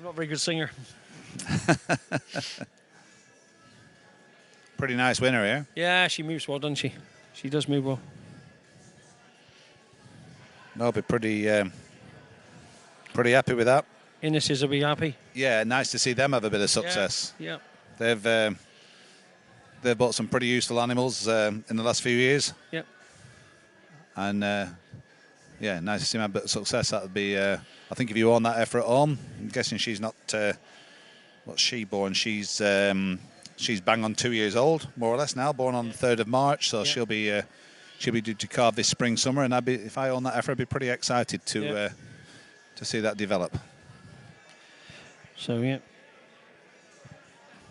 not a very good singer. Pretty nice winner here. Yeah, she moves well, doesn't she? She does move well. I'll be pretty happy with that. Innes's will be happy. Yeah, nice to see them have a bit of success. Yeah. They've bought some pretty useful animals in the last few years. Yep. And yeah, nice to see them have a bit of success. That would be, I think, if you own that heifer at home. I'm guessing she's not. What's she born? She's bang on 2 years old, more or less now. Born on the 3rd of March, so she'll be due to calve this spring, summer. And if I own that heifer, I'd be pretty excited to see that develop. So yeah.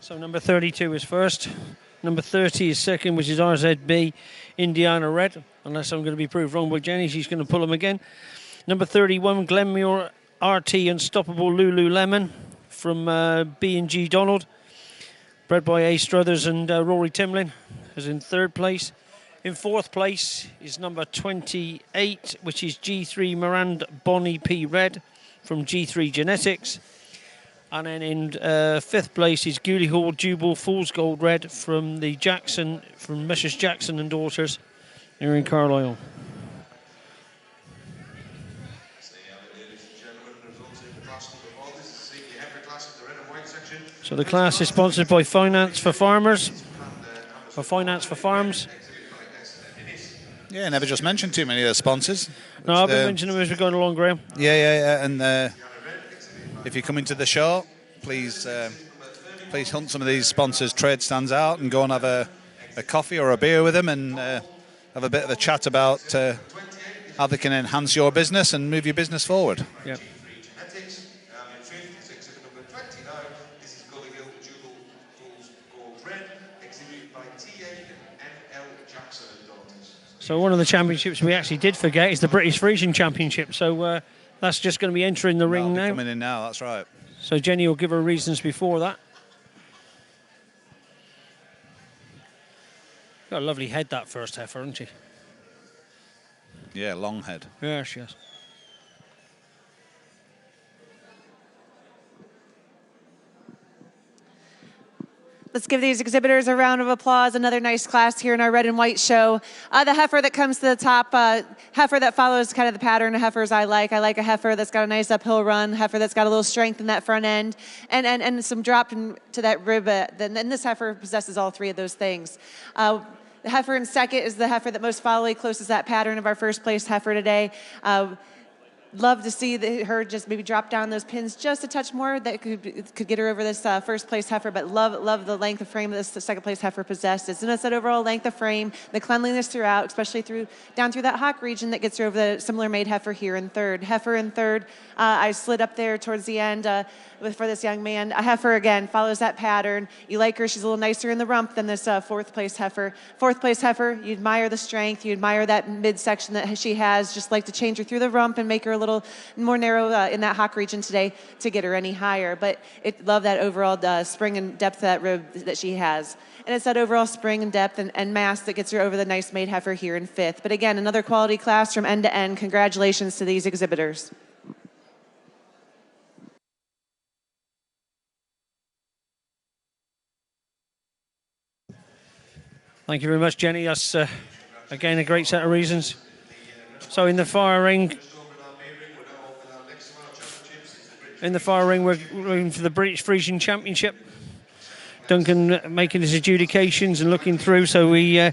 So number 32 is first. Number 30 is second, which is RZB Indiana Red. Unless I'm going to be proved wrong by Jenny, she's going to pull them again. Number 31, Glenmuir RT Unstoppable Lululemon from B&G Donald. Bred by A. Struthers and Rory Timlin, is in third place. In fourth place is number 28, which is G3 Miranda Bonnie P Red from G3 Genetics. And then in fifth place is Gooley Hall Jubal Fool's Gold Red from the Jackson, from Mrs. Jackson and Daughters here in Carlisle. So the class is sponsored by Finance for Farmers, or Finance for Farms. Yeah, never just mentioned too many of the sponsors. No, I've been mentioning them as we're going along, Graham. Yeah. And if you come into the show, please hunt some of these sponsors' trade stands out and go and have a coffee or a beer with them and have a bit of a chat about how they can enhance your business and move your business forward. Yeah. So one of the championships we actually did forget is the British Frisian Championship. So that's just going to be entering the ring now. Coming in now, that's right. So Jenny will give her reasons before that. Got a lovely head, that first heifer, hasn't she? Yeah, long head. Yes, yes. Let's give these exhibitors a round of applause. Another nice class here in our red and white show. The heifer that comes to the top, heifer that follows kind of the pattern of heifers I like. I like a heifer that's got a nice uphill run, heifer that's got a little strength in that front end, and some drop to that rib. And this heifer possesses all three of those things. The heifer in second is the heifer that most followly closest to that pattern of our first place heifer today. Love to see her just maybe drop down those pins just a touch more. That could get her over this first place heifer, but love the length of frame that this second place heifer possesses. And it's that overall length of frame, the cleanliness throughout, especially down through that hock region that gets her over the similar made heifer here in third. Heifer in third, I slid up there towards the end for this young man. A heifer, again, follows that pattern. You like her, she's a little nicer in the rump than this fourth place heifer. Fourth place heifer, you admire the strength, you admire that midsection that she has, just like to change her through the rump and make her a little more narrow in that hock region today to get her any higher. But love that overall spring and depth of that rib that she has. And it's that overall spring and depth and mass that gets her over the nice made heifer here in fifth. But again, another quality class from end to end. Congratulations to these exhibitors. Thank you very much, Jenny. That's, again, a great set of reasons. So in the fire ring, we're going for the British Frisian Championship. Duncan making his adjudications and looking through. So the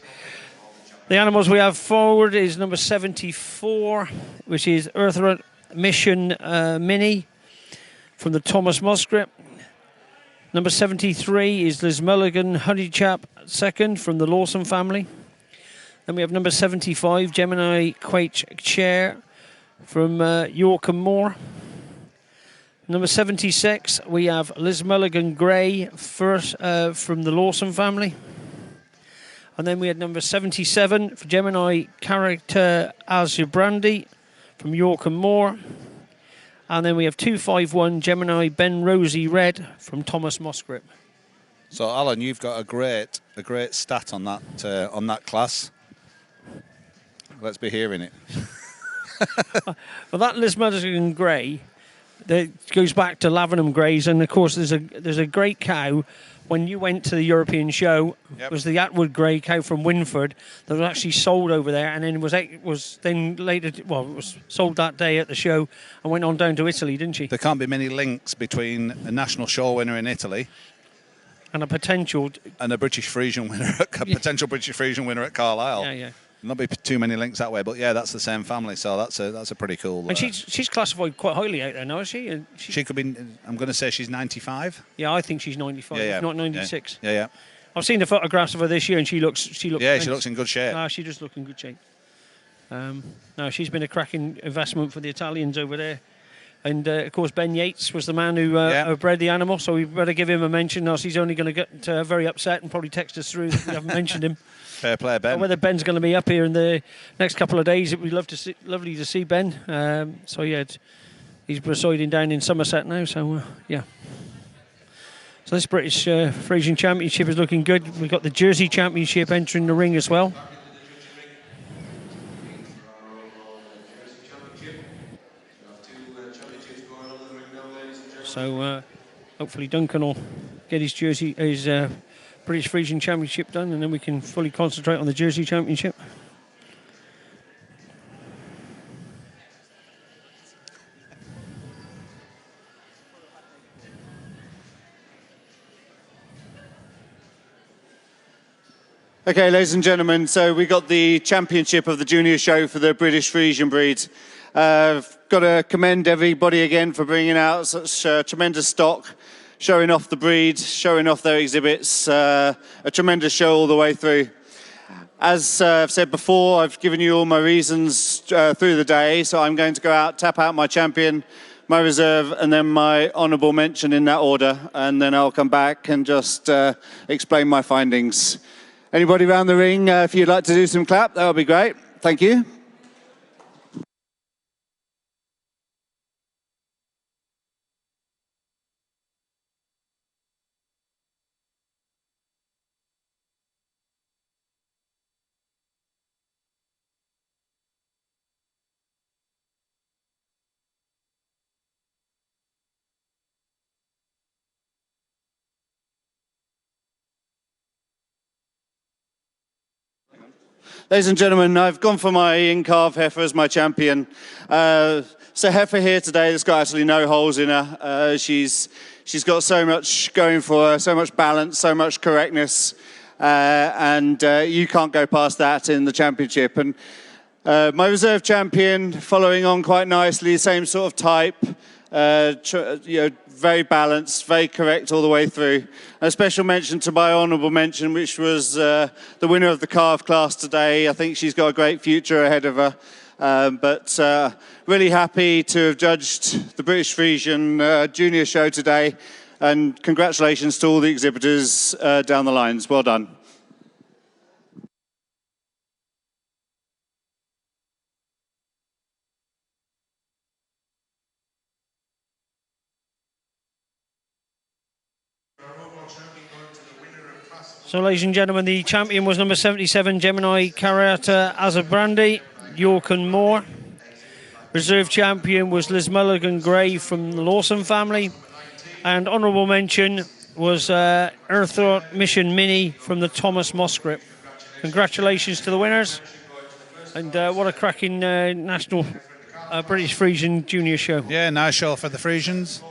animals we have forward is number 74, which is Earthra Mission Mini from the Thomas Musgrave. Number 73 is Liz Mulligan Honeychap second from the Lawson family. Then we have number 75, Gemini Quaich Chair from York and Moor. Number 76, we have Liz Mulligan Gray first from the Lawson family. And then we had number 77 for Gemini Character Azubrandi from York and Moor. And then we have 251 Gemini Ben Rosie Red from Thomas Musgrave. So Alan, you've got a great stat on that class. Let's be hearing it. Well, that Liz Mulligan Grey that goes back to Lavenham Greys, and of course there's a great cow. When you went to the European show, it was the Atwood Grey cow from Winford that was actually sold over there, and then was then later, well, it was sold that day at the show and went on down to Italy, didn't she? There can't be many links between a national show winner in Italy and a potential British Frisian winner, potential British Frisian winner at Carlisle. Yeah. Not be too many links that way, but yeah, that's the same family, so that's a pretty cool. And she's classified quite highly out there now, is she? She could be. I'm going to say she's 95. Yeah, I think she's 95, if not 96. Yeah. I've seen the photographs of her this year, and she looks. Yeah, she looks in good shape. She does look in good shape. No, she's been a cracking investment for the Italians over there. And, of course, Ben Yates was the man who bred the animal, so we better give him a mention, else he's only going to get very upset and probably text us through that we haven't mentioned him. Fair play, Ben. But whether Ben's going to be up here in the next couple of days, it would be lovely to see Ben. So, yeah, he's residing down in Somerset now, so, yeah. So this British Frisian Championship is looking good. We've got the Jersey Championship entering the ring as well. So hopefully Duncan will get his British Frisian Championship done, and then we can fully concentrate on the Jersey Championship. Okay, ladies and gentlemen, so we got the championship of the junior show for the British Frisian breeds. I've got to commend everybody again for bringing out such tremendous stock, showing off the breed, showing off their exhibits, a tremendous show all the way through. As I've said before, I've given you all my reasons through the day, so I'm going to go out, tap out my champion, my reserve, and then my honourable mention in that order, and then I'll come back and just explain my findings. Anybody around the ring, if you'd like to do some clap, that would be great. Thank you. Ladies and gentlemen, I've gone for my in-calf heifer as my champion. So heifer here today that's got absolutely no holes in her. She's got so much going for her, so much balance, so much correctness, and you can't go past that in the championship. And my reserve champion, following on quite nicely, same sort of type, very balanced, very correct all the way through. A special mention to my honourable mention, which was the winner of the calf class today. I think she's got a great future ahead of her. But really happy to have judged the British Frisian Junior Show today. And congratulations to all the exhibitors down the lines. Well done. So, ladies and gentlemen, the champion was number 77, Gemini Carrata Azabrandi, York and Moore. Reserve champion was Liz Mulligan Gray from the Lawson family. And honourable mention was Earththought Mission Mini from the Thomas Moscrip. Congratulations to the winners. And what a cracking national British Frisian Junior Show. Yeah, nice show for the Frisians.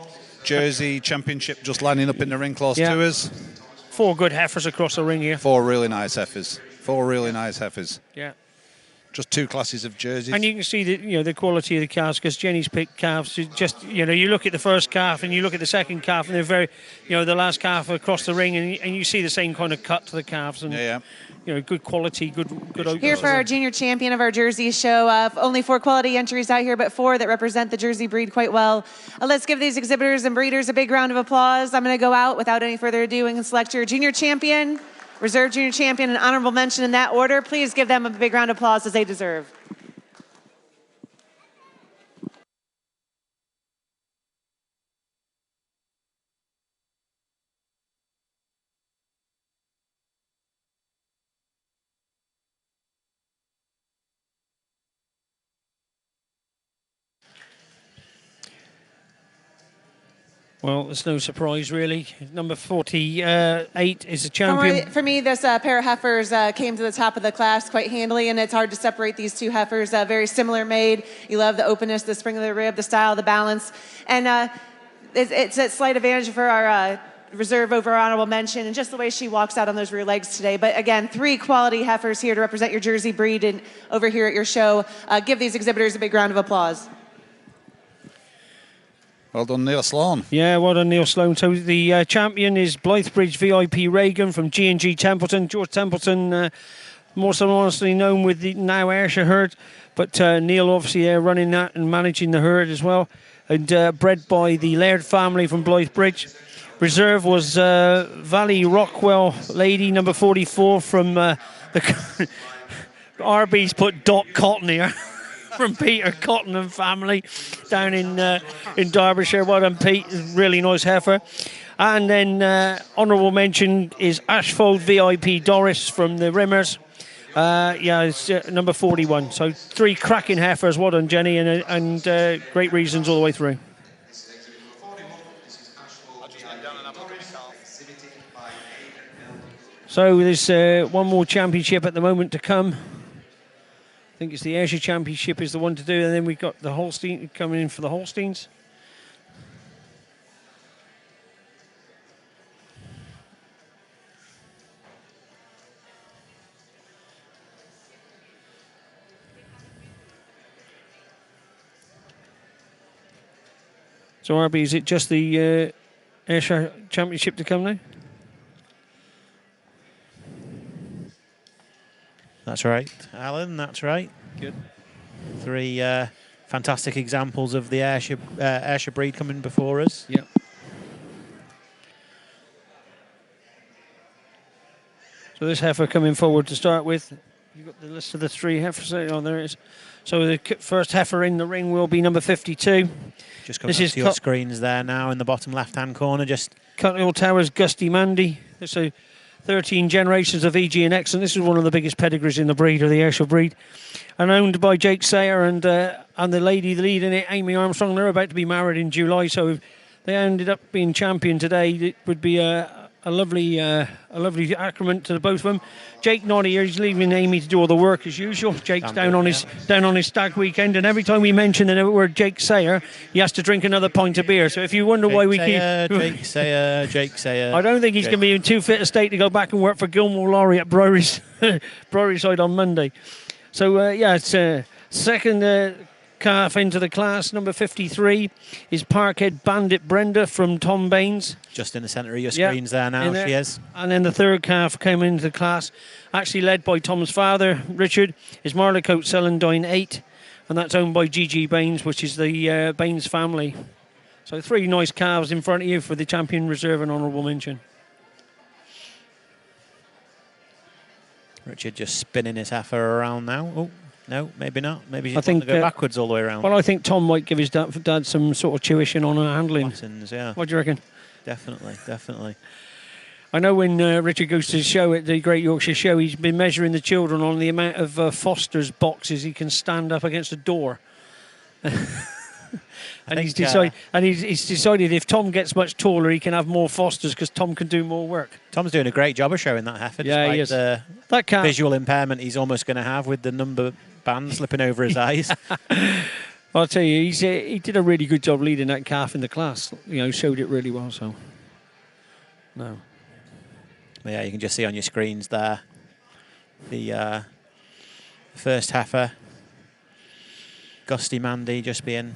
Jersey Championship just lining up in the ring close to us. 4 good heifers across the ring here. 4 really nice heifers. 4 really nice heifers. Yeah. Just 2 classes of jerseys. And you can see the the quality of the calves, because Jenny's picked calves. Just you look at the first calf and you look at the second calf, and they're very, the last calf across the ring, and you see the same kind of cut to the calves, and good quality, good. Here for our junior champion of our Jersey show. Only 4 quality entries out here, but 4 that represent the Jersey breed quite well. Let's give these exhibitors and breeders a big round of applause. I'm going to go out without any further ado and select your junior champion, reserve junior champion, and honorable mention in that order. Please give them a big round of applause as they deserve. Well, there's no surprise, really. Number 48 is a champion. For me, this pair of heifers came to the top of the class quite handily, and it's hard to separate these 2 heifers. Very similar made. You love the openness, the spring of the rib, the style, the balance. And it's a slight advantage for our reserve over honorable mention, and just the way she walks out on those rear legs today. But again, 3 quality heifers here to represent your Jersey breed and over here at your show. Give these exhibitors a big round of applause. Well done, Neil Sloan. Yeah, well done, Neil Sloan. So the champion is Blythebridge VIP Reagan from G&G Templeton. George Templeton, more so honestly known with the now Ayrshire herd, but Neil obviously there running that and managing the herd as well. And bred by the Laird family from Blythebridge. Reserve was Valley Rockwell Lady, number 44 from the RB's put Doc Cotton here. From Peter Cotton and family down in Derbyshire. Well done, Pete. Really nice heifer. And then honourable mention is Ashfold VIP Doris from the Rimmers. It's number 41. So 3 cracking heifers. Well done, Jenny, and great reasons all the way through. So there's one more championship at the moment to come. I think it's the Ayrshire Championship is the one to do, and then we've got the Holstein coming in for the Holsteins. So, RB, is it just the Ayrshire Championship to come now? That's right, Alan, that's right. Good. 3 fantastic examples of the Ayrshire breed coming before us. Yeah. So this heifer coming forward to start with You've got the list of the 3 heifers. Oh, there it is. So the first heifer in the ring will be number 52. Just coming up to your screens there now in the bottom left-hand corner. Just Cuttle Towers Gusty Mandy. So 13 generations of EG and Excellent. This is one of the biggest pedigrees in the breed, or the Ayrshire breed, and owned by Jake Sayer and the lady leading it, Amy Armstrong. They're about to be married in July, so if they ended up being champion today, it would be a lovely accrement to the both of them. Jake not here; he's leaving Amy to do all the work as usual. Jake's down on his stag weekend, and every time we mention the word Jake Sayer, he has to drink another pint of beer. So if you wonder why we keep Jake Sayer, I don't think he's going to be in too fit a state to go back and work for Gilmore Lorry at Browry Side on Monday. So it's second calf into the class. Number 53 is Parkhead Bandit Brenda from Tom Baines. Just in the centre of your screens there now, she is. And then the third calf came into the class, actually led by Tom's father, Richard, is Marlicote Celandine 8, and that's owned by G.G. Baines, which is the Baines family. So 3 nice calves in front of you for the champion reserve and honourable mention. Richard just spinning his heifer around now. Oh, no, maybe not. Maybe he's going to go backwards all the way around. Well, I think Tom might give his dad some sort of tuition on handling. Lessons, yeah. What do you reckon? Definitely. I know when Richard goes to the show at the Great Yorkshire Show, he's been measuring the children on the amount of Foster's boxes he can stand up against a door. And he's decided if Tom gets much taller, he can have more Fosters because Tom can do more work. Tom's doing a great job of showing that heifer. Yeah, he is. The visual impairment he's almost going to have with the number band slipping over his eyes. I'll tell you, he did a really good job leading that calf in the class. Showed it really well. So, no. Yeah, you can just see on your screens there the first heifer, Gusty Mandy, just being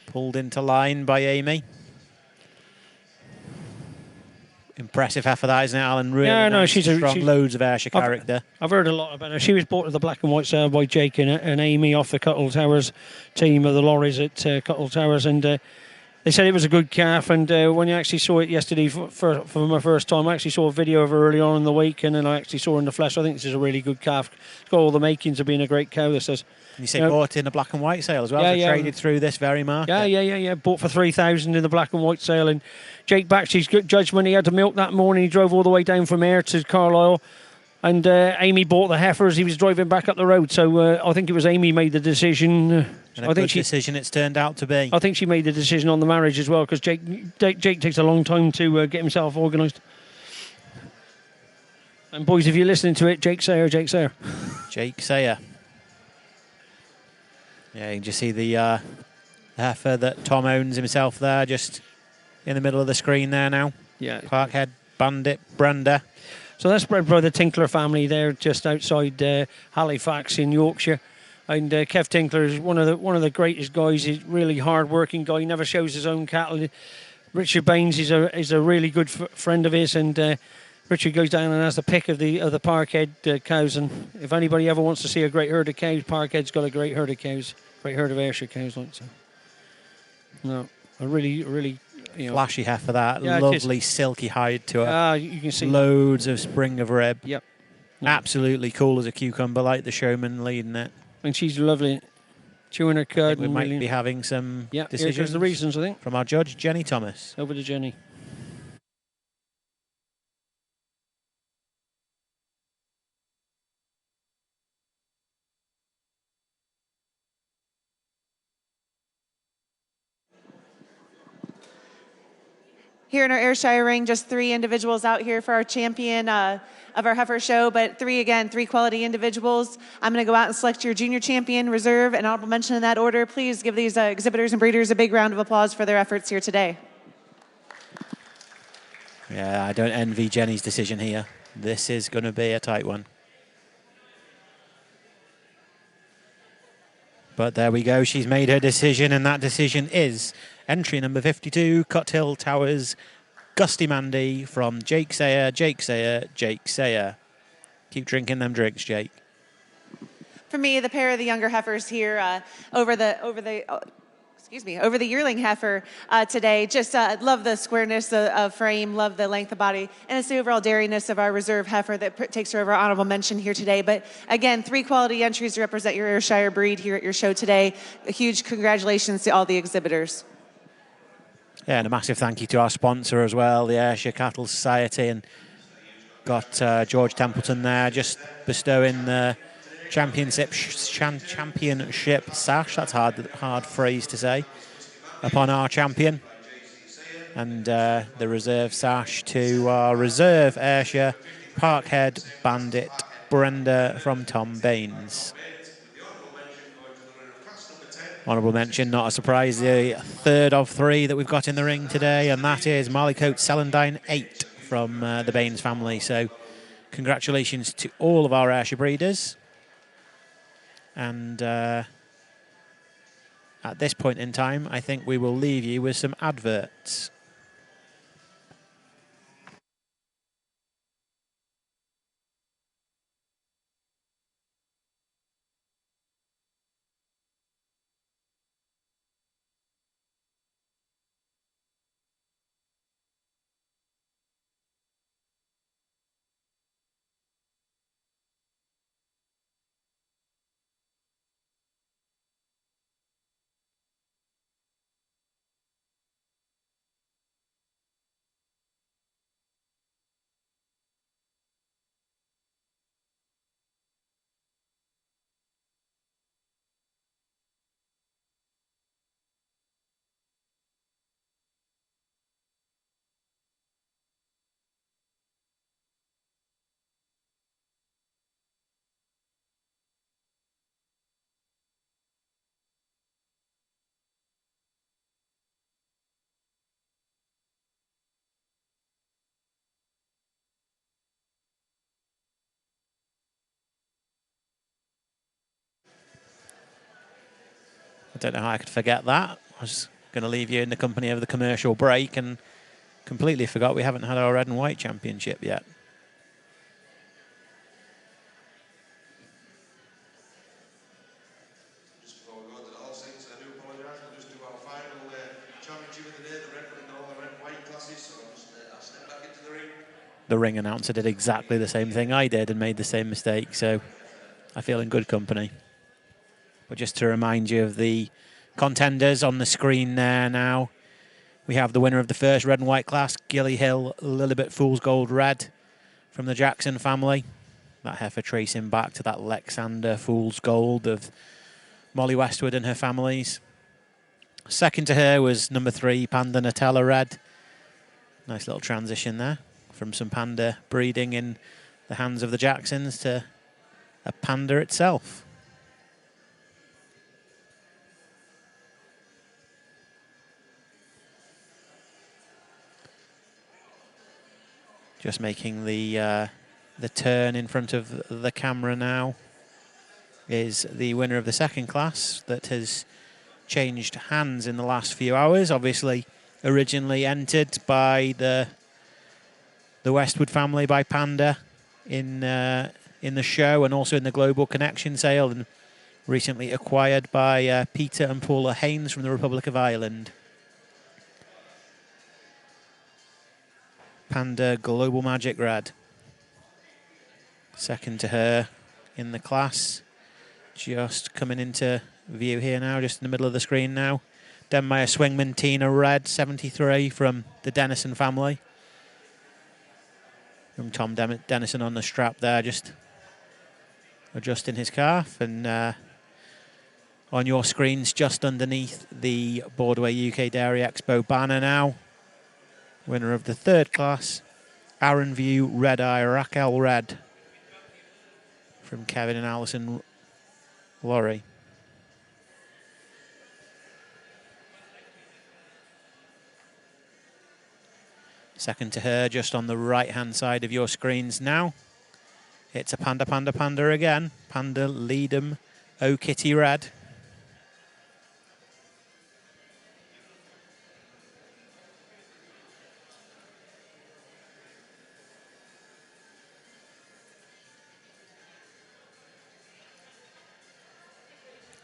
pulled into line by Amy. Impressive heifer that, isn't it, Alan? Really nice, she's loads of Ayrshire character. I've heard a lot about her. She was bought to the black and white sale by Jake and Amy off the Cuttle Towers team of the lorries at Cuttle Towers, and they said it was a good calf. And when you actually saw it yesterday for my first time, I actually saw a video of her early on in the week, and then I actually saw her in the flesh. I think this is a really good calf. It's got all the makings of being a great cow. This says. And you say bought in a black and white sale as well, traded through this very market. Yeah. Bought for 3,000 in the black and white sale. And Jake Baxter's judgment, he had to milk that morning. He drove all the way down from Ayr to Carlisle. And Amy bought the heifer as he was driving back up the road. So I think it was Amy made the decision. And a good decision it's turned out to be. I think she made the decision on the marriage as well, because Jake takes a long time to get himself organised. And boys, if you're listening to it, Jake Sayer. Jake Sayer. Yeah, you can just see the heifer that Tom owns himself there, just in the middle of the screen there now. Yeah. Parkhead Bandit Brenda. So that's bred by the Tinkler family. They're just outside Halifax in Yorkshire. And Kev Tinkler is one of the greatest guys. He's a really hard-working guy. He never shows his own cattle. Richard Baines is a really good friend of his, and Richard goes down and has the pick of the Parkhead cows. And if anybody ever wants to see a great herd of cows, Parkhead's got a great herd of cows, great herd of Ayrshire cows, like so. No, a really flashy heifer that, lovely silky hide to her. You can see loads of spring of rib. Yep. Absolutely cool as a cucumber, like the showman leading it. And she's lovely, chewing her cud. We might be having some decisions. Here's the reasons, I think, from our judge, Jenny Thomas. Over to Jenny. Here in our Ayrshire ring, just 3 individuals out here for our champion of our heifer show, but 3 quality individuals. I'm going to go out and select your junior champion, reserve, and honorable mention in that order. Please give these exhibitors and breeders a big round of applause for their efforts here today. Yeah, I don't envy Jenny's decision here. This is going to be a tight one. But there we go, she's made her decision, and that decision is entry number 52, Cuthill Towers, Gusty Mandy from Jake Sayer. Keep drinking them drinks, Jake. For me, the pair of the younger heifers here over the excuse me, over the yearling heifer today. Just love the squareness of frame, love the length of body, and it's the overall dairiness of our reserve heifer that takes her over honorable mention here today. But again, 3 quality entries to represent your Ayrshire breed here at your show today. A huge congratulations to all the exhibitors. Yeah, and a massive thank you to our sponsor as well, the Ayrshire Cattle Society, and got George Templeton there just bestowing the championship sash, that's a hard phrase to say, upon our champion. And the reserve sash to our reserve Ayrshire Parkhead Bandit Brenda from Tom Baines. Honourable mention, not a surprise, the 3rd of 3 that we've got in the ring today, and that is Marleycoat Celandine 8 from the Baines family. So congratulations to all of our Ayrshire breeders. And at this point in time, I think we will leave you with some adverts. I don't know how I could forget that. I was going to leave you in the company of the commercial break and completely forgot we haven't had our red and white championship yet. Just before we go to the All Saints, I do apologise. We'll just do our final championship of the day, the red and all the red and white classes. So I'll step back into the ring. The ring announcer did exactly the same thing I did and made the same mistake, so I feel in good company. But just to remind you of the contenders on the screen there now, we have the winner of the first red and white class, Gilly Hill Lilibet Fool's Gold Red from the Jackson family. That heifer tracing back to that Lexander Fool's Gold of Molly Westwood and her families. Second to her was number 3, Panda Nutella Red. Nice little transition there from some panda breeding in the hands of the Jacksons to a panda itself. Just making the turn in front of the camera now is the winner of the second class that has changed hands in the last few hours. Obviously, originally entered by the Westwood family by Panda in the show and also in the Global Connection sale, and recently acquired by Peter and Paula Haynes from the Republic of Ireland. Panda Global Magic Red. Second to her in the class. Just coming into view here now, just in the middle of the screen now. Denmeyer Swingman Tina Red, 73 from the Dennison family. From Tom Dennison on the strap there, just adjusting his calf. And on your screens, just underneath the Borderway UK Dairy Expo banner now, winner of the third class, Aaron View Red Eye Raquel Red from Kevin and Alison Laurie. Second to her, just on the right-hand side of your screens now. It's a Panda again. Panda Leadham O Kitty Red.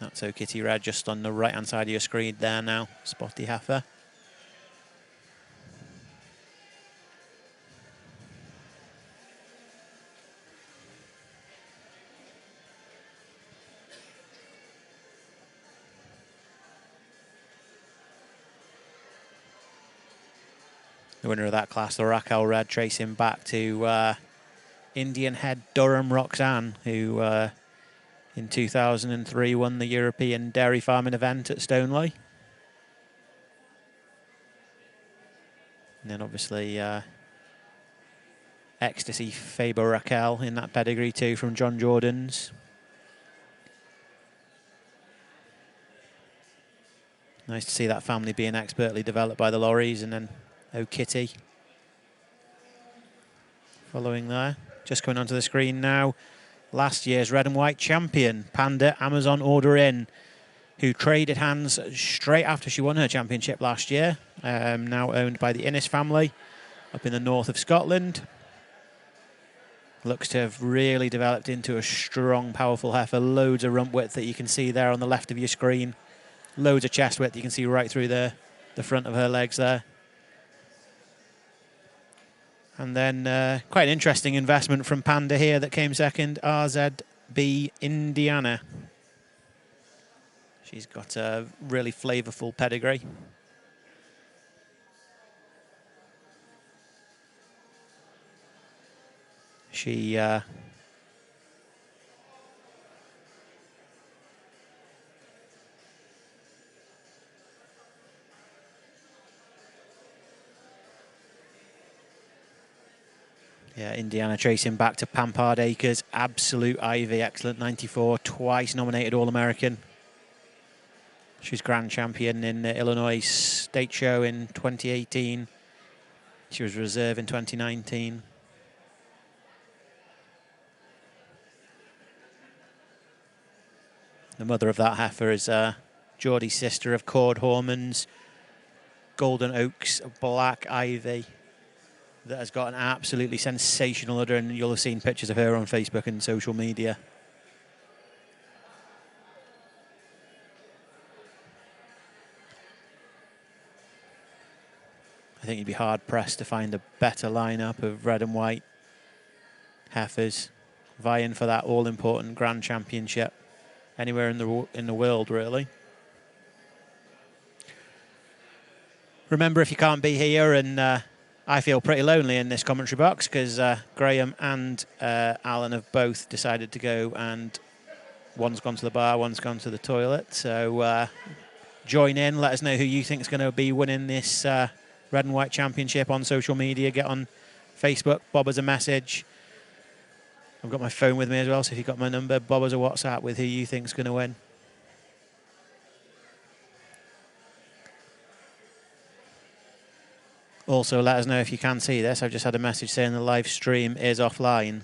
That's Kitty Red just on the right-hand side of your screen there now, Spotty heifer. The winner of that class, the Raquel Red, tracing back to Indian Head Durham Roxanne, who in 2003 won the European Dairy Farming event at Stoneleigh. And then obviously Ecstasy Faber Raquel in that pedigree too from John Jordan's. Nice to see that family being expertly developed by the lorries, and then Kitty following there. Just coming onto the screen now, last year's red and white champion, Panda Amazon Order In, who traded hands straight after she won her championship last year. Now owned by the Innes family up in the north of Scotland. Looks to have really developed into a strong, powerful heifer. Loads of rump width that you can see there on the left of your screen. Loads of chest width you can see right through the front of her legs there. And then quite an interesting investment from Panda here that came second, RZB Indiana. She's got a really flavourful pedigree. She yeah, Indiana tracing back to Pampard Acres, Absolute Ivy, excellent 94, twice nominated All-American. She's grand champion in the Illinois State Show in 2018. She was reserve in 2019. The mother of that heifer is Geordie's sister of Cord Hormons, Golden Oaks, Black Ivy, that has got an absolutely sensational udder, and you'll have seen pictures of her on Facebook and social media. I think you'd be hard-pressed to find a better lineup of red and white heifers vying for that all-important Grand Championship anywhere in the world, really. Remember, if you can't be here, and I feel pretty lonely in this commentary box because Graham and Alan have both decided to go, and one's gone to the bar, one's gone to the toilet. So join in, let us know who you think is going to be winning this Red and White Championship on social media. Get on Facebook, bob us a message. I've got my phone with me as well, so if you've got my number, bob us a WhatsApp with who you think is going to win. Also, let us know if you can see this. I've just had a message saying the live stream is offline.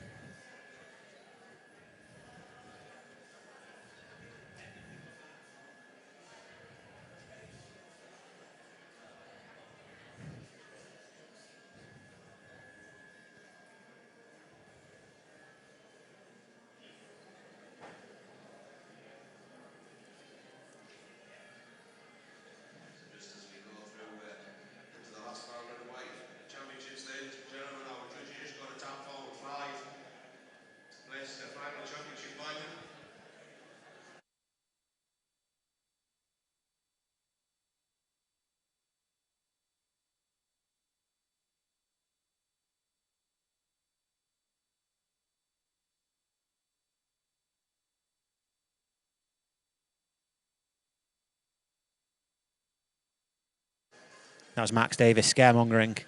That was Max Davis scaremongering. It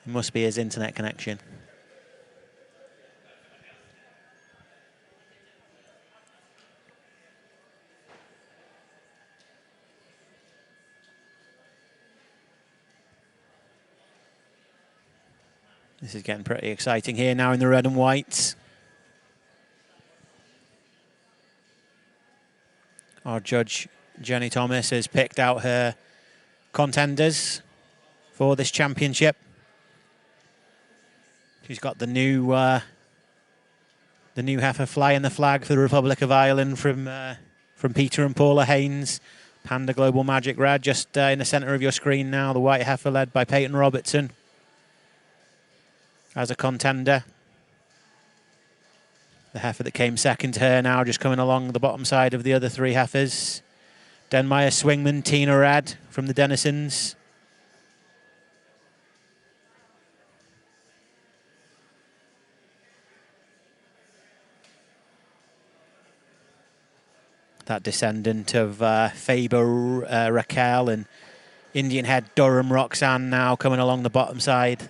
must be his internet connection. This is getting pretty exciting here now in the red and whites. Our judge, Jenny Thomas, has picked out her contenders for this championship. She's got the new The new heifer flying the flag for the Republic of Ireland from Peter and Paula Haynes. Panda Global Magic Red, just in the centre of your screen now. The white heifer led by Peyton Robertson as a contender. The heifer that came second to her now just coming along the bottom side of the other three heifers. Denmeyer Swingman, Tina Red from the Denisons. That descendant of Faber Raquel and Indian Head Durham Roxanne now coming along the bottom side.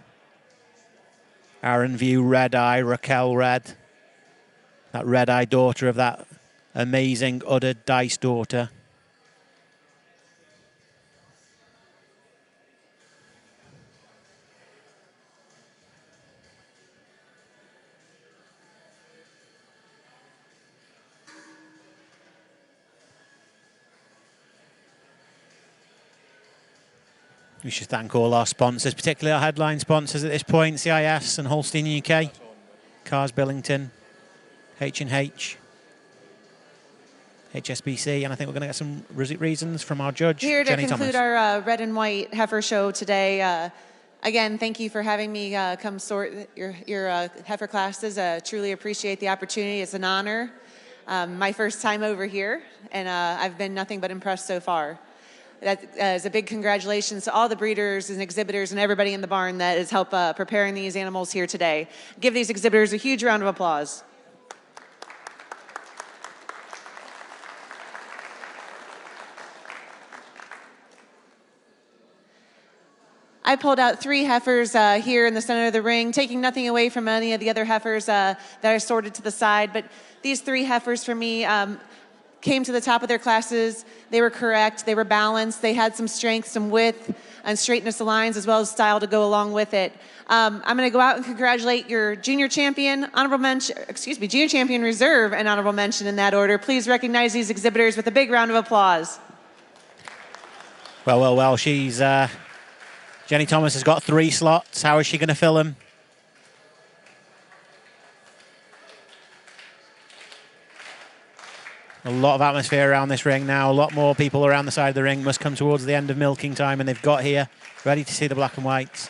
Aaron View Red Eye, Raquel Red. That Red Eye daughter of that amazing Udder Dice daughter. We should thank all our sponsors, particularly our headline sponsors at this point, CIS and Holstein UK, Cars Billington, H&H, HSBC, and I think we're going to get some reasons from our judge, Here to Jenny conclude Thomas. our red and white heifer show today. Again, thank you for having me come sort your heifer classes. Truly appreciate the opportunity. It's an honor. My first time over here, and I've been nothing but impressed so far. That is a big congratulations to all the breeders and exhibitors and everybody in the barn that has helped preparing these animals here today. Give these exhibitors a huge round of applause. I pulled out 3 heifers here in the center of the ring, taking nothing away from any of the other heifers that are sorted to the side, but these 3 heifers for me came to the top of their classes. They were correct, they were balanced, they had some strength, some width, and straightness of lines, as well as style to go along with it. I'm gonna go out and congratulate your junior champion, junior champion reserve, and honorable mention in that order. Please recognize these exhibitors with a big round of applause. Well, she's, Jenny Thomas has got 3 slots. How is she gonna fill them? A lot of atmosphere around this ring now. A lot more people around the side of the ring. Must come towards the end of milking time, and they've got here, ready to see the black and whites.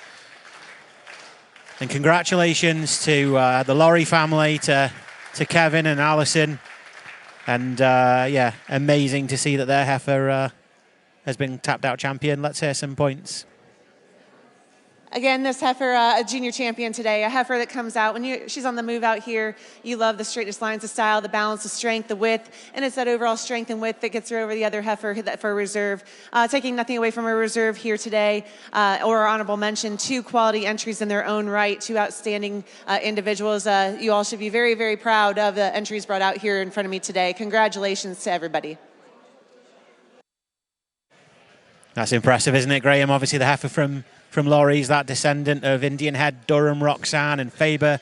And congratulations to the Laurie family, to Kevin and Alison. And yeah, amazing to see that their heifer has been tapped out champion. Let's hear some points. Again, this heifer, a junior champion today, a heifer that comes out, when she's on the move out here, you love the straightness lines, the style, the balance, the strength, the width, and it's that overall strength and width that gets her over the other heifer for reserve. Taking nothing away from her reserve here today, or honorable mention, 2 quality entries in their own right, 2 outstanding individuals. You all should be very, very proud of the entries brought out here in front of me today. Congratulations to everybody. That's impressive, isn't it, Graham? Obviously the heifer from Laurie's that descendant of Indian Head Durham Roxanne and Faber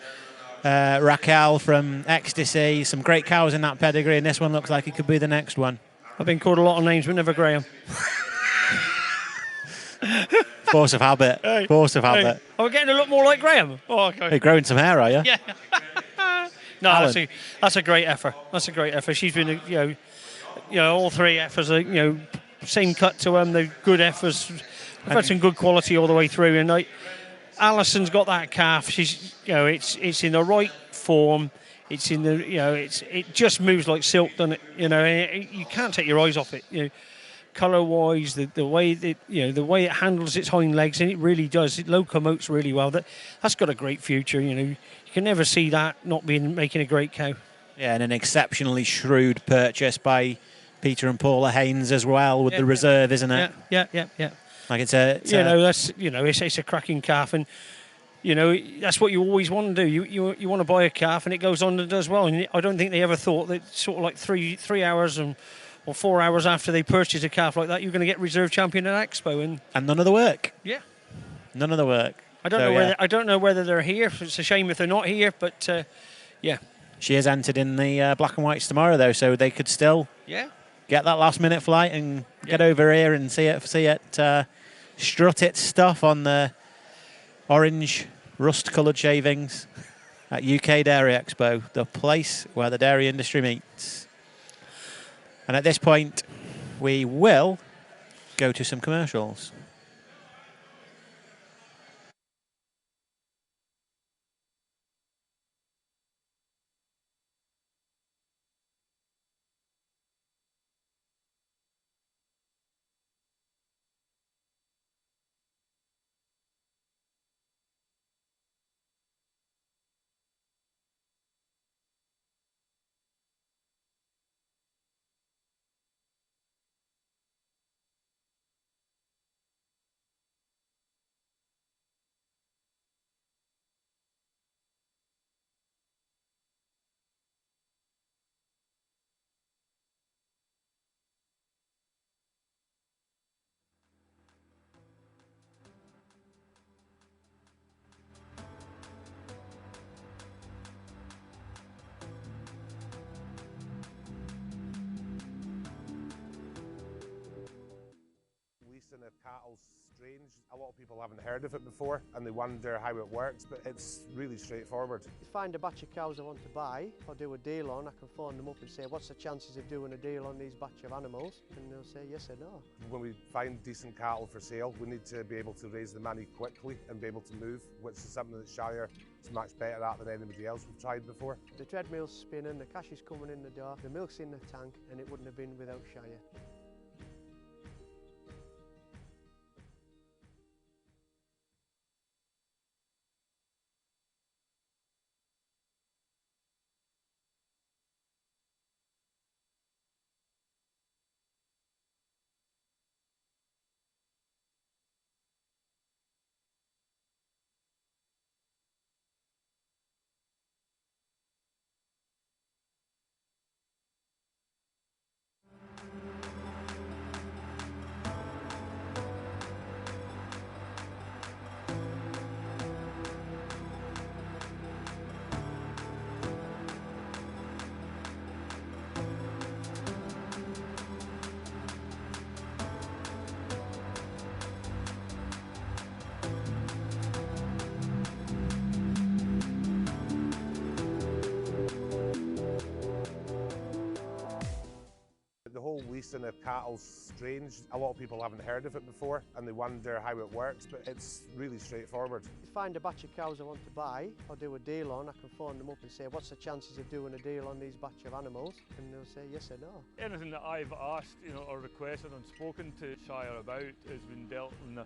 Raquel from Ecstasy. Some great cows in that pedigree, and this one looks like it could be the next one. I've been called a lot of names, but never Graham. Force of habit. Hey, Force of habit. Hey, I'm getting to look more like Graham. Oh, okay. You're growing some hair, are you? Yeah. No, that's a great effort. That's a great effort. She's been, you know, all 3 efforts are, same cut to them. They're good efforts. We've had some good quality all the way through, and Alison's got that calf. She's, it's in the right form. It's in the, it just moves like silk, doesn't it? You can't take your eyes off it. Colour-wise, the way that, the way it handles its hind legs, and it really does. It locomotes really well. That's got a great future. You can never see that not making a great cow. Yeah, and an exceptionally shrewd purchase by Peter and Paula Haynes as well with the reserve, isn't it? Yeah. Like it's a cracking calf, and that's what you always want to do. You want to buy a calf, and it goes on and does well. And I don't think they ever thought that sort of like three hours or 4 hours after they purchased a calf like that, you're going to get reserve champion at Expo, and none of the work. Yeah, none of the work. I don't know whether they're here. It's a shame if they're not here, but yeah. She is entered in the black and whites tomorrow, though, so they could still get that last-minute flight and get over here and see it strut its stuff on the orange rust-coloured shavings. at UK Dairy Expo, the place where the dairy industry meets. And at this point, we will go to some commercials. Leasing of cattle's strange. A lot of people haven't heard of it before and they wonder how it works, but it's really straightforward. You find a batch of cows I want to buy or do a deal on, I can phone them up and say, what's the chances of doing a deal on these batch of animals? And they'll say yes or no. When we find decent cattle for sale, we need to be able to raise the money quickly and be able to move, which is something that Shire is much better at than anybody else we've tried before. The treadmill's spinning, the cash is coming in the door, the milk's in the tank, and it wouldn't have been without Shire. The whole leasing of cattle's strange. A lot of people haven't heard of it before and they wonder how it works, but it's really straightforward. You find a batch of cows I want to buy or do a deal on, I can phone them up and say, what's the chances of doing a deal on these batch of animals? And they'll say yes or no. Anything that I've asked, or requested and spoken to Shire about has been dealt in a,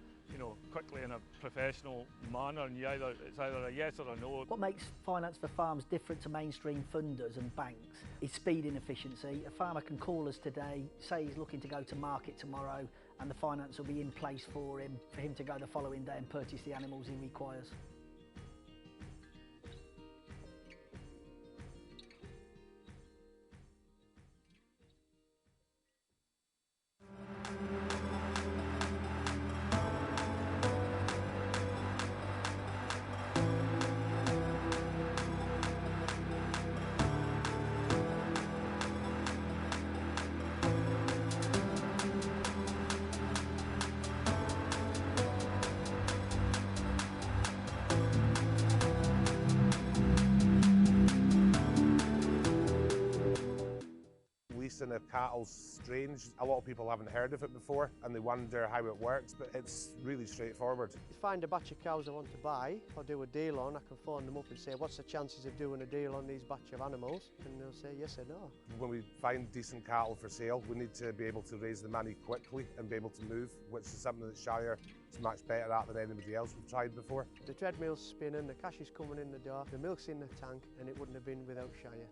quickly in a professional manner, and it's either a yes or a no. What makes finance for farms different to mainstream funders and banks is speed and efficiency. A farmer can call us today, say he's looking to go to market tomorrow, and the finance will be in place for him to go the following day and purchase the animals he requires. Leasing of cattle's strange. A lot of people haven't heard of it before and they wonder how it works, but it's really straightforward. You find a batch of cows I want to buy or do a deal on, I can phone them up and say, what's the chances of doing a deal on these batch of animals? And they'll say yes or no. When we find decent cattle for sale, we need to be able to raise the money quickly and be able to move, which is something that Shire is much better at than anybody else we've tried before. The treadmill's spinning, the cash is coming in the door, the milk's in the tank, and it wouldn't have been without Shire.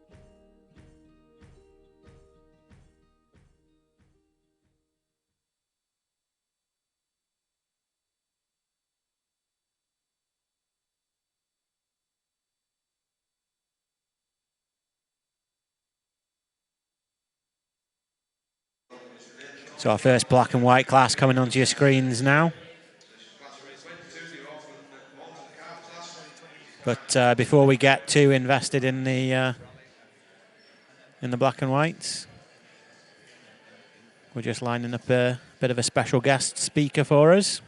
So our first black and white class coming onto your screens now. But before we get too invested in the black and whites, we're just lining up a bit of a special guest speaker for us.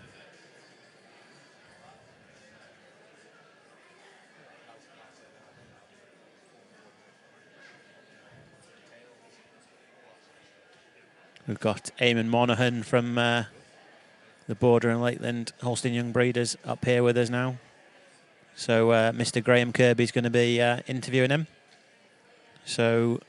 We've got Eamon Monaghan from the Border and Lakeland Holstein Young Breeders up here with us now. So Mr. Graham Kirby's going to be interviewing him. So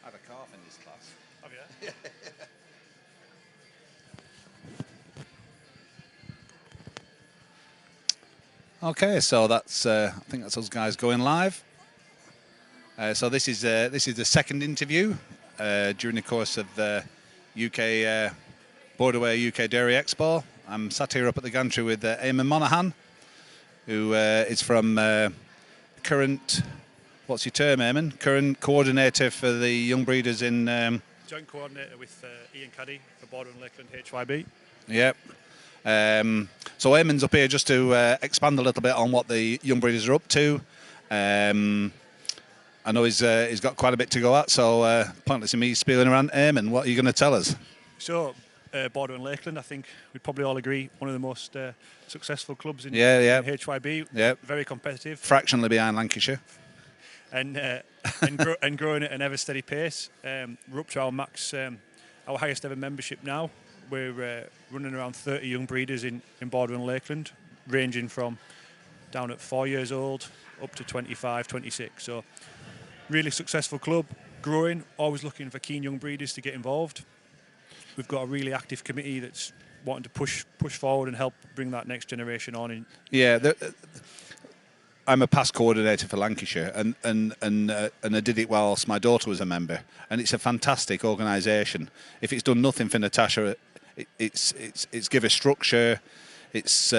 I had a calf in this class. Have you? Okay, so that's I think that's us guys going live. So this is the second interview during the course of the UK Borderway UK Dairy Expo. I'm sat here up at the gantry with Eamon Monaghan, who is from current. What's your term, Eamon? Current coordinator for the young breeders in. Joint coordinator with Ian Caddy for Border and Lakeland HYB. Yep. So Eamon's up here just to expand a little bit on what the young breeders are up to. I know he's got quite a bit to go at, so pointless in me spieling around. Eamon, what are you going to tell us? So, Border and Lakeland, I think we'd probably all agree, one of the most successful clubs in, in HYB. Yeah. Very competitive. Fractionally behind Lancashire. And growing at an ever steady pace. We're up to our max, our highest ever membership now. We're running around 30 young breeders in Border and Lakeland, ranging from down at 4 years old up to 25, 26. So really successful club, growing, always looking for keen young breeders to get involved. We've got a really active committee that's wanting to push forward and help bring that next generation on. Yeah, I'm a past coordinator for Lancashire, and I did it whilst my daughter was a member, and it's a fantastic organisation. If it's done nothing for Natasha, it's give her structure, it's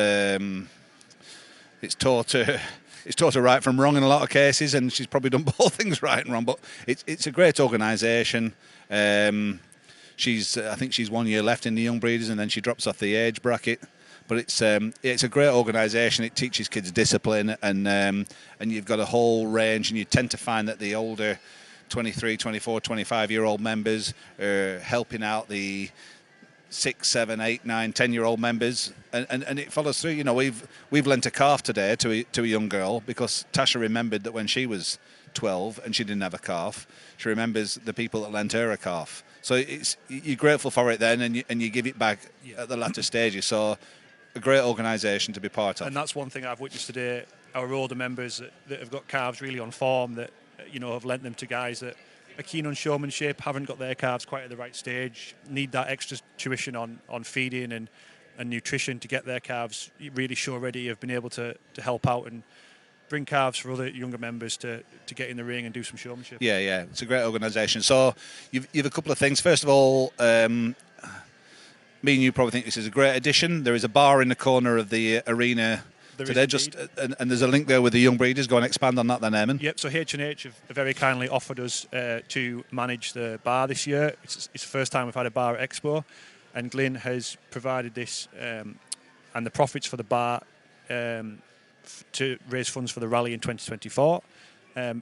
taught her right from wrong in a lot of cases, and she's probably done both things right and wrong. But it's a great organisation. I think she's 1 year left in the young breeders, and then she drops off the age bracket. But it's a great organisation. It teaches kids discipline, and you've got a whole range. And you tend to find that the older 23, 24, 25-year-old members are helping out the 6, 7, 8, 9, 10-year-old members, and it follows through. You know, we've lent a calf today to a young girl because Tasha remembered that when she was 12 and she didn't have a calf, she remembers the people that lent her a calf. So you're grateful for it then, and you give it back at the latter stages. So a great organisation to be part of. And that's one thing I've witnessed today. Our older members that have got calves really on form, that have lent them to guys that are keen on showmanship, haven't got their calves quite at the right stage, need that extra tuition on feeding and nutrition to get their calves really show ready, have been able to help out and bring calves for other younger members to get in the ring and do some showmanship. Yeah, it's a great organisation. So you've a couple of things. First of all, me and you probably think this is a great addition. There is a bar in the corner of the arena today, and there's a link there with the young breeders. Go and expand on that then, Eamon. Yep, so H&H have very kindly offered us to manage the bar this year. It's the first time we've had a bar at Expo, and Glyn has provided this and the profits for the bar to raise funds for the rally in 2024,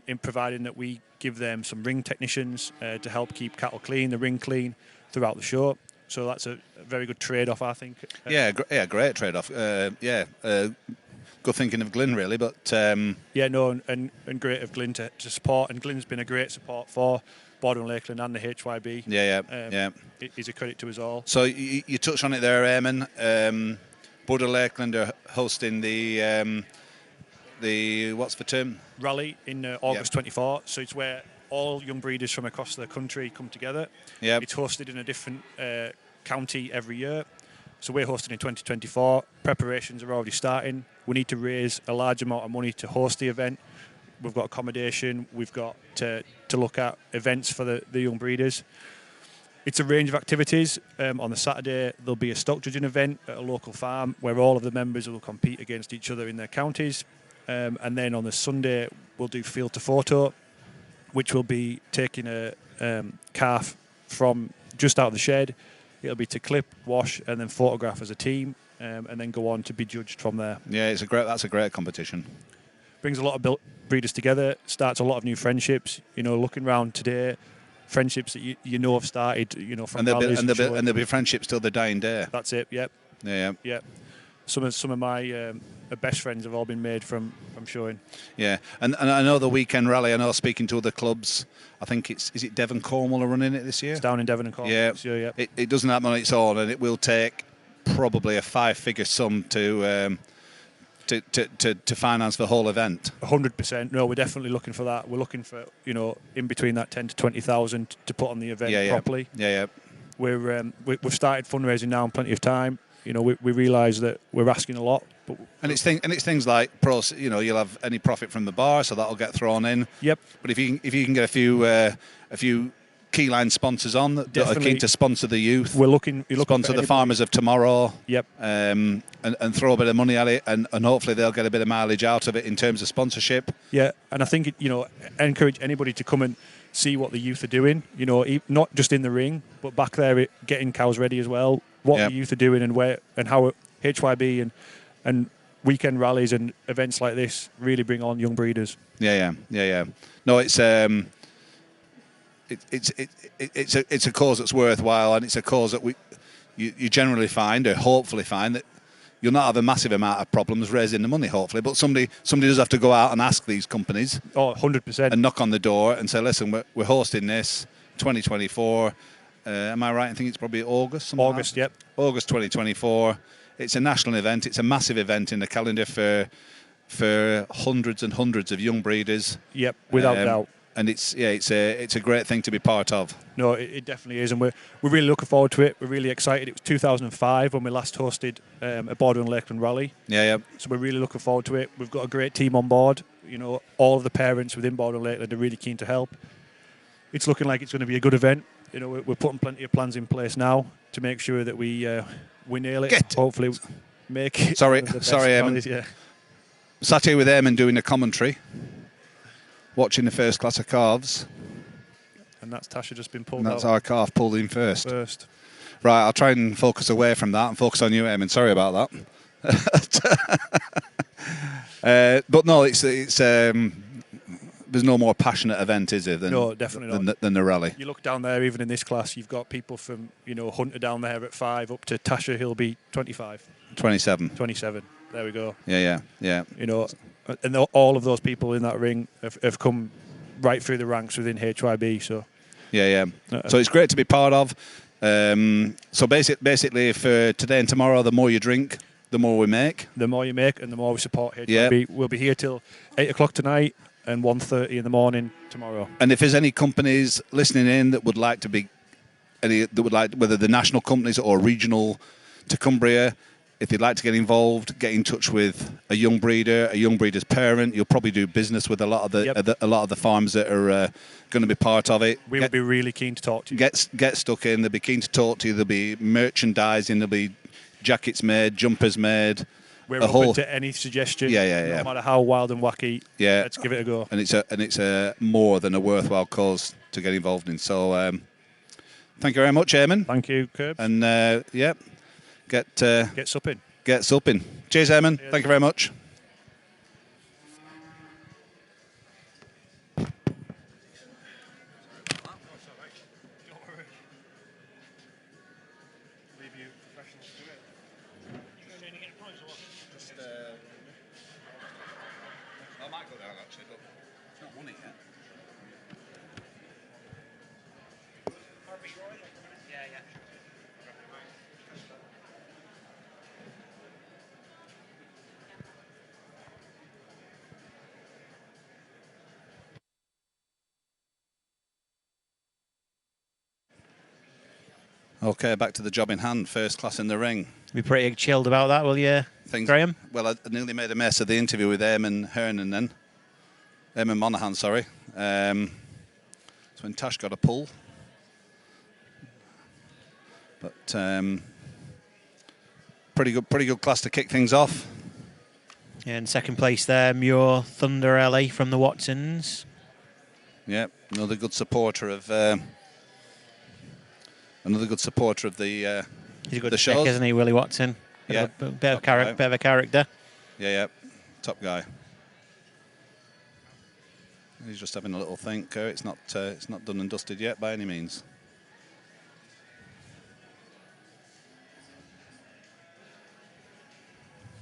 in providing that we give them some ring technicians to help keep cattle clean, the ring clean throughout the show. So that's a very good trade-off, I think. Great trade-off. Good thinking of Glyn, really, but... and great of Glyn to support, and Glyn's been a great support for Border and Lakeland and the HYB. It's a credit to us all. So you touched on it there, Eamon. Border Lakeland are hosting the what's the term? Rally in August 24. So it's where all young breeders from across the country come together. Yep. It's hosted in a different county every year. So we're hosting in 2024. Preparations are already starting. We need to raise a large amount of money to host the event. We've got accommodation. We've got to look at events for the young breeders. It's a range of activities. On the Saturday, there'll be a stock judging event at a local farm where all of the members will compete against each other in their counties. And then on the Sunday, we'll do field to photo, which will be taking a calf from just out of the shed. It'll be to clip, wash, and then photograph as a team, and then go on to be judged from there. Yeah, that's a great competition. Brings a lot of breeders together, starts a lot of new friendships. Looking around today, friendships that you know have started, from rallies and there'll be friendships till the dying day. That's it. Yep. Yeah. Some of my best friends have all been made from showing. Yeah, and I know the weekend rally. I know speaking to other clubs. I think is it Devon Cornwall are running it this year? It's down in Devon and Cornwall. Yeah, this year, yeah. It doesn't happen on its own, and it will take probably a 5-figure sum to finance the whole event. 100%. No, we're definitely looking for that. We're looking for in between that 10 to 20,000 to put on the event properly. Yeah. We've started fundraising now in plenty of time. We realise that we're asking a lot. And it's things like pros. You'll have any profit from the bar, so that'll get thrown in. Yep. But if you can get a few keyline sponsors on that are keen to sponsor the youth, you're looking sponsor the farmers of tomorrow. Yep. And throw a bit of money at it, and hopefully they'll get a bit of mileage out of it in terms of sponsorship. Yeah, and I think encourage anybody to come and see what the youth are doing. Not just in the ring, but back there getting cows ready as well. What the youth are doing and where and how HYB and weekend rallies and events like this really bring on young breeders. Yeah. No, it's a cause that's worthwhile, and it's a cause that you generally find, or hopefully find, that you'll not have a massive amount of problems raising the money, hopefully. But somebody does have to go out and ask these companies. 100%. And knock on the door and say, listen, we're hosting this 2024. Am I right? I think it's probably August. August, yep. August 2024. It's a national event. It's a massive event in the calendar for hundreds and hundreds of young breeders. Yep, without doubt. And it's a great thing to be part of. No, it definitely is, and we're really looking forward to it. We're really excited. It was 2005 when we last hosted a Borderway Lakeland rally. Yeah. So we're really looking forward to it. We've got a great team on board. All of the parents within Borderway Lakeland are really keen to help. It's looking like it's going to be a good event. We're putting plenty of plans in place now to make sure that we nail it. Hopefully, make it. Sorry, Eamon. Yeah. Sat here with Eamon doing a commentary, watching the first class of calves. And that's Tasha just been pulled and that's out. our calf pulled in first. Right, I'll try and focus away from that and focus on you, Eamon. Sorry about that. But no, it's there's no more passionate event, is there? No, definitely not. Than the rally. You look down there, even in this class, you've got people from Hunter down there at 5 up to Tasha. He'll be 25. 27. 27. There we go. Yeah. And all of those people in that ring have come right through the ranks within HYB. So. Yeah. So it's great to be part of. So basically, for today and tomorrow, the more you drink, the more we make. The more you make, and the more we support HYB. Yeah. We'll be here till 8 o'clock tonight and 1:30 in the morning tomorrow. And if there's any companies listening in that would like to be, whether the national companies or regional to Cumbria, if you'd like to get involved, get in touch with a young breeder's parent. You'll probably do business with a lot of the farms that are going to be part of it. We would be really keen to talk to you. Get stuck in. They'll be keen to talk to you. There'll be merchandising. There'll be jackets made, jumpers made. We're open to any suggestion. Yeah. No matter how wild and wacky. Yeah. Let's give it a go. And it's a more than a worthwhile cause to get involved in. So thank you very much, Eamon. Thank you, Kirby. And get supping. Get supping. Cheers, Eamon. Thank you very much. I might go down actually, but it's not won it yet. Okay, back to the job in hand. First class in the ring. Be pretty chilled about that, will you, Graham? Well, I nearly made a mess of the interview with Eamon Hernan then. Eamon Monaghan, sorry. That's when Tash got a pull. But pretty good class to kick things off. Yeah, in second place there, Muir Thunder LA from the Watsons. Yeah, another good supporter of the He's a good the stick, shows. isn't he, Willie Watson? Yeah, Bit of a character. Yeah, top guy. He's just having a little think. It's not done and dusted yet by any means.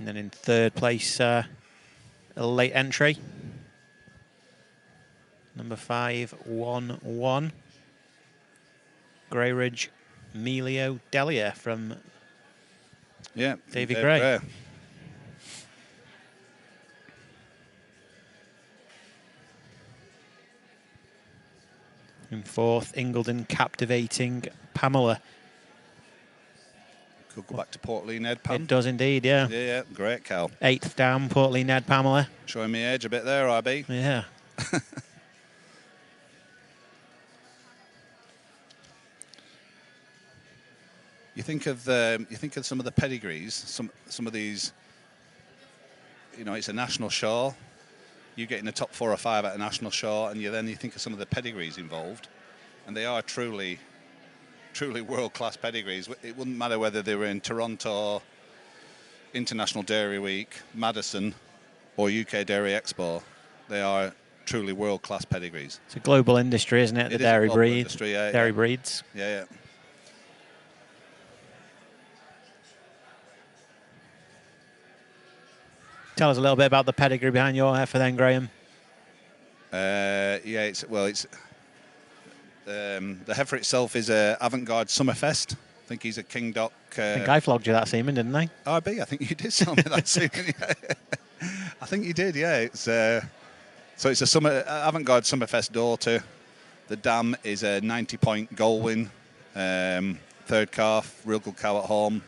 And then in third place, a late entry. Number 511. Greyridge Emilio Delia from Davy Gray. In fourth, Ingledon Captivating Pamela. Could go back to Portlee Ned Pam. It does indeed, yeah. Yeah, great cow. Eighth down, Portlee Ned Pamela. Showing me age a bit there, IB. Yeah. You think of some of the pedigrees, some of these. You know, it's a national show. You get in the top 4 or 5 at a national show, and you think of some of the pedigrees involved, and they are truly world-class pedigrees. It wouldn't matter whether they were in Toronto, International Dairy Week, Madison, or UK Dairy Expo. They are truly world-class pedigrees. It's a global industry, isn't it? The dairy breed, industry, yeah, dairy breeds. Yeah. Tell us a little bit about the pedigree behind your heifer then, Graham. The heifer itself is a Avant-Garde Summerfest. I think he's a King Doc. I think I flogged you that semen, didn't I? RB, I think you did sell me that semen. I think you did, yeah. It's so it's a Avant-Garde Summerfest daughter. The dam is a 90-point Goldwyn, third calf, real good cow at home.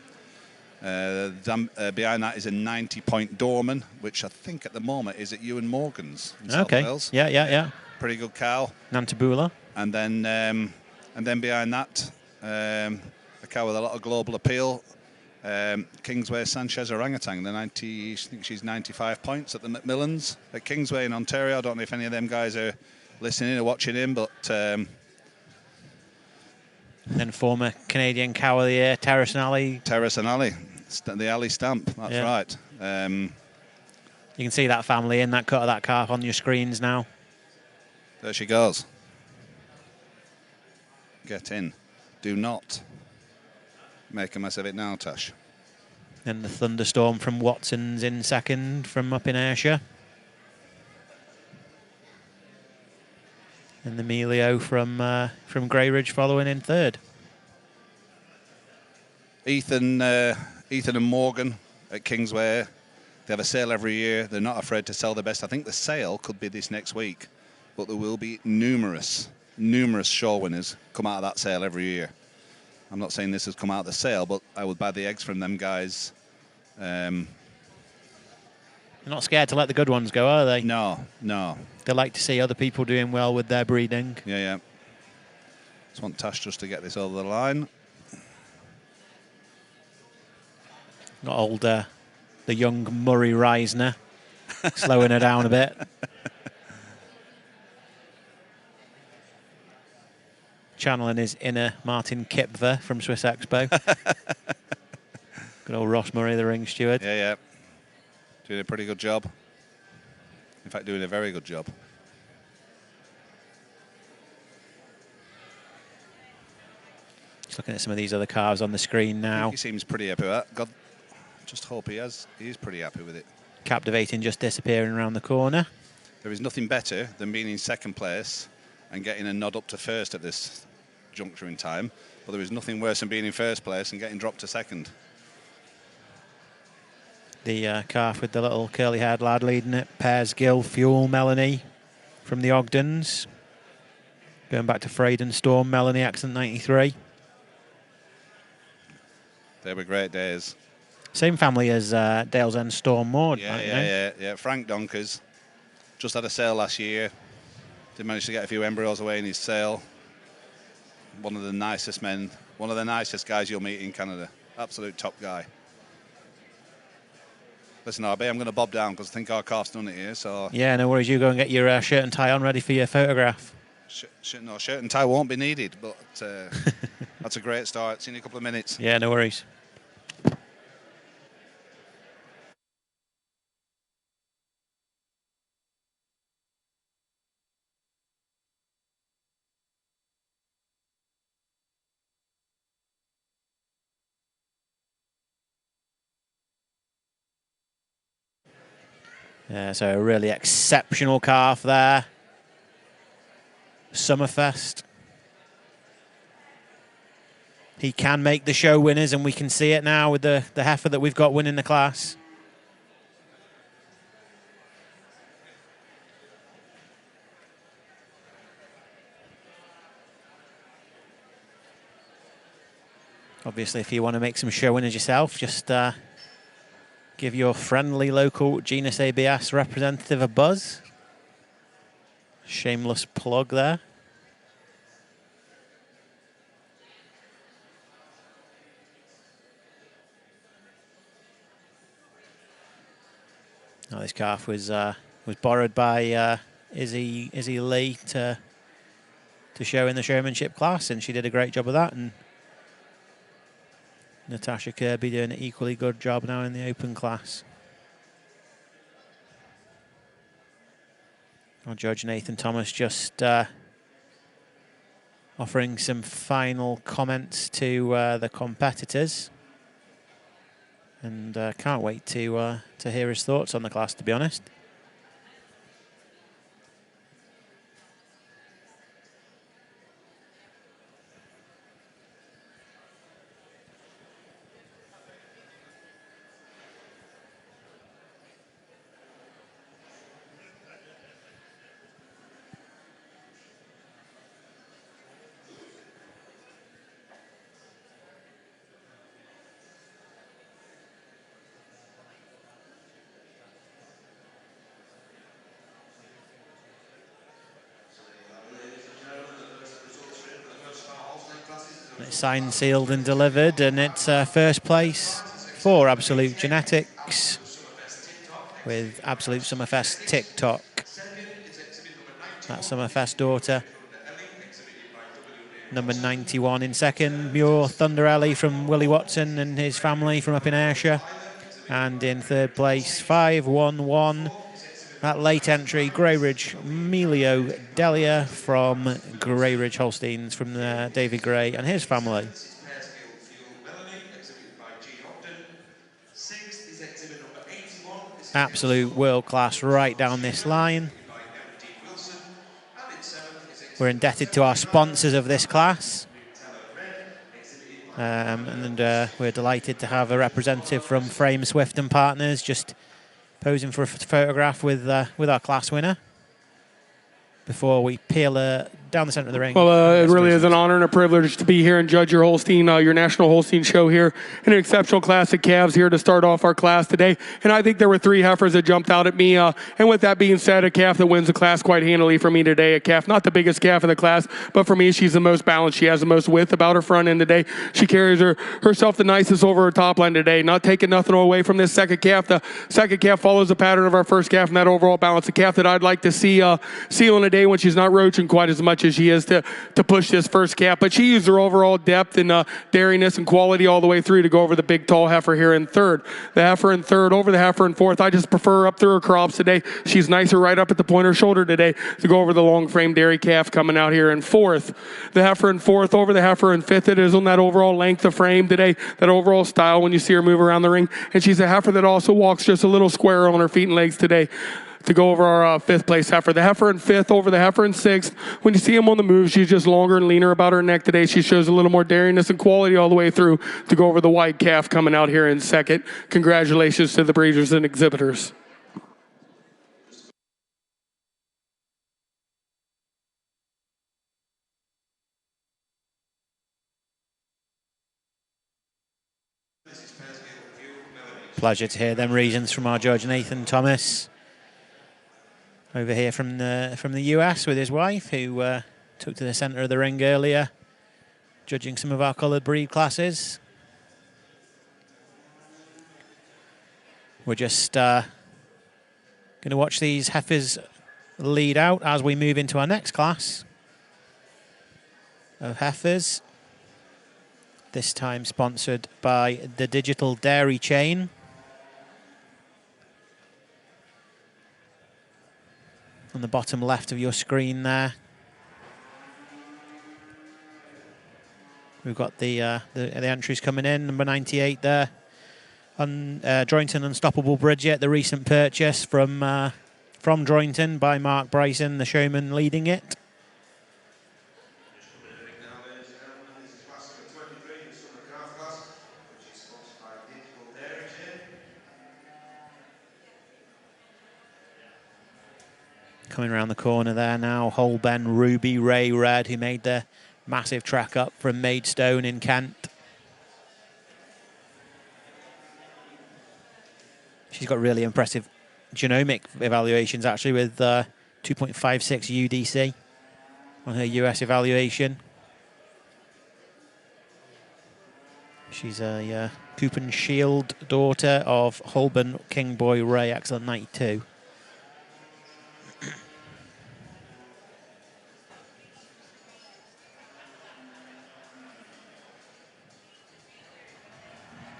Behind that is a 90-point Dorman, which I think at the moment is at Ewan Morgan's in South Wales. Yeah. Pretty good cow. Nantabula. And then behind that, a cow with a lot of global appeal, Kingsway Sanchez Orangutan. I think she's 95 points at the Macmillans at Kingsway in Ontario. I don't know if any of them guys are listening or watching in, but. Then former Canadian Cow of the Year, Terrace and Alley. Terrace and Alley, the Alley stamp, that's right. You can see that family in that cut of that calf on your screens now. There she goes. Get in. Do not make a mess of it now, Tash. Then the Thunderstorm from Watson's in second from up in Ayrshire. And the Emilio from Greyridge following in third. Ethan and Morgan at Kingsway. They have a sale every year. They're not afraid to sell the best. I think the sale could be this next week, but there will be numerous show winners come out of that sale every year. I'm not saying this has come out of the sale, but I would buy the eggs from them guys. They're not scared to let the good ones go, are they? No. They like to see other people doing well with their breeding. Yeah. Just want Tash just to get this over the line. Got old, the young Murray Reisner, slowing her down a bit. Channeling his inner Martin Kipfer from Swiss Expo. Good old Ross Murray, the ring steward. Yeah. Doing a pretty good job. In fact, doing a very good job. Just looking at some of these other calves on the screen now. He seems pretty happy with that. God, just hope he is. He's pretty happy with it. Captivating just disappearing around the corner. There is nothing better than being in second place and getting a nod up to first at this juncture in time. But there is nothing worse than being in first place and getting dropped to second. The calf with the little curly-haired lad leading it. Pears Gill, Fuel, Melanie from the Ogdens. Going back to Freyden Storm, Melanie, accent 93. They were great days. Same family as Dale's End Storm Maud. Yeah. Frank Donkers just had a sale last year. Did manage to get a few embryos away in his sale. One of the nicest men, one of the nicest guys you'll meet in Canada. Absolute top guy. Listen, RB, I'm going to bob down because I think our calf's done it here. So Yeah, no worries. You go and get your shirt and tie on ready for your photograph. No, shirt and tie won't be needed, but that's a great start. See you in a couple of minutes. Yeah, no worries. Yeah, so a really exceptional calf there. Summerfest. He can make the show winners, and we can see it now with the heifer that we've got winning the class. Obviously, if you want to make some show winners yourself, just give your friendly local Genus ABS representative a buzz. Shameless plug there. Oh, this calf was borrowed by Izzy Lee to show in the showmanship class, and she did a great job of that. And Natasha Kirby doing an equally good job now in the open class. Our judge Nathan Thomas just offering some final comments to the competitors, and can't wait to hear his thoughts on the class, to be honest. It's signed, sealed and delivered, and it's first place for Absolute Genetics with Absolute Summerfest TikTok. That Summerfest daughter. Number 91 in second, Muir Thunder Ellie from Willie Watson and his family from up in Ayrshire. And in third place, 511. That late entry, Greyridge Melio Delia from Greyridge Holsteins from David Gray and his family. Absolute world class right down this line. We're indebted to our sponsors of this class. And we're delighted to have a representative from Frame Swift and Partners just posing for a photograph with our class winner before we peel down the centre of the ring. Well, it really is an honor and a privilege to be here and judge your Holstein, your National Holstein Show here. An exceptional class of calves here to start off our class today. And I think there were 3 heifers that jumped out at me. And with that being said, a calf that wins the class quite handily for me today. A calf, not the biggest calf of the class, but for me, she's the most balanced. She has the most width about her front end today. She carries herself the nicest over her top line today. Not taking nothing away from this second calf. The second calf follows the pattern of our first calf and that overall balance. A calf that I'd like to see seal in a day when she's not roaching quite as much as she is to push this first calf. But she used her overall depth and dairiness and quality all the way through to go over the big tall heifer here in third. The heifer in third over the heifer in fourth. I just prefer her up through her crops today. She's nicer right up at the point of her shoulder today to go over the long frame dairy calf coming out here in fourth. The heifer in fourth over the heifer in fifth. It is on that overall length of frame today, that overall style when you see her move around the ring. And she's a heifer that also walks just a little square on her feet and legs today to go over our fifth place heifer. The heifer in fifth over the heifer in sixth. When you see him on the move, she's just longer and leaner about her neck today. She shows a little more dairiness and quality all the way through to go over the white calf coming out here in second. Congratulations to the breeders and exhibitors. Pleasure to hear them reasons from our judge Nathan Thomas over here from the US with his wife, who took to the centre of the ring earlier, judging some of our coloured breed classes. We're just going to watch these heifers lead out as we move into our next class of heifers. This time sponsored by the Digital Dairy Chain. On the bottom left of your screen there, we've got the entries coming in. Number 98 there, Droyington Unstoppable Bridget, the recent purchase from Droyington by Mark Bryson, the showman leading it. Coming around the corner there now, Holben Ruby Ray Red, who made the massive track up from Maidstone in Kent. She's got really impressive genomic evaluations, actually, with 2.56 UDC on her US evaluation. She's a Coupon Shield daughter of Holben King Boy Ray, excellent 92.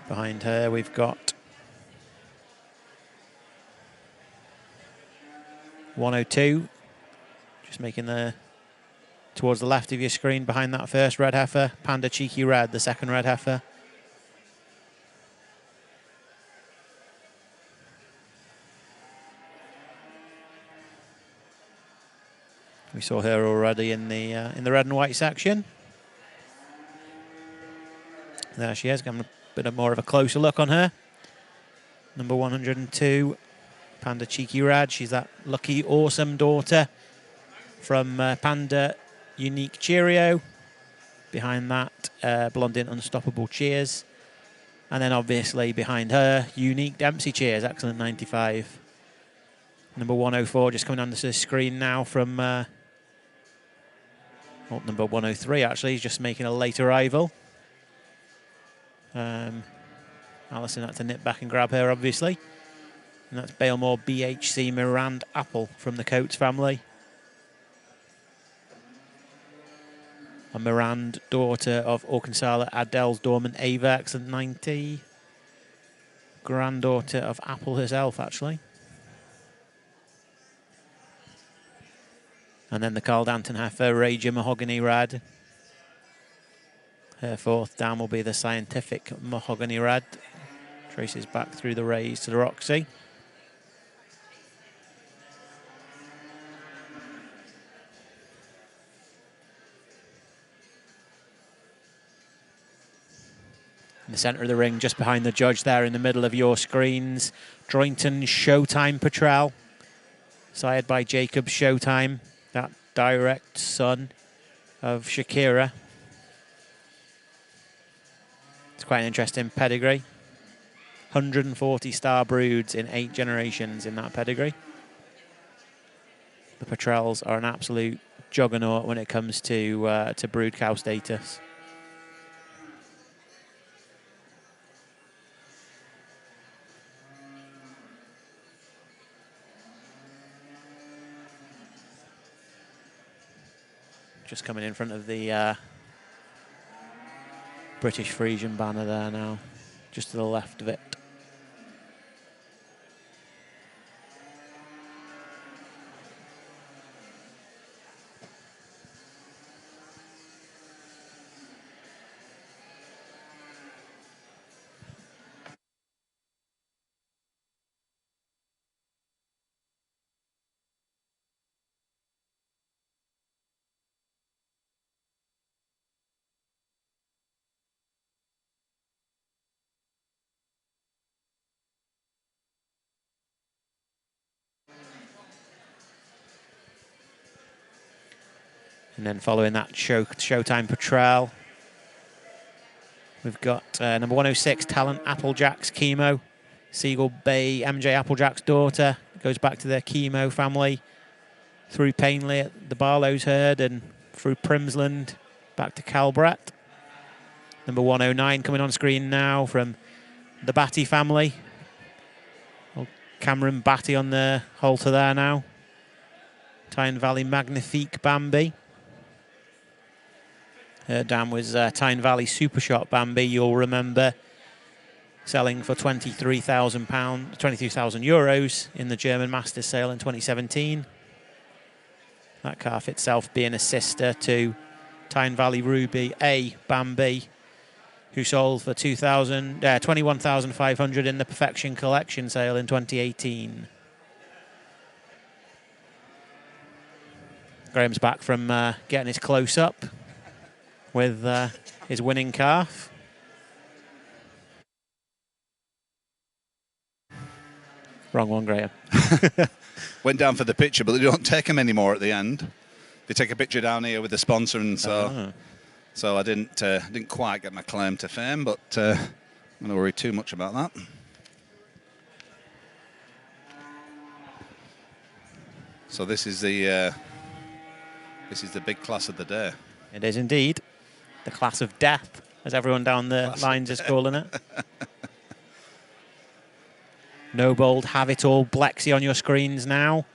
Behind her, we've got 102, just making towards the left of your screen behind that first red heifer, Panda Cheeky Red, the second red heifer. We saw her already in the red and white section. There she is, getting a bit more of a closer look on her. Number 102, Panda Cheeky Red. She's that lucky, awesome daughter from Panda Unique Cheerio. Behind that, Blondin Unstoppable Cheers. And then obviously behind her, Unique Dempsey Cheers, excellent 95. Number 104 just coming onto the screen now from number 103 actually, he's just making a late arrival. Alison had to nip back and grab her, obviously. And that's Balemore BHC Mirand Apple from the Coates family. A Mirand, daughter of Orkansala Adels Dorman Ava, excellent 90. Granddaughter of Apple herself, actually. And then the Carl Danton heifer, Rager Mahogany Red. Her fourth down will be the Scientific Mahogany Red. Traces back through the rays to the Roxy. In the centre of the ring, just behind the judge there in the middle of your screens, Droyington Showtime Patrol, sired by Jacob Showtime, that direct son of Shakira. It's quite an interesting pedigree. 140 star broods in 8 generations in that pedigree. The Patrels are an absolute juggernaut when it comes to brood cow status. Just coming in front of the British Frisian banner there now, just to the left of it. And then following that Showtime Patrol, We've got number 106, Talent Applejack's Chemo. Seagull Bay, MJ Applejack's daughter. Goes back to their Chemo family. Through Painley at the Barlow's herd and through Primsland back to Calbret. Number 109 coming on screen now from the Batty family. Old Cameron Batty on the halter there now. Tyne Valley Magnifique Bambi. Her dam was Tyne Valley Supershot Bambi, you'll remember, selling for €23,000 in the German Masters sale in 2017. That calf itself being a sister to Tyne Valley Ruby A Bambi, who sold for $21,500 in the Perfection Collection sale in 2018. Graham's back from getting his close-up with his winning calf. Wrong one, Graham. Went down for the picture, but they don't take them anymore at the end. They take a picture down here with the sponsor, and so I didn't quite get my claim to fame, but I'm not going to worry too much about that. So this is the big class of the day. It is indeed the class of death, as everyone down the lines is calling it. No Bold, Have It All, Blexy on your screens now,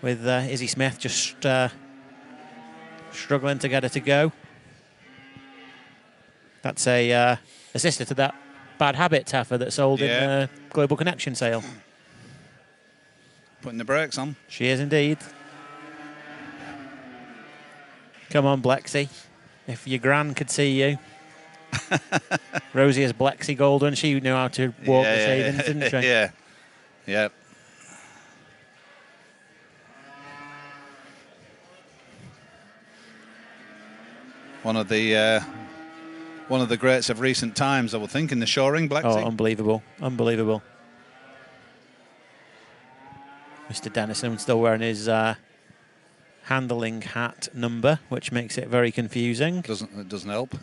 with Izzy Smith just struggling to get her to go. That's a sister to that Bad Habits heifer that sold in the Global Connection sale. Putting the brakes on. She is indeed. Come on, Blexy. If your gran could see you. Rosie is Blexy Golden. She knew how to walk the shavings, didn't she? Yeah. Yeah. One of the greats of recent times, I would think, in the shoring, Blexy. Oh, unbelievable. Unbelievable. Mr. Dennison still wearing his handling hat number, which makes it very confusing. It doesn't help.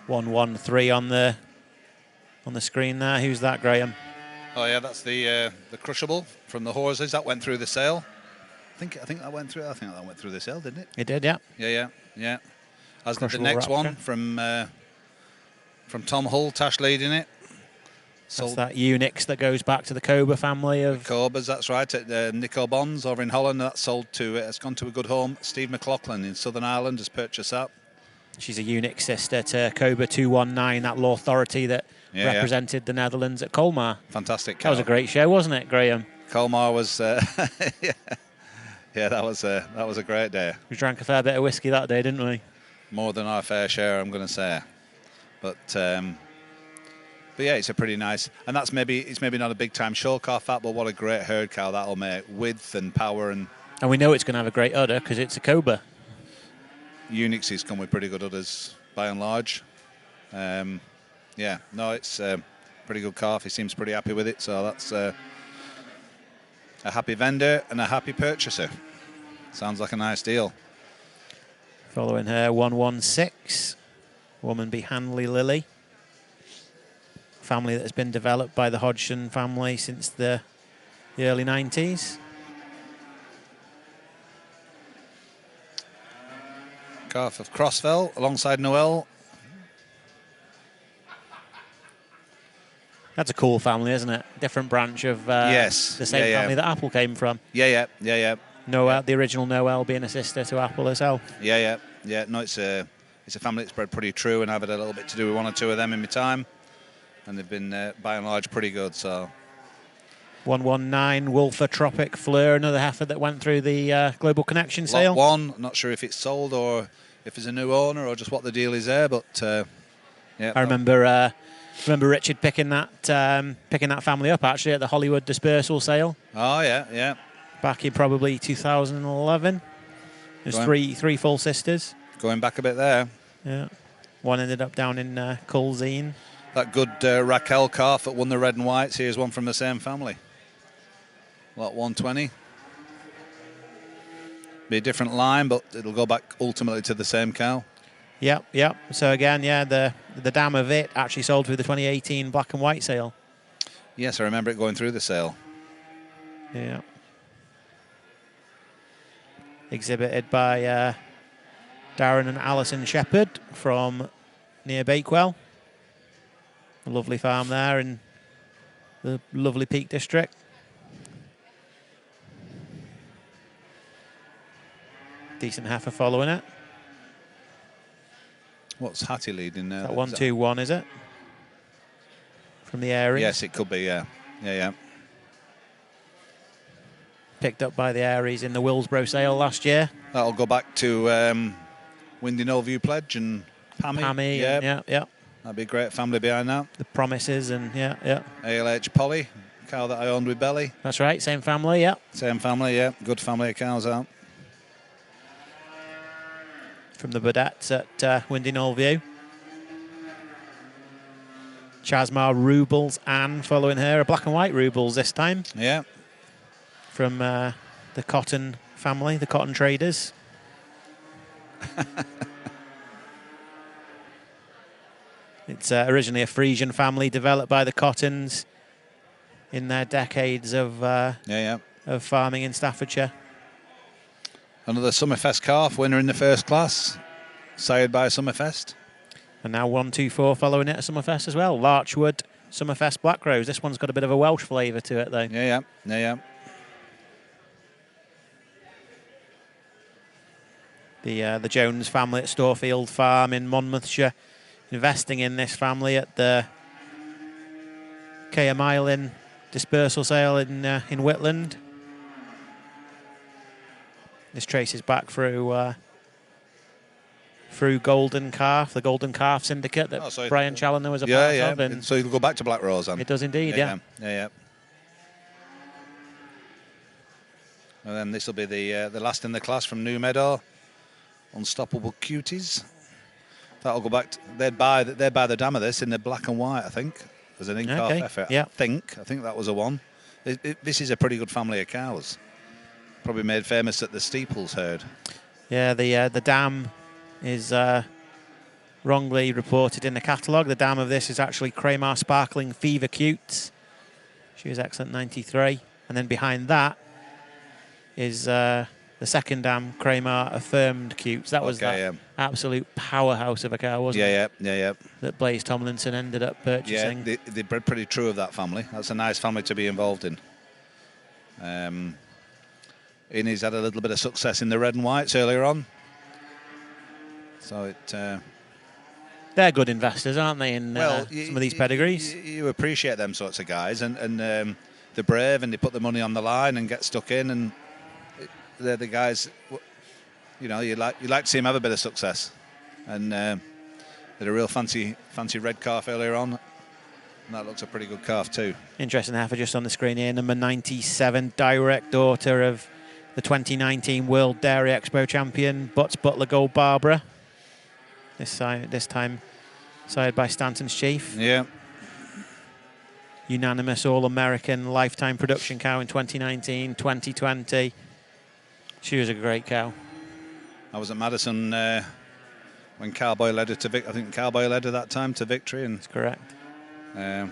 $113 on the screen there. Who's that, Graham? Oh yeah, that's the crushable from the horses that went through the sale. I think that went through. I think that went through the sale, didn't it? It did, yeah. Yeah. As did the Crushable next Raptor. one from Tom Hull, Tash leading it. That's that Unix that goes back to the Cobra family of Cobras. That's right. At Nico Bonds over in Holland. That's sold to. It's gone to a good home. Steve McLaughlin in Southern Ireland has purchased that. She's a Unix sister to Cobra 219, that law authority that represented the Netherlands at Colmar. Fantastic cow. That was a great show, wasn't it, Graham? Colmar was, yeah, that was a great day. We drank a fair bit of whiskey that day, didn't we? More than our fair share, I'm going to say. But yeah, it's a pretty nice, and it's maybe not a big time show calf, that, but what a great herd cow that'll make, width and power, and we know it's going to have a great udder because it's a Cobra. Unixes come with pretty good udders by and large. Yeah, no, it's a pretty good calf. He seems pretty happy with it, so that's a happy vendor and a happy purchaser. Sounds like a nice deal. Following her, 116, woman be Hanley Lily. Family that's been developed by the Hodgson family since the early 90s. Calf of Crossfell alongside Noel. That's a cool family, isn't it? Different branch of the same family that Apple came from. Yeah. Noel, the original Noel being a sister to Apple herself. Yeah. No, it's a family that's bred pretty true, and I've had a little bit to do with one or two of them in my time, and they've been by and large pretty good. So 119 Wolfer Tropic Fleur, another heifer that went through the Global Connection sale. Lot one, not sure if it's sold or if it's a new owner or just what the deal is there, but yeah. I remember Remember Richard picking that family up actually at the Hollywood dispersal sale. Oh yeah, yeah. Back in probably 2011. There's three full sisters. Going back a bit there. Yeah. One ended up down in Colzine. That good Raquel calf that won the red and whites. Here's one from the same family. Lot 120. Be a different line, but it'll go back ultimately to the same cow. Yep, yep. So again, yeah, the dam of it actually sold through the 2018 black and white sale. Yes, I remember it going through the sale. Yeah. Exhibited by Darren and Alison Shepherd from near Bakewell. A lovely farm there in the lovely Peak District. Decent heifer following it. What's Hattie leading now? That 1-2-1, is it? From the Aries? Yes, it could be, yeah. Yeah. Picked up by the Aries in the Willsborough sale last year. That'll go back to Windy Knoll View Pledge and Pammy. Yeah. That'd be a great family behind that. The Promises and yeah. ALH Polly, cow that I owned with Belly. That's right, same family, yeah. Same family, yeah. Good family of cows out. From the Budettes at Windy Knoll View. Chasmar Rubles Anne following her. A black and white Rubles this time. Yeah. From the Cotton family, the Cotton Traders. It's originally a Frisian family developed by the Cottons in their decades of farming in Staffordshire. Another Summerfest calf, winner in the first class, sired by Summerfest. And now 1-2-4 following it at Summerfest as well. Larchwood, Summerfest Black Rose. This one's got a bit of a Welsh flavour to it though. Yeah. The Jones family at Storefield Farm in Monmouthshire, investing in this family at the Kea Mylin dispersal sale in Whitland. This traces back through Golden Calf, the Golden Calf Syndicate that Brian Challoner was a part of. And so it'll go back to Black Rose then? It does indeed, yeah. And then this will be the last in the class from New Meadow, Unstoppable Cuties. That'll go back. They'd buy the dam of this in the black and white, I think, as an in-calf effort. Yeah. I think that was a one. This is a pretty good family of cows. Probably made famous at the Steeples herd. Yeah, the dam is wrongly reported in the catalogue. The dam of this is actually Cramar Sparkling Fever Cutes. She was excellent 93. And then behind that is the second dam, Cramar Affirmed Cutes. That was that absolute powerhouse of a cow, wasn't it? Yeah. That Blaze Tomlinson ended up purchasing. Yeah, they bred pretty true of that family. That's a nice family to be involved in. He's had a little bit of success in the red and whites earlier on. So they're good investors, aren't they, in some of these pedigrees? You appreciate them sorts of guys, and they're brave and they put the money on the line and get stuck in, and they're the guys, you like to see them have a bit of success. And they had a real fancy red calf earlier on. And that looks a pretty good calf too. Interesting heifer just on the screen here, number 97, direct daughter of the 2019 World Dairy Expo champion, Butts Butler Gold Barbara. This time sired by Stanton's Chief. Yeah. Unanimous All-American lifetime production cow in 2019, 2020. She was a great cow. I was at Madison when Cowboy led her to victory. I think Cowboy led her that time to victory. And that's correct. I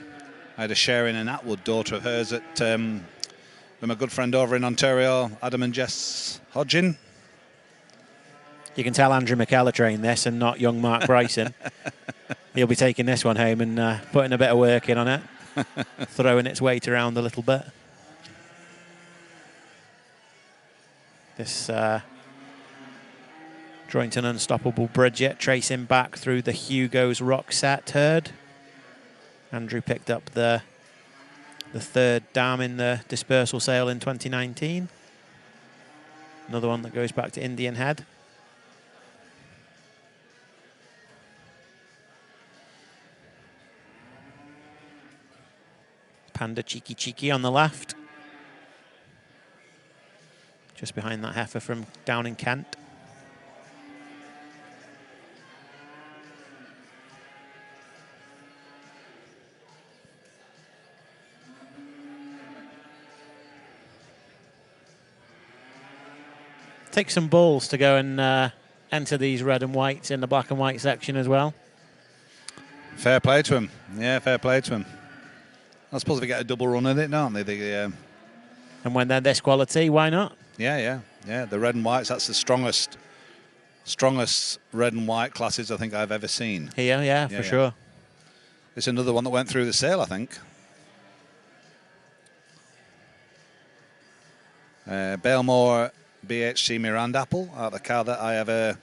had a share in an Atwood daughter of hers at with my good friend over in Ontario, Adam and Jess Hodgin. You can tell Andrew McKellar trained this and not young Mark Bryson. He'll be taking this one home and putting a bit of work in on it, throwing its weight around a little bit. This Droyington Unstoppable Bridget tracing back through the Hugo's Roxette herd. Andrew picked up the third dam in the dispersal sale in 2019. Another one that goes back to Indian Head. Panda Cheeky Cheeky on the left. Just behind that heifer from down in Kent. Take some balls to go and enter these red and whites in the black and white section as well. Fair play to him. Yeah, fair play to him. I suppose they get a double run in it, don't they? And when they're this quality, why not? Yeah. The red and whites, that's the strongest red and white classes I think I've ever seen. Here, yeah, for sure. It's another one that went through the sale, I think. Balemore BHC Miranda Apple, out of the car that I have a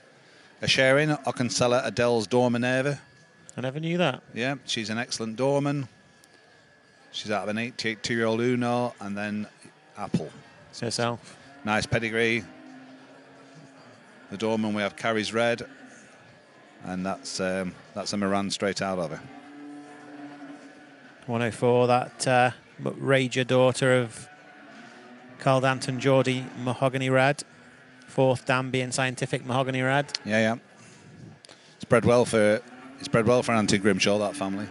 share in. Ockensella Adele's Dorman Eva. I never knew that. Yeah, she's an excellent Dorman. She's out of an 82-year-old Uno, and then Apple. It's herself. Nice pedigree. The Dorman we have Carries Red, and that's a Moran straight out of her. 104, that Rager daughter of Carl Danton Geordie Mahogany Red. 4th Danby and Scientific Mahogany Red. Yeah. It's bred well for Auntie Grimshaw, that family.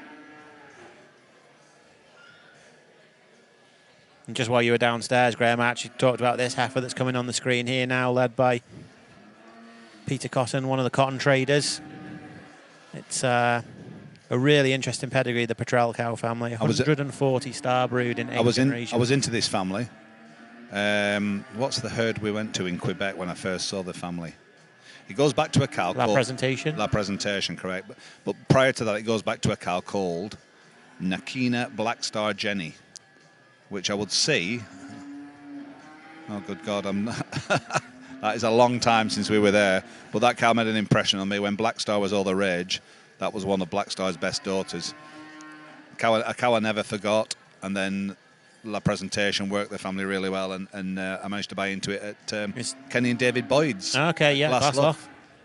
And just while you were downstairs, Graham, I actually talked about this heifer that's coming on the screen here now, led by Peter Cotton, one of the cotton traders. It's a really interesting pedigree, the Petrel cow family. 140 star brood in 8 generations. I was into this family. What's the herd we went to in Quebec when I first saw the family? It goes back to a cow called... La Presentation, correct. But prior to that, it goes back to a cow called Nakina Black Star Jenny, which I would see... Oh, good God, that is a long time since we were there. But that cow made an impression on me. When Black Star was all the rage, that was one of Black Star's best daughters. A cow I never forgot. And then La Presentation worked the family really well. And I managed to buy into it at Kenny and David Boyd's. Okay, yeah, Glasslough.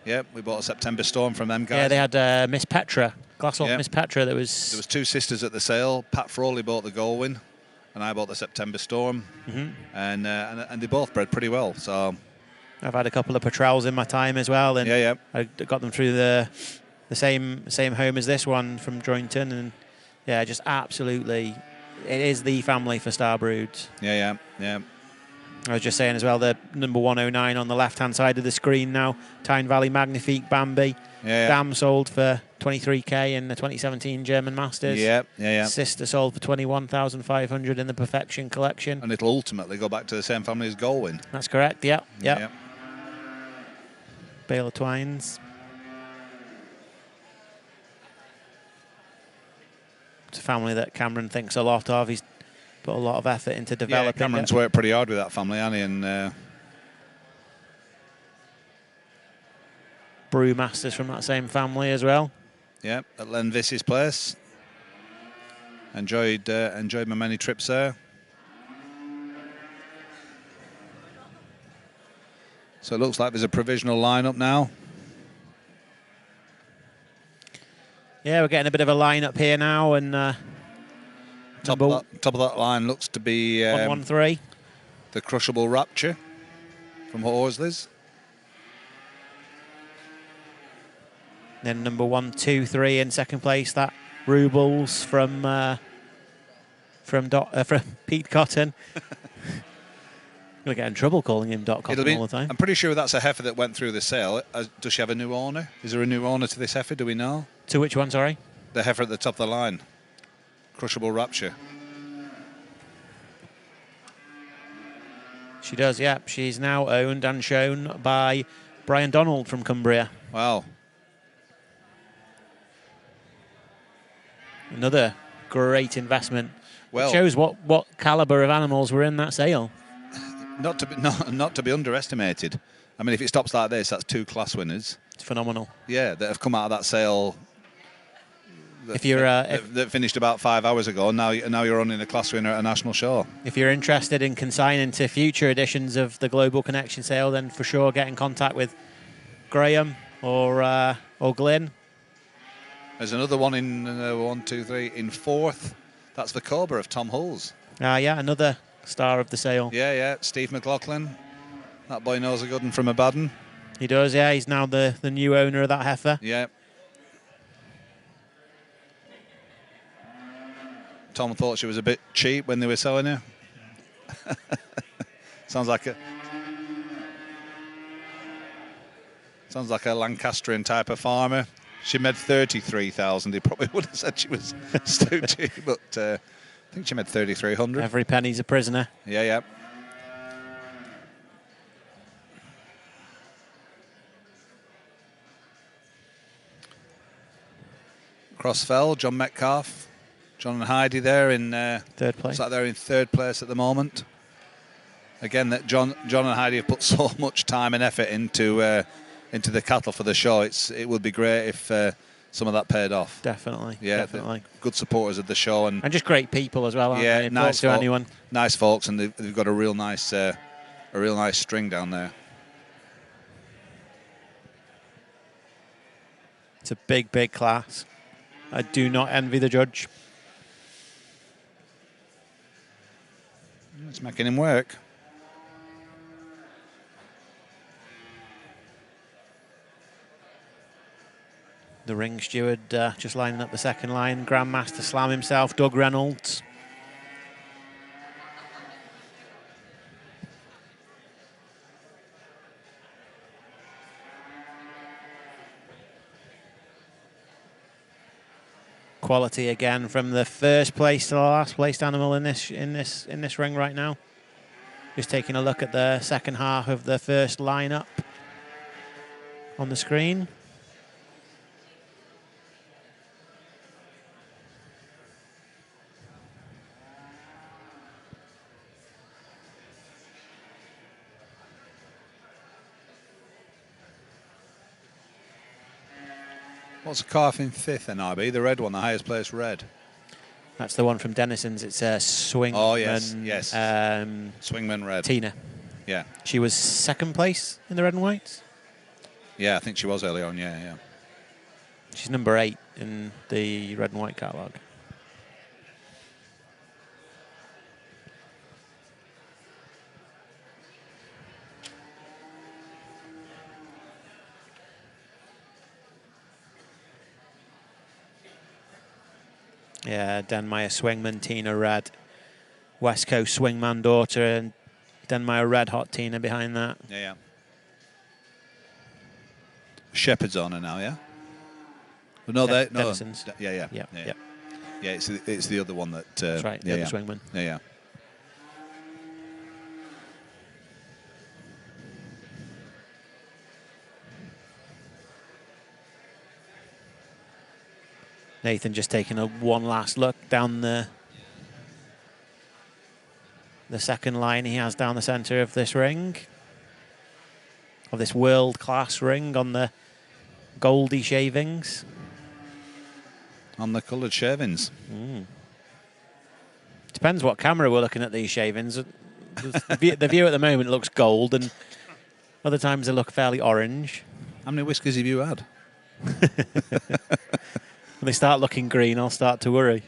Yeah, we bought a September Storm from them guys. Yeah, they had Miss Petra, Glasslough Miss Petra. There was 2 sisters at the sale. Pat Frawley bought the Goldwyn, and I bought the September Storm. And they both bred pretty well. So I've had a couple of Petrels in my time as well, and I got them through the same home as this one from Droyington, and yeah, just absolutely, it is the family for star broods. Yeah. I was just saying as well, the number 109 on the left-hand side of the screen now, Tyne Valley Magnifique Bambi. Dam sold for 23k in the 2017 German Masters. Yeah. Sister sold for 21,500 in the Perfection collection. And it'll ultimately go back to the same family as Goldwyn. That's correct, yeah. Baylor Twines. It's a family that Cameron thinks a lot of. He's put a lot of effort into developing. Yeah, Cameron's worked pretty hard with that family, hasn't he? And Brewmasters from that same family as well. Yeah, at Len Viss's place. Enjoyed my many trips there. So it looks like there's a provisional lineup now. Yeah, we're getting a bit of a lineup here now, and top of that line looks to be 113. The Crushable Rapture from Horsley's. Then number 123 in second place, that Rubles from Pete Cotton. I'm going to get in trouble calling him Dot Cotton all the time. I'm pretty sure that's a heifer that went through the sale. Does she have a new owner? Is there a new owner to this heifer? Do we know? To which one, sorry? The heifer at the top of the line. Crushable Rapture. She does, yeah. She's now owned and shown by Brian Donald from Cumbria. Wow. Another great investment. Well, it shows what calibre of animals were in that sale. Not to be underestimated. I mean, if it stops like this, that's 2 class winners. It's phenomenal. Yeah, that have come out of that sale. That finished about 5 hours ago. Now you're running a class winner at a national show. If you're interested in consigning to future editions of the Global Connection sale, then for sure get in contact with Graham or Glyn. There's another one in 1, 2, 3 in 4th. That's the Cobra of Tom Hull's. Yeah, another star of the sale. Yeah, Steve McLaughlin. That boy knows a good one from a bad one. He does, yeah. He's now the new owner of that heifer. Yeah. Tom thought she was a bit cheap when they were selling her. Sounds like a Lancastrian type of farmer. She made 33,000. He probably would have said she was too cheap, but I think she made 3,300. Every penny's a prisoner. Yeah. Crossfell, John Metcalf, John and Heidi there in third place. Sat there in third place at the moment. Again, that John and Heidi have put so much time and effort into the cattle for the show. It would be great if some of that paid off. Definitely. Yeah, definitely. Good supporters of the show and just great people as well. Aren't they? Nice to anyone. Nice folks, and they've got a real nice string down there. It's a big class. I do not envy the judge. It's making him work. The ring steward just lining up the second line. Grandmaster Slam himself, Doug Reynolds. Quality again from the first place to the last placed animal in this ring right now. Just taking a look at the second half of the first lineup on the screen. What's the calf in fifth, NRB? The red one, the highest place red. That's the one from Denison's. It's a Swingman. Oh, yes. Swingman red. Tina. Yeah. She was second place in the red and whites? Yeah, I think she was early on, yeah. She's number 8 in the red and white catalogue. Yeah, Denmeyer Swingman, Tina Red. West Coast Swingman daughter and Denmeyer Red Hot Tina behind that. Yeah. Shepherd's on her now, yeah? No, Denison's. Yeah. Yeah, it's the other one that... That's right, the other Swingman. Yeah. Nathan just taking one last look down the second line he has down the centre of this ring, of this world-class ring on the Goldie shavings. On the coloured shavings. Depends what camera we're looking at these shavings. The view at the moment looks gold, and other times they look fairly orange. How many whiskies have you had? When they start looking green, I'll start to worry.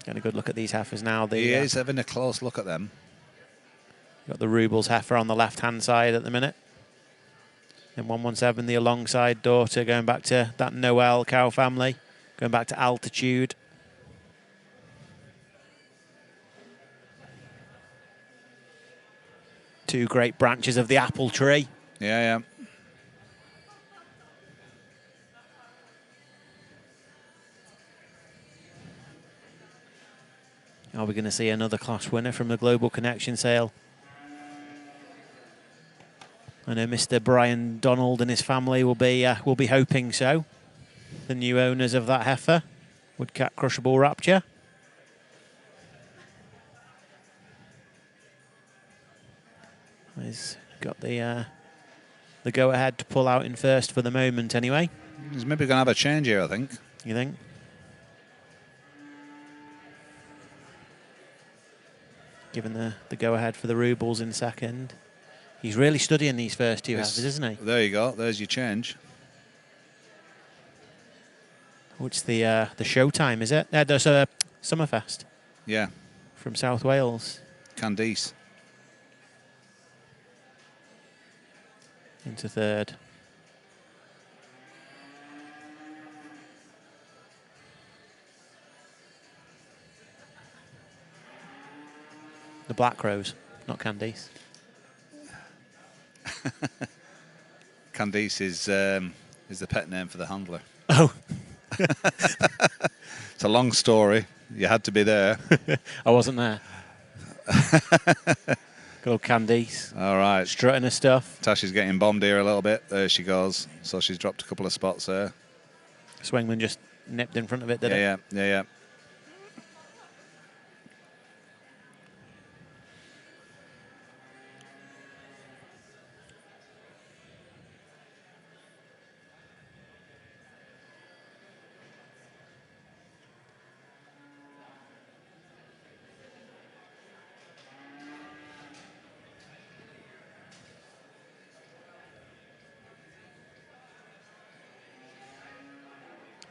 Getting a good look at these heifers now. He is having a close look at them. Got the Rubles heifer on the left-hand side at the minute. In 117, the alongside daughter going back to that Noel cow family, going back to Altitude. Two great branches of the apple tree. Yeah. Are we going to see another class winner from the Global Connection sale? I know Mr. Brian Donald and his family will be hoping so. The new owners of that heifer, Woodcat Crushable Rapture. He's got the go-ahead to pull out in first for the moment anyway. He's maybe going to have a change here, I think. You think? Given the go-ahead for the Rubles in second. He's really studying these first two heifers, isn't he? There you go. There's your change. What's the Showtime, is it? There's a Summerfest. Yeah. From South Wales. Candice. Into third. The Black Rose, not Candice. Candice is the pet name for the handler. Oh. It's a long story. You had to be there. I wasn't there. Good old Candice. All right. Strutting her stuff. Tasha's getting bombed here a little bit. There she goes. So she's dropped a couple of spots there. Swingman just nipped in front of it, did it? Yeah.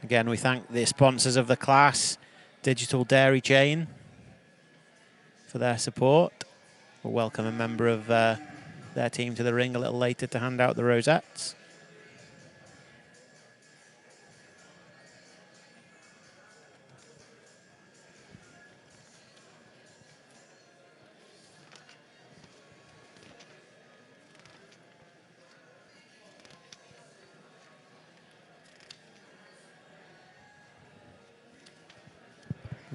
Again, we thank the sponsors of the class, Digital Dairy Chain, for their support. We'll welcome a member of their team to the ring a little later to hand out the rosettes.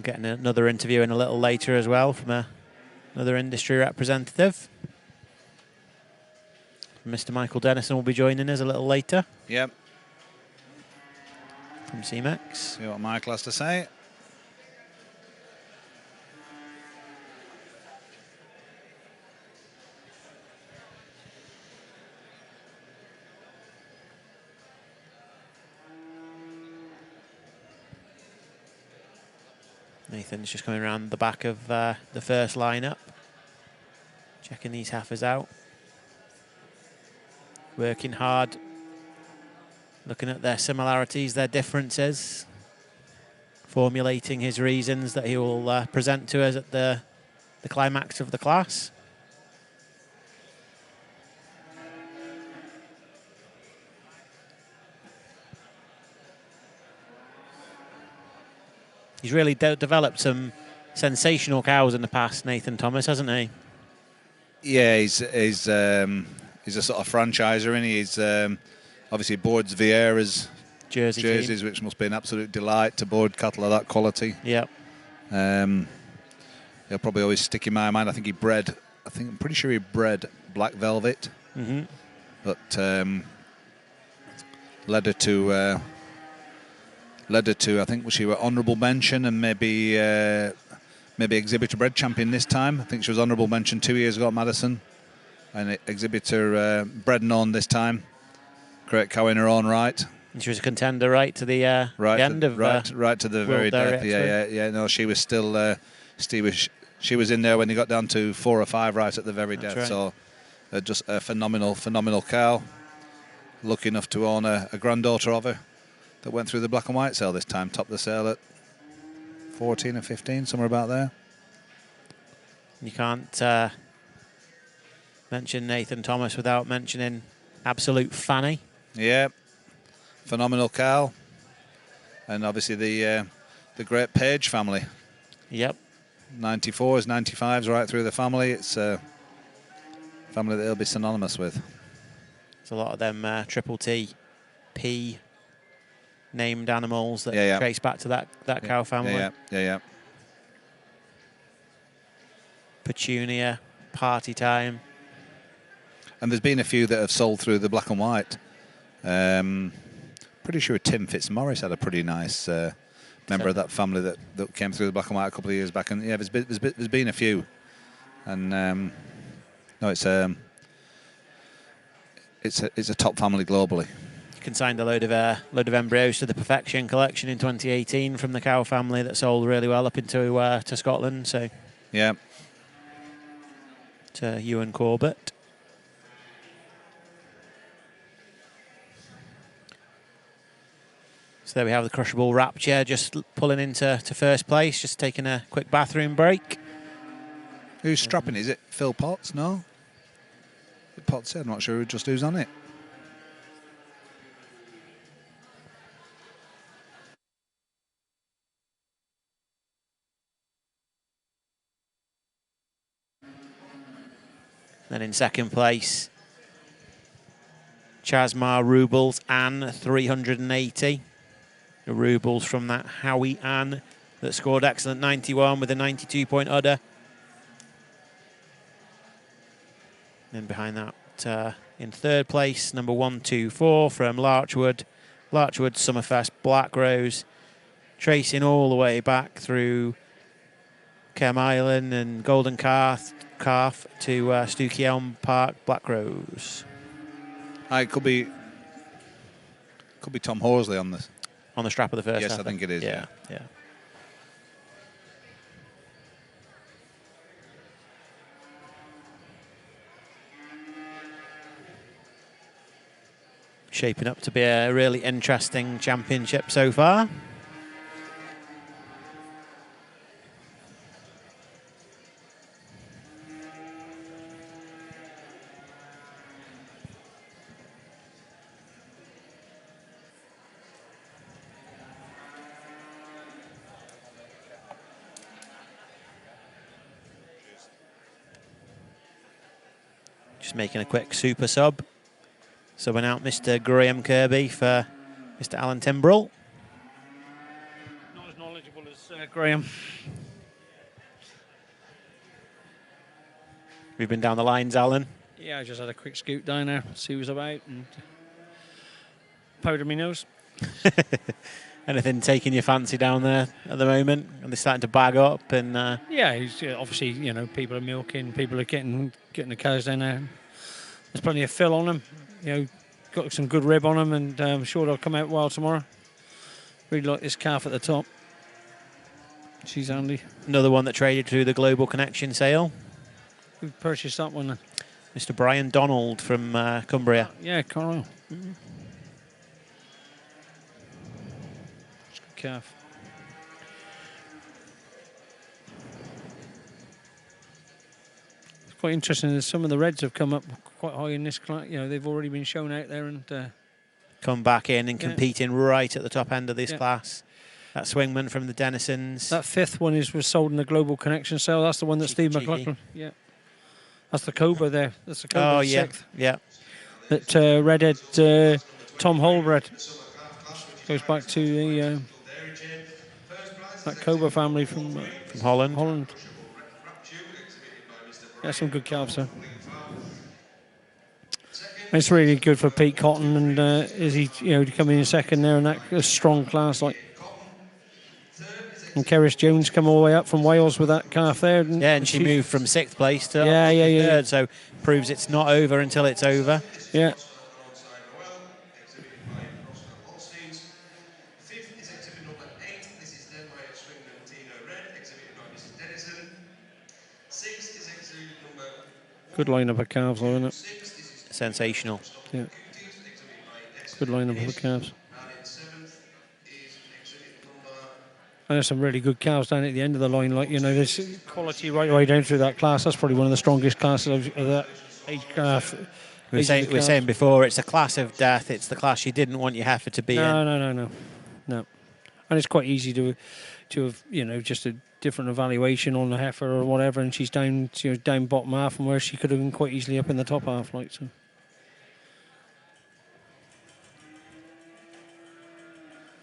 Getting another interview in a little later as well from another industry representative. Mr. Michael Dennison will be joining us a little later. Yep. From CMEX. See what Michael has to say. Nathan's just coming around the back of the first lineup, checking these heifers out, working hard, looking at their similarities, their differences, formulating his reasons that he will present to us at the climax of the class. He's really developed some sensational cows in the past, Nathan Thomas, hasn't he? Yeah, he's a sort of franchiser, and he's obviously boards Vieira's jerseys, which must be an absolute delight to board cattle of that quality. Yep. He'll probably always stick in my mind. I'm pretty sure he bred Black Velvet, but led her to I think she were honourable mention and maybe exhibitor bred champion this time. I think she was honourable mention 2 years ago at Madison, and exhibitor bred and on this time. Great cow in her own right. And she was a contender right to the end of right to the very death. Yeah. No, she was still she was in there when they got down to 4 or 5 right at the very death. Right. So just a phenomenal cow. Lucky enough to own a granddaughter of her that went through the black and white sale this time. Topped the sale at 14 or 15, somewhere about there. You can't mention Nathan Thomas without mentioning Absolute Fanny. Yeah, phenomenal cow. And obviously the great Page family. Yep. 94s, 95s, right through the family. It's a family that he'll be synonymous with. There's a lot of them Triple T, P named animals that trace back to that cow family. Yeah. Petunia, Party Time. And there's been a few that have sold through the black and white. Pretty sure Tim Fitzmaurice had a pretty nice member of that family that came through the black and white a couple of years back. And yeah, there's been a few. And no, it's a top family globally. Consigned a load of embryos to the Perfection collection in 2018 from the cow family that sold really well up into to Scotland. So yeah, to Ewan Corbett. So there we have the Crushable Rapture just pulling into first place, just taking a quick bathroom break. Who's strapping? Is it Phil Potts? No? Potts, I'm not sure just who's on it. Then in second place, Chasmar Rubles, Anne, 380. The Rubles from that Howie Anne that scored excellent 91 with a 92-point udder. Then behind that, in third place, number 124 from Larchwood. Larchwood Summerfest Black Rose, tracing all the way back through Kem Island and Golden Calf to Stookie Elm Park Black Rose. It could be Tom Horsley on this. On the strap of the first. Yes, I think it is. Yeah. Shaping up to be a really interesting championship so far. Just making a quick super sub. Subbing out Mr. Graham Kirby for Mr. Alan Timbrell. Not as knowledgeable as Graham. We've been down the lines, Alan. Yeah, I just had a quick scoot down there, see who's about, and powder me nose. Anything taking your fancy down there at the moment? And they're starting to bag up and... Yeah, obviously, you know, people are milking, people are getting the cows down there. There's plenty of fill on them. You know, got some good rib on them, and I'm sure they'll come out well tomorrow. Really like this calf at the top. She's handy. Another one that traded through the Global Connection sale. Who purchased that one then? Mr. Brian Donald from Cumbria. Yeah, Carlisle. Mm-hmm. It's a good calf. Quite interesting that some of the reds have come up quite high in this class. You know, they've already been shown out there and come back in and competing right at the top end of this class. That Swingman from the Denisons. That fifth one was sold in the Global Connection sale. That's the one that Steve McLaughlin. Yeah, that's the Cobra there. That's the Cobra. Oh yeah, sixth. yeah. That redhead Tom Holbred goes back to the that Cobra family from Holland. Holland. Yeah, some good calves there. It's really good for Pete Cotton, and is he, you know, coming in second there in that strong class like. And Keris Jones come all the way up from Wales with that calf there. Yeah, and she moved from 6th place to third, so proves it's not over until it's over. Yeah. Good lineup of calves, though, isn't it? Sensational. Yeah. Good lineup of calves. And there's some really good cows down at the end of the line. Like, you know, there's quality right away down through that class. That's probably one of the strongest classes of that age class. We were saying before, it's a class of death. It's the class you didn't want your heifer to be in. No. And it's quite easy to have, you know, just a different evaluation on the heifer or whatever, and she's down, you know, down bottom half, and where she could have been quite easily up in the top half, like so.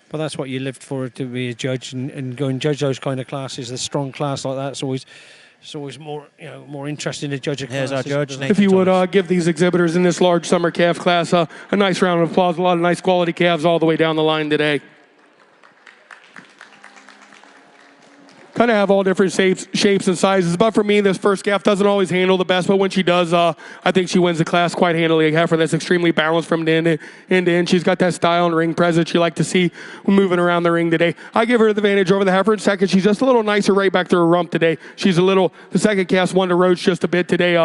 But that's what you lived for, to be a judge and go and judge those kind of classes. A strong class like that, it's always more, you know, more interesting to judge a class. Here's our judge. If you would give these exhibitors in this large summer calf class a nice round of applause. A lot of nice quality calves all the way down the line today. Kind of have all different shapes and sizes. But for me, this first calf doesn't always handle the best. But when she does, I think she wins the class quite handily. A heifer that's extremely balanced from end to end. She's got that style and ring presence you like to see moving around the ring today. I give her the advantage over the heifer in second. She's just a little nicer right back to her rump today. The second calf's won the roads just a bit today.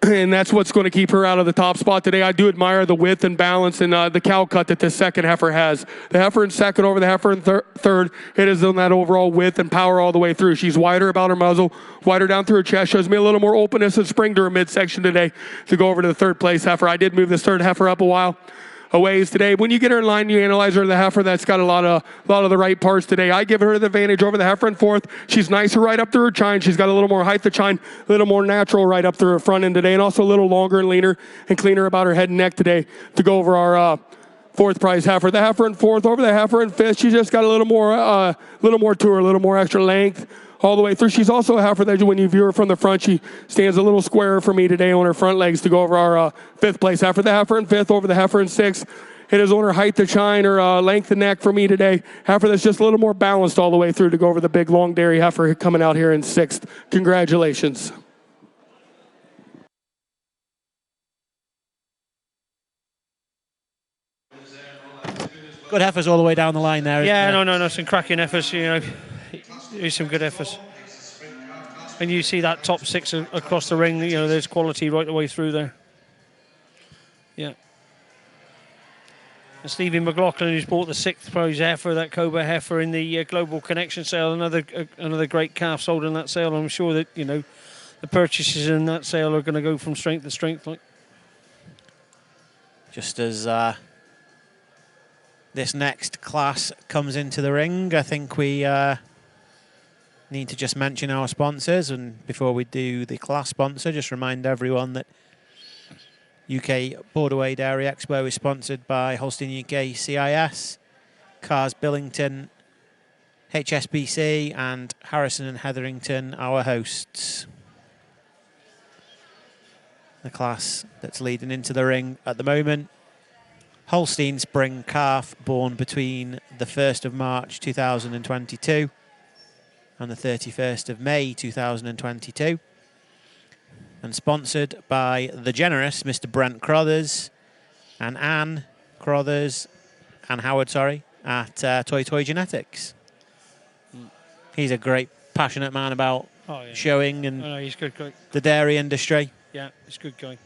and that's what's going to keep her out of the top spot today. I do admire the width and balance and the cow cut that this second heifer has. The heifer in second over the heifer in third, it is on that overall width and power all the way through. She's wider about her muzzle, wider down through her chest, shows me a little more openness and spring to her midsection today to go over to the third place heifer. I did move this third heifer up a ways today. When you get her in line, you analyze her, the heifer that's got a lot of the right parts today. I give her the advantage over the heifer in fourth. She's nicer right up through her chine. She's got a little more height to chine, a little more natural right up through her front end today, and also a little longer and leaner and cleaner about her head and neck today to go over our fourth prize heifer. The heifer in fourth over the heifer in fifth. She's just got a little more to her, a little more extra length all the way through. She's also a heifer that when you view her from the front, she stands a little squarer for me today on her front legs to go over our fifth place heifer. The heifer in fifth over the heifer in sixth. It is on her height to chine or length and neck for me today. Heifer that's just a little more balanced all the way through to go over the big long dairy heifer coming out here in sixth. Congratulations. Good heifers all the way down the line there. Yeah, no, some cracking efforts. There's some good efforts. And you see that top six across the ring. There's quality right the way through there. Yeah. And Stevie McLaughlin, who's bought the sixth prize heifer, that Cobra heifer in the Global Connection sale, another great calf sold in that sale. I'm sure that the purchases in that sale are going to go from strength to strength. Just as this next class comes into the ring, I think we need to just mention our sponsors. And before we do the class sponsor, just remind everyone that UK Borderway Dairy Expo is sponsored by Holstein UK CIS, Cars Billington, HSBC, and Harrison and Hetherington, our hosts. The class that's leading into the ring at the moment, Holstein Spring Calf, born between the 1st of March 2022 and the 31st of May 2022. And sponsored by the generous Mr. Brent Crothers and Anne Crothers and Howard, at Toy Genetics. He's a great, passionate man about showing and he's good guy. The dairy industry. Yeah, he's a good guy.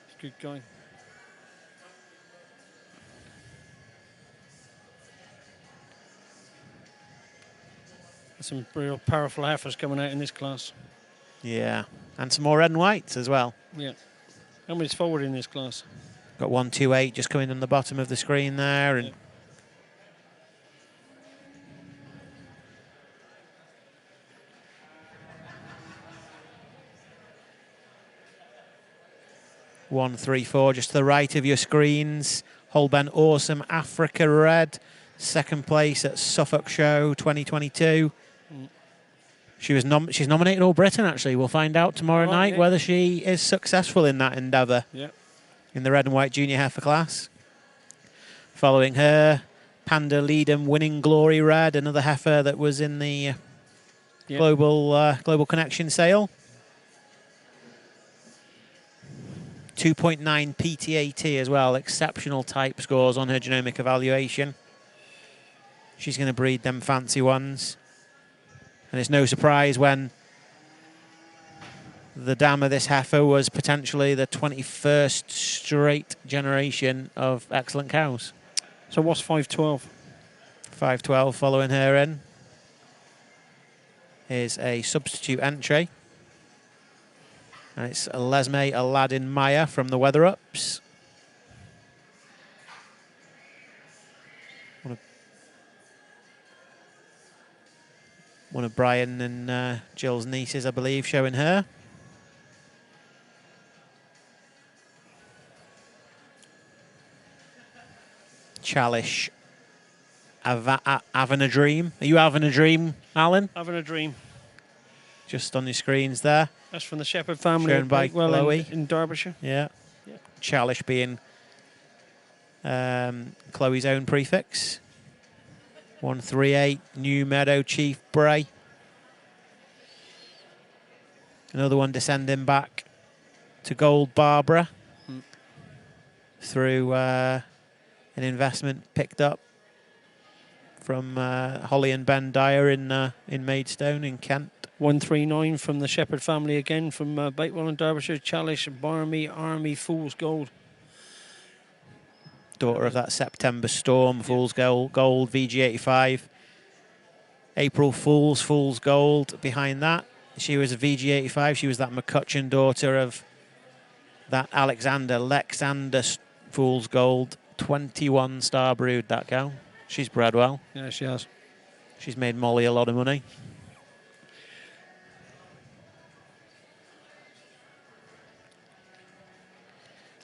He's a good guy. There's some real powerful heifers coming out in this class. Yeah, and some more red and whites as well. Yeah. How many's forward in this class? Got 128 just coming on the bottom of the screen there. And 134 just to the right of your screens. Holben Awesome Africa Red, second place at Suffolk Show 2022. She's nominated All Britain, actually. We'll find out tomorrow night whether she is successful in that endeavour. Yeah. In the red and white junior heifer class. Following her, Panda Leadham Winning Glory Red, another heifer that was in the Global Connection sale. 2.9 PTAT as well, exceptional type scores on her genomic evaluation. She's going to breed them fancy ones. And it's no surprise when the dam of this heifer was potentially the 21st straight generation of excellent cows. So what's 512? 512 following her in. Here's a substitute entry. And it's Lesme Aladdin Maya from the Weather Ups. One of Brian and Jill's nieces, I believe, showing her. Chalish having a dream. Are you having a dream, Alan? Having a dream. Just on your screens there. That's from the Shepherd family. Shown by Chloe. In Derbyshire. Yeah. Chalish being Chloe's own prefix. 138, New Meadow Chief Bray. Another one descending back to Gold Barbara through an investment picked up from Holly and Ben Dyer in Maidstone in Kent. 139 from the Shepherd family again, from Bakewell and Derbyshire. Chalice, Barmy, Army, Fool's Gold. Daughter of that September Storm, Fool's Gold, VG85. April Fool's Gold behind that. She was a VG85. She was that McCutcheon daughter of that Lexander Fool's Gold. 21 star brood, that cow. She's bred well. Yeah, she has. She's made Molly a lot of money.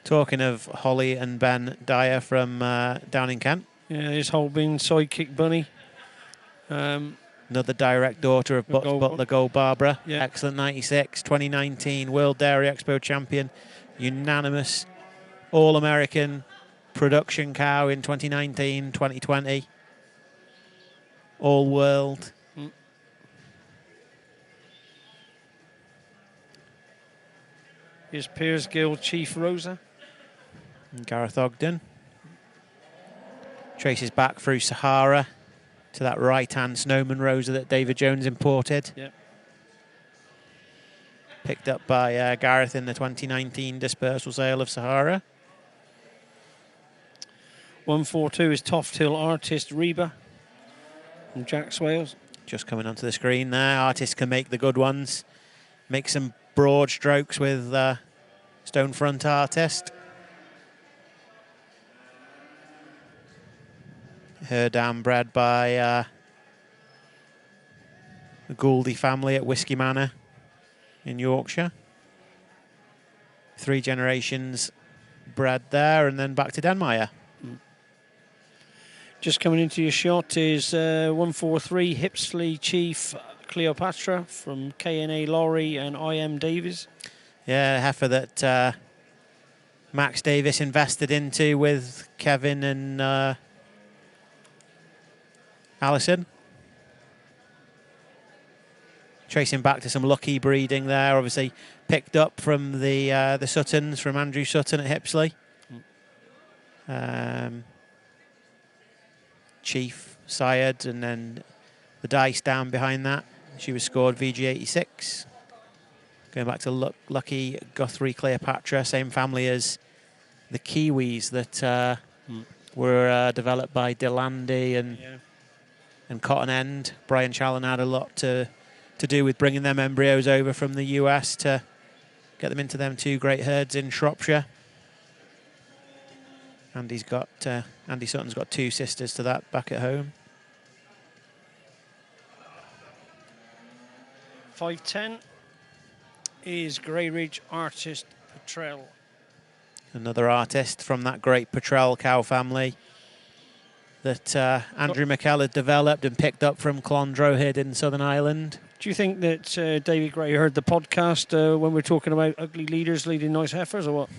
Talking of Holly and Ben Dyer from down in Kent. Yeah, his Holbein sidekick bunny. Another direct daughter of Butler Gold Barbara. Yeah. Excellent 96, 2019 World Dairy Expo champion. Unanimous All-American production cow in 2019, 2020. All world. Here's Piers Gill Chief Rosa. And Gareth Ogden. Traces back through Sahara to that right-hand Snowman Rosa that David Jones imported. Yep. Picked up by Gareth in the 2019 dispersal sale of Sahara. 142 is Toft Hill Artist Reba from Jack Swales. Just coming onto the screen there. Artists can make the good ones. Make some broad strokes with Stone Front Artist. Her dam bred by the Gouldy family at Whiskey Manor in Yorkshire. 3 generations bred there, and then back to Denmeyer. Just coming into your shot is 143 Hipsley Chief Cleopatra from K&A Lorry and IM Davies. Yeah, a heifer that Max Davis invested into with Kevin and Alison. Tracing back to some lucky breeding there, obviously picked up from the Suttons, from Andrew Sutton at Hipsley. Chief sired, and then the dice down behind that. She was scored VG86. Going back to Lucky Guthrie Cleopatra, same family as the Kiwis that were developed by Delandy and Cotton End. Brian Challen had a lot to do with bringing them embryos over from the US to get them into them 2 great herds in Shropshire. Andy Sutton's got 2 sisters to that back at home. 510 is Grey Ridge Artist Petrel. Another artist from that great Petrel cow family that Andrew McKell had developed and picked up from Clondrohid in Southern Ireland. Do you think that David Gray heard the podcast when we're talking about ugly leaders leading nice heifers, or what?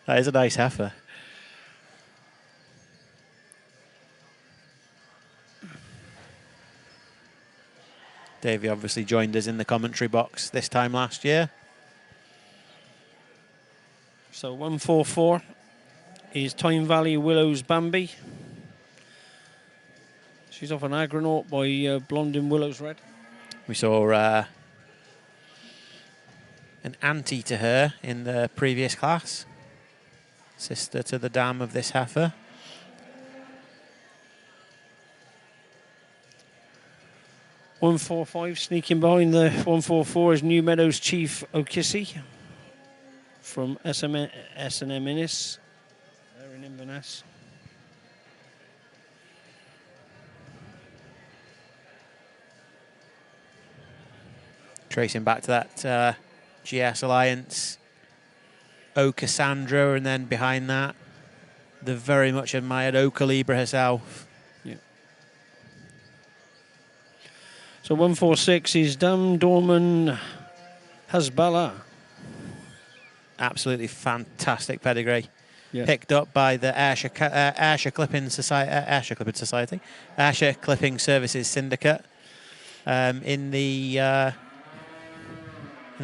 That is a nice heifer. Davey obviously joined us in the commentary box this time last year. So 144 is Tyne Valley Willows Bambi. She's off an Agronaut by Blondin Willows Red. We saw an auntie to her in the previous class. Sister to the dam of this heifer. .145 sneaking behind the 144 is New Meadows Chief O'Kissy from S&M Innis. They're in Inverness. Tracing back to that GS Alliance, O Cassandra, and then behind that, the very much admired O Calibra herself. Yeah. So 146 is Dam Dorman Hasbala. Absolutely fantastic pedigree. Yeah. Picked up by the Ayrshire Clipping Services Syndicate in the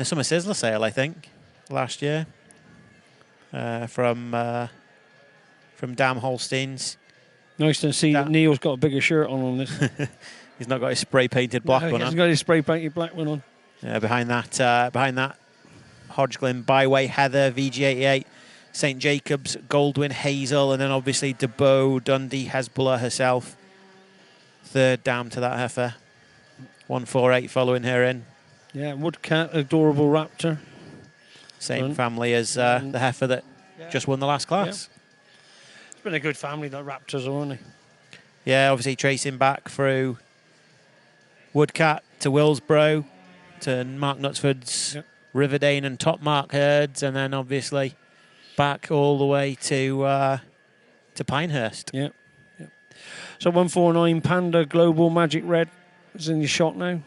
Summer Sizzler sale, I think, last year from Dam Holsteins. Nice to see that Neil's got a bigger shirt on this. He's not got his spray painted black No, one he on. hasn't got his spray painted black one on. Behind that, Hodgkin, Byway, Heather, VG88, St Jacobs, Goldwyn, Hazel, and then obviously DeBow, Dundee, Hezbollah herself. Third down to that heifer. 148 following her in. Yeah, Woodcat, adorable raptor. Same family as the heifer that just won the last class. Yeah. It's been a good family, that raptors, haven't they? Yeah, obviously tracing back through Woodcat to Willsborough to Mark Knutsford's Riverdane and Top Mark herds, and then obviously back all the way to Pinehurst. Yeah. So 149 Panda Global Magic Red is in your shot now.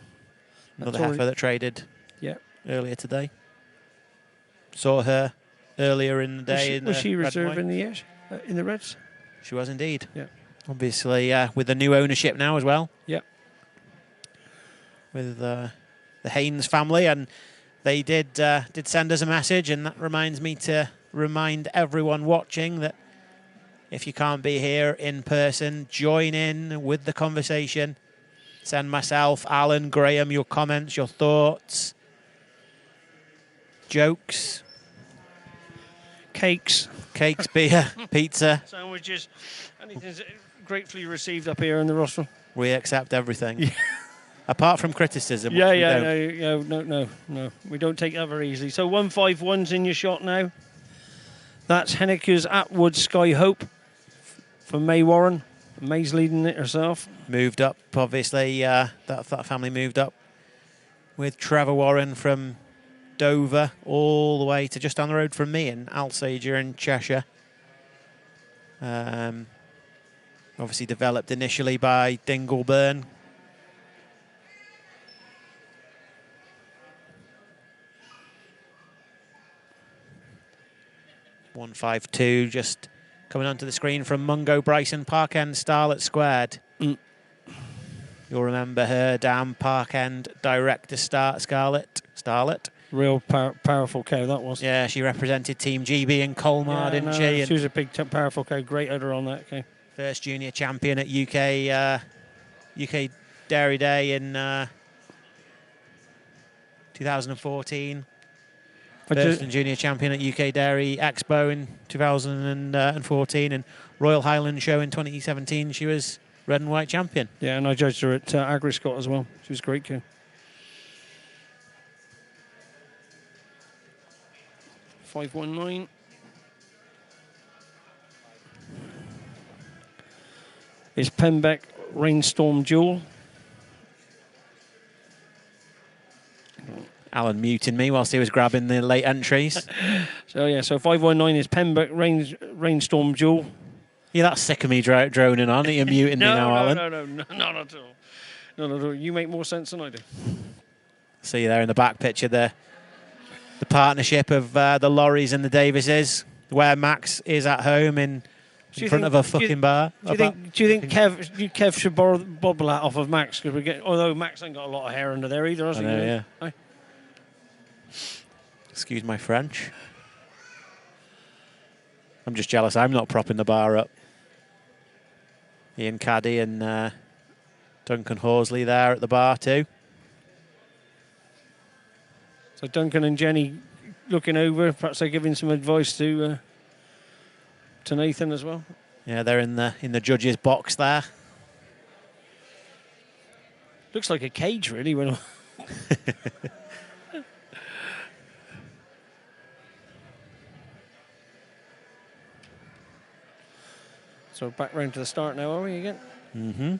Another heifer that traded earlier today. Saw her earlier in the day. Was she reserve in the in the Reds? She was indeed. Yeah. Obviously, with the new ownership now as well. Yeah. With the Haynes family, and they did send us a message, and that reminds me to remind everyone watching that if you can't be here in person, join in with the conversation. Send myself, Alan, Graham, your comments, your thoughts, jokes, cakes, beer, pizza. Sandwiches, anything's gratefully received up here in the rostral. We accept everything. Apart from criticism. No. We don't take that very easily. So 151's in your shot now. That's Henniker's Atwood Sky Hope for May Warren. May's leading it herself. Moved up, obviously. That family moved up with Trevor Warren from Dover all the way to just down the road from me in Alsager in Cheshire. Obviously developed initially by Dingleburn. .152 just coming onto the screen from Mungo Bryson, Park End Starlet Squared. You'll remember her down Park End direct to start Starlet. Real powerful cow that was. Yeah, she represented Team GB in Colmar, didn't she? She was a big, powerful cow. Great udder on that cow. First junior champion at UK Dairy Day in 2014. First and junior champion at UK Dairy Expo in 2014, and Royal Highland Show in 2017. She was red and white champion. Yeah, and I judged her at Agriscott as well. She was a great cow. 519. Is Pembeck Rainstorm Jewel. Alan muting me whilst he was grabbing the late entries. So 519 is Pembeck Rainstorm Jewel. Yeah, that's sick of me droning on. Are you muting me now, Alan? No, not at all. Not at all. You make more sense than I do. See there in the back picture the partnership of the Lorries and the Davises, where Max is at home in front of a fucking bar. Do you think Kev should borrow the bobble hat off of Max? Although Max ain't got a lot of hair under there either, has he? I know, yeah. Aye. Excuse my French. I'm just jealous I'm not propping the bar up. Ian Caddy and Duncan Horsley there at the bar too. So Duncan and Jenny looking over, perhaps they're giving some advice to Nathan as well. Yeah, they're in the judges' box there. Looks like a cage, really. When So back round to the start now, are we again? Mm-hmm.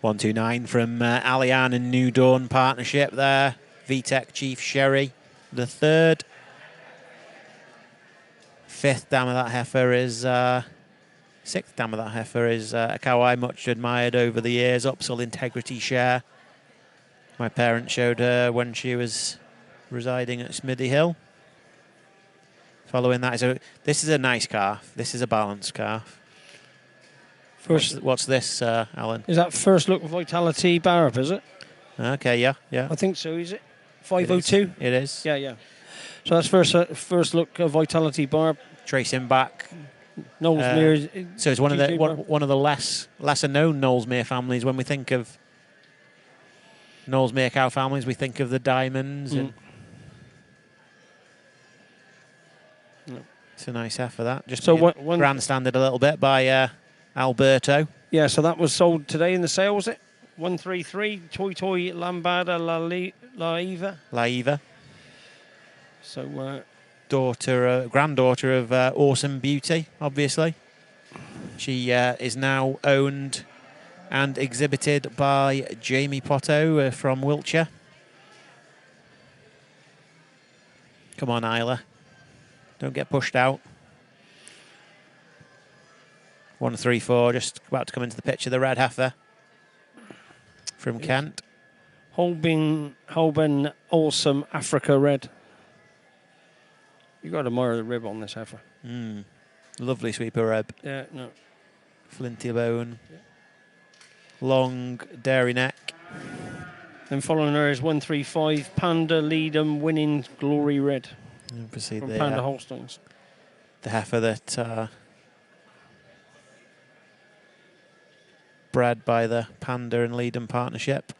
.129 from Allian and New Dawn partnership there. VTech Chief Sherry, the third. Fifth dam of that heifer is... Sixth dam of that heifer is a cow I much admired over the years, Upsall Integrity Share. My parents showed her when she was residing at Smithy Hill. Following that, this is a nice calf. This is a balanced calf. What's this, Alan? Is that First Look Vitality Barb, is it? Okay, yeah. I think so, is it? 502? It is. Yeah. So that's First Look Vitality Barb. Tracing back. Knowlesmere. So it's one of the lesser known Knowlesmere families. When we think of Knowlesmere cow families, we think of the diamonds. And it's a nice heifer, that. Just so grandstanded a little bit by Alberto. Yeah, so that was sold today in the sale, was it? 133, Toy Lambada La Eva. So, granddaughter of Awesome Beauty, obviously. She is now owned and exhibited by Jamie Potto from Wiltshire. Come on, Isla. Don't get pushed out. 134, just about to come into the picture, the red heifer from Kent. Holben Awesome Africa Red. You got to admire the rib on this heifer. Lovely sweeper rib. Yeah, no. Flinty bone. Yeah. Long dairy neck. Then following her is 135 Panda Leadham Winning Glory Red. Obviously from Panda Holsteins. The heifer that bred by the Panda and Leadham partnership.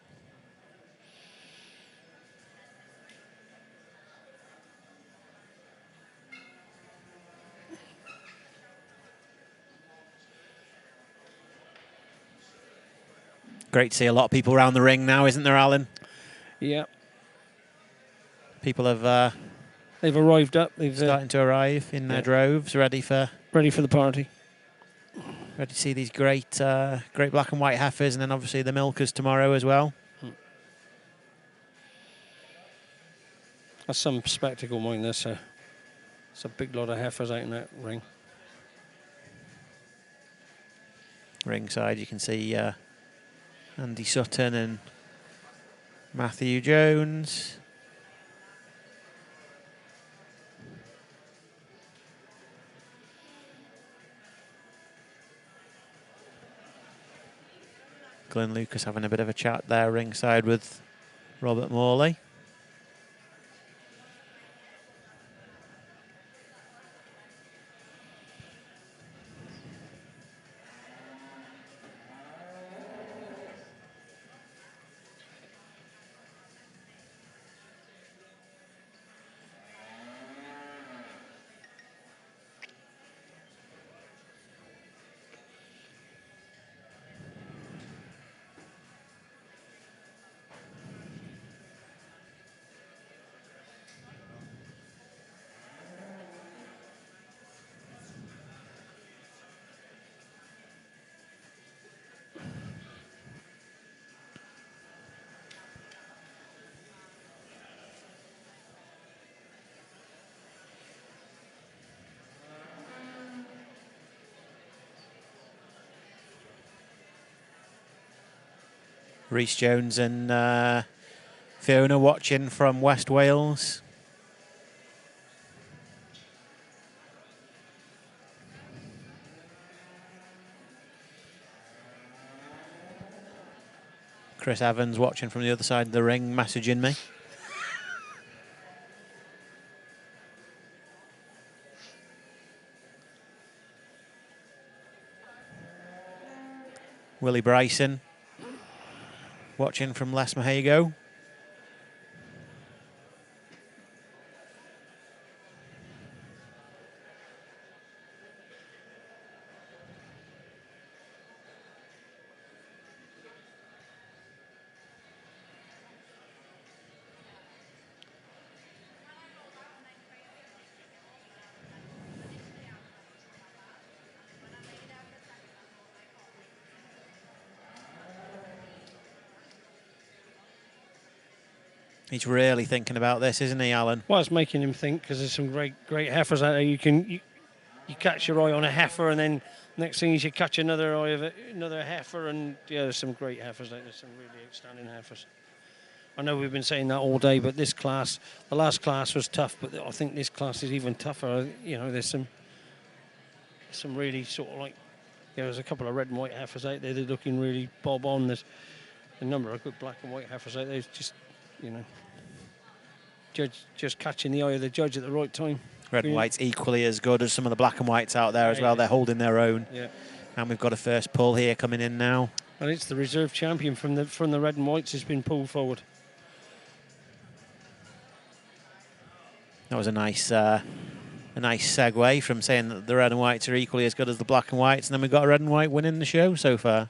Great to see a lot of people around the ring now, isn't there, Alan? Yeah. People have... they've arrived up. They've starting to arrive in their droves, ready for the party. Ready to see these great black and white heifers, and then obviously the milkers tomorrow as well. That's some spectacle, mind. It's a big lot of heifers out in that ring. Ringside, you can see Andy Sutton and Matthew Jones. Glenn Lucas having a bit of a chat there ringside with Robert Morley. Rhys Jones and Fiona watching from West Wales. Chris Evans watching from the other side of the ring, messaging me. Willie Bryson watching from Les Mahago. He's really thinking about this, isn't he, Alan? Well, it's making him think, because there's some great heifers out there. You catch your eye on a heifer, and then next thing is you catch another eye of another heifer, and yeah, there's some great heifers out there, some really outstanding heifers. I know we've been saying that all day, but this class, the last class was tough, but I think this class is even tougher. You know, there's some really sort of like there's a couple of red and white heifers out there. They're looking really bob on. There's a number of good black and white heifers out there. It's just, you know, just catching the eye of the judge at the right time. Red and white's equally as good as some of the black and whites out there as well. They're holding their own. Yeah. And we've got a first pull here coming in now. And it's the reserve champion from the red and whites has been pulled forward. That was a nice segue from saying that the red and whites are equally as good as the black and whites, and then we've got a red and white winning the show so far.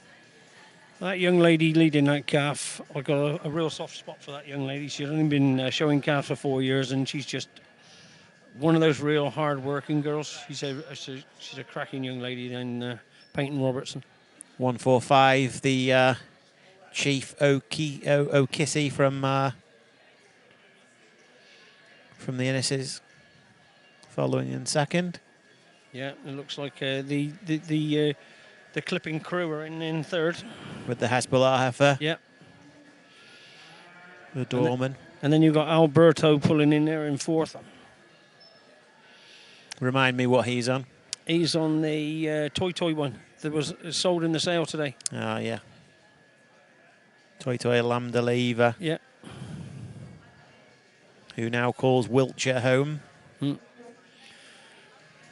That young lady leading that calf, I got a real soft spot for that young lady. She's only been showing calves for 4 years, and she's just one of those real hard-working girls. She's a cracking young lady. Then Peyton Robertson. 145, the Chief O'Kissy from the Innises, following in second. Yeah, it looks like the clipping crew are in third. With the Hezbollah heifer. Yeah. The Dorman. And then you've got Alberto pulling in there in fourth. Remind me what he's on. He's on the Toy one that was sold in the sale today. Oh, yeah. Toy Lambda Lever. Yeah. Who now calls Wiltshire home.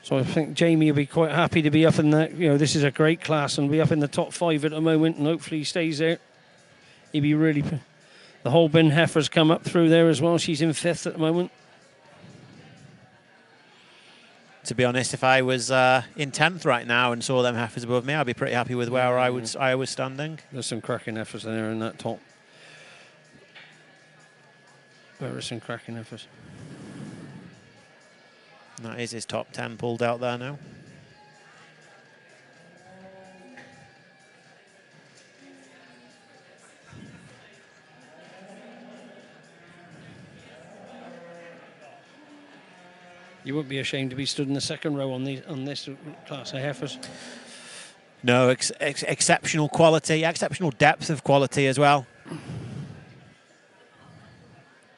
So I think Jamie will be quite happy to be up in that. You know, this is a great class and be up in the top 5 at the moment, and hopefully he stays there. He'd be really. The Holborn heifer's come up through there as well. She's in 5th at the moment. To be honest, if I was in 10th right now and saw them heifers above me, I'd be pretty happy with where I was standing. There's some cracking heifers there in that top. There are some cracking heifers. That is his top 10 pulled out there now. You wouldn't be ashamed to be stood in the second row on this class of heifers. No, exceptional quality, exceptional depth of quality as well.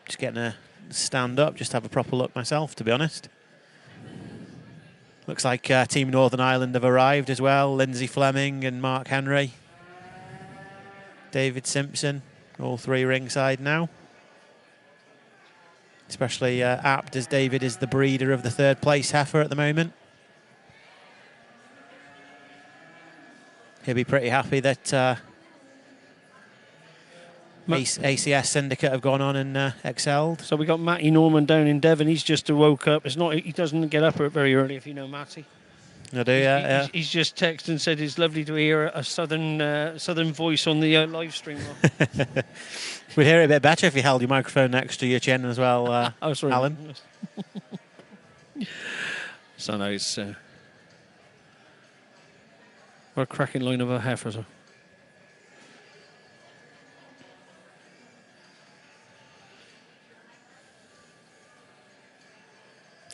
Just getting a stand up, just have a proper look myself, to be honest. Looks like Team Northern Ireland have arrived as well. Lindsay Fleming and Mark Henry. David Simpson, all 3 ringside now. Especially apt as David is the breeder of the 3rd place heifer at the moment. He'll be pretty happy that ACS Syndicate have gone on and excelled. So we got Matty Norman down in Devon. He's just woke up. He doesn't get up very early, if you know Matty. I do, yeah. He's just texted and said it's lovely to hear a southern voice on the live stream. We'd hear it a bit better if you held your microphone next to your chin as well, oh, sorry, Alan. So no, it's what a cracking line of a heifers.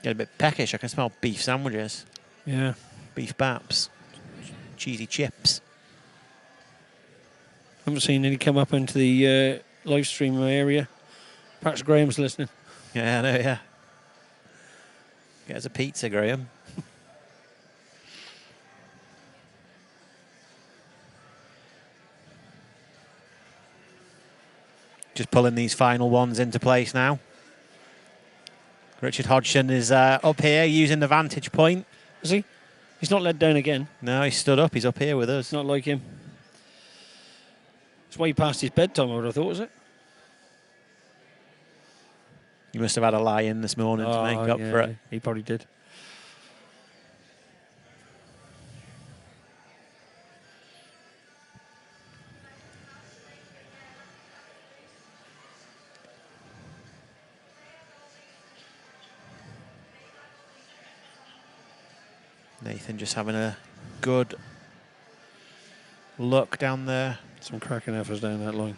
Get a bit peckish. I can smell beef sandwiches. Yeah. Beef baps. Cheesy chips. I haven't seen any come up into the live stream area. Perhaps Graham's listening. Yeah, I know, yeah. Get us a pizza, Graham. Just pulling these final ones into place now. Richard Hodgson is up here using the vantage point. Is he? He's not led down again. No, he's stood up. He's up here with us. Not like him. It's way past his bedtime, I would have thought, was it? You must have had a lie-in this morning to make up for it. He probably did. Nathan just having a good look down there. Some cracking heifers down that line.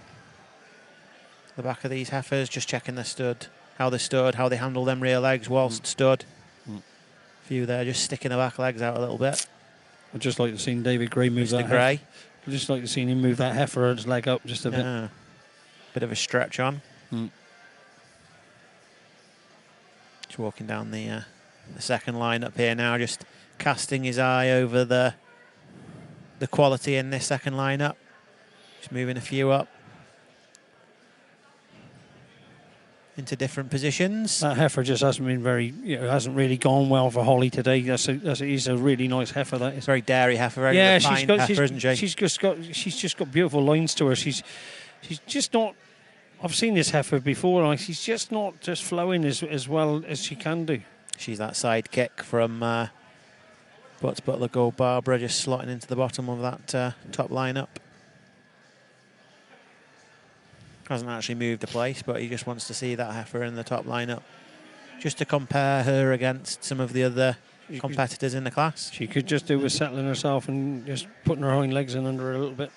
The back of these heifers, just checking their stud, how they handle them rear legs whilst stood. A few there just sticking the back legs out a little bit. I'd just like to see David Gray move that Gray. I'd just like to see him move that heifer's leg up just a bit. Bit of a stretch on. Just walking down the second line up here now, just casting his eye over the the quality in this second lineup. Just moving a few up into different positions. That heifer just hasn't been very, hasn't really gone well for Holly today. He's a really nice heifer. That is very dairy heifer, very refined heifer, isn't she? She's just got beautiful lines to her. She's just not. I've seen this heifer before. Like, she's just not just flowing as well as she can do. She's that sidekick from Butts Butler Gold Barbara, just slotting into the bottom of that top lineup. Hasn't actually moved a place, but he just wants to see that heifer in the top lineup, just to compare her against some of the other competitors in the class. She could just do with settling herself and just putting her hind legs in under her a little bit.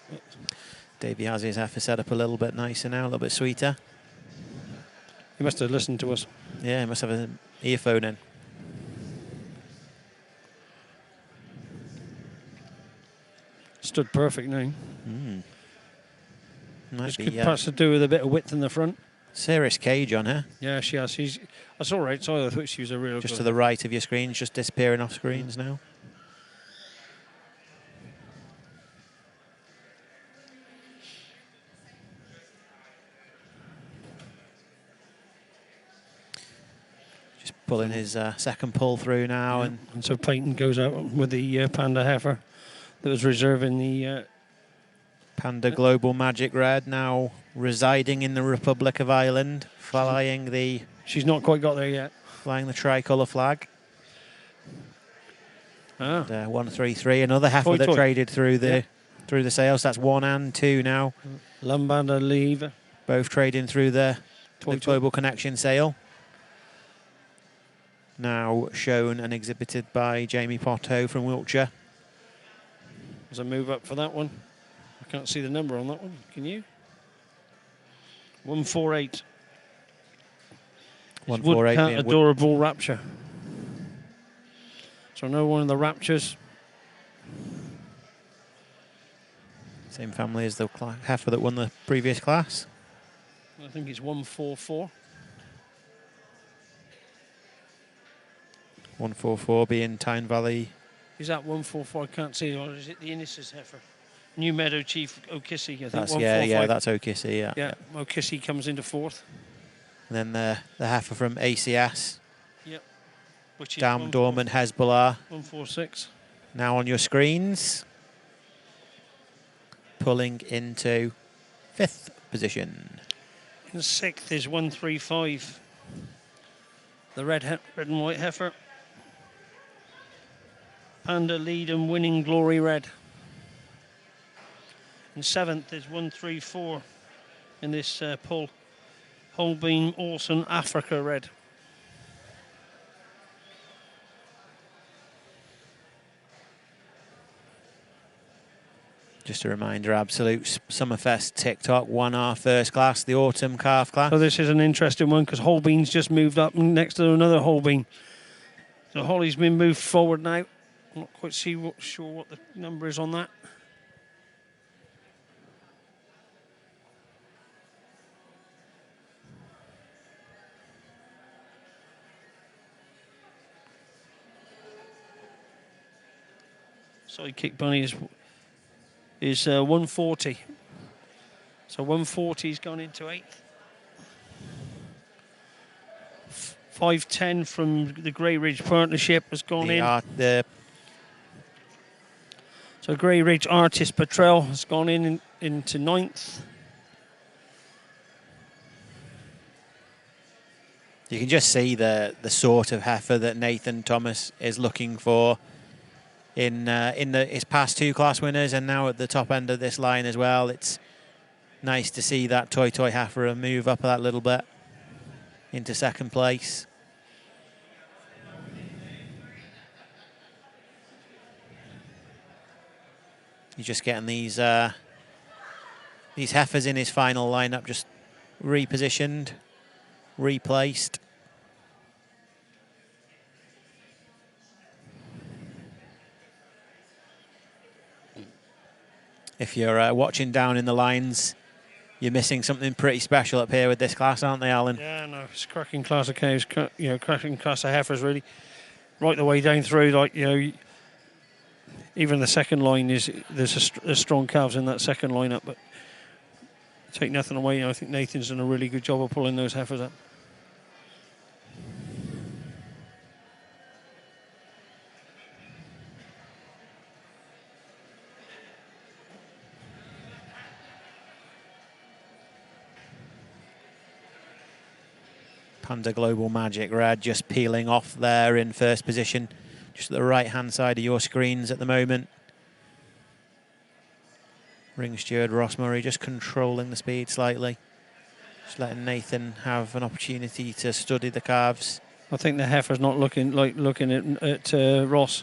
Davey has his heifer set up a little bit nicer now, a little bit sweeter. He must have listened to us. Yeah, he must have an earphone in. Stood perfect now. Might be, could perhaps to do with a bit of width in the front. Serious cage on her. Yeah, she has. I saw right side. I thought she was a real. Just to the right of your screen, just disappearing off screens now. Just pulling his second pull through now, and so Peyton goes out with the Panda heifer that was reserving the. Panda Global Magic Red, now residing in the Republic of Ireland, flying the... She's not quite got there yet. Flying the tricolour flag. Ah. And, 133, another heifer that traded through the sales. That's 1 and 2 now. Lambada Lever. Both trading through the Global Connection sale. Now shown and exhibited by Jamie Potto from Wiltshire. There's a move up for that one. I can't see the number on that one. Can you? 148. 148. Adorable Rapture. So I know one of the Raptures. Same family as the heifer that won the previous class. I think it's 144. 144 being Tyne Valley. Is that 144? I can't see. Or is it the Innis's heifer? New Meadow Chief O'Kissy, I think. That's, yeah, that's O'Kissy, yeah. Yeah, O'Kissy comes into fourth. And then the heifer from ACS. Yep. Which is Dam Dorman Hezbollah. 146. Now on your screens. Pulling into 5th position. In 6th is 135. The red and white heifer. Panda Lead and Winning Glory Red. And 7th is 134 in this pull. Holbein Olsen Africa Red. Just a reminder, Absolute Summerfest TikTok won our first class, the autumn calf class. So this is an interesting one because Holbein's just moved up next to another Holbein. So Holly's been moved forward now. I'm not quite sure what the number is on that. Sidekick Bunny is 140. So 140's gone into 8th. 510 from the Grey Ridge Partnership has gone in. So Grey Ridge Artist Patrol has gone into 9th. You can just see the sort of heifer that Nathan Thomas is looking for in his past 2 class winners, and now at the top end of this line as well. It's nice to see that Toy heifer move up that little bit into 2nd place. He's just getting these heifers in his final lineup just repositioned, replaced. If you're watching down in the lines, you're missing something pretty special up here with this class, aren't they, Alan? Yeah, no, it's a cracking class of cows, cracking class of heifers, really, right the way down through. Like, even the second line there's strong calves in that second lineup, but take nothing away. I think Nathan's done a really good job of pulling those heifers up. Panda Global Magic Red just peeling off there in first position, just at the right-hand side of your screens at the moment. Ring steward Ross Murray just controlling the speed slightly, just letting Nathan have an opportunity to study the calves. I think the heifer's not looking at Ross.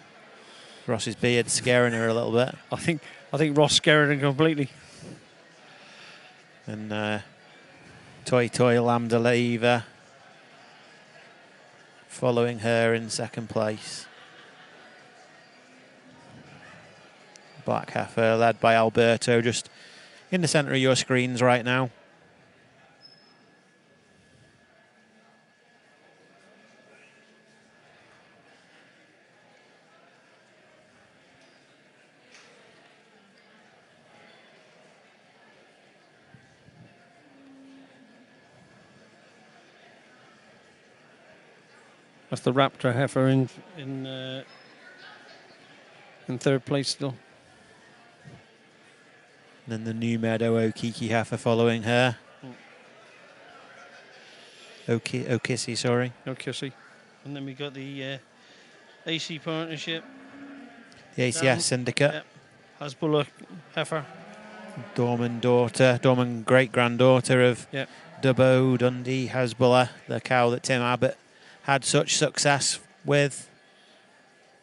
Ross's beard scaring her a little bit. I think Ross scared her completely. And Toy Toy Lambda Leva following her in second place. Black heifer led by Alberto, just in the centre of your screens right now. That's the Raptor heifer in third place still. Then the New Meadow Okiki heifer following her. Okissy, sorry. Okissy. And then we got the AC partnership. The ACS Syndicate. Yep. Hasbulla heifer. Dorman great-granddaughter of yep. Dubbo Dundee Hasbulla, the cow that Tim Abbott had such success with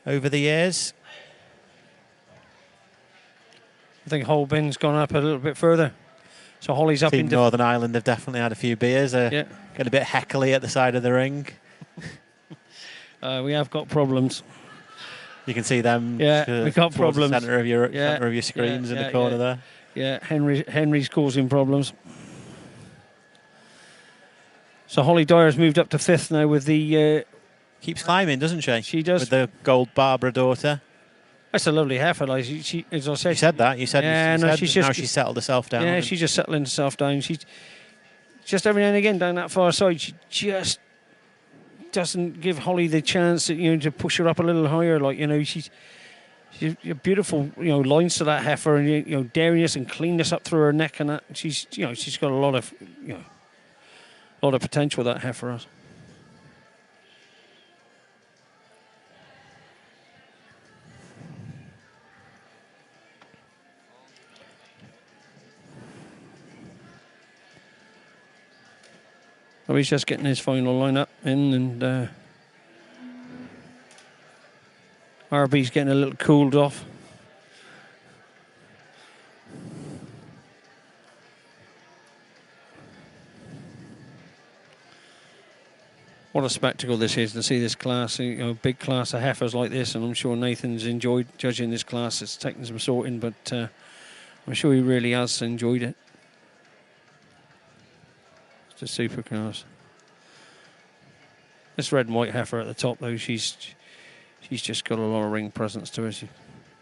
over the years. I think Holbin's gone up a little bit further. So Holly's up Team in Northern Ireland have definitely had a few beers. Yeah. Get a bit heckly at the side of the ring. We have got problems. You can see them. Yeah, we've got problems. The centre of your screens in the corner there. Yeah, Henry's causing problems. So Holly Dyer's moved up to 5th now with the... Keeps climbing, doesn't she? She does. With the Gold Barbara daughter. That's a lovely heifer. Like she, as I said, you said that. You said, yeah, no, she's just, now she's settled herself down. Yeah, she's just settling herself down. She's just every now and again down that far side. She just doesn't give Holly the chance, to push her up a little higher. Like she's beautiful, lines to that heifer, and dairiness and cleanness up through her neck, and that. She's got a lot of potential, that heifer has. So he's just getting his final lineup in, and RB's getting a little cooled off. What a spectacle this is to see this class, big class of heifers like this, and I'm sure Nathan's enjoyed judging this class. It's taken some sorting, but I'm sure he really has enjoyed it. It's a super class. This red and white heifer at the top, though, she's just got a lot of ring presence to her.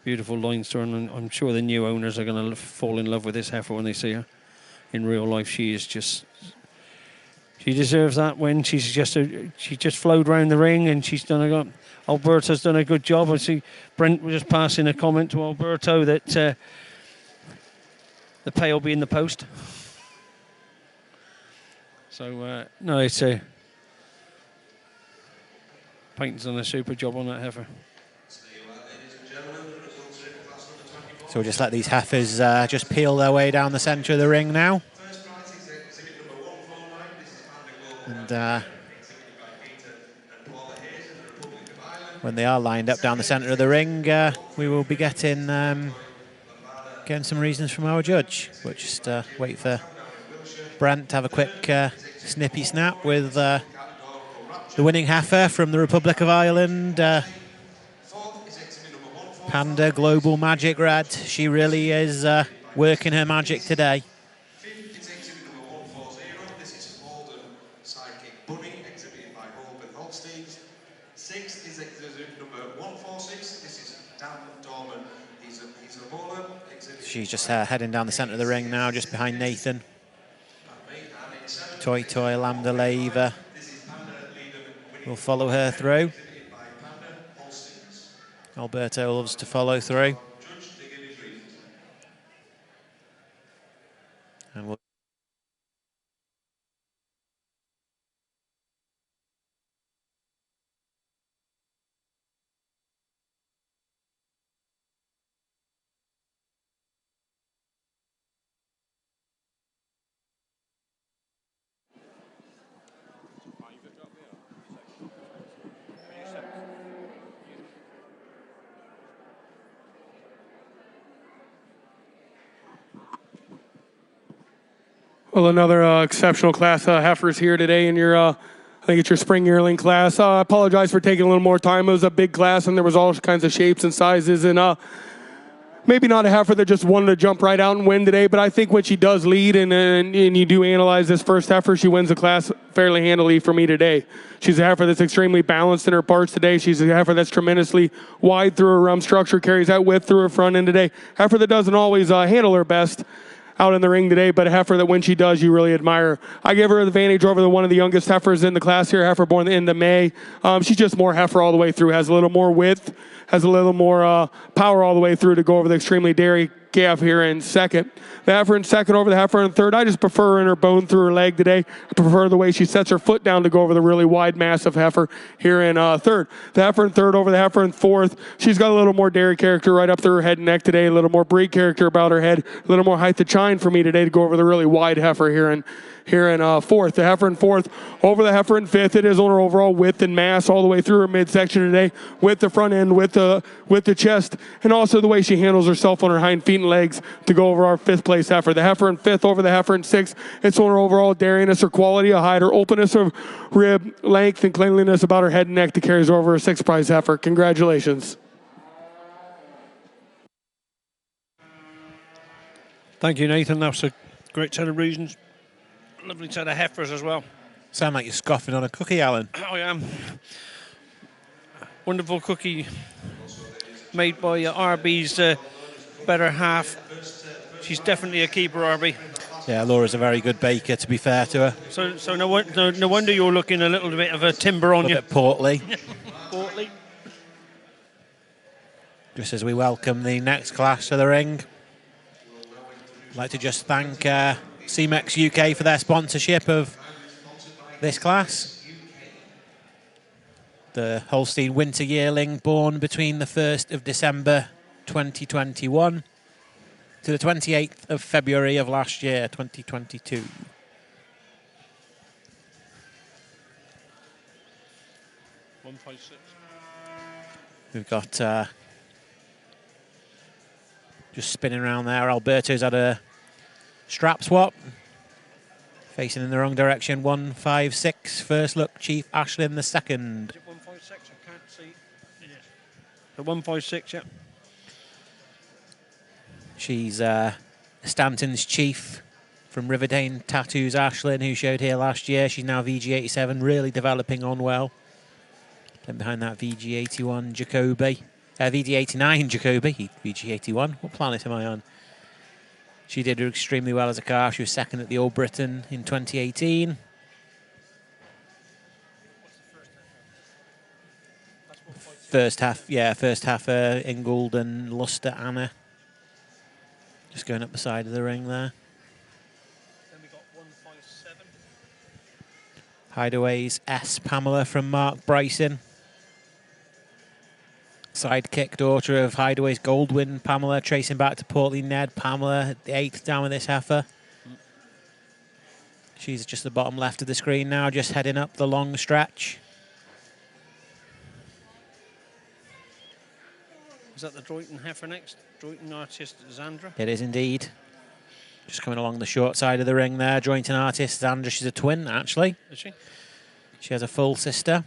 Beautiful lines to her, and I'm sure the new owners are going to fall in love with this heifer when they see her in real life. She deserves that win. She just flowed round the ring, and Alberto's done a good job. I see Brent was just passing a comment to Alberto that the pay will be in the post. So no, it's Payton's done a super job on that heifer. So we'll just let these heifers just peel their way down the centre of the ring now. And when they are lined up down the centre of the ring, we will be getting some reasons from our judge. We'll just wait for Brent to have a quick snippy snap with the winning heifer from the Republic of Ireland, Panda Global Magic Red. She really is working her magic today. She's just heading down the centre of the ring now, just behind Nathan. Toy Toy Lambda Laver will follow her through. Alberto loves to follow through. And we'll Well, another exceptional class heifers here today in your, I think it's your spring yearling class. I apologize for taking a little more time. It was a big class and there was all kinds of shapes and sizes, and maybe not a heifer that just wanted to jump right out and win today, but I think when she does lead and you do analyze this first heifer, she wins the class fairly handily for me today. She's a heifer that's extremely balanced in her parts today. She's a heifer that's tremendously wide through her rump structure, carries that width through her front end today. Heifer that doesn't always handle her best out in the ring today, but a heifer that when she does, you really admire. I give her the advantage over one of the youngest heifers in the class here, heifer born the end of May. She's just more heifer all the way through, has a little more width, has a little more power all the way through to go over the extremely dairy calf here in second. The heifer in second over the heifer in third. I just prefer her in her bone through her leg today. I prefer the way she sets her foot down to go over the really wide, massive heifer here in third. The heifer in third over the heifer in fourth. She's got a little more dairy character right up through her head and neck today, a little more breed character about her head, a little more height to chine for me today to go over the really wide heifer here in fourth. The heifer in fourth over the heifer in fifth. It is on her overall width and mass all the way through her midsection today, with the front end, with the chest, and also the way she handles herself on her hind feet and legs to go over our fifth place heifer. The heifer in fifth over the heifer in sixth. It's on her overall dairiness, her quality, her height, her openness of rib, length, and cleanliness about her head and neck that carries her over a sixth prize heifer. Congratulations. Thank you, Nathan. That's a great set of reasons. Lovely set of heifers as well. Sound like you're scoffing on a cookie, Alan. I am. Wonderful cookie made by RB's better half. She's definitely a keeper, RB. Yeah, Laura's a very good baker, to be fair to her. So no wonder you're looking a little bit of a timber on you. A bit portly. Portly. Just as we welcome the next class to the ring, I'd like to just thank CMEX UK for their sponsorship of this class. The Holstein Winter Yearling, born between the 1st of December 2021 to the 28th of February of last year, 2022. We've got just spinning around there. Alberto's had a strap swap. Facing in the wrong direction. 156. First look, Chief Ashlyn the second. Is it 156? I can't see. It is. The 156, yeah. She's Stanton's chief from Riverdane Tattoos, Ashlyn, who showed here last year. She's now VG87, really developing on well. Then behind that, VG81 Jacoby. VG89 Jacoby, VG81. What planet am I on? She did extremely well as a calf. She was second at the All Britain in 2018. First half, Ingold and Luster Anna. Just going up the side of the ring there. Then we got 157. Hideaways S. Pamela from Mark Bryson. Sidekick daughter of Hideaway's Goldwyn Pamela, tracing back to Portly Ned Pamela, the 8th down with this heifer. She's just the bottom left of the screen now, just heading up the long stretch. Is that the Droyton heifer next? Droyton artist Zandra? It is indeed. Just coming along the short side of the ring there. Droyton artist Zandra, she's a twin actually. Is she? She has a full sister,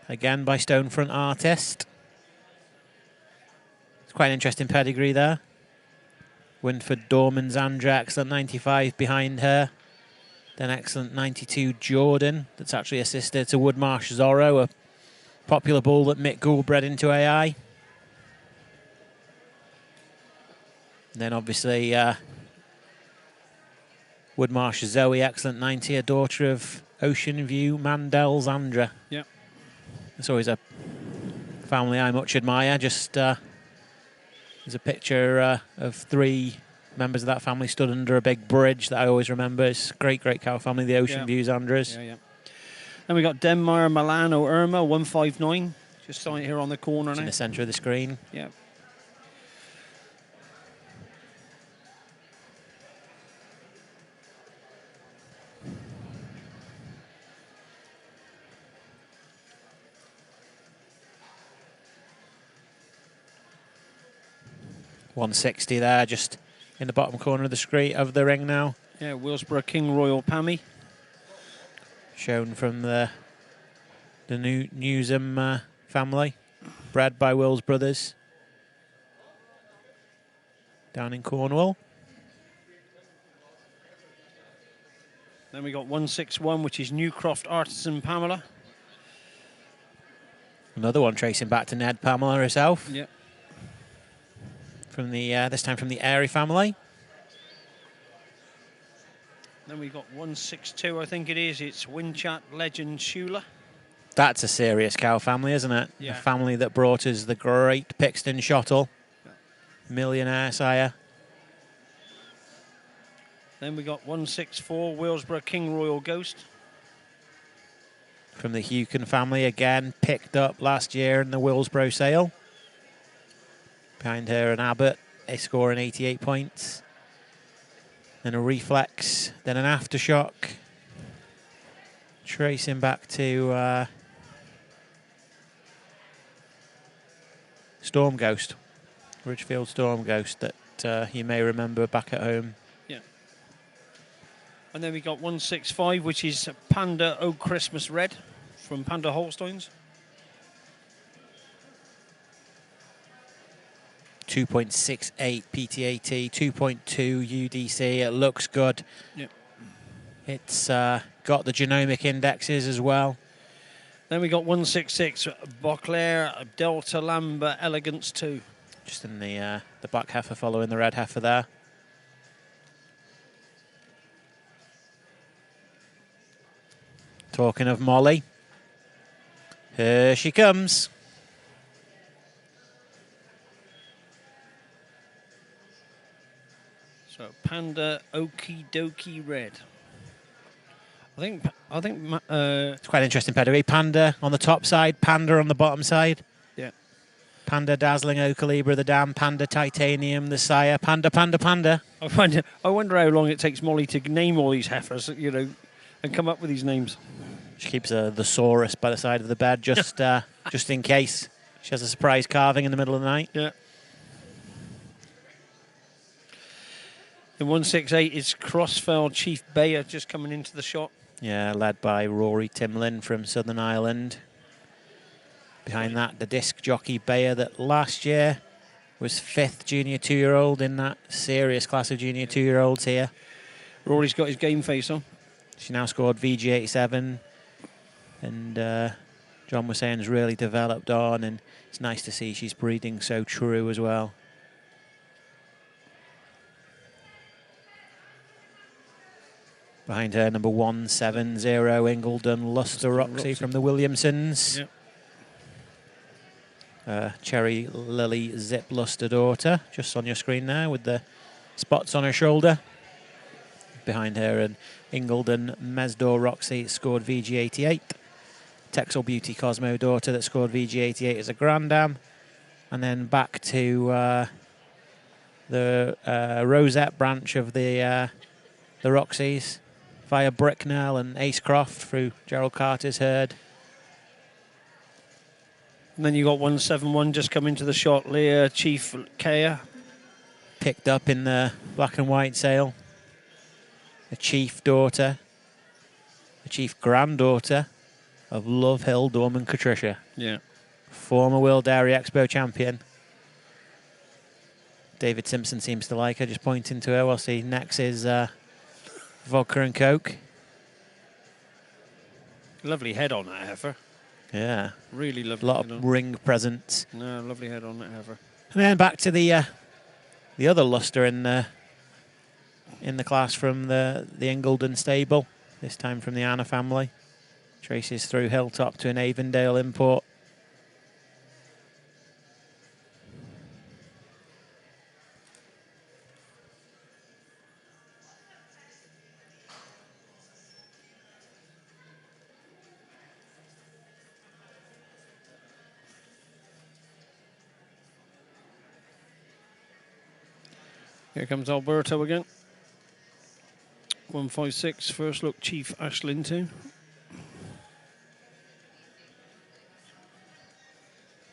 again by Stonefront artist. Quite an interesting pedigree there. Winford Dorman Zandra, excellent 95 behind her. Then excellent 92 Jordan, that's actually a sister to Woodmarsh Zorro, a popular bull that Mick Gould bred into AI. And then obviously Woodmarsh Zoe, excellent 90, a daughter of Ocean View Mandel Zandra. Yeah. It's always a family I much admire. Just there's a picture of 3 members of that family stood under a big bridge that I always remember. It's great cow family, the Ocean View Zandras. Yeah. Then we got Denmark Milano Irma 159, just signed here on the corner now. In the centre of the screen. Yeah. $160 there, just in the bottom corner of the screen of the ring now. Yeah, Willsborough King Royal Pammy. Shown from the Newsham family, bred by Will's brothers down in Cornwall. Then we got 161, which is Newcroft Artisan Pamela. Another one tracing back to Ned Pamela herself. Yeah. From the this time from the Airy family. Then we got 162, I think it is. It's Winchat Legend Shula. That's a serious cow family, isn't it? Yeah. A family that brought us the great Pixton Shottle. Millionaire sire. Then we got 164, Willsborough King Royal Ghost. From the Hewkin family, again, picked up last year in the Willsborough sale. Behind her an Abbott, they scoring 88 points. Then a Reflex, then an Aftershock. Tracing back to Storm Ghost, Ridgefield Storm Ghost, that you may remember back at home. Yeah. And then we got 165, which is Panda Oh Christmas Red from Panda Holsteins. 2.68 PTAT, 2.2 UDC. It looks good. Yep. It's got the genomic indexes as well. Then we got 166, Beauclair Delta Lambert Elegance 2. Just in the black heifer following the red heifer there. Talking of Molly, here she comes. So Panda Okie Dokie Red. I think it's quite an interesting pedigree. Panda on the top side, Panda on the bottom side. Yeah. Panda Dazzling Ocalibra the dam, Panda Titanium the sire, Panda, Panda, Panda. I wonder how long it takes Molly to name all these heifers, you know, and come up with these names. She keeps the Saurus by the side of the bed just just in case she has a surprise calving in the middle of the night. Yeah. The 168 is Crossfell Chief Bayer just coming into the shot. Yeah, led by Rory Timlin from Southern Ireland. Behind that, the disc jockey Bayer that last year was 5th junior 2-year-old in that serious class of junior 2-year-olds here. Rory's got his game face on. She now scored VG87. And John was saying has really developed on, and it's nice to see she's breeding so true as well. Behind her, number 170, Ingledon Luster Roxy from the Williamsons. Yep. Cherry Lily Zip Luster daughter, just on your screen now with the spots on her shoulder. Behind her, and Ingledon Mesdor Roxy scored VG88. Texel Beauty Cosmo daughter that scored VG88 as a Grandam. And then back to the Rosette branch of the Roxys via Bricknell and Acecroft through Gerald Carter's herd. And then you got 171 just come into the shot, Leah Chief Kea. Picked up in the black and white sale. The chief daughter, the chief granddaughter of Love Hill Dorman Patricia. Yeah. Former World Dairy Expo champion. David Simpson seems to like her, just pointing to her whilst he necks his vodka and coke. Lovely head on that heifer. Yeah. Really lovely. A lot of ring presence. No, lovely head on that heifer. And then back to the the other luster in the class from the Ingledon stable, this time from the Anna family. Traces through Hilltop to an Avondale import. Here comes Alberto again. 156, first look, Chief Ashlington.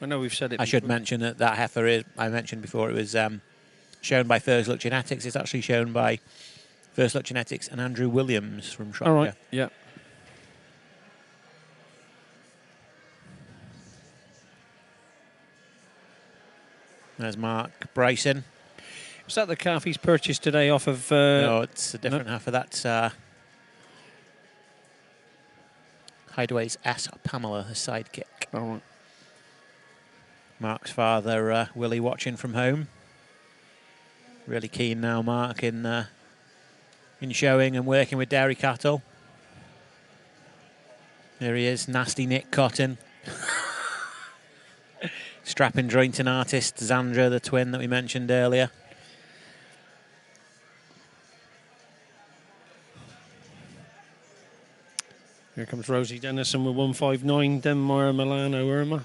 I know we've said it I should before. mention that heifer is, I mentioned before, it was shown by First Look Genetics. It's actually shown by First Look Genetics and Andrew Williams from Shropshire. All right, yeah. There's Mark Bryson. Was that the calf he's purchased today off of... no, it's a different heifer. That's Hideaway's S. Pamela, the sidekick. All right. Mark's father, Willie, watching from home. Really keen now, Mark, in showing and working with dairy cattle. There he is, Nasty Nick Cotton. Strapping jointing artist, Zandra, the twin that we mentioned earlier. Here comes Rosie Dennison with 159, Denmar Milano Irma.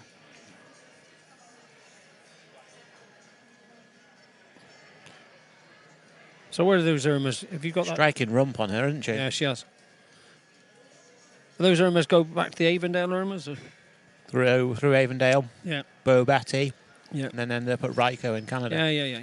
So where are those Irmas? Have you got that? Striking rump on her, isn't she? Yeah, she has. Do those Irmas go back to the Avondale Irmas? Or? Through Avondale. Yeah. Bo Batty. Yeah. And then ended up at Ryco in Canada. Yeah.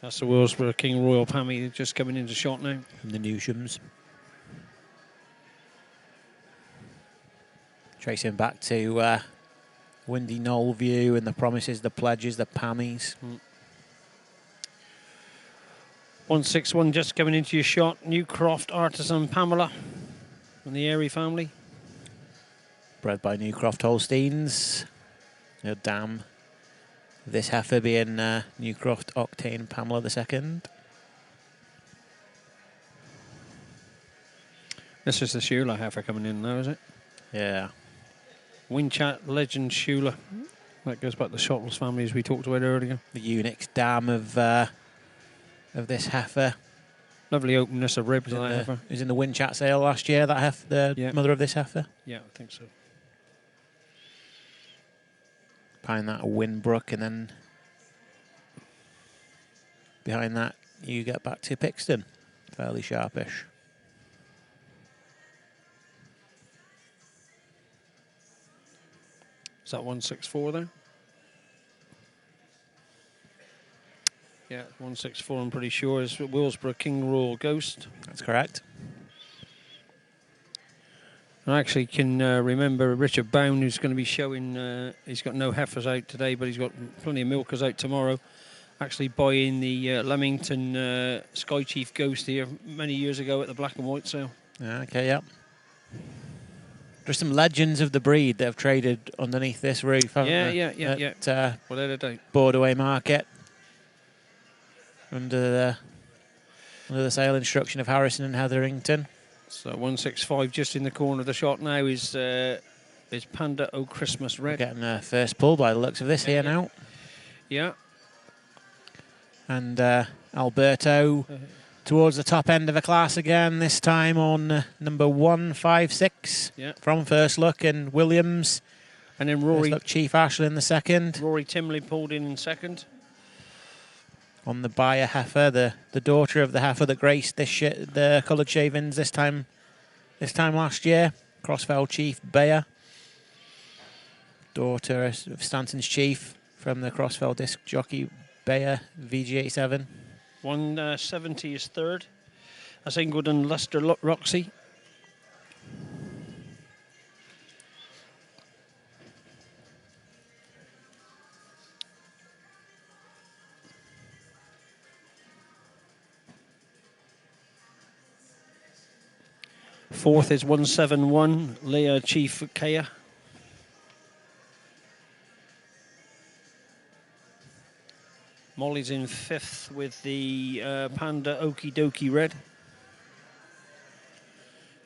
That's the Willsborough King Royal Pammy just coming into shot now. From the Newshams. Tracing back to Windy Knoll View and the Promises, the Pledges, the Pammies. 161 just coming into your shot. Newcroft Artisan Pamela from the Airy family. Bred by Newcroft Holsteins. A dam. This heifer being Newcroft Octane Pamela II. This is the Shula heifer coming in now, is it? Yeah. Winchat Legend Shula. That goes back to the Shottles family as we talked about earlier. The Unix dam of this heifer. Lovely openness of ribs on that heifer. It was in the Winchat sale last year, that heifer, the mother of this heifer. Yeah, I think so. Behind that, Winbrook, and then behind that, you get back to Pixton. Fairly sharpish. Is that 164 there? Yeah, 164, I'm pretty sure, is Willsborough King Royal Ghost. That's correct. I actually can remember Richard Bown, who's going to be showing, he's got no heifers out today, but he's got plenty of milkers out tomorrow, actually buying the Leamington Sky Chief Ghost here many years ago at the Black and White sale. Okay, yeah. There's some legends of the breed that have traded underneath this roof, haven't there? Yeah. Without a doubt. Borderway Market. Under the sale instruction of Harrison and Hetherington. So 165 just in the corner of the shot now is Panda O Christmas Red. Getting a first pull by the looks of this here now. Yeah. And Alberto towards the top end of the class again, this time on number 156 from First Look and Williams. And then Rory. First Look Chief Ashland the second. Rory Timley pulled in second. On the buyer heifer, the daughter of the heifer that graced the coloured shavings this time last year. Crossfell Chief Bayer. Daughter of Stanton's Chief from the Crossfell disc jockey Bayer VG87. 170 is third. That's Ingledon Leicester Roxy. Fourth is 171, Leah Chief Kea. Molly's in fifth with the Panda Okie Dokie Red.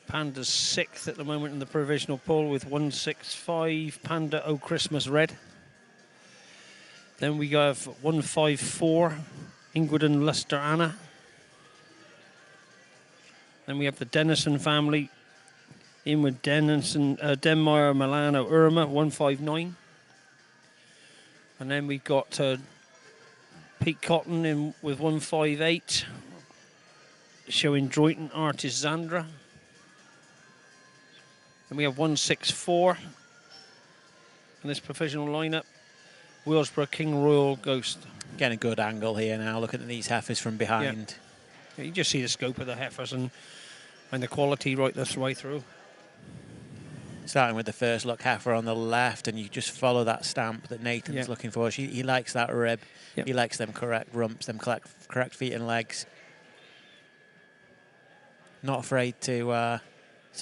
Panda's sixth at the moment in the provisional poll with 165, Panda O Christmas Red. Then we have 154, Ingrid and Luster Anna. Then we have the Dennison family in with Dennison, Denmeyer, Milano, Irma, 159. And then we've got Pete Cotton in with 158, showing Droyton Artist Zandra. Then we have 164 in this professional lineup, Willsborough King Royal Ghost. Getting a good angle here now, looking at these heifers from behind. Yeah, you just see the scope of the heifers and the quality right this way through. Starting with the first look heifer on the left, and you just follow that stamp that Nathan's looking for. He likes that rib. Yep. He likes them correct rumps, them correct feet and legs. Not afraid to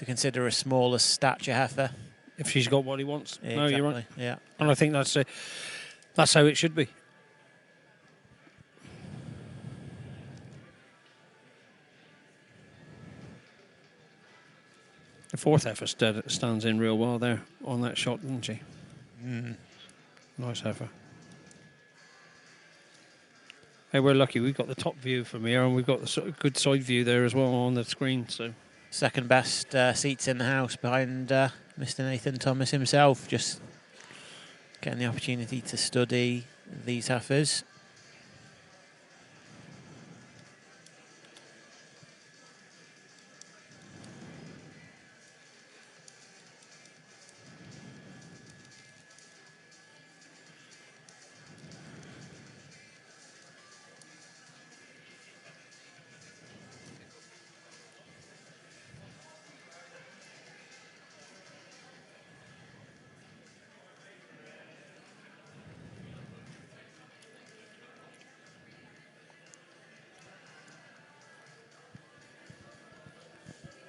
consider a smaller stature heifer. If she's got what he wants. Yeah, no, you're right. Exactly, yeah. And I think that's how it should be. The fourth heifer stands in real well there on that shot, didn't she? Mm. Nice heifer. Hey, we're lucky. We've got the top view from here, and we've got the sort of good side view there as well on the screen. So, second best seats in the house behind Mr. Nathan Thomas himself. Just getting the opportunity to study these heifers.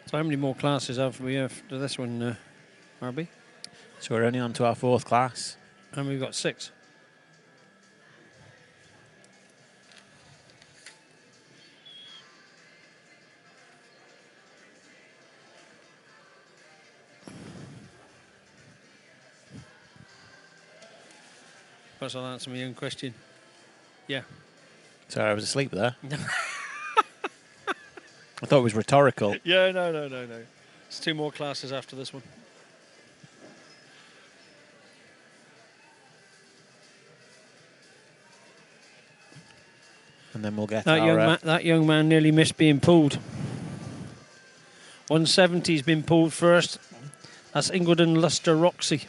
So how many more classes have we after this one, RB? So we're only on to our fourth class. And we've got 6. Perhaps I'll answer my own question. Yeah. Sorry, I was asleep there. I thought it was rhetorical. Yeah, no. It's 2 more classes after this one. And then we'll get that young man nearly missed being pulled. 170's been pulled first. That's Ingrid and Luster Roxy.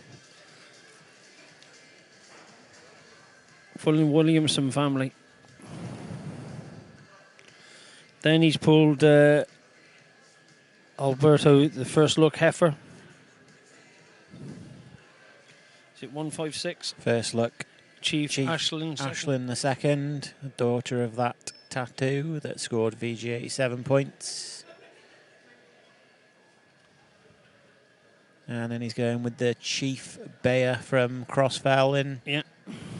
Fulham Williamson family. Then he's pulled Alberto, the first look heifer. Is it 156? First look. Chief Ashlyn. Ashlyn the second, daughter of that tattoo that scored VG 87 points. And then he's going with the Chief Bayer from Crossfell in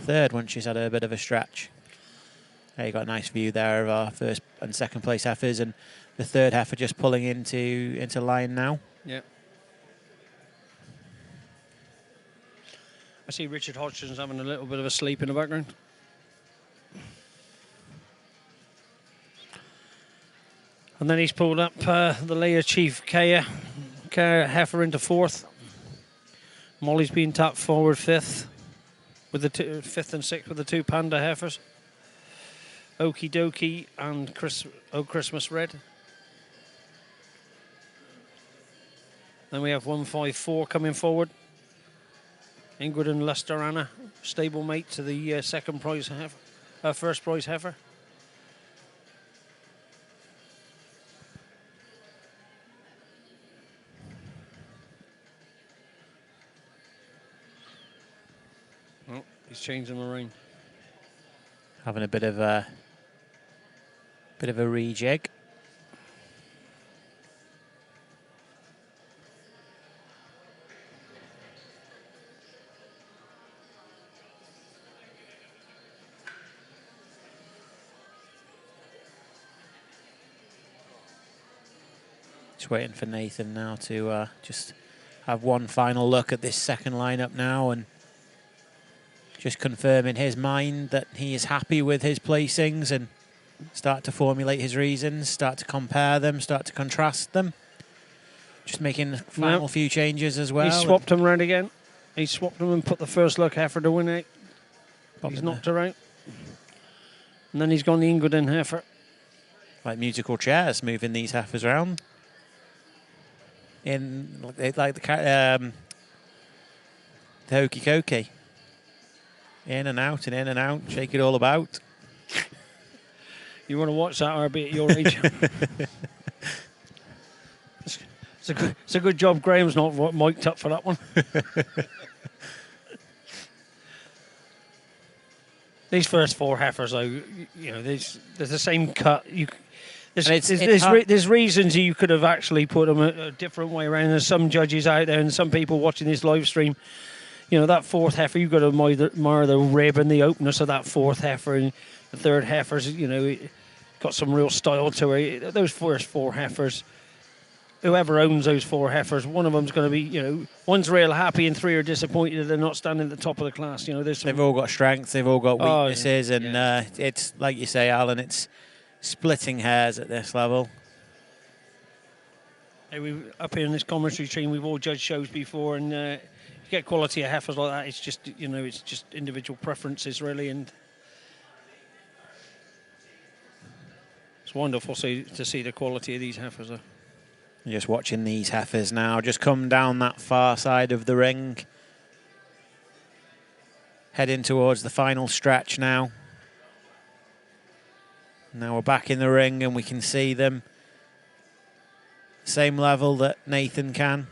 third once she's had a bit of a stretch. You got a nice view there of our first and second place heifers, and the third heifer just pulling into line now. Yeah. I see Richard Hodgson's having a little bit of a sleep in the background. And then he's pulled up the Leia Chief Kea heifer into fourth. Molly's been tapped forward fifth with the fifth and sixth with the 2 Panda heifers. Okie Dokie and Christmas Red. Then we have 154 coming forward. Ingrid and Luster Anna, stablemate to the second prize heifer, first prize heifer. Oh, he's changing the ring. Having a bit of a rejig. Just waiting for Nathan now to just have one final look at this second lineup now and just confirm in his mind that he is happy with his placings and start to formulate his reasons, start to compare them, start to contrast them. Just making the final few changes as well. He swapped them around again. He swapped them and put the first look heifer to win it. He's knocked her out. And then he's gone the Ingleton heifer. Like musical chairs, moving these heifers around. In like the hokey cokey. In and out and in and out, shake it all about. You want to watch that RB at your age? It's a good job Graham's not mic'd up for that one. These first 4 heifers, though, you know, there's the same cut. There's reasons you could have actually put them a different way around. There's some judges out there and some people watching this live stream. You know, that 4th heifer, you've got to admire the rib and the openness of that 4th heifer. And the 3rd heifer's, you know, got some real style to her. Those first 4 heifers, whoever owns those 4 heifers, one of them's going to be, you know, one's real happy and 3 are disappointed that they're not standing at the top of the class. You know, they've all got strengths, they've all got weaknesses, and it's like you say, Alan, it's splitting hairs at this level. Hey, up here in this commentary team, we've all judged shows before, and you get quality of heifers like that. It's just, you know, it's just individual preferences really, and it's wonderful to see the quality of these heifers. Just watching these heifers now, just come down that far side of the ring. Heading towards the final stretch now. Now we're back in the ring and we can see them. Same level that Nathan can.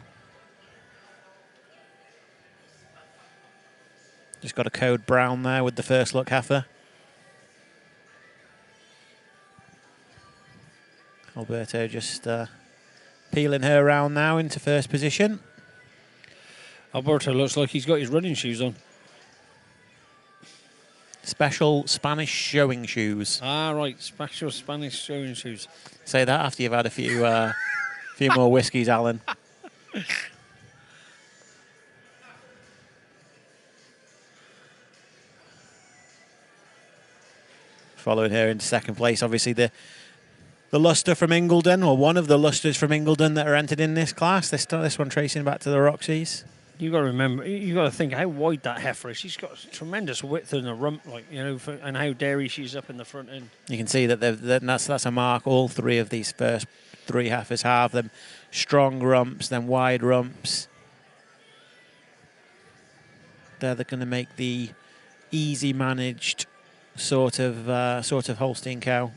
Just got a code brown there with the first look heifer. Alberto just peeling her around now into first position. Alberto looks like he's got his running shoes on. Special Spanish showing shoes. Ah, right. Special Spanish showing shoes. Say that after you've had a few few more whiskies, Alan. Following her into second place, obviously the luster from Ingleton, or one of the lusters from Ingleton that are entered in this class. This one tracing back to the Roxys. You got to remember, you got to think how wide that heifer is. She's got tremendous width in the rump, like, you know, and how dairy she's up in the front end. You can see that that's a mark. All 3 of these first 3 heifers have them. Strong rumps, then wide rumps. They're going to make the easy managed sort of Holstein cow.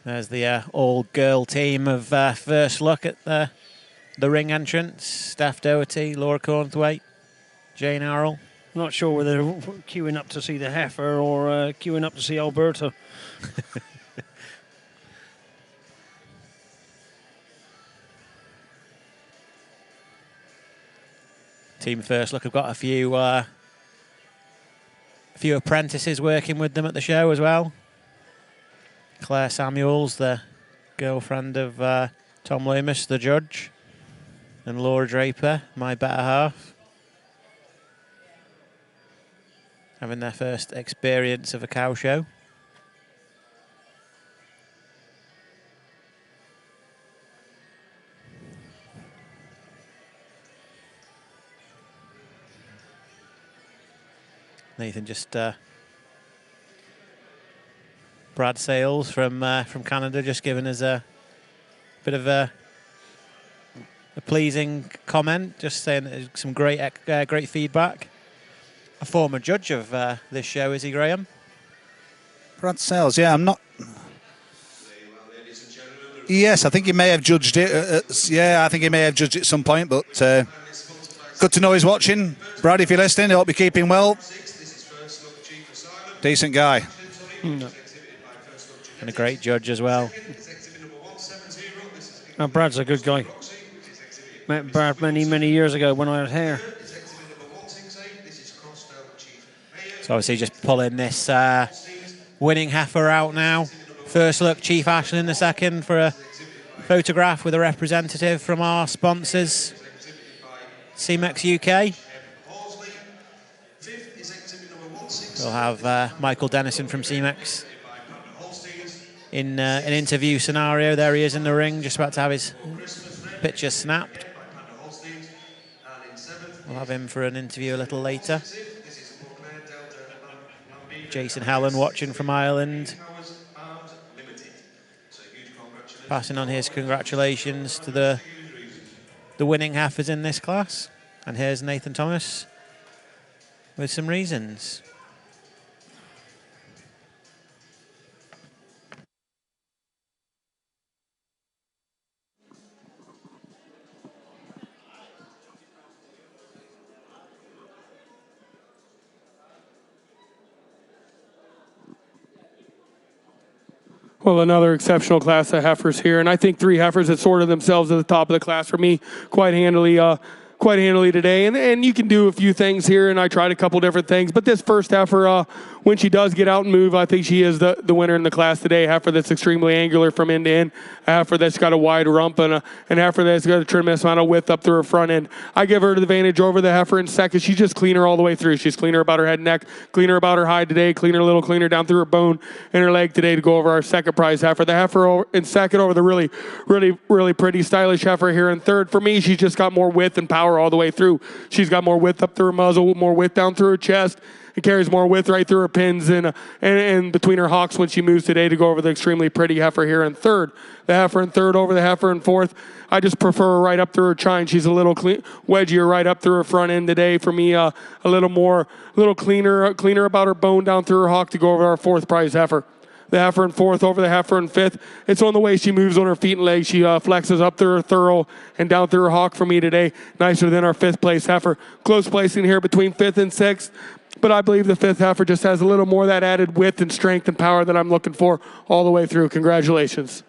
There's the all-girl team of first look at the ring entrance. Steph Doherty, Laura Cornthwaite, Jane Arrell. Not sure whether they're queuing up to see the heifer or queuing up to see Alberto. Team first look have got a few apprentices working with them at the show as well. Claire Samuels, the girlfriend of Tom Loomis, the judge, and Laura Draper, my better half, having their first experience of a cow show. Nathan just Brad Sales from Canada just giving us a bit of a pleasing comment, just saying that some great feedback. A former judge of this show, is he, Graham? Brad Sales, yeah, I'm not... Yes, I think he may have judged it. I think he may have judged it at some point, but good to know he's watching. Brad, if you're listening, I hope you're keeping well. Decent guy. No. and a great judge as well. Oh, Brad's a good guy. Met Brad many years ago when I had hair. So obviously just pulling this winning heifer out now. First look, Chief Ashland in the second for a photograph with a representative from our sponsors, CMEX UK. We'll have Michael Dennison from CMEX in an interview scenario. There he is in the ring, just about to have his picture snapped. We'll have him for an interview a little later. Jason Helen watching from Ireland, passing on his congratulations to the winning heifers in this class. And here's Nathan Thomas with some reasons. Well, another exceptional class of heifers here, and I think 3 heifers that sorted themselves at the top of the class for me quite handily today. And you can do a few things here, and I tried a couple different things. But this first heifer, when she does get out and move, I think she is the winner in the class today. A heifer that's extremely angular from end to end, a heifer that's got a wide rump, and an heifer that's got a tremendous amount of width up through her front end. I give her the advantage over the heifer in second. She's just cleaner all the way through. She's cleaner about her head and neck, cleaner about her hide today, a little cleaner down through her bone and her leg today to go over our second prize heifer. The heifer in second over the really pretty stylish heifer here in third. For me, she's just got more width and power all the way through. She's got more width up through her muzzle, more width down through her chest. It carries more width right through her pins and between her hocks when she moves today to go over the extremely pretty heifer here in third. The heifer in third over the heifer in fourth. I just prefer her right up through her chine. She's a little wedgier right up through her front end today. For me, a little cleaner about her bone down through her hock to go over our fourth prize heifer. The heifer in fourth over the heifer in fifth. It's on the way she moves on her feet and legs. She flexes up through her thorough and down through her hock for me today. Nicer than our fifth place heifer. Close placing here between fifth and sixth. But I believe the fifth heifer just has a little more of that added width and strength and power that I'm looking for all the way through. Congratulations.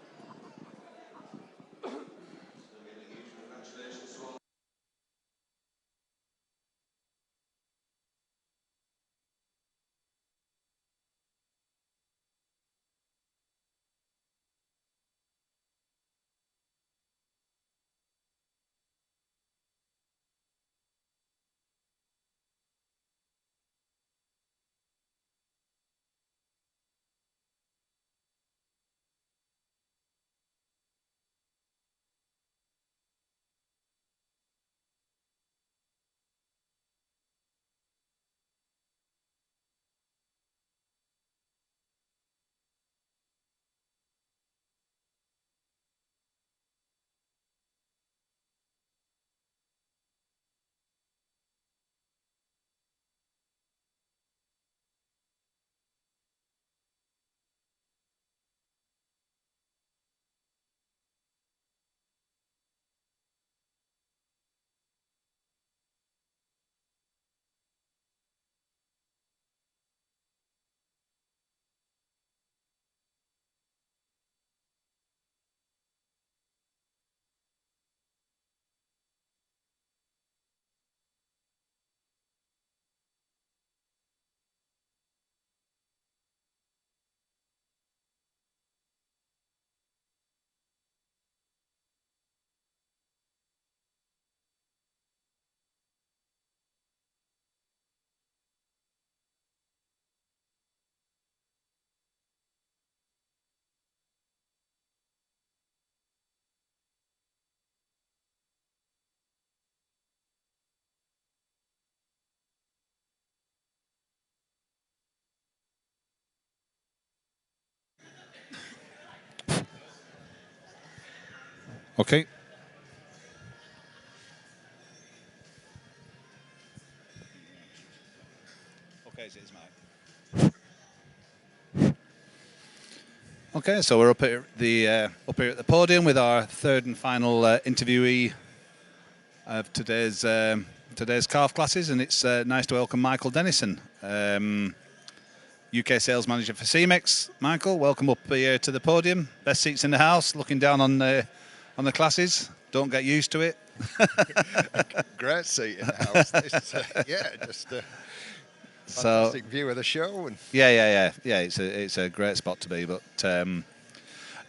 Okay. Okay, so we're up here at the podium with our third and final interviewee of today's calf classes, and it's nice to welcome Michael Dennison. UK Sales Manager for CMEX. Michael, welcome up here to the podium. Best seats in the house, looking down on the classes. Don't get used to it. Great seat in the house. It's, just a fantastic view of the show. And yeah. It's a great spot to be. But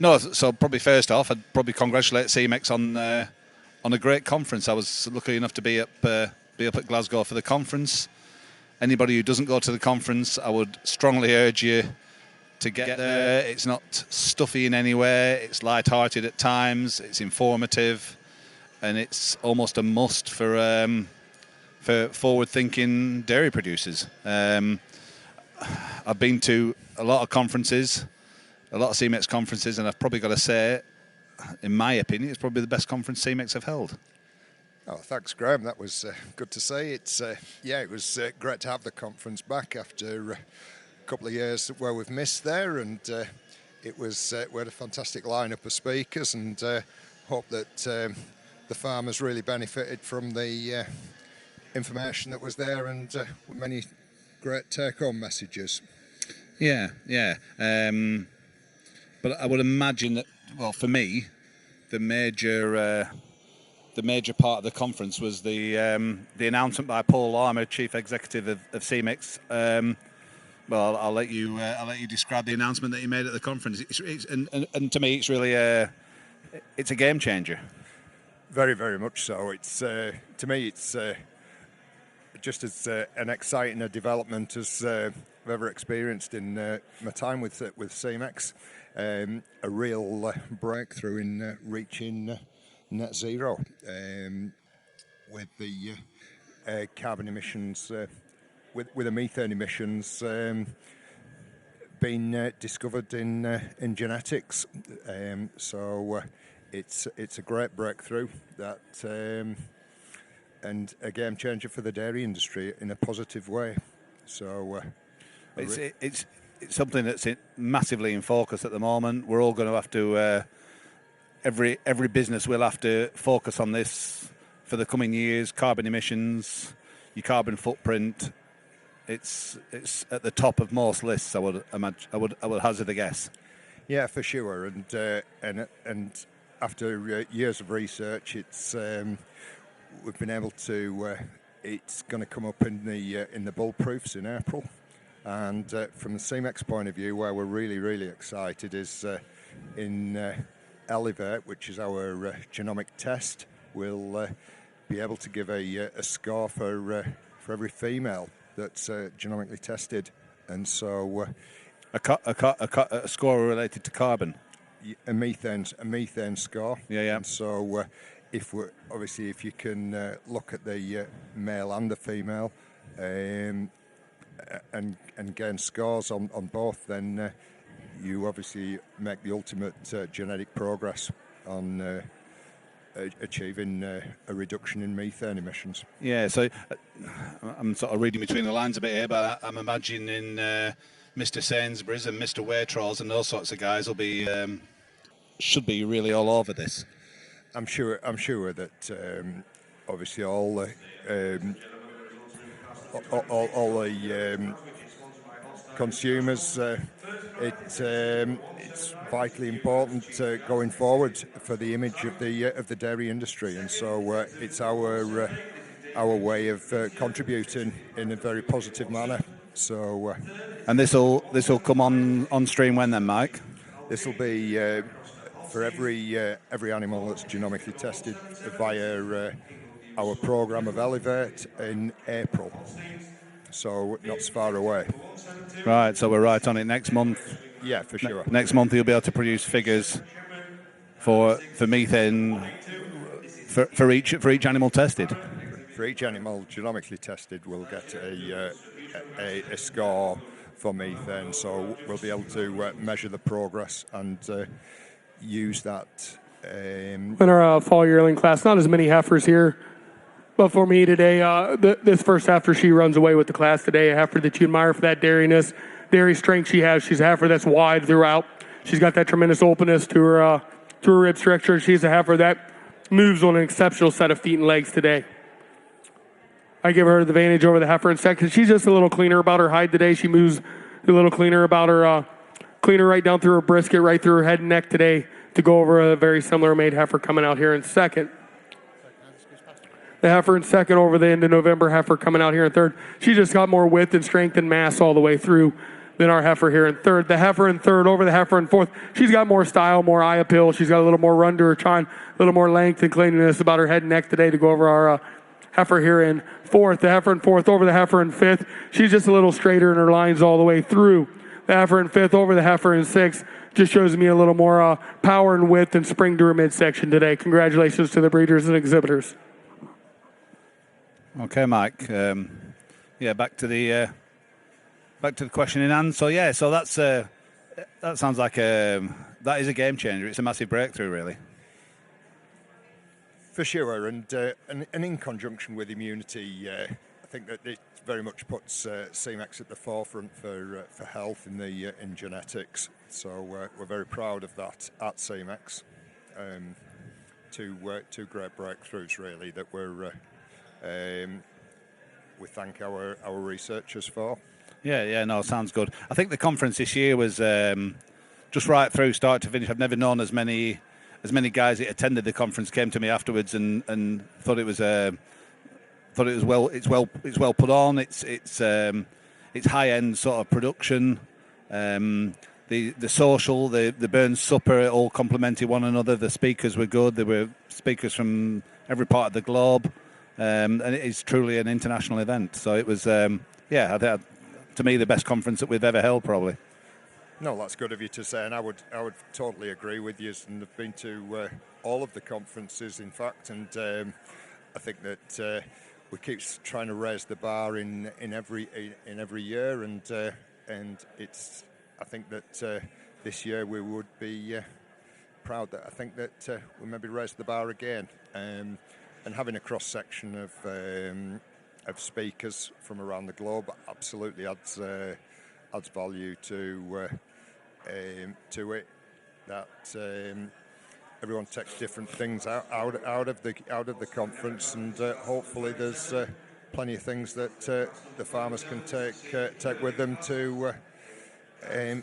no, so probably first off, I'd probably congratulate CMEX on a great conference. I was lucky enough to be up at Glasgow for the conference. Anybody who doesn't go to the conference, I would strongly urge you to get there. It's not stuffy in any way. It's light-hearted at times. It's informative, and it's almost a must for forward-thinking dairy producers. I've been to a lot of conferences, a lot of CMEX conferences, and I've probably got to say, in my opinion, it's probably the best conference CMEX have held. Oh, thanks, Graham. That was good to see. It was great to have the conference back after a couple of years where we've missed there, and we had a fantastic lineup of speakers, and hope that the farmers really benefited from the information that was there, and many great take-home messages. Yeah. But I would imagine that, well, for me, the major part of the conference was the announcement by Paul Larmer, Chief Executive of CMEX. Well, I'll let you describe the announcement that he made at the conference. And to me, it's really it's a game changer. Very, very much so. It's to me, it's just as an exciting a development as I've ever experienced in my time with CMEX. A real breakthrough in reaching net zero with the carbon emissions, with the methane emissions being discovered in genetics. So it's a great breakthrough that and a game changer for the dairy industry in a positive way. So it's something that's massively in focus at the moment. We're all going to have to. Every business will have to focus on this for the coming years. Carbon emissions, your carbon footprint. It's at the top of most lists. I would hazard a guess. Yeah, for sure. And after years of research, it's we've been able to. It's going to come up in the bull proofs in April. And from the CMEX point of view, where we're really, really excited is in Elevate, which is our genomic test. We'll be able to give a score for every female that's genomically tested, and so a score related to carbon, a methane score. Yeah. And so if you can look at the male and the female, and gain scores on both, then you obviously make the ultimate genetic progress on achieving a reduction in methane emissions. Yeah, so I'm sort of reading between the lines a bit here, but I'm imagining Mr. Sainsbury's and Mr. Waitrose and those sorts of guys will be should be really all over this. I'm sure that obviously all the consumers. It's vitally important going forward for the image of the dairy industry, and so it's our way of contributing in a very positive manner. So, and this will come on stream when then, Mike? This will be for every animal that's genomically tested via our programme of Elevate in April. So not so far away. Right, so we're right on it next month. Yeah, for sure. Next month you'll be able to produce figures for methane for each animal tested. For each animal genomically tested, we'll get a score for methane. So we'll be able to measure the progress and use that. In our fall yearling class, not as many heifers here. But for me today, this first heifer, she runs away with the class today. A heifer that you admire for that dairiness, dairy strength she has. She's a heifer that's wide throughout. She's got that tremendous openness to her rib structure. She's a heifer that moves on an exceptional set of feet and legs today. I give her the advantage over the heifer in sex because she's just a little cleaner about her hide today. She moves a little cleaner about her, cleaner right down through her brisket, right through her head and neck today to go over a very similar made heifer coming out here in second. The heifer in second over the end of November heifer coming out here in third. She just got more width and strength and mass all the way through than our heifer here in third. The heifer in third over the heifer in fourth. She's got more style, more eye appeal. She's got a little more run to her chine, a little more length and cleanliness about her head and neck today to go over our heifer here in fourth. The heifer in fourth over the heifer in fifth. She's just a little straighter in her lines all the way through. The heifer in fifth over the heifer in sixth. Just shows me a little more power and width and spring to her midsection today. Congratulations to the breeders and exhibitors. Okay, Mike. Yeah, back to the question in hand. So yeah, so that sounds like that is a game changer. It's a massive breakthrough, really. For sure, and in conjunction with immunity, I think that it very much puts CMEX at the forefront for health in genetics. So we're very proud of that at CMEX. Two great breakthroughs, really, that we thank our researchers for. Yeah, no, sounds good. I think the conference this year was just right through, start to finish. I've never known as many guys that attended the conference came to me afterwards and thought it was well put on. It's high end sort of production. The social, the Burns supper, it all complemented one another. The speakers were good. There were speakers from every part of the globe. And it is truly an international event. So it was, I think, to me, the best conference that we've ever held, probably. No, that's good of you to say, and I would totally agree with you. And I've been to all of the conferences, in fact, and I think that we keep trying to raise the bar in every year, and it's. I think that this year we would be proud that I think that we maybe raise the bar again. And having a cross section of speakers from around the globe absolutely adds value to it. That everyone takes different things out of the conference, and hopefully there's plenty of things that the farmers can take with them to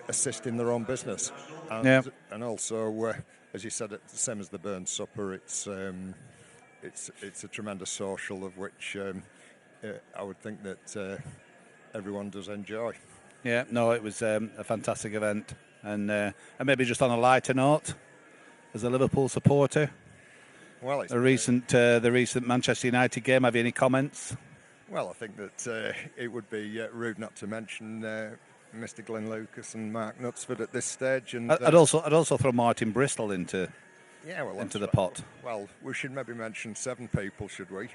assist in their own business. And also, as you said, it's the same as the Burns supper. It's a tremendous social of which I would think that everyone does enjoy. Yeah, no, it was a fantastic event, and maybe just on a lighter note, as a Liverpool supporter, well, it's the recent Manchester United game. Have you any comments? Well, I think that it would be rude not to mention Mr. Glenn Lucas and Mark Knutsford at this stage, and I'd also throw Martin Bristol into the pot. Well, we should maybe mention 7 people, should we?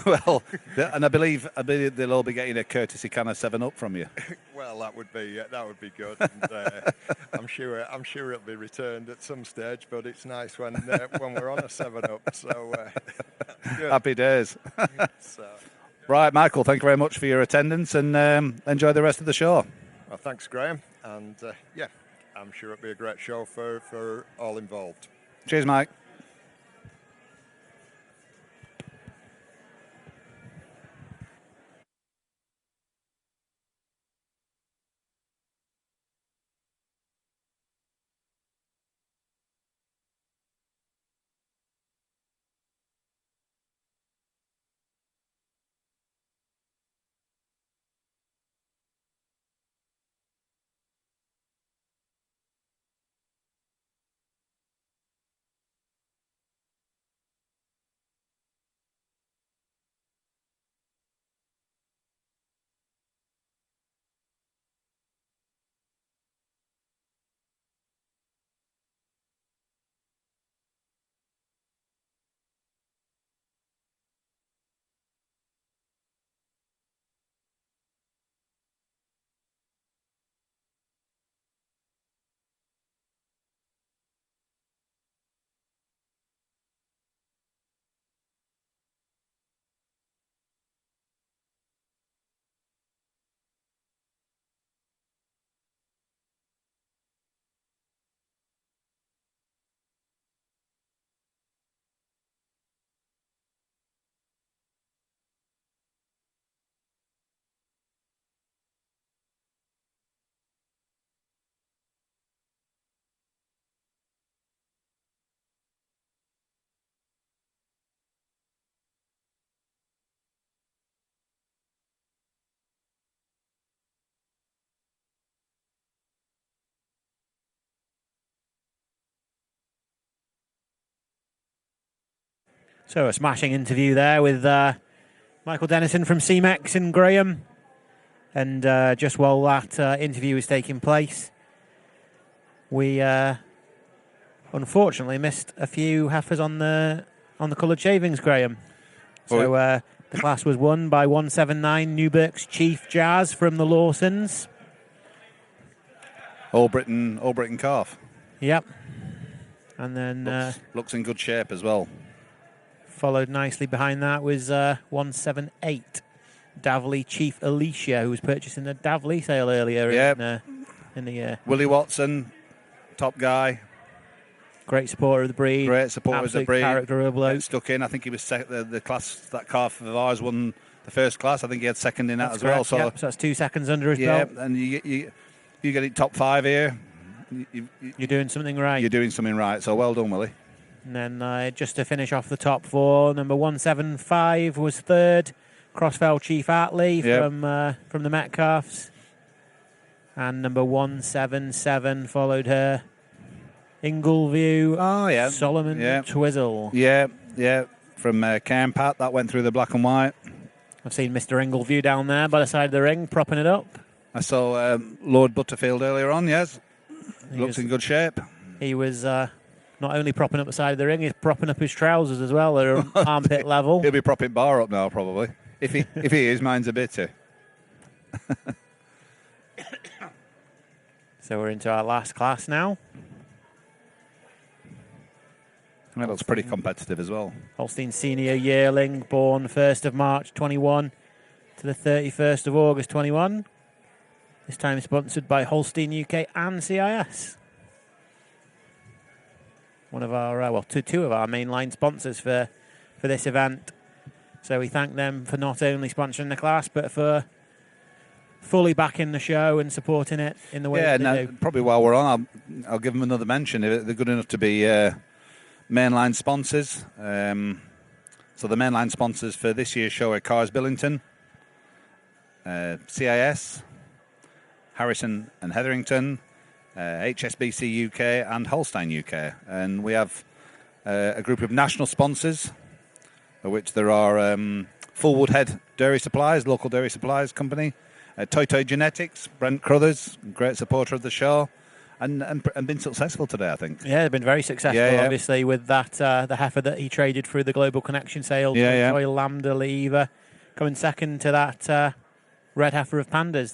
Well, and I believe they'll all be getting a courtesy can of 7-Up from you. Well, that would be good. And, I'm sure it'll be returned at some stage. But it's nice when we're on a 7-Up. So happy days. So. Right, Michael. Thank you very much for your attendance, and enjoy the rest of the show. Well, thanks, Graham. And I'm sure it'll be a great show for all involved. Cheers, Mike. So a smashing interview there with Michael Dennison from CMEX and Graham. And just while that interview was taking place, we unfortunately missed a few heifers on the coloured shavings, Graham. So the class was won by 179 Newberk's Chief Jazz from the Lawsons. All Britain calf. Yep. And then looks in good shape as well. Followed nicely behind that was 178 Davley Chief Alicia, who was purchasing the Davley sale earlier in the year. Willie Watson, top guy. Great supporter of the breed. Great supporter of the breed. Character of a bloke. Stuck in. I think he was the class, that calf of ours won the first class. I think he had second in that as well. So that's 2 seconds under his belt. Yeah, and you get it top 5 here. You're doing something right. You're doing something right. So well done, Willie. And then just to finish off the top 4, number 175 was third. Crossfell Chief Atley from the Metcalfs. And number 177 followed her. Ingleview, Solomon Twizzle. Yeah, from Campat, that went through the black and white. I've seen Mr. Ingleview down there by the side of the ring, propping it up. I saw Lord Butterfield earlier on, yes. Looks in good shape. He was not only propping up the side of the ring, he's propping up his trousers as well. They're armpit level. He'll be propping bar up now, probably. If he is, mine's a bitter. So we're into our last class now. That looks pretty competitive as well. Holstein Senior Yearling, born 1st of March 21 to the 31st of August 21. This time sponsored by Holstein UK and CIS. One of our, two of our mainline sponsors for this event. So we thank them for not only sponsoring the class, but for fully backing the show and supporting it in the way that they do. Probably while we're on, I'll give them another mention. They're good enough to be mainline sponsors. So the mainline sponsors for this year's show are Cars Billington, CIS, Harrison and Hetherington, HSBC UK and Holstein UK. And we have a group of national sponsors, of which there are Fullwood Head Dairy Supplies, local dairy supplies company, Toy Toy Genetics, Brent Crothers, great supporter of the show, and been successful today, I think. Yeah, they've been very successful, obviously, with that the heifer that he traded through the Global Connection sale, Toy Lambda Lever, coming second to that red heifer of Pandas.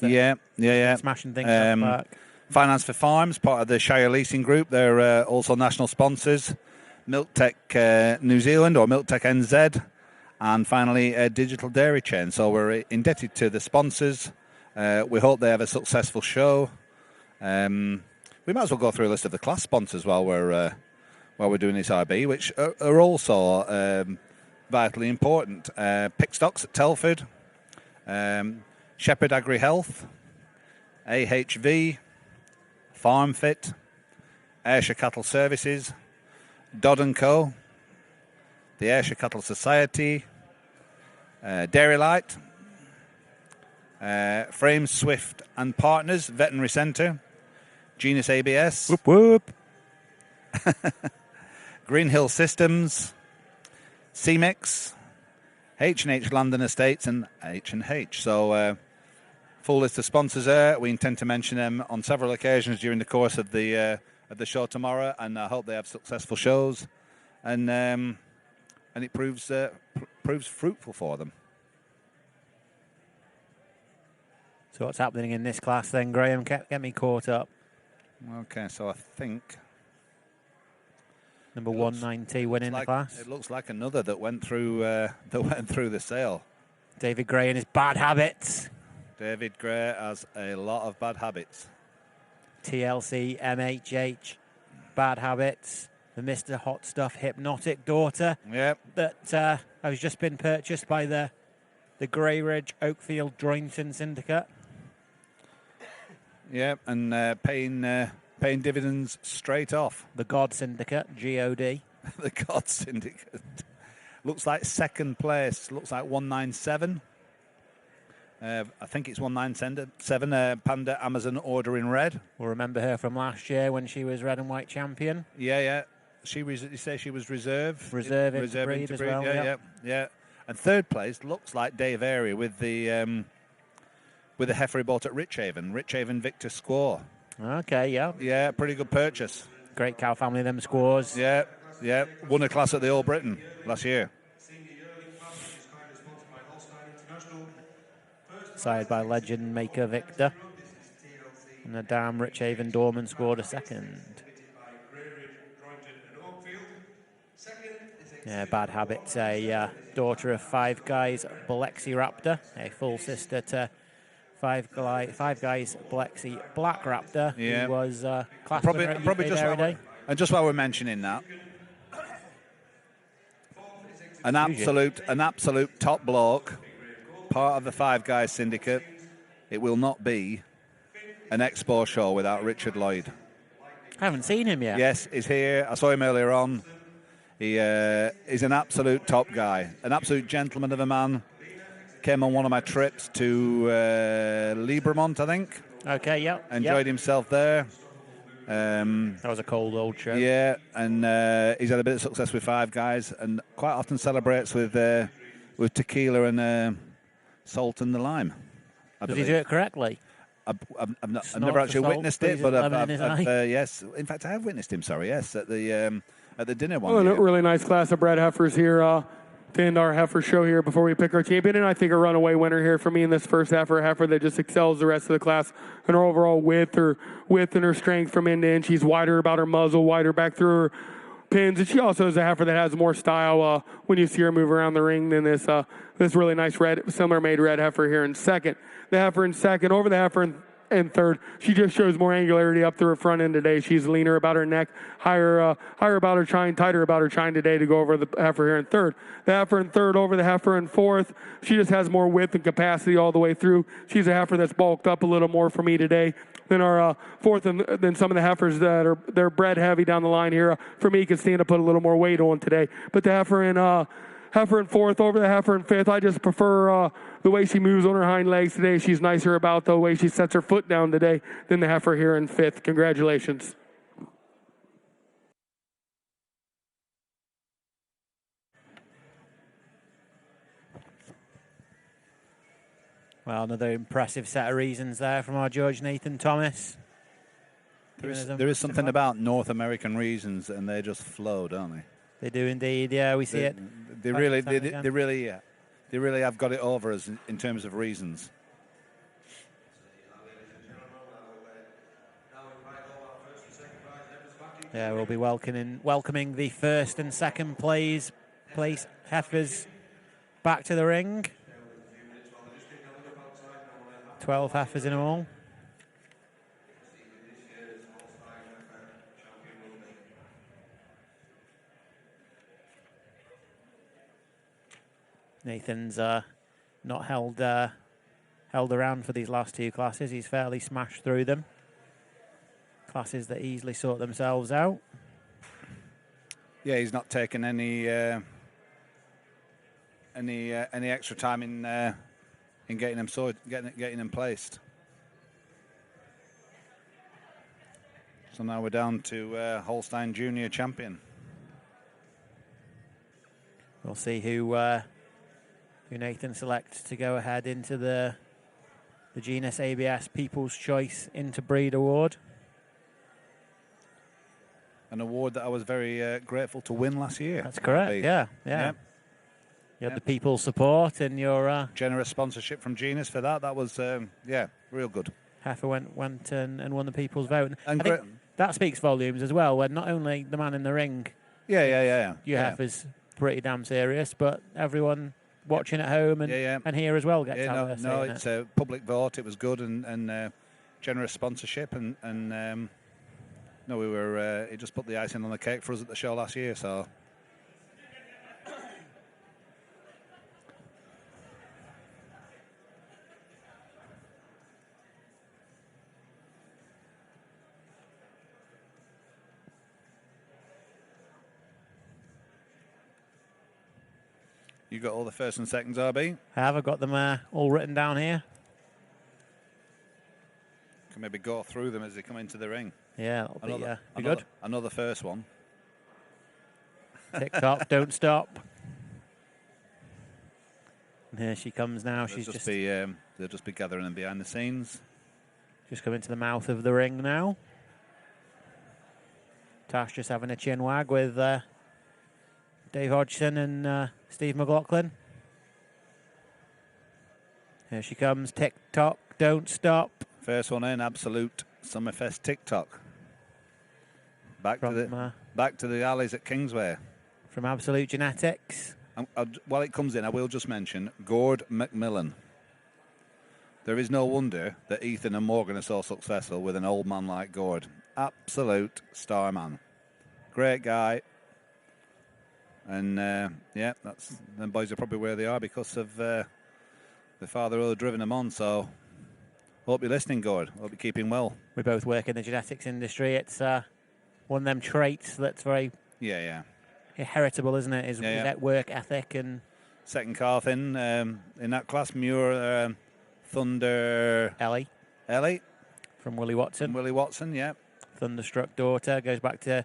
Smashing things up the park. Finance for Farms, part of the Shire Leasing Group. They're also national sponsors. Milktech New Zealand or Milktech NZ. And finally, a Digital Dairy Chain. So we're indebted to the sponsors. We hope they have a successful show. We might as well go through a list of the class sponsors while we're doing this IB, which are also vitally important. Pickstocks at Telford, Shepherd Agri Health, AHV, FarmFit, Ayrshire Cattle Services, Dodd & Co., the Ayrshire Cattle Society, Dairy Light, Frames Swift and Partners, Veterinary Centre, Genus ABS, whoop whoop, Green Hill Systems, CMEX, H&H Land and Estates, and H&H. So full list of sponsors there. We intend to mention them on several occasions during the course of the show tomorrow, and I hope they have successful shows, and it proves fruitful for them. So what's happening in this class then, Graham? Get me caught up. Okay, so I think number 190 winning the class. It looks like another that went through the sale. David Gray and his bad habits. David Gray has a lot of bad habits. TLC, MHH, bad habits. The Mr. Hot Stuff Hypnotic daughter. Yep. That has just been purchased by the Grey Ridge Oakfield Droynton Syndicate. Yep, and paying dividends straight off. The God Syndicate, GOD. The God Syndicate. Looks like second place. Looks like 197. I think it's 197. Panda Amazon Order in Red. We'll remember her from last year when she was red and white champion. Yeah. You say she was reserve? Reserve into breed as well. Yeah. And third place looks like Dave Airy with the heifer he bought at Richhaven Victor Squaw. Okay, yeah. Yeah, pretty good purchase. Great cow family, them Squaws. Yeah. Won a class at the All Britain last year. Side by legend maker Victor. And the dam Richhaven Dorman scored a second. Yeah, Bad Habits, a daughter of Five Guys Blexi Raptor, a full sister to Five Guys Blexi Black Raptor, who was class winner at UK Dairy Day. And just while we're mentioning that, an absolute top bloke, part of the Five Guys syndicate. It will not be an expo show without Richard Lloyd. I haven't seen him yet. Yes, he's here. I saw him earlier on. He is an absolute top guy, an absolute gentleman of a man. Came on one of my trips to Liebermont, I think. Okay, yeah. Enjoyed himself there. That was a cold old show. Yeah, and he's had a bit of success with Five Guys, and quite often celebrates with tequila and salt and the lime. Does he do it correctly? I've never actually witnessed it, but yes. In fact, I have witnessed him. Sorry, yes, at the dinner one. Well, a really nice class of bred heifers here to end our heifer show here before we pick our champion. And I think a runaway winner here for me in this first heifer that just excels the rest of the class in her overall width and her strength from end to end. She's wider about her muzzle, wider back through her pins, and she also is a heifer that has more style when you see her move around the ring than this really nice similar made red heifer here in second. The heifer in second over the heifer in third. She just shows more angularity up through her front end today. She's leaner about her neck, higher about her chine, tighter about her chine today to go over the heifer here in third. The heifer in third over the heifer in fourth. She just has more width and capacity all the way through. She's a heifer that's bulked up a little more for me today than our fourth and than some of the heifers that they're bred heavy down the line here. For me, can stand to put a little more weight on today. But the heifer in fourth over the heifer in fifth. I just prefer the way she moves on her hind legs today. She's nicer about the way she sets her foot down today than the heifer here in fifth. Congratulations. Well, another impressive set of reasons there from our judge, Nathan Thomas. There is something about North American reasons, and they just flow, don't they? They do indeed. Yeah, we see it. They really have got it over us in terms of reasons. Yeah, we'll be welcoming the first and second place heifers back to the ring. 12 heifers in all. Nathan's not held around for these last two classes. He's fairly smashed through them. Classes that easily sort themselves out. Yeah, he's not taken any extra time in getting them placed. So now we're down to Holstein Junior Champion. We'll see who Nathan selects to go ahead into the Genus ABS People's Choice Interbreed Award. An award that I was very grateful to win last year. That's correct, yeah. You had the people's support and your... generous sponsorship from Genus for that. That was, real good. Heifer went and won the people's vote. And I think that speaks volumes as well, when not only the man in the ring... Yeah. Heifer's pretty damn serious, but everyone watching at home and here as well gets to have their say in it. It's a public vote. It was good and generous sponsorship and no, we were. It just put the icing on the cake for us at the show last year. So, you got all the first and seconds, RB? I have. I've got them all written down here. Can maybe go through them as they come into the ring. Yeah, that'll be good. Another first one. Tick-tock, don't stop. And here she comes now. She's just they'll just be gathering them behind the scenes. Just coming to the mouth of the ring now. Tash just having a chin wag with Dave Hodgson and Steve McLaughlin. Here she comes, tick-tock, don't stop. First one in, absolute Summerfest tick-tock. Back to the alleys at Kingsway. From Absolute Genetics. While it comes in, I will just mention Gord McMillan. There is no wonder that Ethan and Morgan are so successful with an old man like Gord. Absolute star man. Great guy. And yeah, them boys are probably where they are because of the father who had driven them on. So hope you're listening, Gord. Hope you're keeping well. We both work in the genetics industry. It's one of them traits that's very heritable, isn't it? Is that work ethic and second calf in that class, Muir Thunder Ellie from Willie Watson. Yeah. Thunderstruck daughter goes back to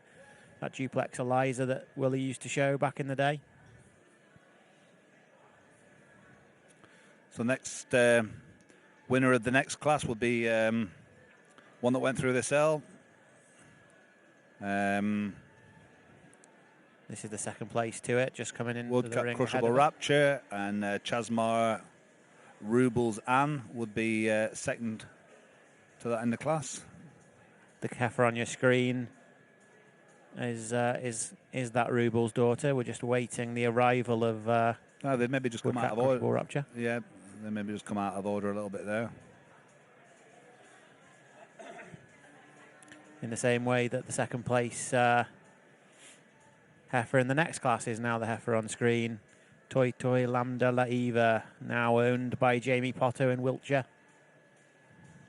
that duplex Eliza that Willie used to show back in the day. So next winner of the next class will be one that went through the cell. This is the second place to it, just coming in. Woodcut Crushable Rapture and Chasmar Rubles Ann would be second to that in the class. The heifer on your screen is that Rubles' daughter. We're just waiting the arrival of. They maybe just come out of order. Rapture. Yeah, they maybe just come out of order a little bit there. In the same way that the second place heifer in the next class is now the heifer on screen. Toy Toy Lambda La Eva, now owned by Jamie Potter in Wiltshire.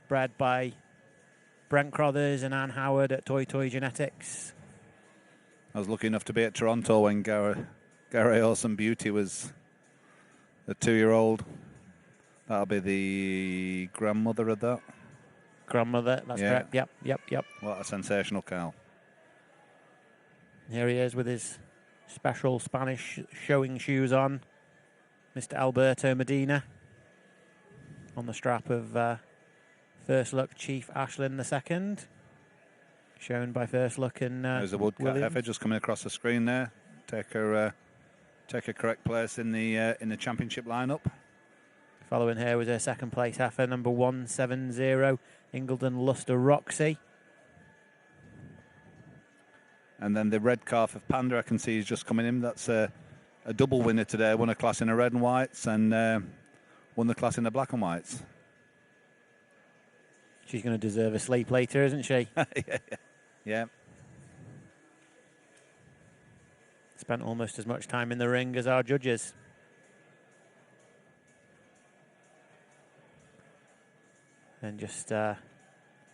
Bred by Brent Crothers and Anne Howard at Toy Toy Genetics. I was lucky enough to be at Toronto when Gary Awesome Beauty was a 2-year-old. That'll be the grandmother of that. Grandmother, that's correct. Yep. What a sensational cow. Here he is with his special Spanish showing shoes on. Mr. Alberto Medina on the strap of First Look Chief Ashlyn II. Shown by First Look and there's a woodcut heifer just coming across the screen there. Take her correct place in the championship lineup. Following her was her second place heifer, number 170, Ingledon Luster Roxy. And then the red calf of Panda, I can see, is just coming in. That's a double winner today. Won a class in the red and whites and won the class in the black and whites. She's going to deserve a sleep later, isn't she? Yeah. Spent almost as much time in the ring as our judges. And just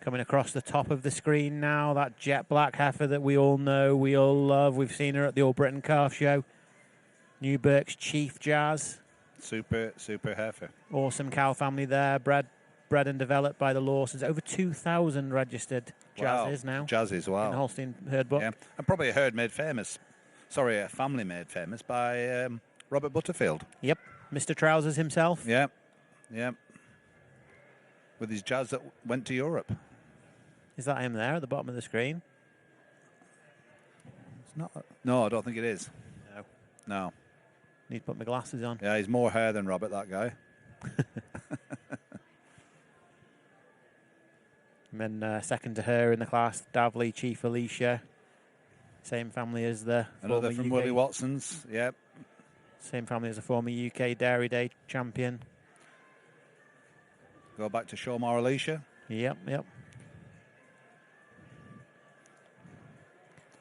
coming across the top of the screen now, that jet black heifer that we all know, we all love. We've seen her at the All Britain Calf Show. Newburgh's Chief Jazz. Super heifer. Awesome cow family there, bred and developed by the Lawsons. Over 2,000 registered jazzes now. Jazzes, wow. In Holstein Herd Book. Yeah. And probably a herd made famous. Sorry, a family made famous by Robert Butterfield. Yep. Mr. Trousers himself. Yeah. With his jazz that went to Europe. Is that him there at the bottom of the screen? It's not. No, I don't think it is. No. Need to put my glasses on. Yeah, he's more hair than Robert, that guy. And then second to her in the class, Davley Chief Alicia. Same family as the another from UK, Willie Watson's. Yep. Same family as the former UK Dairy Day champion. Go back to Showmore Alicia. Yep.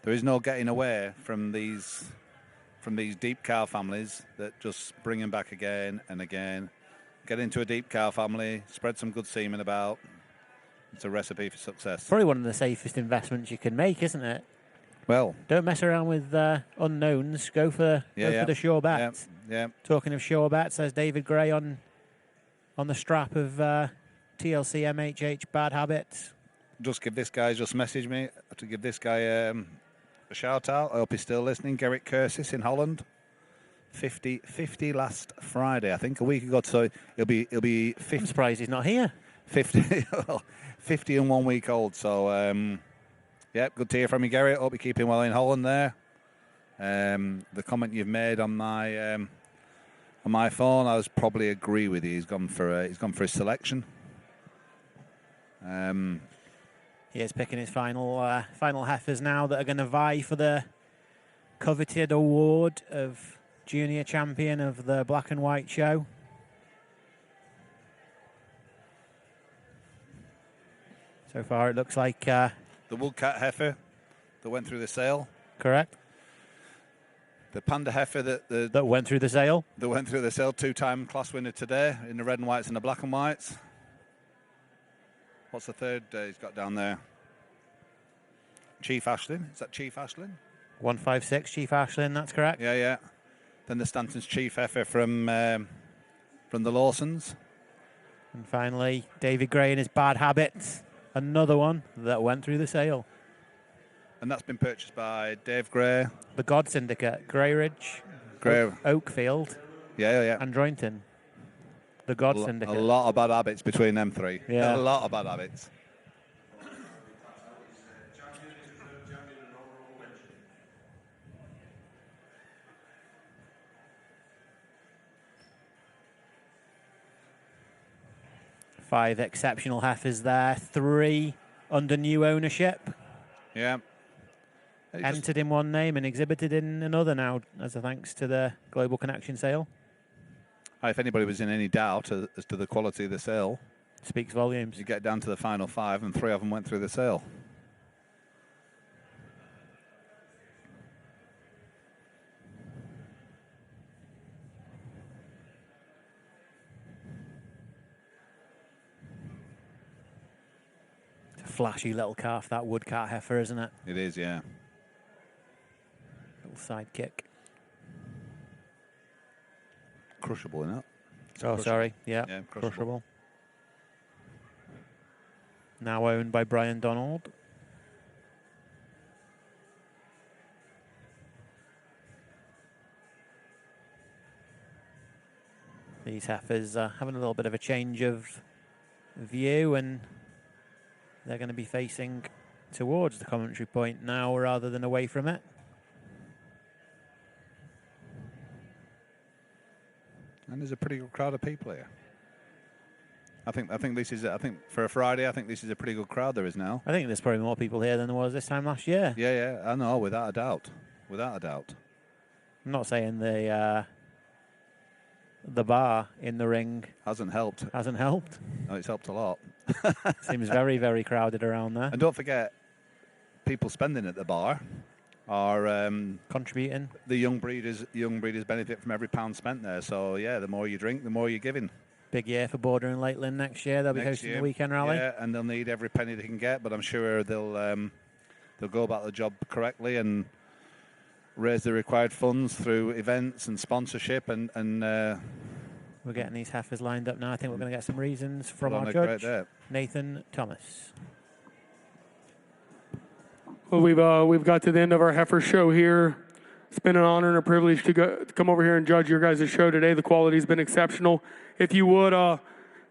There is no getting away from these deep cow families that just bring them back again and again. Get into a deep cow family, spread some good semen about. It's a recipe for success. Probably one of the safest investments you can make, isn't it? Well, don't mess around with unknowns. Go for the sure bets. Yeah. Talking of sure bets, there's David Gray on the strap of TLC MHH Bad Habits. Just message me to give this guy a shout out. I hope he's still listening. Gerrit Cursis in Holland. 50 last Friday, I think, a week ago. So he'll be 50. I'm surprised he's not here. 50, 50 and 1 week old. So yeah, good to hear from you, Gerrit. Hope you're keeping well in Holland there. The comment you've made on my phone, I was probably agree with you. He's gone for his selection. He is picking his final heifers now that are going to vie for the coveted award of Junior Champion of the Black and White Show. So far, it looks like the Woodcat heifer that went through the sale. Correct. The Panda heifer that went through the sale. That went through the sale, 2-time class winner today in the red and whites and the black and whites. What's the third he's got down there? Chief Ashlyn. Is that Chief Ashlyn? 156 Chief Ashlyn, that's correct. Yeah. Then the Stanton's Chief heifer from the Lawsons. And finally, David Gray and his Bad Habits. Another one that went through the sale. And that's been purchased by Dave Gray. The God Syndicate, Grey Ridge, Oakfield, and Droynton. The God Syndicate. A lot of bad habits between them three. Yeah. A lot of bad habits. Five exceptional heifers there, 3 under new ownership. Yeah. Entered in one name and exhibited in another now, as a thanks to the Global Connection sale. If anybody was in any doubt as to the quality of the sale, speaks volumes. You get down to the final 5, and 3 of them went through the sale. Flashy little calf, that Woodcat heifer, isn't it? It is, yeah. Little sidekick. Crushable, isn't it? Sorry. Yeah, crushable. Now owned by Brian Donald. These heifers are having a little bit of a change of view, and they're going to be facing towards the commentary point now rather than away from it. And there's a pretty good crowd of people here. I think this is. I think for a Friday, I think this is a pretty good crowd there is now. I think there's probably more people here than there was this time last year. Yeah, I know, without a doubt. I'm not saying the bar in the ring hasn't helped. No, it's helped a lot. Seems very, very crowded around there. And don't forget, people spending at the bar are contributing. The young breeders benefit from every pound spent there. So yeah, the more you drink, the more you're giving. Big year for Border and Lakeland next year. They'll be hosting the weekend rally. Yeah, and they'll need every penny they can get. But I'm sure they'll go about the job correctly and raise the required funds through events and sponsorship. And we're getting these heifers lined up now. I think we're going to get some reasons from our judge, Nathan Thomas. Well, we've got to the end of our heifer show here. It's been an honor and a privilege to come over here and judge your guys' show today. The quality's been exceptional. If you would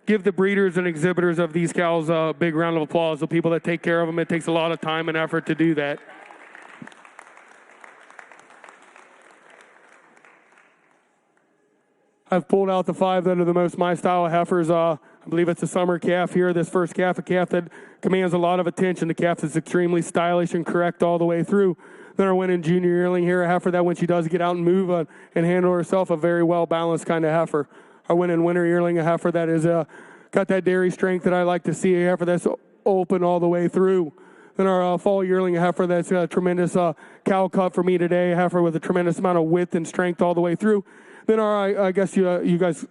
give the breeders and exhibitors of these cows a big round of applause. The people that take care of them, it takes a lot of time and effort to do that. I've pulled out the 5 that are the most my style heifers. I believe it's a summer calf here. This first calf, a calf that commands a lot of attention. The calf is extremely stylish and correct all the way through. Then our winning junior yearling here, a heifer that when she does get out and move and handle herself, a very well-balanced kind of heifer. Our winning winter yearling, a heifer that is got that dairy strength that I like to see, a heifer that's open all the way through. Then our fall yearling, a heifer that's a tremendous cow cut for me today, a heifer with a tremendous amount of width and strength all the way through. Then I guess you guys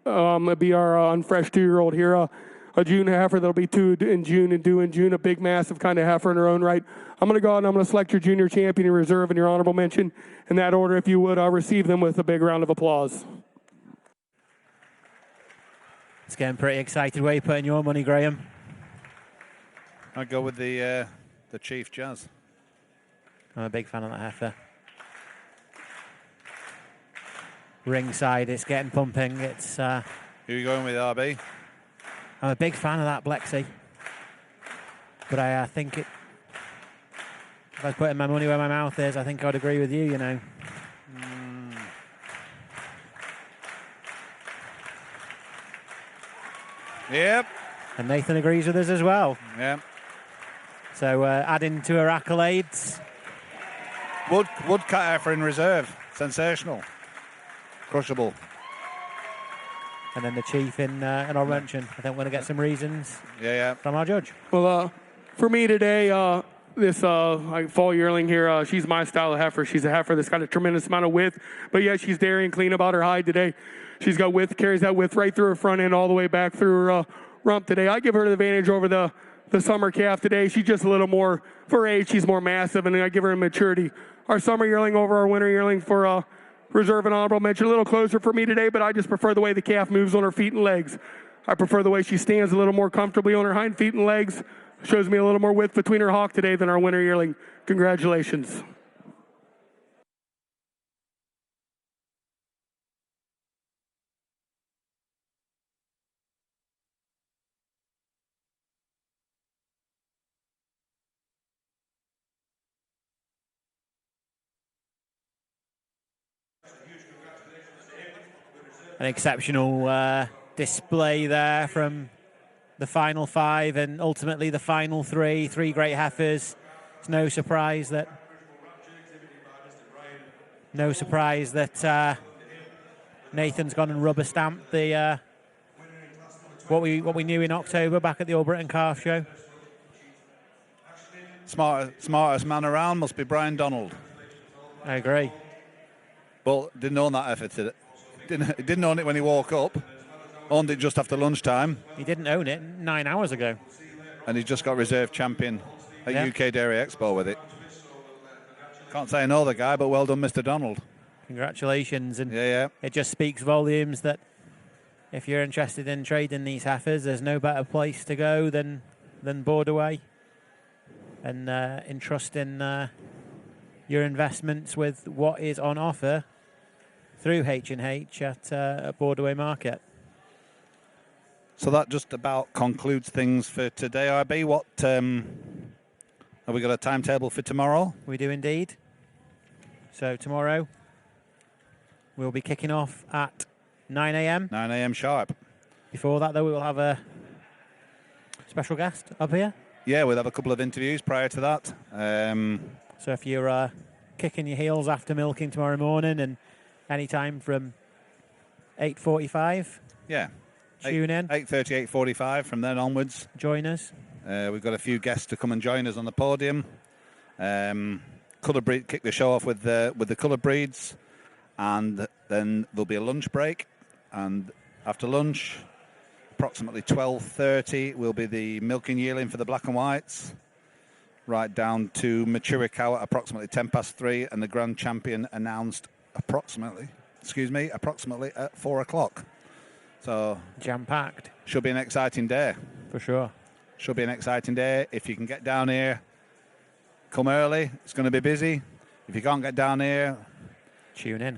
be our unfresh 2-year-old here, a June heifer that'll be 2 in June and due in June, a big, massive kind of heifer in her own right. I'm going to go out and I'm going to select your junior champion in reserve and your honorable mention. In that order, if you would, I'll receive them with a big round of applause. It's getting pretty excited. Where are you putting your money, Graham? I'd go with the Chief Jazz. I'm a big fan of that heifer. Ringside, it's getting pumping. It's. Who are you going with, RB? I'm a big fan of that Blexy. But I think if I was putting my money where my mouth is, I think I'd agree with you, you know. Yep. And Nathan agrees with us as well. Yep. So adding to her accolades. Woodcut heifer in reserve. Sensational. Crushable. And then the chief in Orange. I think we're going to get some reasons from our judge. Well, for me today, this fall yearling here, she's my style of heifer. She's a heifer that's got a tremendous amount of width, but yet she's dairy and clean about her hide today. She's got width, carries that width right through her front end all the way back through her rump today. I give her the advantage over the summer calf today. She's just a little more, for her age, she's more massive, and I give her a maturity. Our summer yearling over our winter yearling for reserve and honorable mention, a little closer for me today, but I just prefer the way the calf moves on her feet and legs. I prefer the way she stands a little more comfortably on her hind feet and legs. Shows me a little more width between her hock today than our winter yearling. Congratulations. An exceptional display there from the final 5 and ultimately the final 3 great heifers. It's no surprise that Nathan's gone and rubber stamped the what we knew in October back at the All Britain Calf Show. Smartest man around must be Brian Donald. I agree. But didn't own that heifer today. Didn't own it when he woke up. Owned it just after lunchtime. He didn't own it 9 hours ago. And he's just got reserve champion at UK Dairy Expo with it. Can't say I know the guy, but well done, Mr. Donald. Congratulations. And it just speaks volumes that if you're interested in trading these heifers, there's no better place to go than Borderway. And entrusting your investments with what is on offer through H&H at Borderway Market. So that just about concludes things for today, RB. What have we got a timetable for tomorrow? We do indeed. So tomorrow we'll be kicking off at 9 a.m. 9 a.m. sharp. Before that, though, we will have a special guest up here. Yeah, we'll have a couple of interviews prior to that. So if you're kicking your heels after milking tomorrow morning and any time from 8:45, tune in. 8:30, 8:45. From then onwards, join us. We've got a few guests to come and join us on the podium. Colour breed kick the show off with the colour breeds, and then there'll be a lunch break. And after lunch, approximately 12:30, will be the milking yearling for the black and whites, right down to mature cow at approximately 3:10, and the grand champion announced approximately at 4 o'clock. So jam-packed. Should be an exciting day. For sure. Should be an exciting day. If you can get down here, come early. It's going to be busy. If you can't get down here, tune in.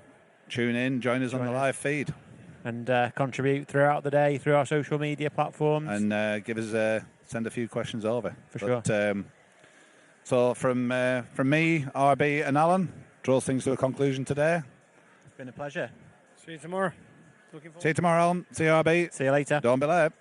Join us on the live feed. And contribute throughout the day through our social media platforms. And send a few questions over. For sure. So from me, RB and Alan, draws things to a conclusion today. It's been a pleasure. See you tomorrow. Looking forward. See you tomorrow, Alan. See you, RB. See you later. Don't be late.